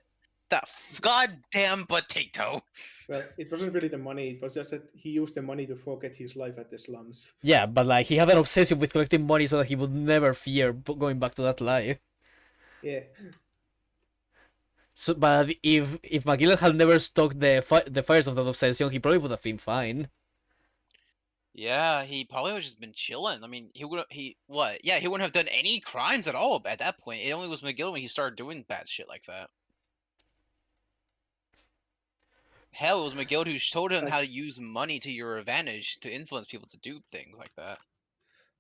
that goddamn potato. Well, it wasn't really the money, it was just that he used the money to forget his life at the slums. Yeah, but like he had an obsession with collecting money so that he would never fear going back to that life. Yeah. So, but if McGillen had never stoked the fires of that obsession, he probably would have been fine. Yeah, he probably would have just been chilling. I mean, he wouldn't have done any crimes at all at that point. It only was McGill when he started doing bad shit like that. Hell, it was McGill who showed him how to use money to your advantage to influence people to do things like that.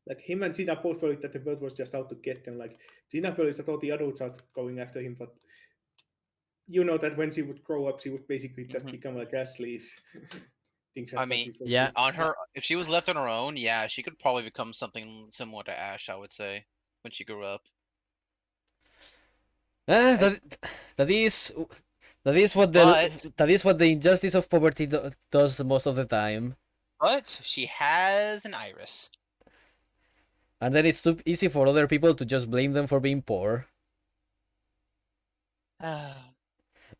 Like him and Gina both believed that the world was just out to get them. Like Gina believes that all the adults are going after him, but you know that when she would grow up, she would basically just become like Ashley. Things like I mean, that. Yeah. on her, if she was left on her own, yeah, she could probably become something similar to Ash, I would say, when she grew up. That is what the injustice of poverty does most of the time, But she has an iris. and then it's too easy for other people to just blame them for being poor.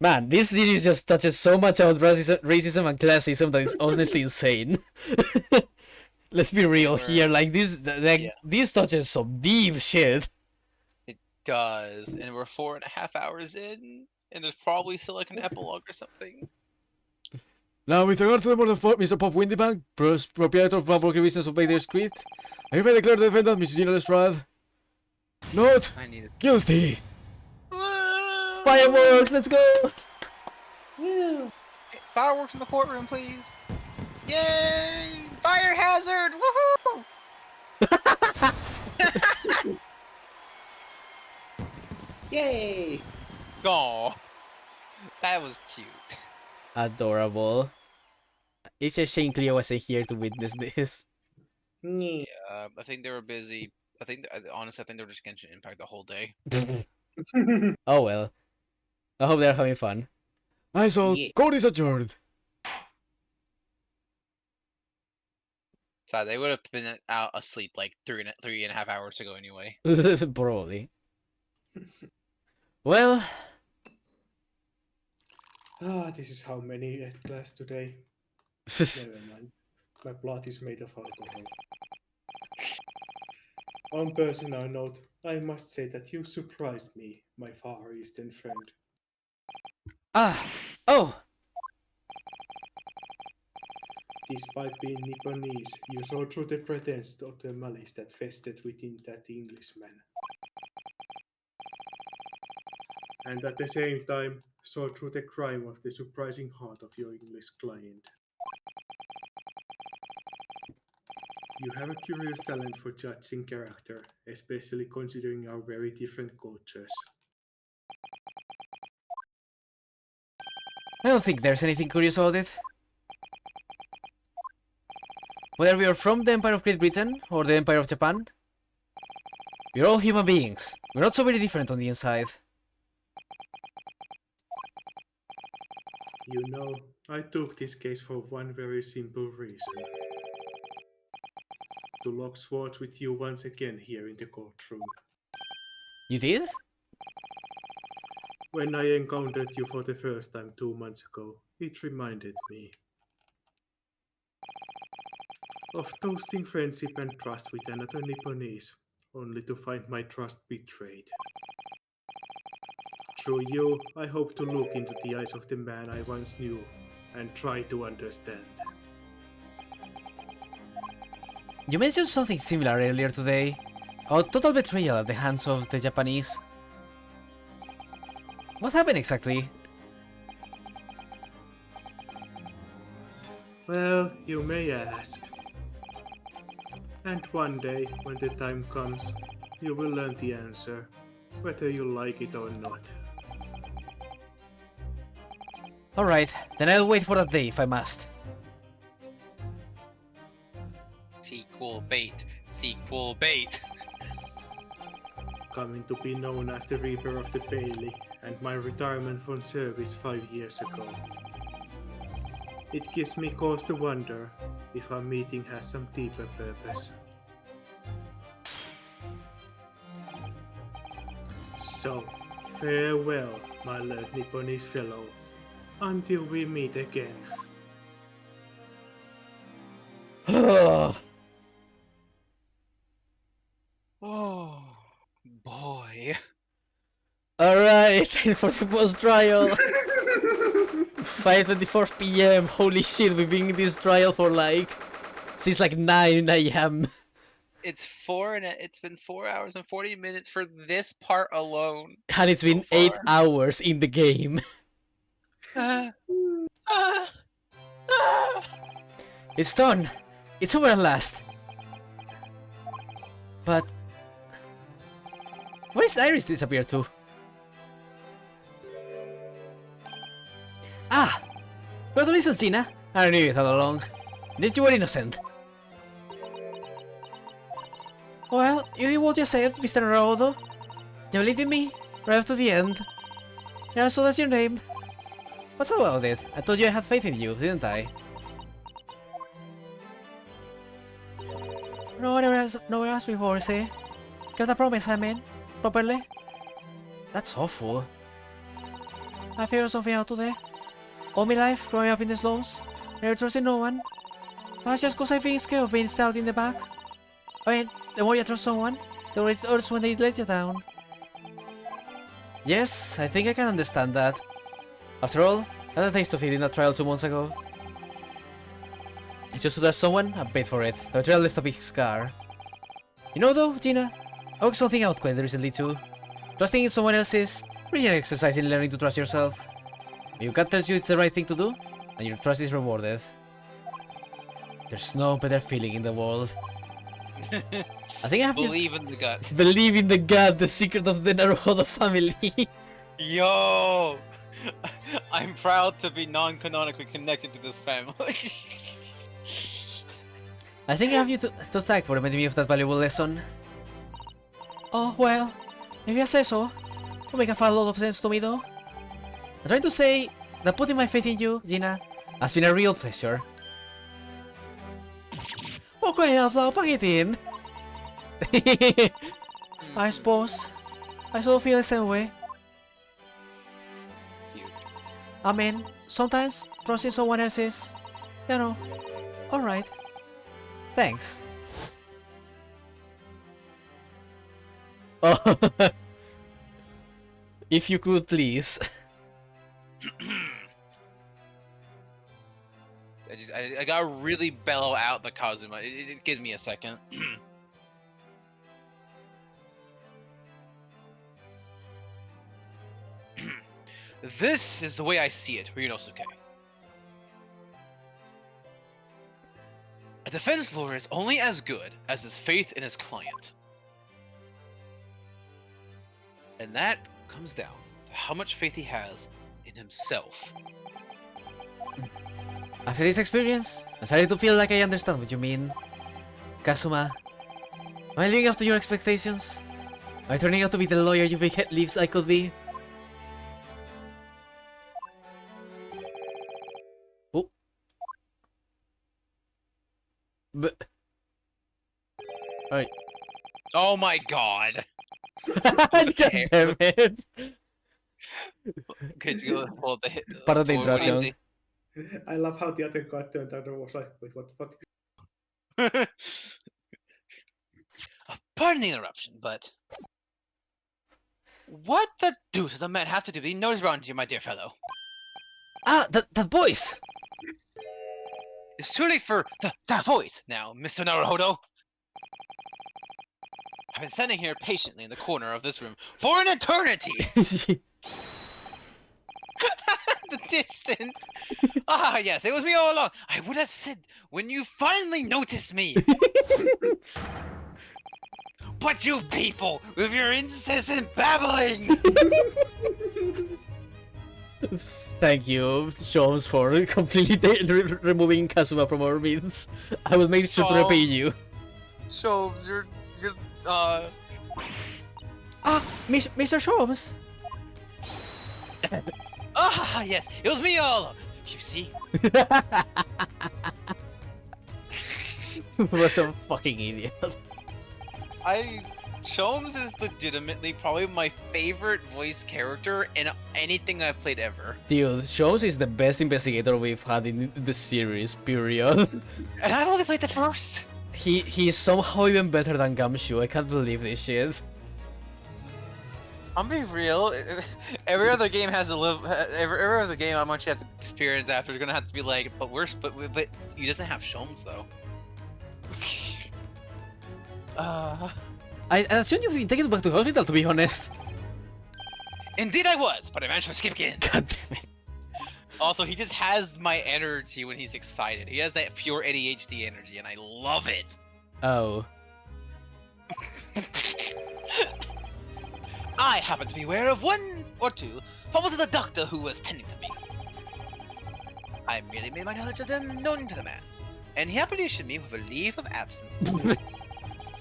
Man, this series just touches so much about racism and classism that it's honestly insane. Let's be real here. Like this touches some deep shit. It does, and we're 4.5 hours in, and there's probably still like an epilogue or something. Now, with regard to the murder of Mr. Pop Windybank, proprietor of Broken Business of Bader Street, I hereby declare the defendant, Mrs. Gina Lestrade, not I need it. guilty. Fireworks, let's go! Fireworks in the courtroom, please. Yay! Fire hazard! Woohoo! Yay! Aw, that was cute. Adorable. It's a shame Cleo wasn't here to witness this. Nyeh. I think they were busy. Honestly, I think they were just Genshin Impact the whole day. Oh well. I hope they're having fun. I saw Yeah. court is adjourned. So they would have been out asleep like 3.5 hours ago anyway. Probably. Well, This is how many at class today. Never mind. My blood is made of alcohol. On personal note, I must say that you surprised me, my Far Eastern friend. oh, Despite being Nipponese, you saw through the pretense of the malice that festered within that Englishman. And at the same time, saw through the crime of the surprising heart of your English client. You have a curious talent for judging character, especially considering our very different cultures. I don't think there's anything curious about it. Whether we are from the Empire of Great Britain or the Empire of Japan, we're all human beings. We're not so very different on the inside. You know, I took this case for one very simple reason. To lock swords with you once again here in the courtroom. You did? When I encountered you for the first time 2 months ago, it reminded me of toasting friendship and trust with another Nipponese, only to find my trust betrayed. Through you, I hope to look into the eyes of the man I once knew and try to understand. You mentioned something similar earlier today. About total betrayal at the hands of the Japanese. What happened exactly? Well, you may ask. And one day, when the time comes, you will learn the answer, whether you like it or not. Alright, then I'll wait for that day if I must. Sequel bait. Sequel bait. Coming to be known as the Reaper of the Bailey, and my retirement from service 5 years ago. It gives me cause to wonder if our meeting has some deeper purpose. So, farewell, my learned Nipponese fellow, until we meet again. Oh boy. Alright, time for the post trial. 5:24 PM. Holy shit, we've been in this trial for since 9 AM. It's been 4 hours and 40 minutes for this part alone. And it's been So 8 far. hours in the game. Ah, ah, ah. It's done. It's over at last. But where is Iris disappeared to? Ah! Congratulations, Gina. I knew it all along. That you were innocent. Well, you did what you said, Mr. Naruto. You believed in me, right up to the end. Yeah, so that's your name. What's about it? I told you I had faith in you, didn't I? No one ever asked me for, see? Kept a promise I made, properly. That's awful. I figured something out today. All my life, growing up in the slums, never trusted no one. That's just cause I think scared of being stabbed in the back. I mean, the more you trust someone, the more it hurts when they let you down. Yes, I think I can understand that. After all, I had a taste of it in that trial 2 months ago. It's just to trust someone, I paid for it. The trial left a big scar. You know though, Gina, I worked something out quite recently too. Trusting in someone else is really an exercise in learning to trust yourself. Your gut tells you it's the right thing to do, and your trust is rewarded. There's no better feeling in the world. I think I have to Believe in the gut. believe in the god, the secret of the Naruhodo family. Yo! I'm proud to be non-canonically connected to this family. I think I have you to thank for reminding me of that valuable lesson. Oh, well, maybe I say so. Will make a lot of sense to me, though. I'm trying to say that putting my faith in you, Gina, has been a real pleasure. Oh, crying out loud, pack it in! I suppose. I sort of feel the same way. Cute. I mean, sometimes trusting someone else is, you know, alright. Thanks. Oh, if you could please. I gotta really bellow out the Kazuma. It gives me a second. This is the way I see it, Ryunosuke. A defense lawyer is only as good as his faith in his client. And that comes down to how much faith he has in himself. After this experience, I'm starting to feel like I understand what you mean. Kazuma, am I living up to your expectations? Am I turning out to be the lawyer you believes I could be? Oh. But... Alright. Oh my god! God damn it! Could you pull up the hit? Part of the so what do you introduction. I love how the other guy turned out and was like, wait, what the fuck? think? Pardon the interruption, but what the deuce does a man have to do to be noticed around you, my dear fellow? Ah, that voice! It's too late for that voice now, Mr. Naruhodo. I've been standing here patiently in the corner of this room for an eternity. The distant. Ah, yes, it was me all along. I would have said when you finally noticed me. But you people, with your incessant babbling. Thank you, Shomes, for completely removing Kazuma from our means. I will make sure to repay you. Shows you're Ah, Mr. Shomes! Ah, yes, it was me all along. You see? What a fucking idiot. Sholmes is legitimately probably my favorite voice character in anything I've played ever. Dude, Shomes is the best investigator we've had in the series, period. And I've only played the first. He is somehow even better than Gumshoe. I can't believe this shit. I'm being real. Every other game has to live. Every other game I'm going to have to experience after is gonna have to be like, but he doesn't have Sholmes though. I assume you've been taken back to hospital, to be honest. Indeed I was, but I managed to escape again. God damn it. Also, he just has my energy when he's excited. He has that pure ADHD energy, and I love it. Oh. I happen to be aware of one or two forms of the doctor who was tending to me. I merely made my knowledge of them known to the man, and he happily issued me with a leave of absence.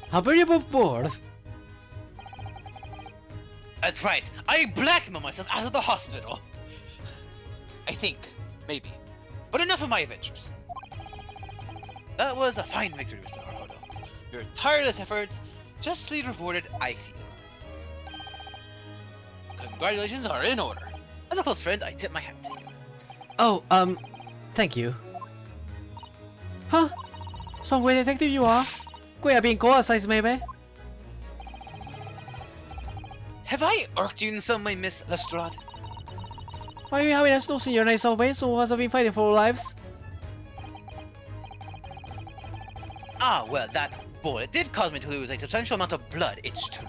How very above board. That's right, I blackmailed myself out of the hospital. I think, maybe. But enough of my adventures. That was a fine victory, Mr. Naruhodo. Your tireless efforts justly rewarded, I feel. Congratulations are in order. As a close friend, I tip my hat to you. Oh, thank you. Huh? Some great detective you are. Quit being co-assigned, maybe? Have I irked you in some way, Miss Lestrade? Why are you having us losing your nice way, so who has been fighting for our lives? Ah, well, that bullet did cause me to lose a substantial amount of blood, it's true.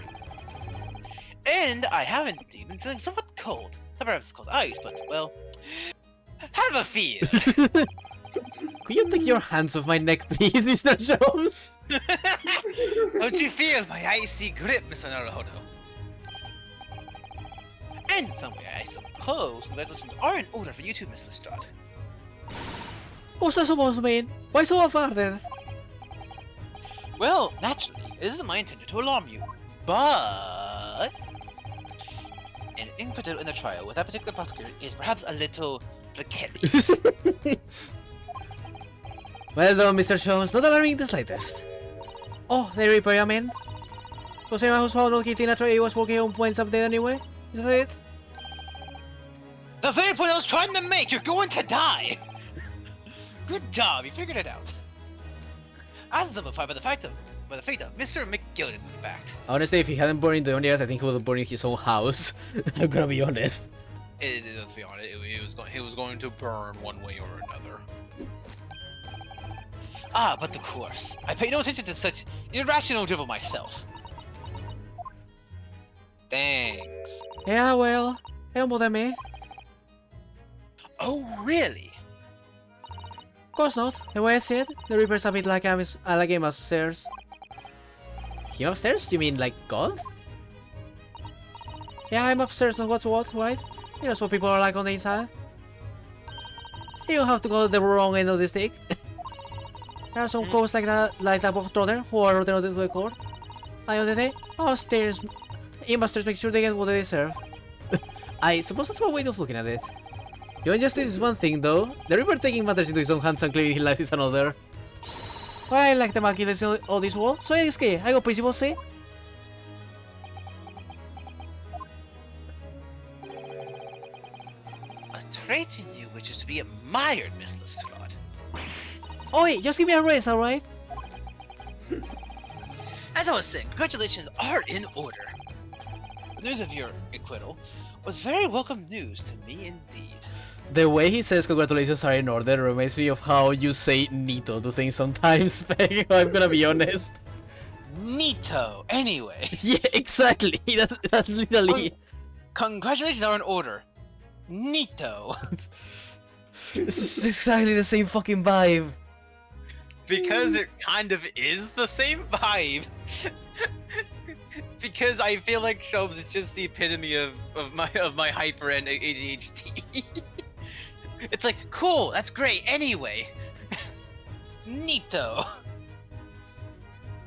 And I have indeed been feeling somewhat cold. Perhaps it's cause ice, but, well, have a feel. Could you take your hands off my neck, please, Mr. Jones? Don't you feel my icy grip, Mr. Naruhodo? And in some way, I suppose congratulations are in order for you too, Miss Lestrade. What's that supposed to mean? Why so offended? Well, naturally, it isn't my intention to alarm you, but an inquiry in the trial with that particular prosecutor is perhaps a little precarious. Well done, Mr. Jones, not alarming the slightest. Oh, the Reaper, I mean. Considering who's found not guilty in a trial he was working on points update anyway? Is that it? The very point I was trying to make, you're going to die! Good job, you figured it out. As exemplified by the fate of Mr. McGilden, in fact. Honestly, if he hadn't burned the onions, I think he would have burned his own house. I'm gonna be honest. Let's be honest, he was going to burn one way or another. Ah, but of course, I pay no attention to such irrational drivel myself. Thanks. Yeah, well, don't bother me. Oh, really? Of course not. The way I see it, the Reaper's a bit like him upstairs. Him upstairs? You mean like God? Yeah, I'm upstairs, not what's what, right? You know what people are like on the inside. You don't have to go to the wrong end of the stick. There are some codes like that book trotter who are rotten to the core. At the end of the day, upstairs, imposters make sure they get what they deserve. I suppose that's one way of looking at it. Your injustice is one thing, though. The Reaper taking matters into his own hands and claiming his life is another. Well, I like the manipulation of this world, so it's okay. I got principles, see? A trait in you which is to be admired, Miss Lestrade. Oi, just give me a raise, alright? As I was saying, congratulations are in order. The news of your acquittal was very welcome news to me indeed. The way he says congratulations are in order reminds me of how you say Nito to things sometimes, Peg. I'm gonna be honest. Neato, anyway. Yeah, exactly. That's literally... Congratulations are in order. Neato. It's exactly the same fucking vibe. Because it kind of is the same vibe. Because I feel like Shobes is just the epitome of my hyper and ADHD. It's like, cool, that's great, anyway. Neato.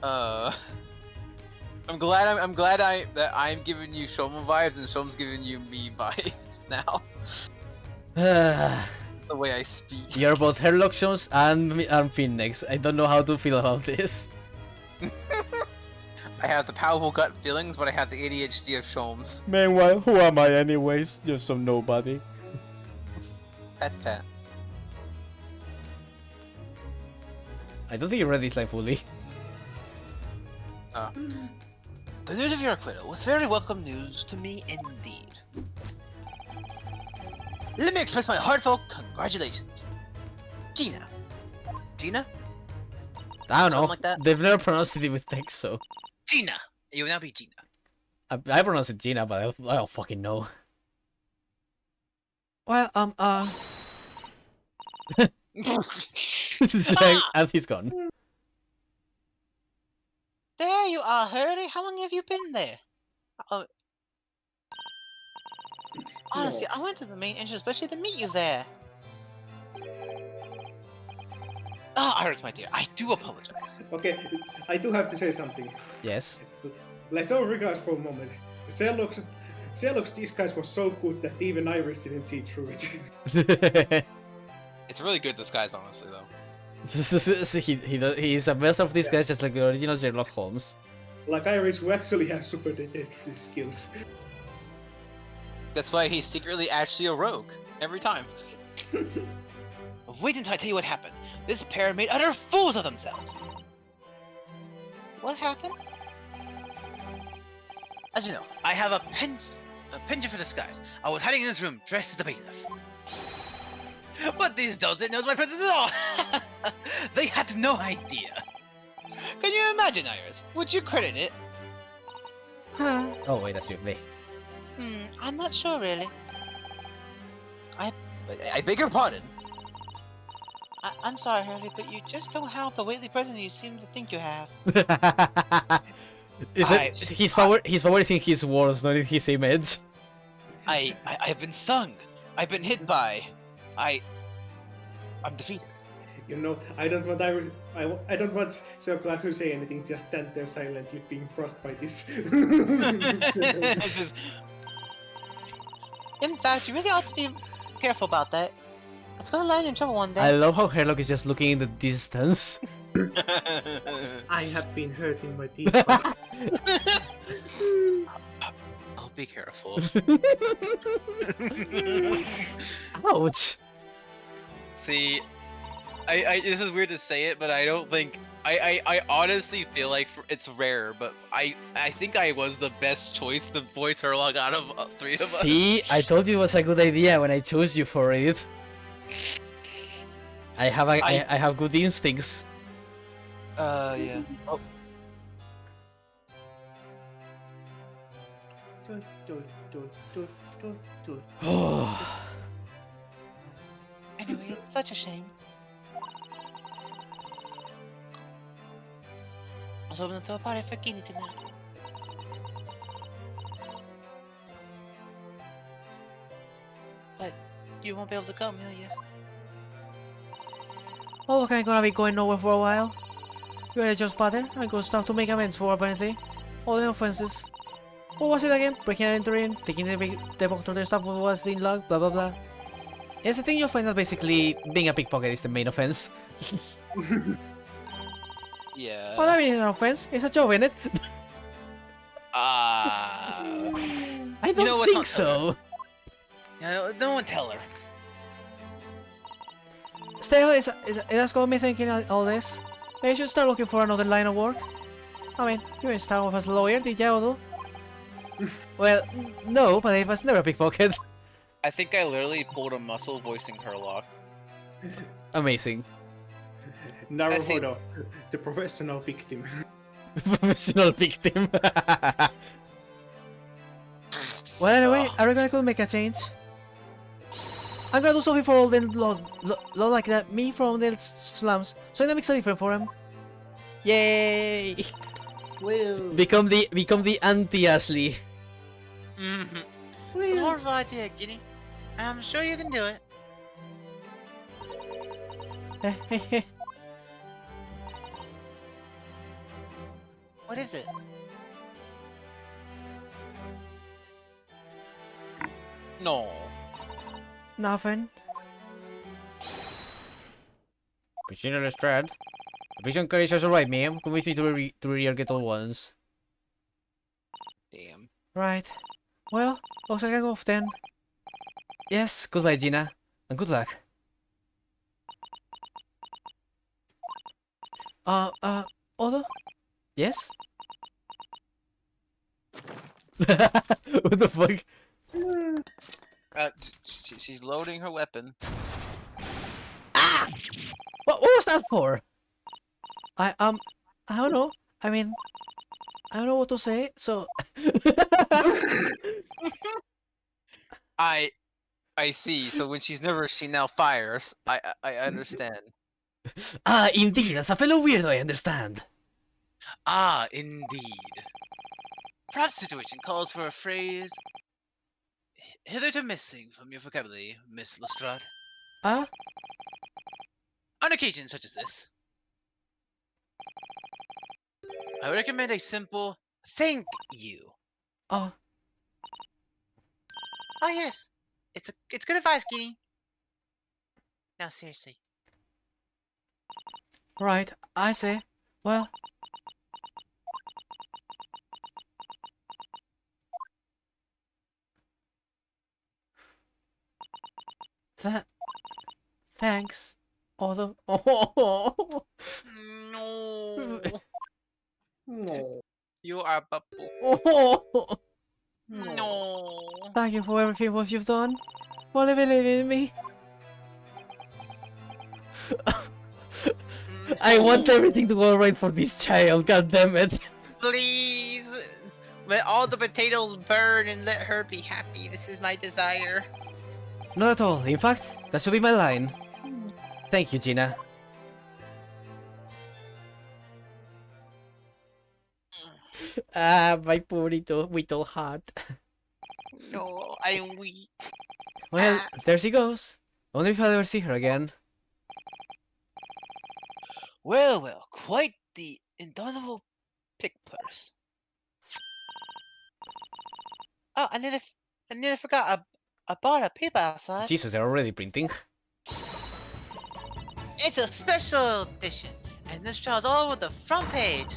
I'm glad that I'm giving you Shoma vibes and Shom's giving you me vibes now. That's the way I speak. You're both Herlock Jones and Phoenix. I don't know how to feel about this. I have the powerful gut feelings, but I have the ADHD of Shom's. Meanwhile, who am I anyways? Just some nobody. Pet. I don't think you read this line fully. The news of your acquittal was very welcome news to me indeed. Let me express my heartfelt congratulations. Gina. Gina? I don't know. Something like that? They've never pronounced it with text, so... Gina. You will now be Gina. I pronounce it Gina, but I don't fucking know. Well, and he's gone. There you are, Hurley. How long have you been there? Honestly, I went to the main entrance especially to meet you there. Iris, my dear, I do apologize. Okay, I do have to say something. Yes. Let's all regards for a moment. Sherlock's disguise was so good that even Iris didn't see through it. It's really good disguise, honestly, though. He's a master of disguise just like the original Sherlock Holmes. Like Iris, who actually has super detective skills. That's why he's secretly actually a rogue every time. Wait until I tell you what happened. This pair made utter fools of themselves. What happened? As you know, I have a penchant for disguise. I was hiding in this room dressed as the bailiff. But these dolls didn't know my presence at all. They had no idea. Can you imagine, Iris? Would you credit it? Huh? Oh wait, that's you. They. I'm not sure really. I beg your pardon. I'm sorry, Hurley, but you just don't have the weighty presence you seem to think you have. His power is in his words, not in his image. I've been stung. I've been hit by. I'm defeated. You know, I don't want Sir Clark to say anything. Just stand there silently, being crushed by this. Just- In fact, you really ought to be careful about that. It's gonna land you in trouble one I day. love how Herlock is just looking in the distance. I have been hurt in my teeth. But... I'll be careful. Ouch! See, this is weird to say it, but I don't think I honestly feel like it's rare, but I think I was the best choice to voice Herlock out of three of us. See, I told you it was a good idea when I chose you for it. I have good instincts. Yeah. Oh. Anyway, it's such a shame. I was hoping to throw a party for Guinea tonight. But you won't be able to come, will you? Oh, okay, I'm gonna be going nowhere for a while. You're just bother. I got stuff to make amends for, apparently. All the offenses. What was it again? Breaking and entering, taking the doctor stuff what was in log, blah blah blah. Yes, I think you'll find that basically being a pickpocket is the main offense. Yeah. Well, I mean, an offense. It's a job, isn't it? I don't know what, think don't tell so. No one tell her. Still, it has got me thinking all this. Maybe I should start looking for another line of work. I mean, you didn't start off as a lawyer, did you, Odo? Well, no, but I was never a pickpocket. I think I literally pulled a muscle voicing Herlock. Amazing. Naruhodo, the professional victim. Professional victim. Well, anyway, I reckon I could make a change. I'm gonna do something for all them low like that, me from the slums, so that makes a difference for him. Yay! Well, Become the anti-Ashley. Mm-hmm. Wonderful idea, Guinea. I'm sure you can do it. What is it? No. Nothing. Christina Lestrade. Vision Curry is alright, ma'am. Come with me to rear get all once. Damn. Right. Well, looks like I'm off then. Yes, goodbye, Gina. And good luck. Odo? Yes? What the fuck? She's loading her weapon. Ah! What was that for? I don't know. I mean, I don't know what to say, so... I see. So when she's nervous, she now fires. I understand. Ah, indeed, as a fellow weirdo, I understand. Ah, indeed. Perhaps the situation calls for a phrase hitherto missing from your vocabulary, Miss Lestrade. Ah? On occasions such as this, I would recommend a simple thank you. Oh, Oh yes, it's good advice, Guinea. Now seriously, right, I see. Well... Thanks. Although... Oh, No, no, you are bubble. oh, No. thank you for everything what you've done. For believing in me. I want everything to go right for this child, god damn it. please let all the potatoes burn and let her be happy. This is my desire. Not at all. In fact, that should be my line. Thank you, Gina. Ah, my poor little heart. No, I'm weak. Well, there she goes. Wonder if I'll ever see her again. Well, well, quite the indomitable pickputters. Oh, I nearly forgot. I bought a paper outside. Jesus, they're already printing. It's a special edition, and this shows all over the front page.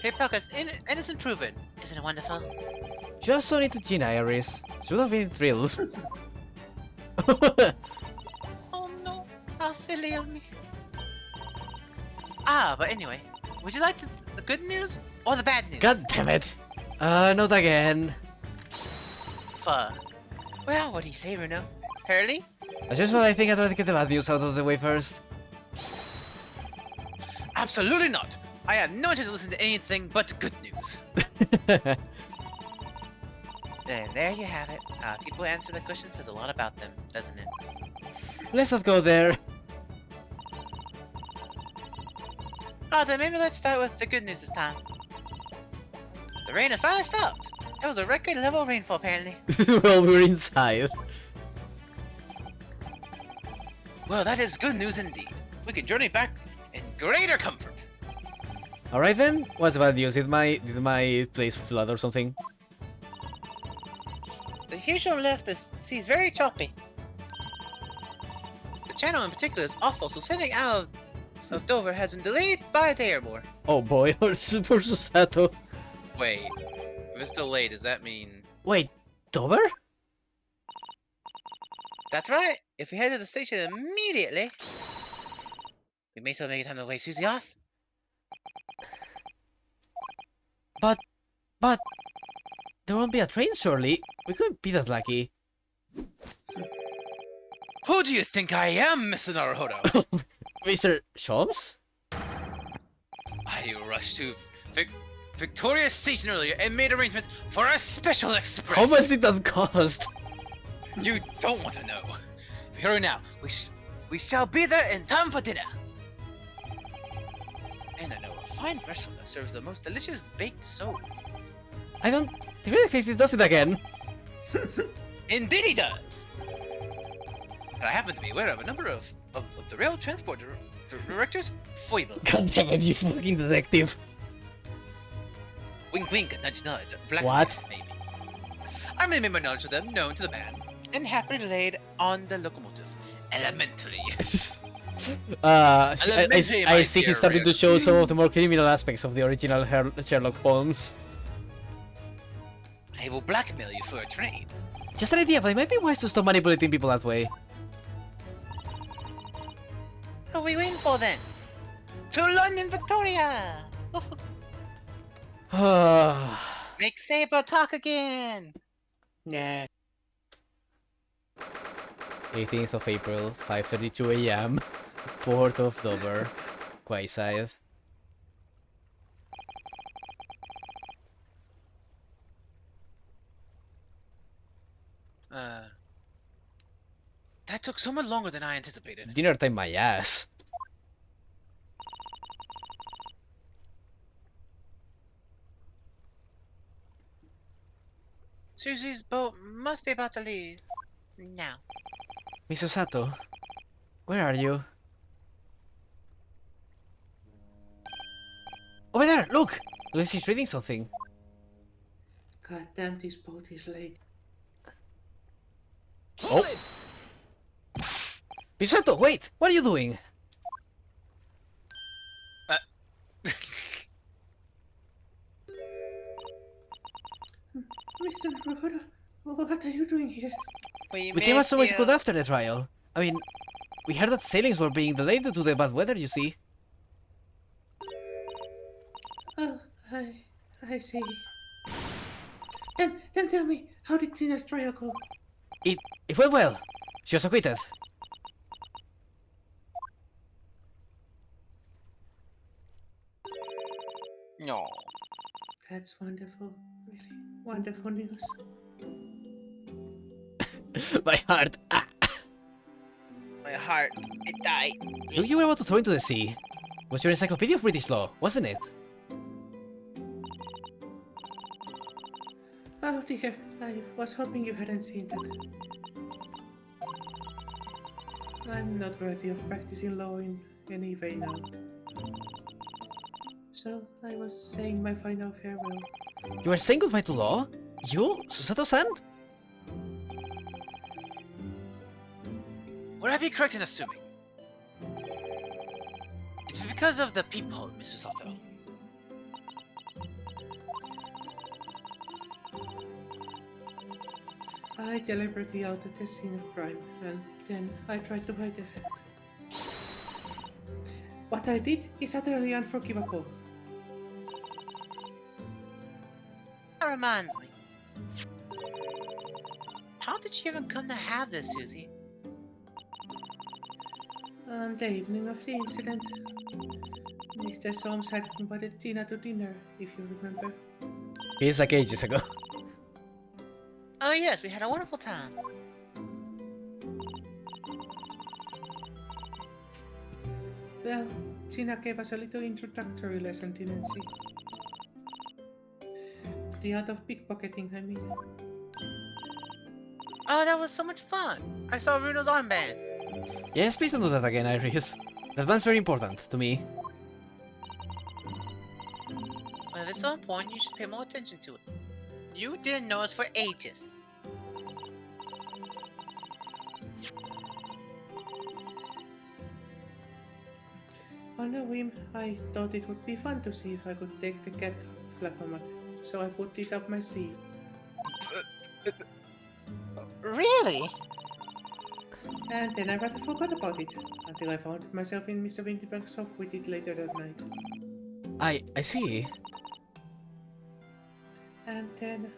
Pickpockets innocent proven. Isn't it wonderful? Just so neat to Gina, Iris. Should have been thrilled. Oh no, how silly of me. Ah, but anyway, would you like the good news or the bad news? God damn it. Not again. Fuck. Well, what do you say, Bruno? Hurley? That's just what I think. I'd rather get the bad news out of the way first. Absolutely not. I have no intention to listen to anything but good news. And there you have it. People answer the question says a lot about them, doesn't it? Let's not go there. Oh, then maybe let's start with the good news this time. The rain has finally stopped. It was a record level rainfall, apparently. Well, we're inside. Well, that is good news indeed. We can journey back in greater comfort. Alright then, what's the bad news? Did my place flood or something? The huge on left the sea is very choppy. The channel in particular is awful, so sailing out of Dover has been delayed by a day or more. Oh boy, poor Susato. Wait, if it's delayed, does that mean... Wait, Dover? That's right. If we head to the station immediately, we may still make it time to wave Susie off. But there won't be a train, surely. We couldn't be that lucky. Who do you think I am, Mr. Naruhodo? Mr. Sholmes? I rushed to Victoria Station earlier and made arrangements for a special express. How much did that cost? You don't want to know. If we hurry now, we shall be there in time for dinner. And I know a fine restaurant that serves the most delicious baked soap. I don't... The really think it does it again. Indeed he does! And I happen to be aware of a number of the rail transport directors' foibles. God damn it, you fucking detective. Wink wink, nudge nudge, black What? maybe. I may make my knowledge of them known to the man, and happily laid on the locomotive. Elementary. I Elementary, I my see dear he's starting to Reyes. show some of the more criminal aspects of the original Sherlock Holmes. I will blackmail you for a train. Just an idea, but it might be wise to stop manipulating people that way. Who are we waiting for then? To London, Victoria! Make Saber talk again! Nah. 18th of April, 5:32 AM, Port of Dover, Quayside. That took so much longer than I anticipated. Dinner time, my ass. Susie's boat must be about to leave. Now. Miss Osato, where are you? Over there, look! Lucy's reading something. God damn, this boat is late. Oh! Miss Osato, wait! What are you doing? Mr. Naruhodo, what are you doing here? We came as so much good after the trial. I mean, we heard that sailings were being delayed due to the bad weather, you see. Oh, I see. Then tell me, how did Gina's trial go? It went well. She was acquitted. No. That's wonderful. Really wonderful news. My heart. Ah. My my heart. It died. Who you were about to throw into the sea? Was your encyclopedia of British law, wasn't it? Oh dear, I was hoping you hadn't seen that. I'm not worthy of practicing law in any way now. So I was saying my final farewell. You were saying goodbye to law? You? Susato-san? Would I be correct in assuming? It's because of the peephole, Mr. Sato. I deliberately altered the scene of crime, and then I tried to hide the fact. What I did is utterly unforgivable. That reminds me. How did you even come to have this, Susie? On the evening of the incident, Mr. Soames had invited Tina to dinner, if you remember. Feels like ages ago. Oh yes, we had a wonderful time. Well, Tina gave us a little introductory lesson, didn't she? To the art of pickpocketing, I mean. Oh, that was so much fun. I saw Runo's armband. Yes, please don't do that again, Iris. That one's very important to me. Well, if it's so important, you should pay more attention to it. You didn't know us for ages. On a whim, I thought it would be fun to see if I could take the cat flapomat, so I put it up my sleeve. Really? And then I rather forgot about it, until I found myself in Mr. Winterberg's shop with it later that night. I see. And then...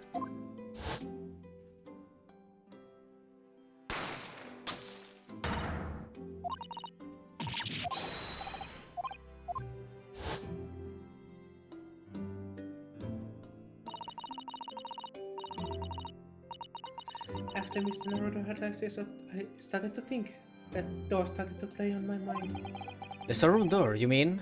After Mr. Naruto had left the shop, I started to think. That door started to play on my mind. The storeroom door, you mean?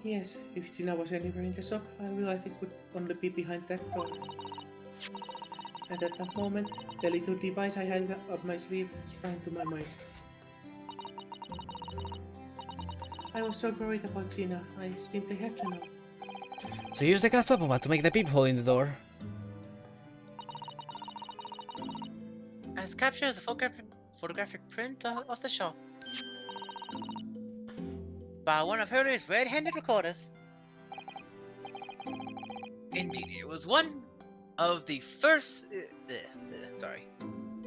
Yes, if Tina was anywhere in the shop, I realized it could only be behind that door. And at that moment, the little device I had up my sleeve sprang to my mind. I was so worried about Tina, I simply had to know. So use the cat flapomat to make the peephole in the door. As captured as the photographic print of the shop. By one of Hurley's red-handed recorders. Indeed, it was one of the first... sorry.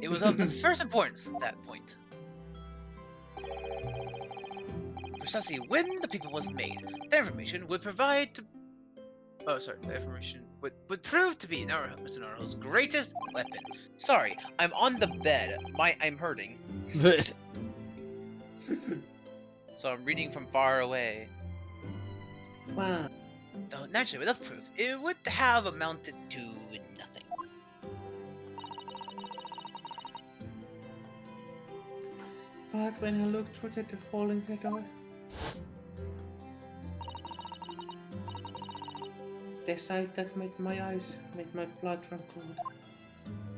It was of the first importance at that point. Precisely when the people was made, the information would provide to... Oh, sorry, the information would prove to be Mr. Naruto's greatest weapon. Sorry, I'm on the bed. I'm hurting. So I'm reading from far away. Wow. Though naturally, without proof, it would have amounted to nothing. But when I looked through the hole in the door, the sight that met my eyes made my blood run cold.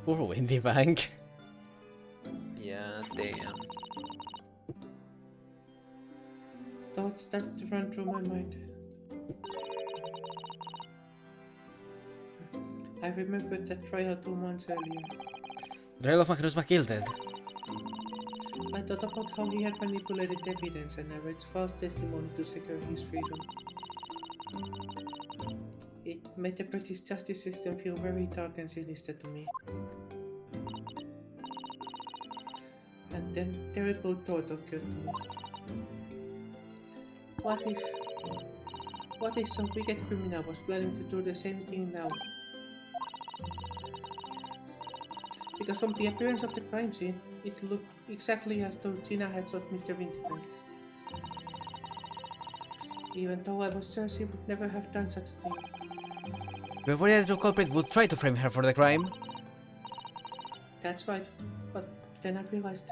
Poor Windy Bank. Yeah, damn. Thoughts started to run through my mind. I remembered that trial 2 months earlier. Trial of Magnus McGilded. I thought about how he had manipulated evidence and averaged false testimony to secure his freedom. It made the British justice system feel very dark and sinister to me. And then terrible thought occurred to me. What if some wicked criminal was planning to do the same thing now? Because from the appearance of the crime scene, it looked exactly as though Tina had shot Mr. Winterbank. Even though I was sure she would never have done such a thing. But worried that the culprit would try to frame her for the crime? That's right, but then I realized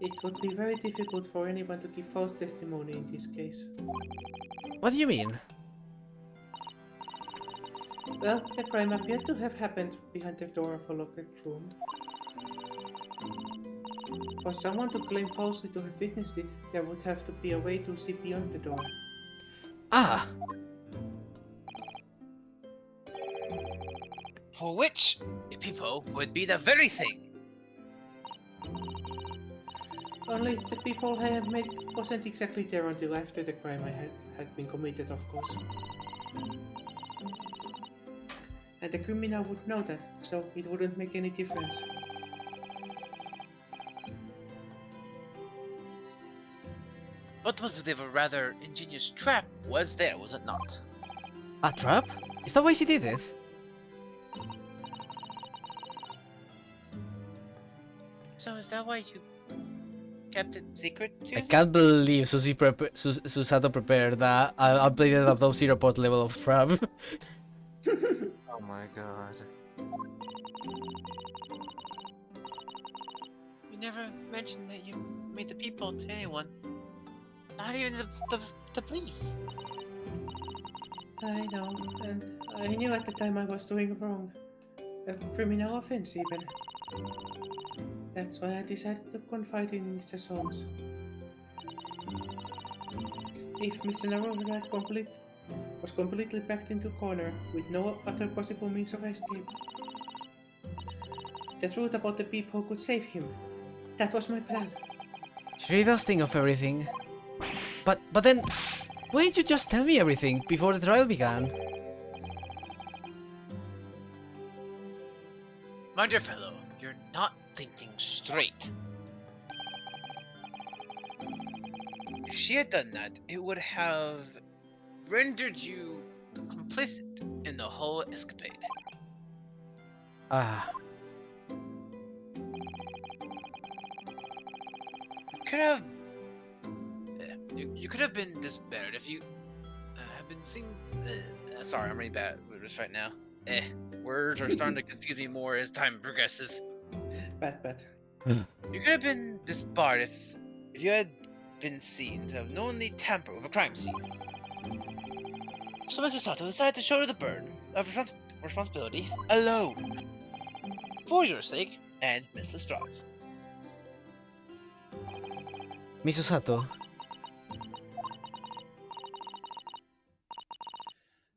it would be very difficult for anyone to give false testimony in this case. What do you mean? Well, the crime appeared to have happened behind the door of a locked room. For someone to claim falsely to have witnessed it, there would have to be a way to see beyond the door. Ah, For which, people would be the very thing. Only the people I had met wasn't exactly there until after the crime had been committed, of course. And the criminal would know that, so it wouldn't make any difference. But what with a rather ingenious trap was there, was it not? a trap? Is that why she did it? So is that why you kept it secret, I Susan? can't believe Susato prepared that updated autopsy report level of trap. Oh my god. You never mentioned that you made the people to anyone. Not even the police. I know, and I knew at the time I was doing wrong. A criminal offense, even. That's why I decided to confide in Mr. Solms. If Mr. Naruto was completely backed into corner with no other possible means of escape, the truth about the people could save him. That was my plan. She really does think of everything. But then, why didn't you just tell me everything before the trial began? My dear fellow, you're not thinking straight. If she had done that, it would have rendered you complicit in the whole escapade. Ah, Could have. You could have been disbarred if you have been seen. Sorry, I'm really bad with this right now. Words are starting to confuse me more as time progresses. Bad. You could have been disbarred if you had been seen to have knowingly tampered with a crime scene. So Mr. Sato decided to shoulder the burden of responsibility alone. For your sake and Miss Lestrade's. Miss Susato.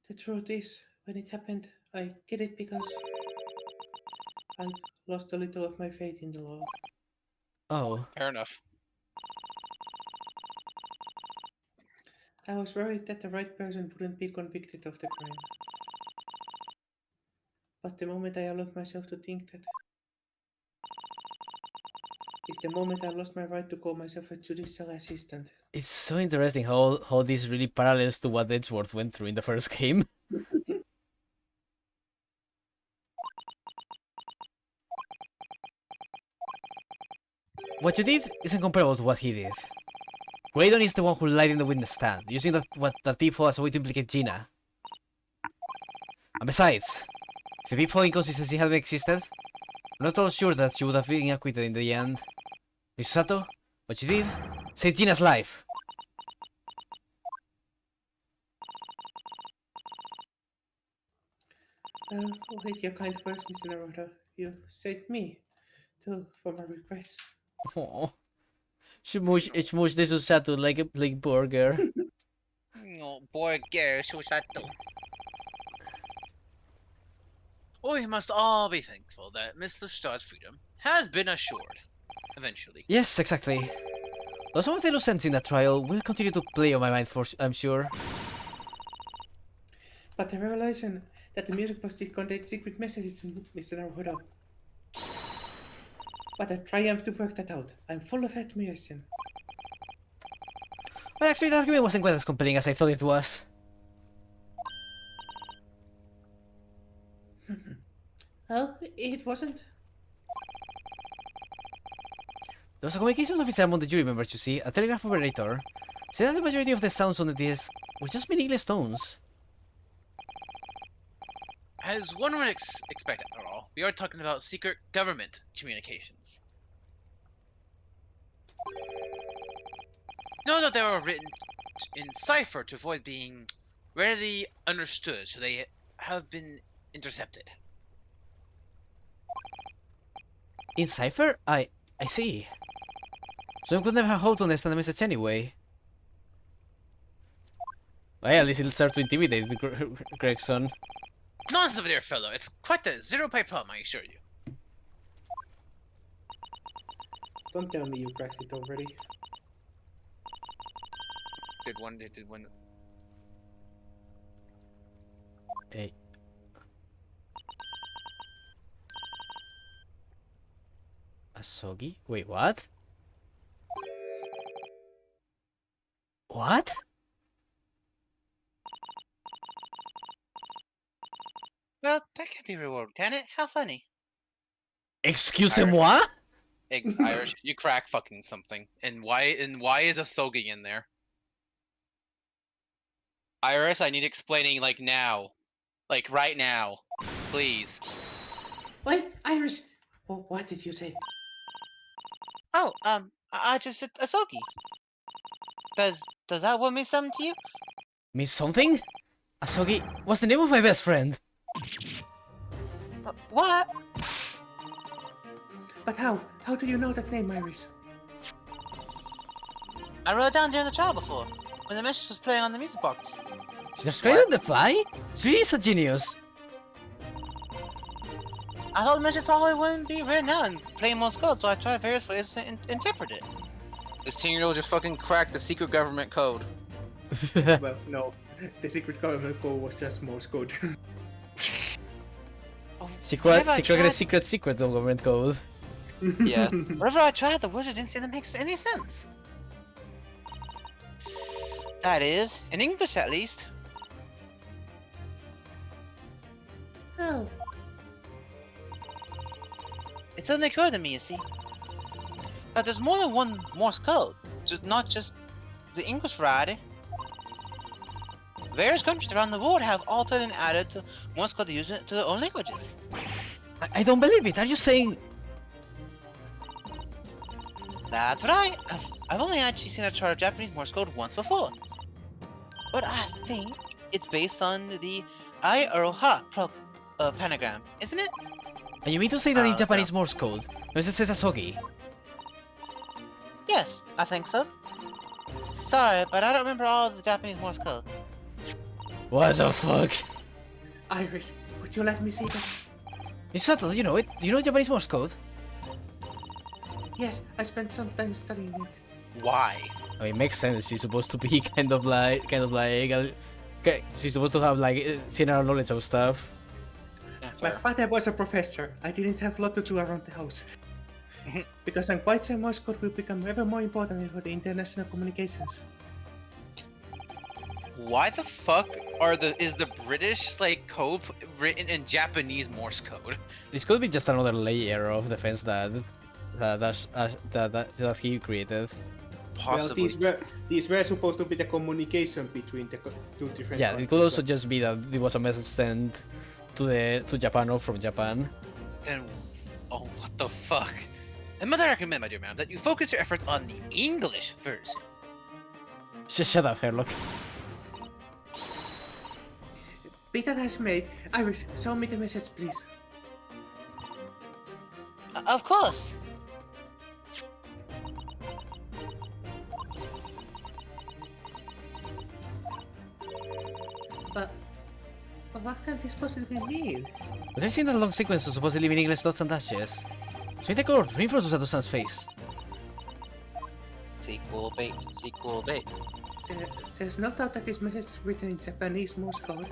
The truth is, when it happened, I did it because I lost a little of my faith in the law. Oh, Fair enough. I was worried that the right person wouldn't be convicted of the crime. But the moment I allowed myself to think that is the moment I lost my right to call myself a judicial assistant. it's so interesting how this really parallels to what Edgeworth went through in the first game. What you did isn't comparable to what he did. Graydon is the one who lied in the witness stand, using that people as a way to implicate Gina. And besides, if the people inconsistency hadn't existed, I'm not all sure that she would have been acquitted in the end. Miss Sato, what you did saved Gina's life. Well, with your kind words, Mr. Naruto, you saved me, too, for my regrets. Aww. She mushed this Susato like a burger. No, Borger Susato. We must all be thankful that Miss Lestrade's freedom has been assured. Eventually. Yes, exactly. Though some of the loose ends in that trial will continue to play on my mind I'm sure. But the revelation that the music box did contain secret messages to Mr. Naruto. What a triumph to work that out. I'm full of admiration. Well, actually, the argument wasn't quite as compelling as I thought it was. Well, it wasn't. There was a communications officer among the jury members, you see, a telegraph operator, said that the majority of the sounds on the disc were just meaningless tones. As one would expect, after all, we are talking about secret government communications. No doubt they were written in cipher to avoid being readily understood, so they have been intercepted. In cipher? I see. So I could never have how to understand the message anyway. Well, at least it'll start to intimidate Gregson. Nonsense over there, fellow. It's quite a zero-pay problem, I assure you. Don't tell me you cracked it already. Did one. Hey. Asogi? Wait, what? What? Well, that can't be reward, can it? How funny. Excusez-moi? Irish, you crack fucking something. And why is Asogi in there? Iris, I need explaining like now. Like right now. Please. Wait, Iris! Oh, what did you say? Oh, I just said Asogi. Does that one mean something to you? Means something? Asogi, what's the name of my best friend? What? But how? How do you know that name, Iris? I wrote it down during the trial before, when the message was playing on the music box. She just created on the fly? She really is a genius. I thought the message probably wouldn't be written out in plain Morse code, so I tried various ways to interpret it. This 10-year-old just fucking cracked the secret government code. Well, no. The secret government code was just Morse code. Secret government code. Yeah. Whenever I tried, the words didn't seem to make any sense. That is, in English at least. Oh. It suddenly occurred to me, you see, that there's more than one Morse code, not just the English variety. Various countries around the world have altered and added to Morse code to use it to their own languages. I don't believe it. Are you saying... That's right. I've only actually seen a chart of Japanese Morse code once before. But I think it's based on the I-Ro-Ha pentagram, isn't it? And you mean to say that in Japanese Morse code, no, it says Asogi? Yes, I think so. Sorry, but I don't remember all of the Japanese Morse code. What the fuck? Iris, would you let me see that? It's subtle, you know it. Do you know Japanese Morse code? Yes, I spent some time studying it. Why? I mean, it makes sense. She's supposed to be kind of like, she's supposed to have like general knowledge of stuff. Yeah, My fair. father was a professor. I didn't have a lot to do around the house. Because I'm quite sure Morse code will become ever more important for the international communications. Why the fuck is the British like code written in Japanese Morse code? This could be just another layer of defense that he created. Possibly. Well, these were supposed to be the communication between the two different Yeah, countries. it could also just be that it was a message sent to Japan or from Japan. Then, oh, what the fuck? And mother recommend, my dear man, that you focus your efforts on the English version. Shut up, Herlock. Be that as made, Iris, show me the message, please. Of course. But what can this possibly mean? But I've seen that long sequence of supposedly meaningless dots and dashes. So the color reinforces Sato-san's face. Sequel bait. Sequel bait. There's no doubt that this message is written in Japanese Morse code.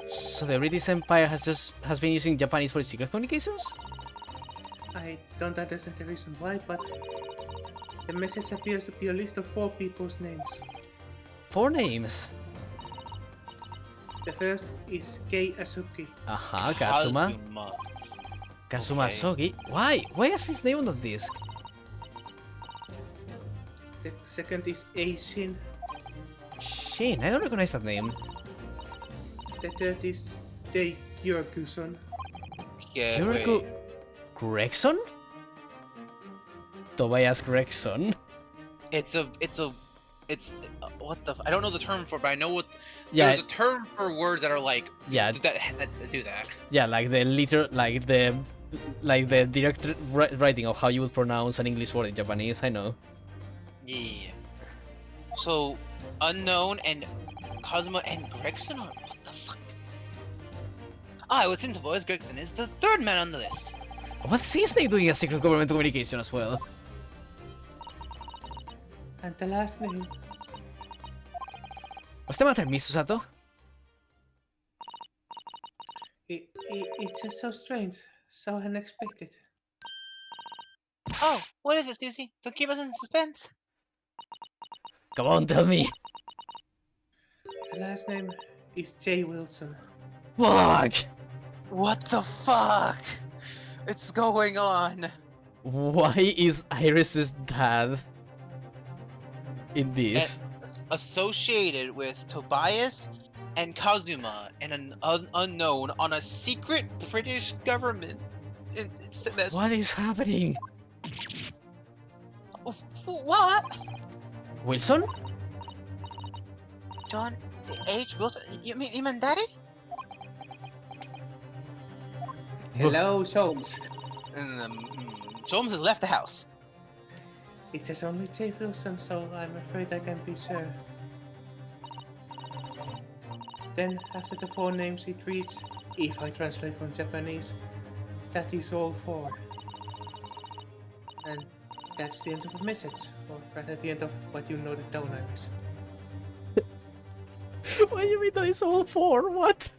So the British Empire has been using Japanese for its secret communications? I don't understand the reason why, but the message appears to be a list of 4 people's names. 4 names. The first is Kei Asuki. Aha, Kazuma. Kazuma Okay. Asogi. Why? Why is his name on the disc? The second is Eishin. Shin, I don't recognize that name. The third is Teiki. Björkuson. Yeah, Jurgo wait. Gregson? Tobias Gregson. It's what the I don't know the term for it, but I know what Yeah, there's a term for words that are like Yeah. that do that. yeah, like the direct writing of how you would pronounce an English word in Japanese. I know. Yeah. So unknown and Cosmo and Gregson are what the fuck? Ah, it would seem Tobias Gregson is the third man on the list. What's his name doing a secret government communication as well? And the last name? What's the matter, Miss Susato? It's just so strange, so unexpected. Oh, what is it, Susie? Don't keep us in suspense. Come on, tell me. The last name is J. Wilson. Fuck! What the fuck? It's going on. Why is Iris's dad in this? Associated with Tobias and Kazuma and an unknown on a secret British government. What is happening? What? Wilson? John H. Wilson? You mean Daddy? Hello, Soames. Soames has left the house. It says only J. Wilson, so I'm afraid I can't be sure. Then, after the four names, it reads, if I translate from Japanese, that is all four. And that's the end of the message, or rather the end of what you noted down, Iris. What do you mean that it's all four? What?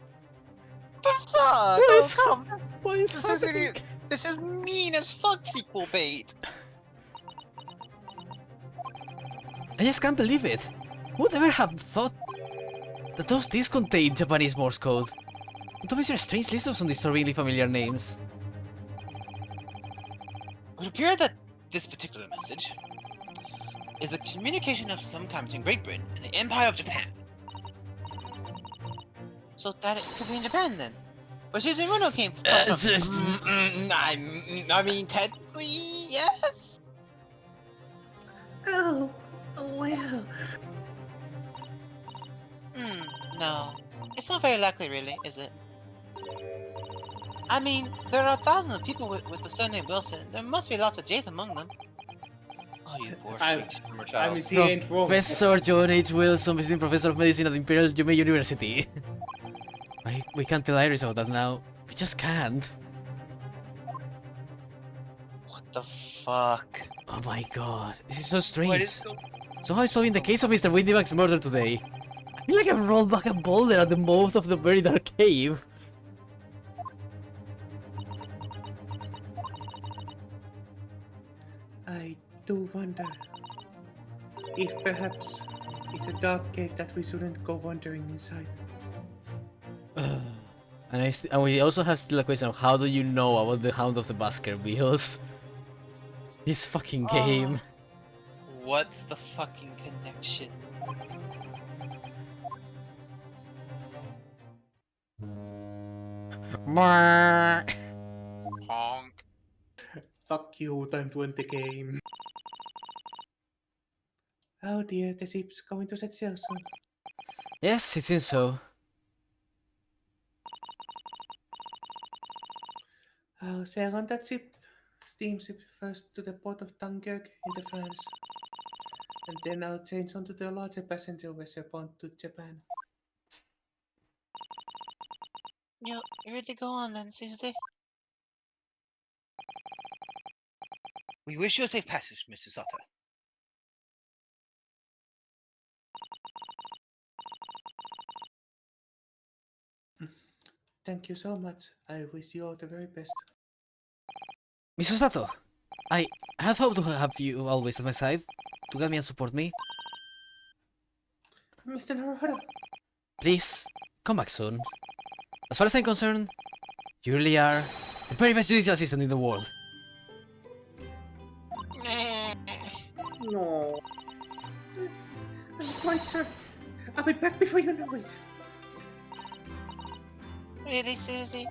The fuck? What is, come- what is this is happening? this is mean as fuck sequel bait. I just can't believe it. Who'd ever have thought that those discs contain Japanese Morse code? It always a strange list of some disturbingly familiar names. It would appear that this particular message is a communication of some kind between Great Britain and the Empire of Japan. So that it could be in Japan then. Where Susie Runo came from. I mean, technically, yes. Oh, well. No. It's not very likely, really, is it? I mean, there are thousands of people with the surname Wilson. There must be lots of J's among them. Oh, you poor I- sweet summer I child. mean, he ain't wrong. Professor John H. Wilson, visiting professor of medicine at Imperial Yume University. We can't tell Iris about that now. We just can't. What the fuck? Oh my god, this is so What strange. is so Somehow solving the case of Mr. Windybag's murder today. I feel like I've rolled back a boulder at the mouth of the very dark cave. I do wonder if perhaps it's a dark cave that we shouldn't go wandering inside. And we also have still a question of how do you know about the Hound of the Baskervilles? This fucking game. What's the fucking connection? Honk. Fuck you, time to end the game. Oh dear, the ship's going to set sail soon. Yes, it seems so. I'll sail on that ship, steamship, first to the port of Dunkirk in the France. And then I'll change onto the larger passenger vessel bound to Japan. You really go on then, Susie? We wish you a safe passage, Mr. Sutter. Thank you so much. I wish you all the very best. Miss Osato, I had hoped to have you always at my side, to guide me and support me. Mr. Naruhodo! Please, come back soon. As far as I'm concerned, you really are the very best judicial assistant in the world. No. I'm quite sure. I'll be back before you know it. Really, Susie?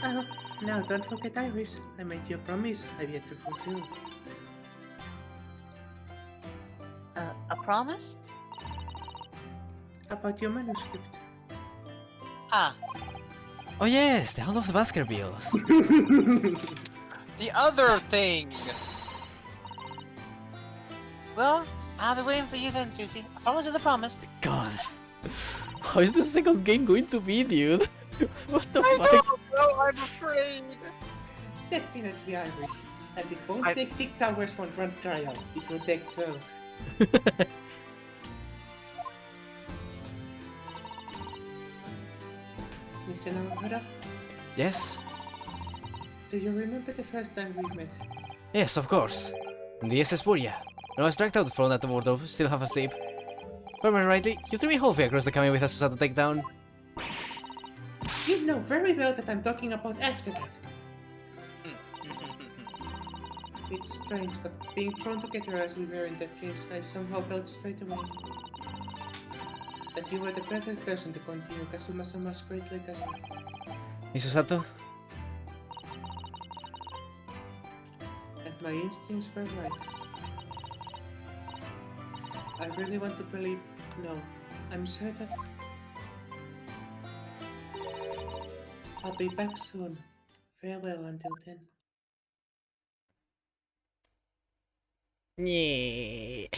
Oh, now don't forget Iris. I made you a promise I've yet to fulfill. A promise? About your manuscript. Ah, Oh yes, the Hound of the Baskervilles. The other thing. well, I'll be waiting for you then, Susie. A promise is a promise. God. How is the second game going to be, dude? What the I fuck? don't know, I'm afraid. Definitely Iris. And it won't I- take 6 hours for one trial. It will take 12. Mr. Naruhodo, Yes? do you remember the first time we met? Yes, of course. In the SS Buria. When I was dragged out from that wardrobe, still half asleep. If I remember rightly, you threw me halfway across the cabin with us to start the takedown. You know very well that I'm talking about after that. It's strange, but being thrown together as we were in that case, I somehow felt straight away that you were the perfect person to continue Kazuma-sama's great legacy. Mr. Sato? And my instincts were right. I really want to believe... No, I'm certain. I'll be back soon. Farewell until then. Yeah.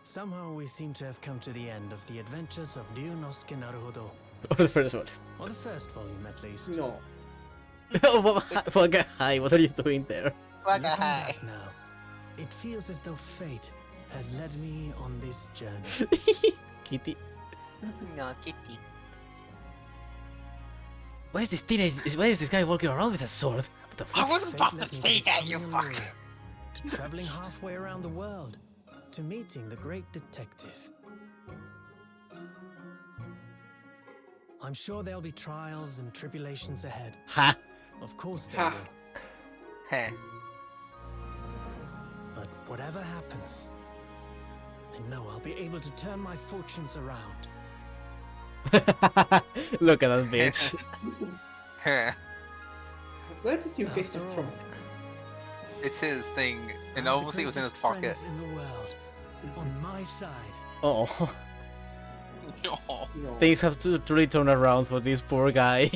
Somehow we seem to have come to the end of the adventures of Ryunosuke Naruhodo. Or the first one. Or the first volume, at least. No. Hi, what are you doing there? Like a Looking high. back now, it feels as though fate has led me on this journey. Kitty. No, kitty. Why is this guy walking around with a sword? What the I fuck? wasn't Fate about led to me say from that, you becoming a fuck. lawyer, to traveling halfway around the world, to meeting the great detective. I'm sure there'll be trials and tribulations ahead. Ha! Of course there Ha. will. Heh. But whatever happens, I know I'll be able to turn my fortunes around. Look at that bitch. Heh. Where did you get After that from? all, It's his thing, and I have the obviously it was in his greatest pocket. friends in the world on my side. Oh, No. No. things have to truly turn around for this poor guy.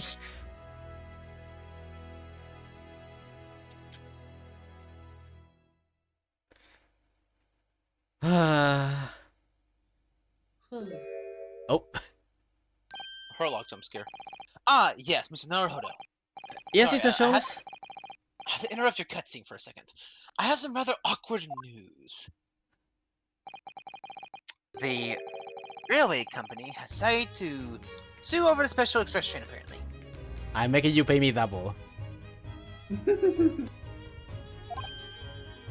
Ah. Oh, Herlock jump scare. Ah, yes, Mr. Naruhodo. yes, Sorry, Mr. I had- Sholmes. I have to interrupt your cutscene for a second. I have some rather awkward news. The railway company has decided to sue over the Special Express train, apparently. I'm making you pay me double.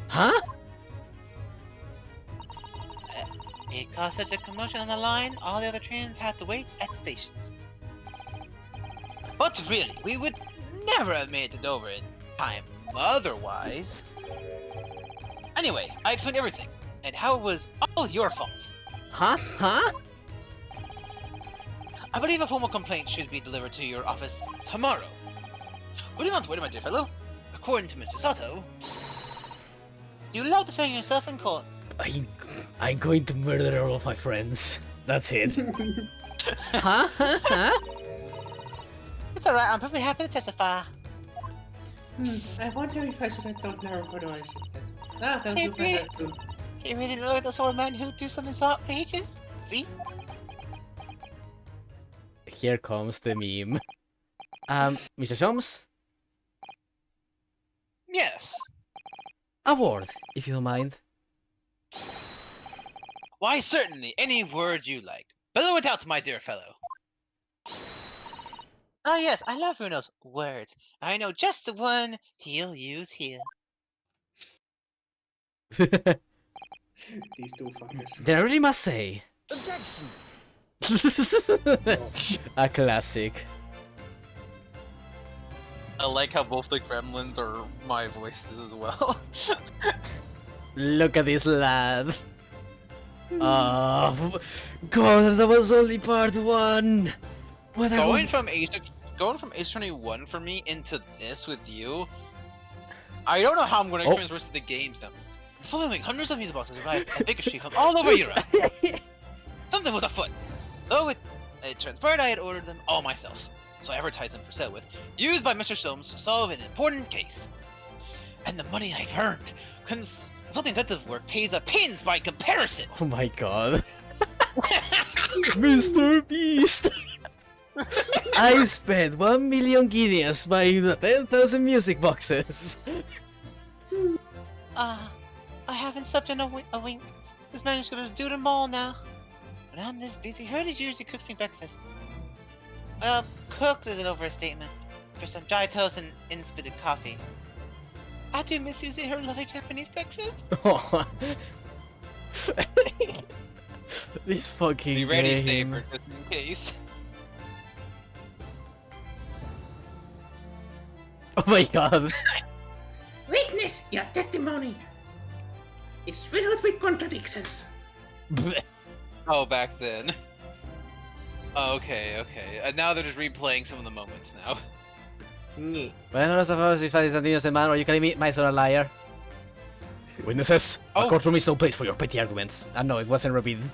Huh? It caused such a commotion on the line, all the other trains had to wait at stations. But really, we would never have made it over in time otherwise. Anyway, I explained everything, and how it was all your fault. Huh? Huh? I believe a formal complaint should be delivered to your office tomorrow. Would you not wait, my dear fellow? According to Mr. Sato, you love defending yourself in court. I'm going to murder all of my friends. That's it. Huh? Huh? Huh? It's alright, I'm perfectly happy to testify. I wonder if I should have told Naruhodo I said that. Ah, well, Hey, you'll find Pete. out soon. You really look like the sort of man who'd do something so outrageous? See? Here comes the meme. Mr. Sholmes? Yes. A word, if you don't mind. Why, certainly, any word you like. Bellow it out, my dear fellow. Oh yes, I love Bruno's words. I know just the one he'll use here. These two fuckers. Then I really must say. Objection! A classic. I like how both the gremlins are my voices as well. Look at this lad. Oh, God, that was only part 1. What a going good... from Ace 21 for me into this with you, I don't know how I'm going to experience the rest of the games now. The following week, hundreds of music boxes arrived at bigotry from all over Europe. Something was afoot. Though it transpired, I had ordered them all myself, so I advertised them for sale with used by Mr. Soames to solve an important case. And the money I've earned, consulting detective work pays a pins by comparison. Oh my God. Mr. Beast. I spent 1 million guineas buying the 10,000 music boxes. I haven't slept in a wink. This manuscript is due tomorrow now. When I'm this busy, Hurley's usually cooks me breakfast. Well, cooked is an overstatement. For some dry toast and insipid coffee. I do miss using her lovely Japanese breakfast. Oh. This fucking Be ready, game. Staper, just in case. Oh my God. Witness, your testimony is riddled with contradictions. Oh, back then. Okay. And now they're just replaying some of the moments now. Well, I suppose if that is an innocent man, or you calling me myself a liar? Witnesses, a courtroom is no place for your petty arguments. No, it wasn't repeated.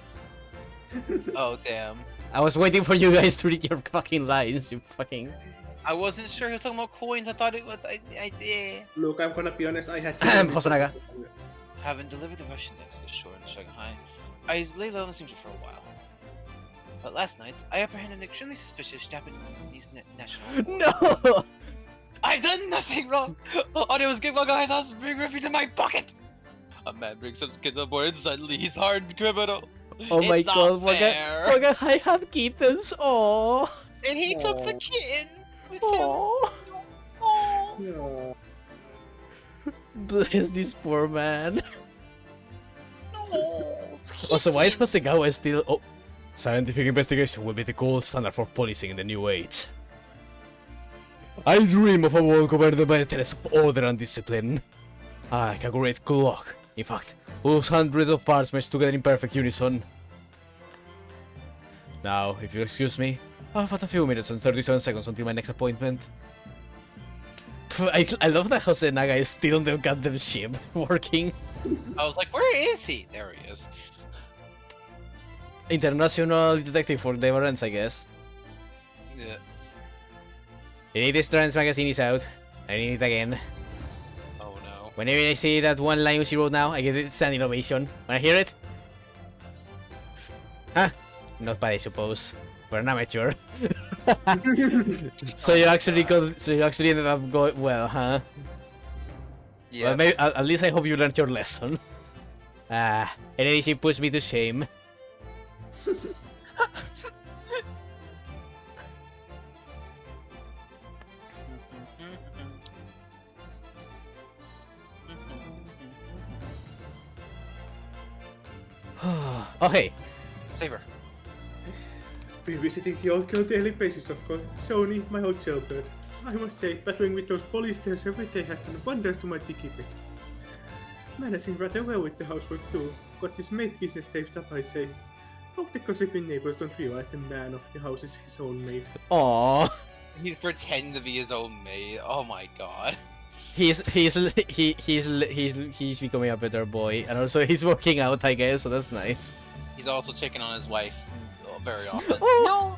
Oh, damn. I was waiting for you guys to read your fucking lines, you fucking... I wasn't sure he was talking about coins. I thought it was. I did. Look, I'm gonna be honest, I had Hosonaga. Having delivered the Russian next to the shore in Shanghai, I lay low on the steamer for a while. But last night, I apprehended an extremely suspicious Japanese national. No! I've done nothing wrong! All I did was get one guy's house and bring refuge in my pocket! A man brings some kids on board and suddenly he's hard criminal. Oh my It's God, not fair. Waga, I have kittens, oh. And he took the kitten with Oh. him. Oh. No. Bless this poor man. No. Also, why is Hosogawa still... Oh. Scientific investigation will be the gold standard for policing in the new age. I dream of a world governed by the tenets of order and discipline. Like a great clock, in fact, whose hundreds of parts mesh together in perfect unison. Now, if you excuse me, I've had a few minutes and 37 seconds until my next appointment. I love that Jose Naga is still on the goddamn ship, working. I was like, where is he? There he is. International detective for Deliverance, I guess. Yeah. You need this trans magazine is out. I need it again. Oh no. Whenever I see that one line she wrote now, I get a standing ovation. Wanna hear it? Huh? Not bad, I suppose. For an amateur. So you actually ended up going well, huh? Yeah. Well, maybe, at least I hope you learned your lesson. And then she pushed me to shame. Oh hey. Saber. Revisiting the old girl daily basis, of course. Sony, my old jailbird. I must say, battling with those police stairs every day has done wonders to my dicky pick. Managing rather well with the housework too. Got this maid business taped up, I say. Hope the gossiping neighbors don't realize the man of the house is his own maid. Aww. He's pretending to be his own maid. Oh my god. He's becoming a better boy, and also he's working out, I guess, so that's nice. He's also checking on his wife very often. Oh no!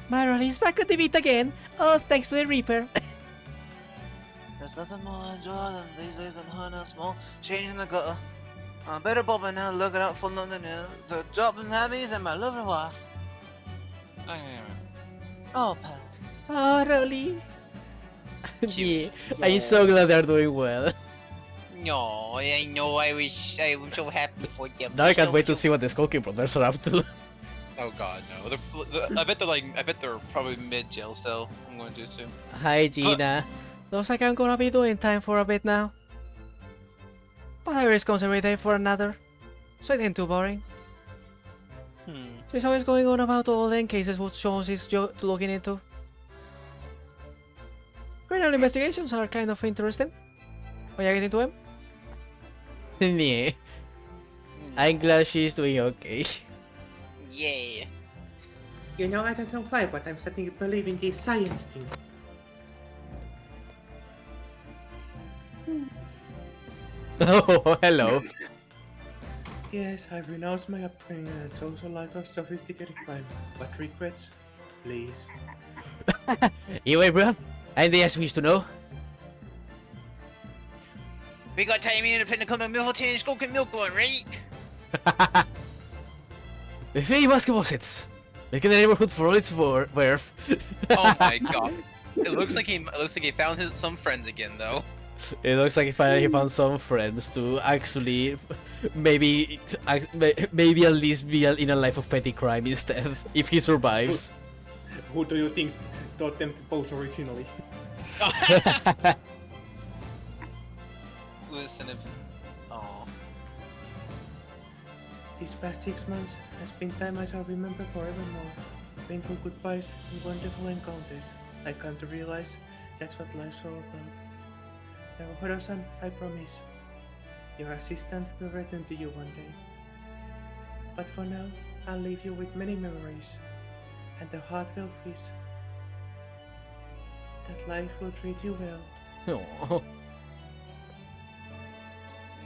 Myron, he's back on the beat again. Oh, thanks to the Reaper. There's nothing more enjoyable these days than hunting a small change in the gutter. I'm better Bob now looking out for London Hill, the jobs and hobbies and my lovely wife. Oh, pal. Oh, Rolly. Yeah, I'm so glad they're doing well. No, I know. I wish I was so happy for them. Now I can't wait to see what the Skull King brothers are up to. Oh god, no. I bet they're probably mid jail cell. I'm going to assume. Hi, Gina. Looks like I'm gonna be doing time for a bit now. But I risk comes every day for another. So it ain't too boring. She's always going on about all the cases what Jones is looking into. Criminal investigations are kind of interesting. When you get into them. Yeah. I'm glad she's doing okay. Yeah. You know, I don't know why, but I'm starting to believe in this science thing. Oh, hello. Yes, I've renounced my upbringing and chose a life of sophisticated crime. But regrets? Please. Anyway, bro, anything else we used to know? We got time independent come milk change, go get milk going, right? The famous Massachusetts. Making the neighborhood for all it's worth. Oh my god. It looks like he found some friends again though. It looks like he finally found some friends to actually maybe maybe at least be in a life of petty crime instead, if he survives. Who do you think taught them to pose originally? Listen, if oh, These past 6 months has been time I shall remember forevermore. Painful goodbyes and wonderful encounters. I come to realize that's what life's all about. Naruhodo-san, I promise. Your assistant will return to you one day. But for now, I'll leave you with many memories and a heartfelt wish that life will treat you well. Oh.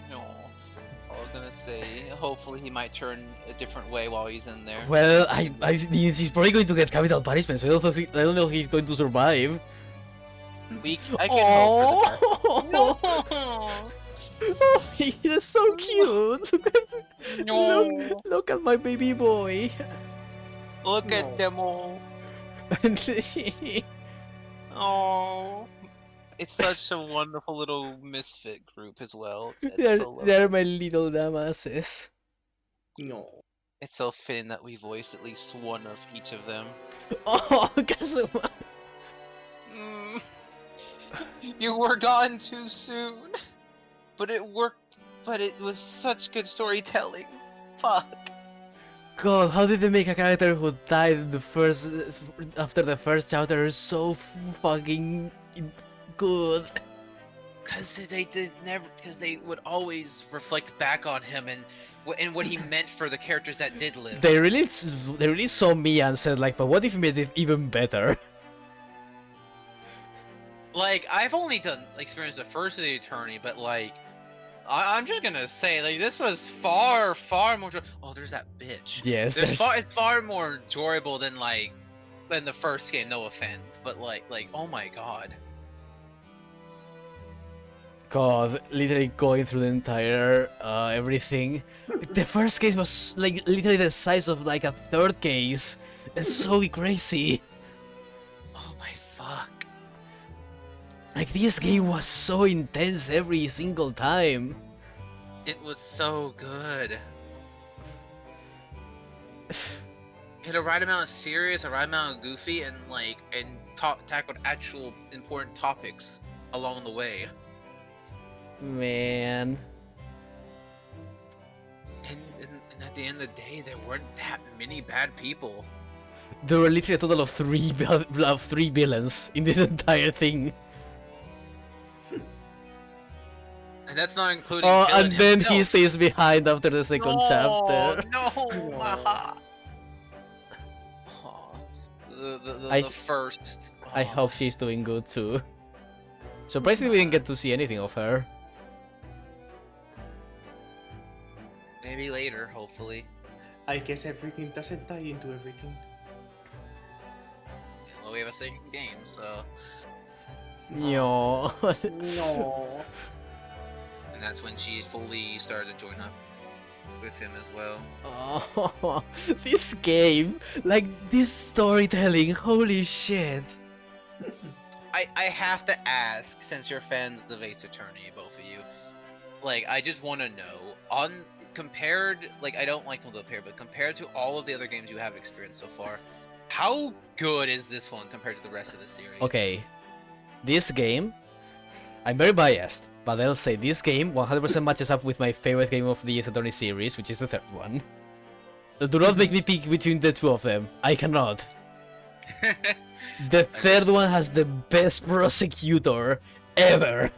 no. I was gonna say, hopefully he might turn a different way while he's in there. Well, I mean, he's probably going to get capital punishment, so I don't know if he's going to survive. I can hope for the Oh, best. No! oh, he's so cute. No! Look at my baby boy. Look at them all. Oh, it's such a wonderful little misfit group as well. they're my little damasses. No. It's so fitting that we voice at least one of each of them. Oh, Kazuma. Mm. You were gone too soon. But it worked. But it was such good storytelling. Fuck. God, how did they make a character who died in the first after the first chapter so fucking good? Because they did never. Because they would always reflect back on him and what he meant for the characters that did live. They really saw me and said like, but what if we made it even better? Like, I've only experienced the first of the attorney, but like, I'm just gonna say, like, this was far more. Oh, there's that bitch. Yes, it's far more enjoyable than the first game. No offense, but like, oh my god. God, literally going through the entire everything. The first case was like literally the size of like a third case. It's so crazy. Oh my fuck. Like this game was so intense every single time. It was so good. It had a right amount of serious, a right amount of goofy, and tackled actual important topics along the way. Man. And at the end of the day, there weren't that many bad people. There were literally a total of three villains in this entire thing. And that's not including. Oh, Villain and then he himself. stays behind after the second chapter. No, my heart. Aw. The first. I Aw. hope she's doing good too. Surprisingly, we didn't get to see anything of her. Maybe later, hopefully. I guess everything doesn't tie into everything. Well, we have a second game, so. No. No. And that's when she fully started to join up with him as well. Oh, this game, like this storytelling, holy shit. I have to ask, since you're fans of Ace Attorney, both of you, like, I just want to know, compared, like, I don't like to compare, but compared to all of the other games you have experienced so far, how good is this one compared to the rest of the series? Okay, this game, I'm very biased, but I'll say this game 100% matches up with my favorite game of the Ace Attorney series, which is the third one. Do not make me pick between the two of them. I cannot. The third Understood. one has the best prosecutor ever.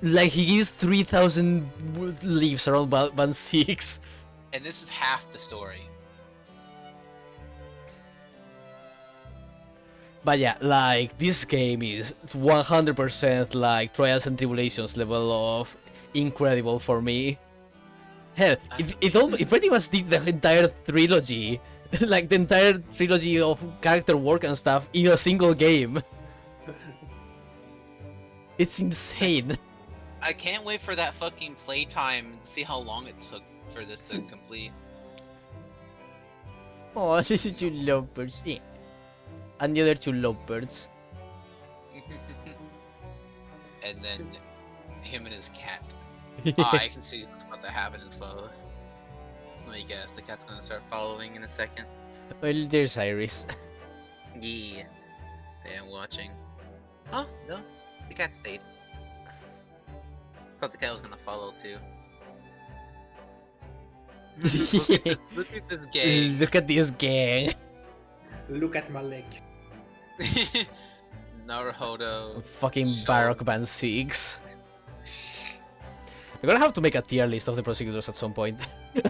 Like, he gives 3,000 leaves around Band 6. And this is half the story. But yeah, like, this game is 100% like Trials and Tribulations level of incredible for me. Hell, it pretty much did the entire trilogy, like the entire trilogy of character work and stuff in a single game. It's insane. I can't wait for that fucking playtime to see how long it took for this to complete. Oh, this is two lovebirds. Yeah. And the other two lovebirds. And then him and his cat. I can see what's about to happen as well. Let me guess, the cat's gonna start following in a second. Well, there's Iris. Yeah. I am watching. Oh, no. The cat stayed. Thought the cat was gonna follow too. Look at this gang. Look at this gang. Look at my leg. Naruhodo. Fucking Show. Baroque Band 6. We're gonna have to make a tier list of the prosecutors at some point.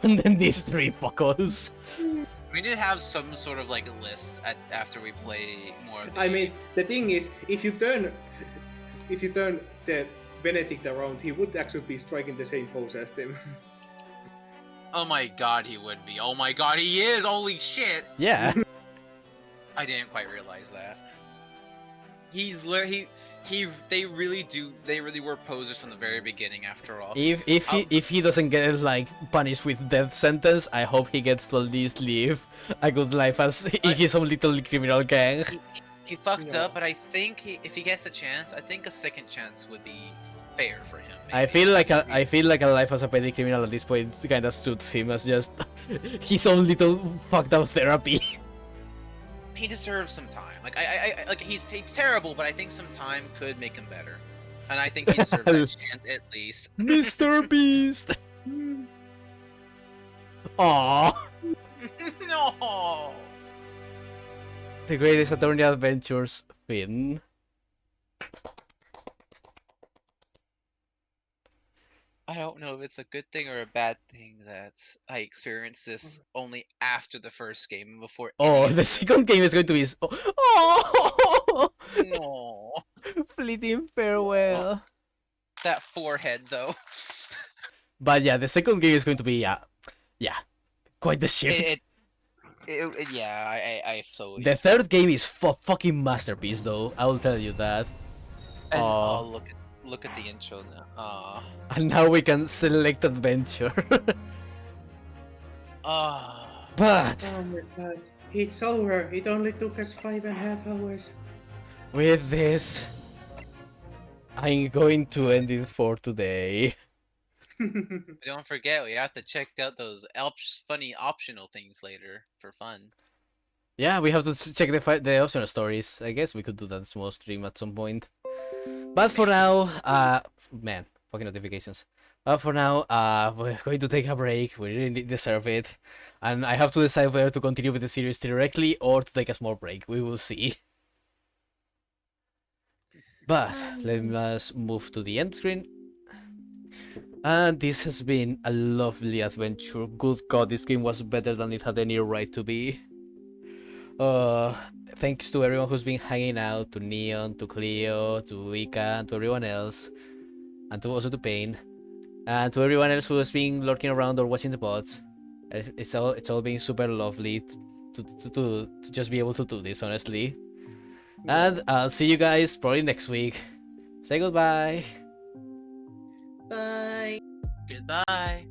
And then these three fuckos. We need to have some sort of like list after we play more of the I mean, games. the thing is, if you turn the Benedict around, he would actually be striking the same pose as them. Oh my god, he would be. Oh my god, he is! Holy shit! Yeah. I didn't quite realize that. They really were posers from the very beginning after all. If he doesn't get like punished with death sentence, I hope he gets to at least live a good life as in his own little criminal gang. He fucked Yeah. up, but I think if he gets a chance, I think a second chance would be fair for him. I maybe. feel like a life as a petty criminal at this point kind of suits him as just his own little fucked up therapy. He deserves some time. Like I like he's terrible, but I think some time could make him better. And I think he deserves that chance at least. Mr. Beast. Aww. No. The greatest attorney adventures, Finn. I don't know if it's a good thing or a bad thing that I experienced this only after the first game and before. Oh, any the of second game is going to be oh, No. fleeting farewell. That forehead though. But yeah, the second game is going to be quite the shift. Yeah, I so. The third game is fucking masterpiece, though. I will tell you that. And, Aw. look at the intro now. And now we can select adventure. But Oh my god, it's over. It only took us 5.5 hours. with this, I'm going to end it for today. Don't forget, we have to check out those funny optional things later for fun. Yeah, we have to check the optional stories. I guess we could do that small stream at some point. But for now, man, fucking notifications. But for now, we're going to take a break. We really deserve it. And I have to decide whether to continue with the series directly or to take a small break. We will see. But let us move to the end screen. And this has been a lovely adventure. Good god, this game was better than it had any right to be. Thanks to everyone who's been hanging out, to Neon, to Cleo, to Ika, and to everyone else. And also to Pain. And to everyone else who has been lurking around or watching the pods. It's all been super lovely to just be able to do this, honestly. And I'll see you guys probably next week. Say goodbye. Bye. Goodbye.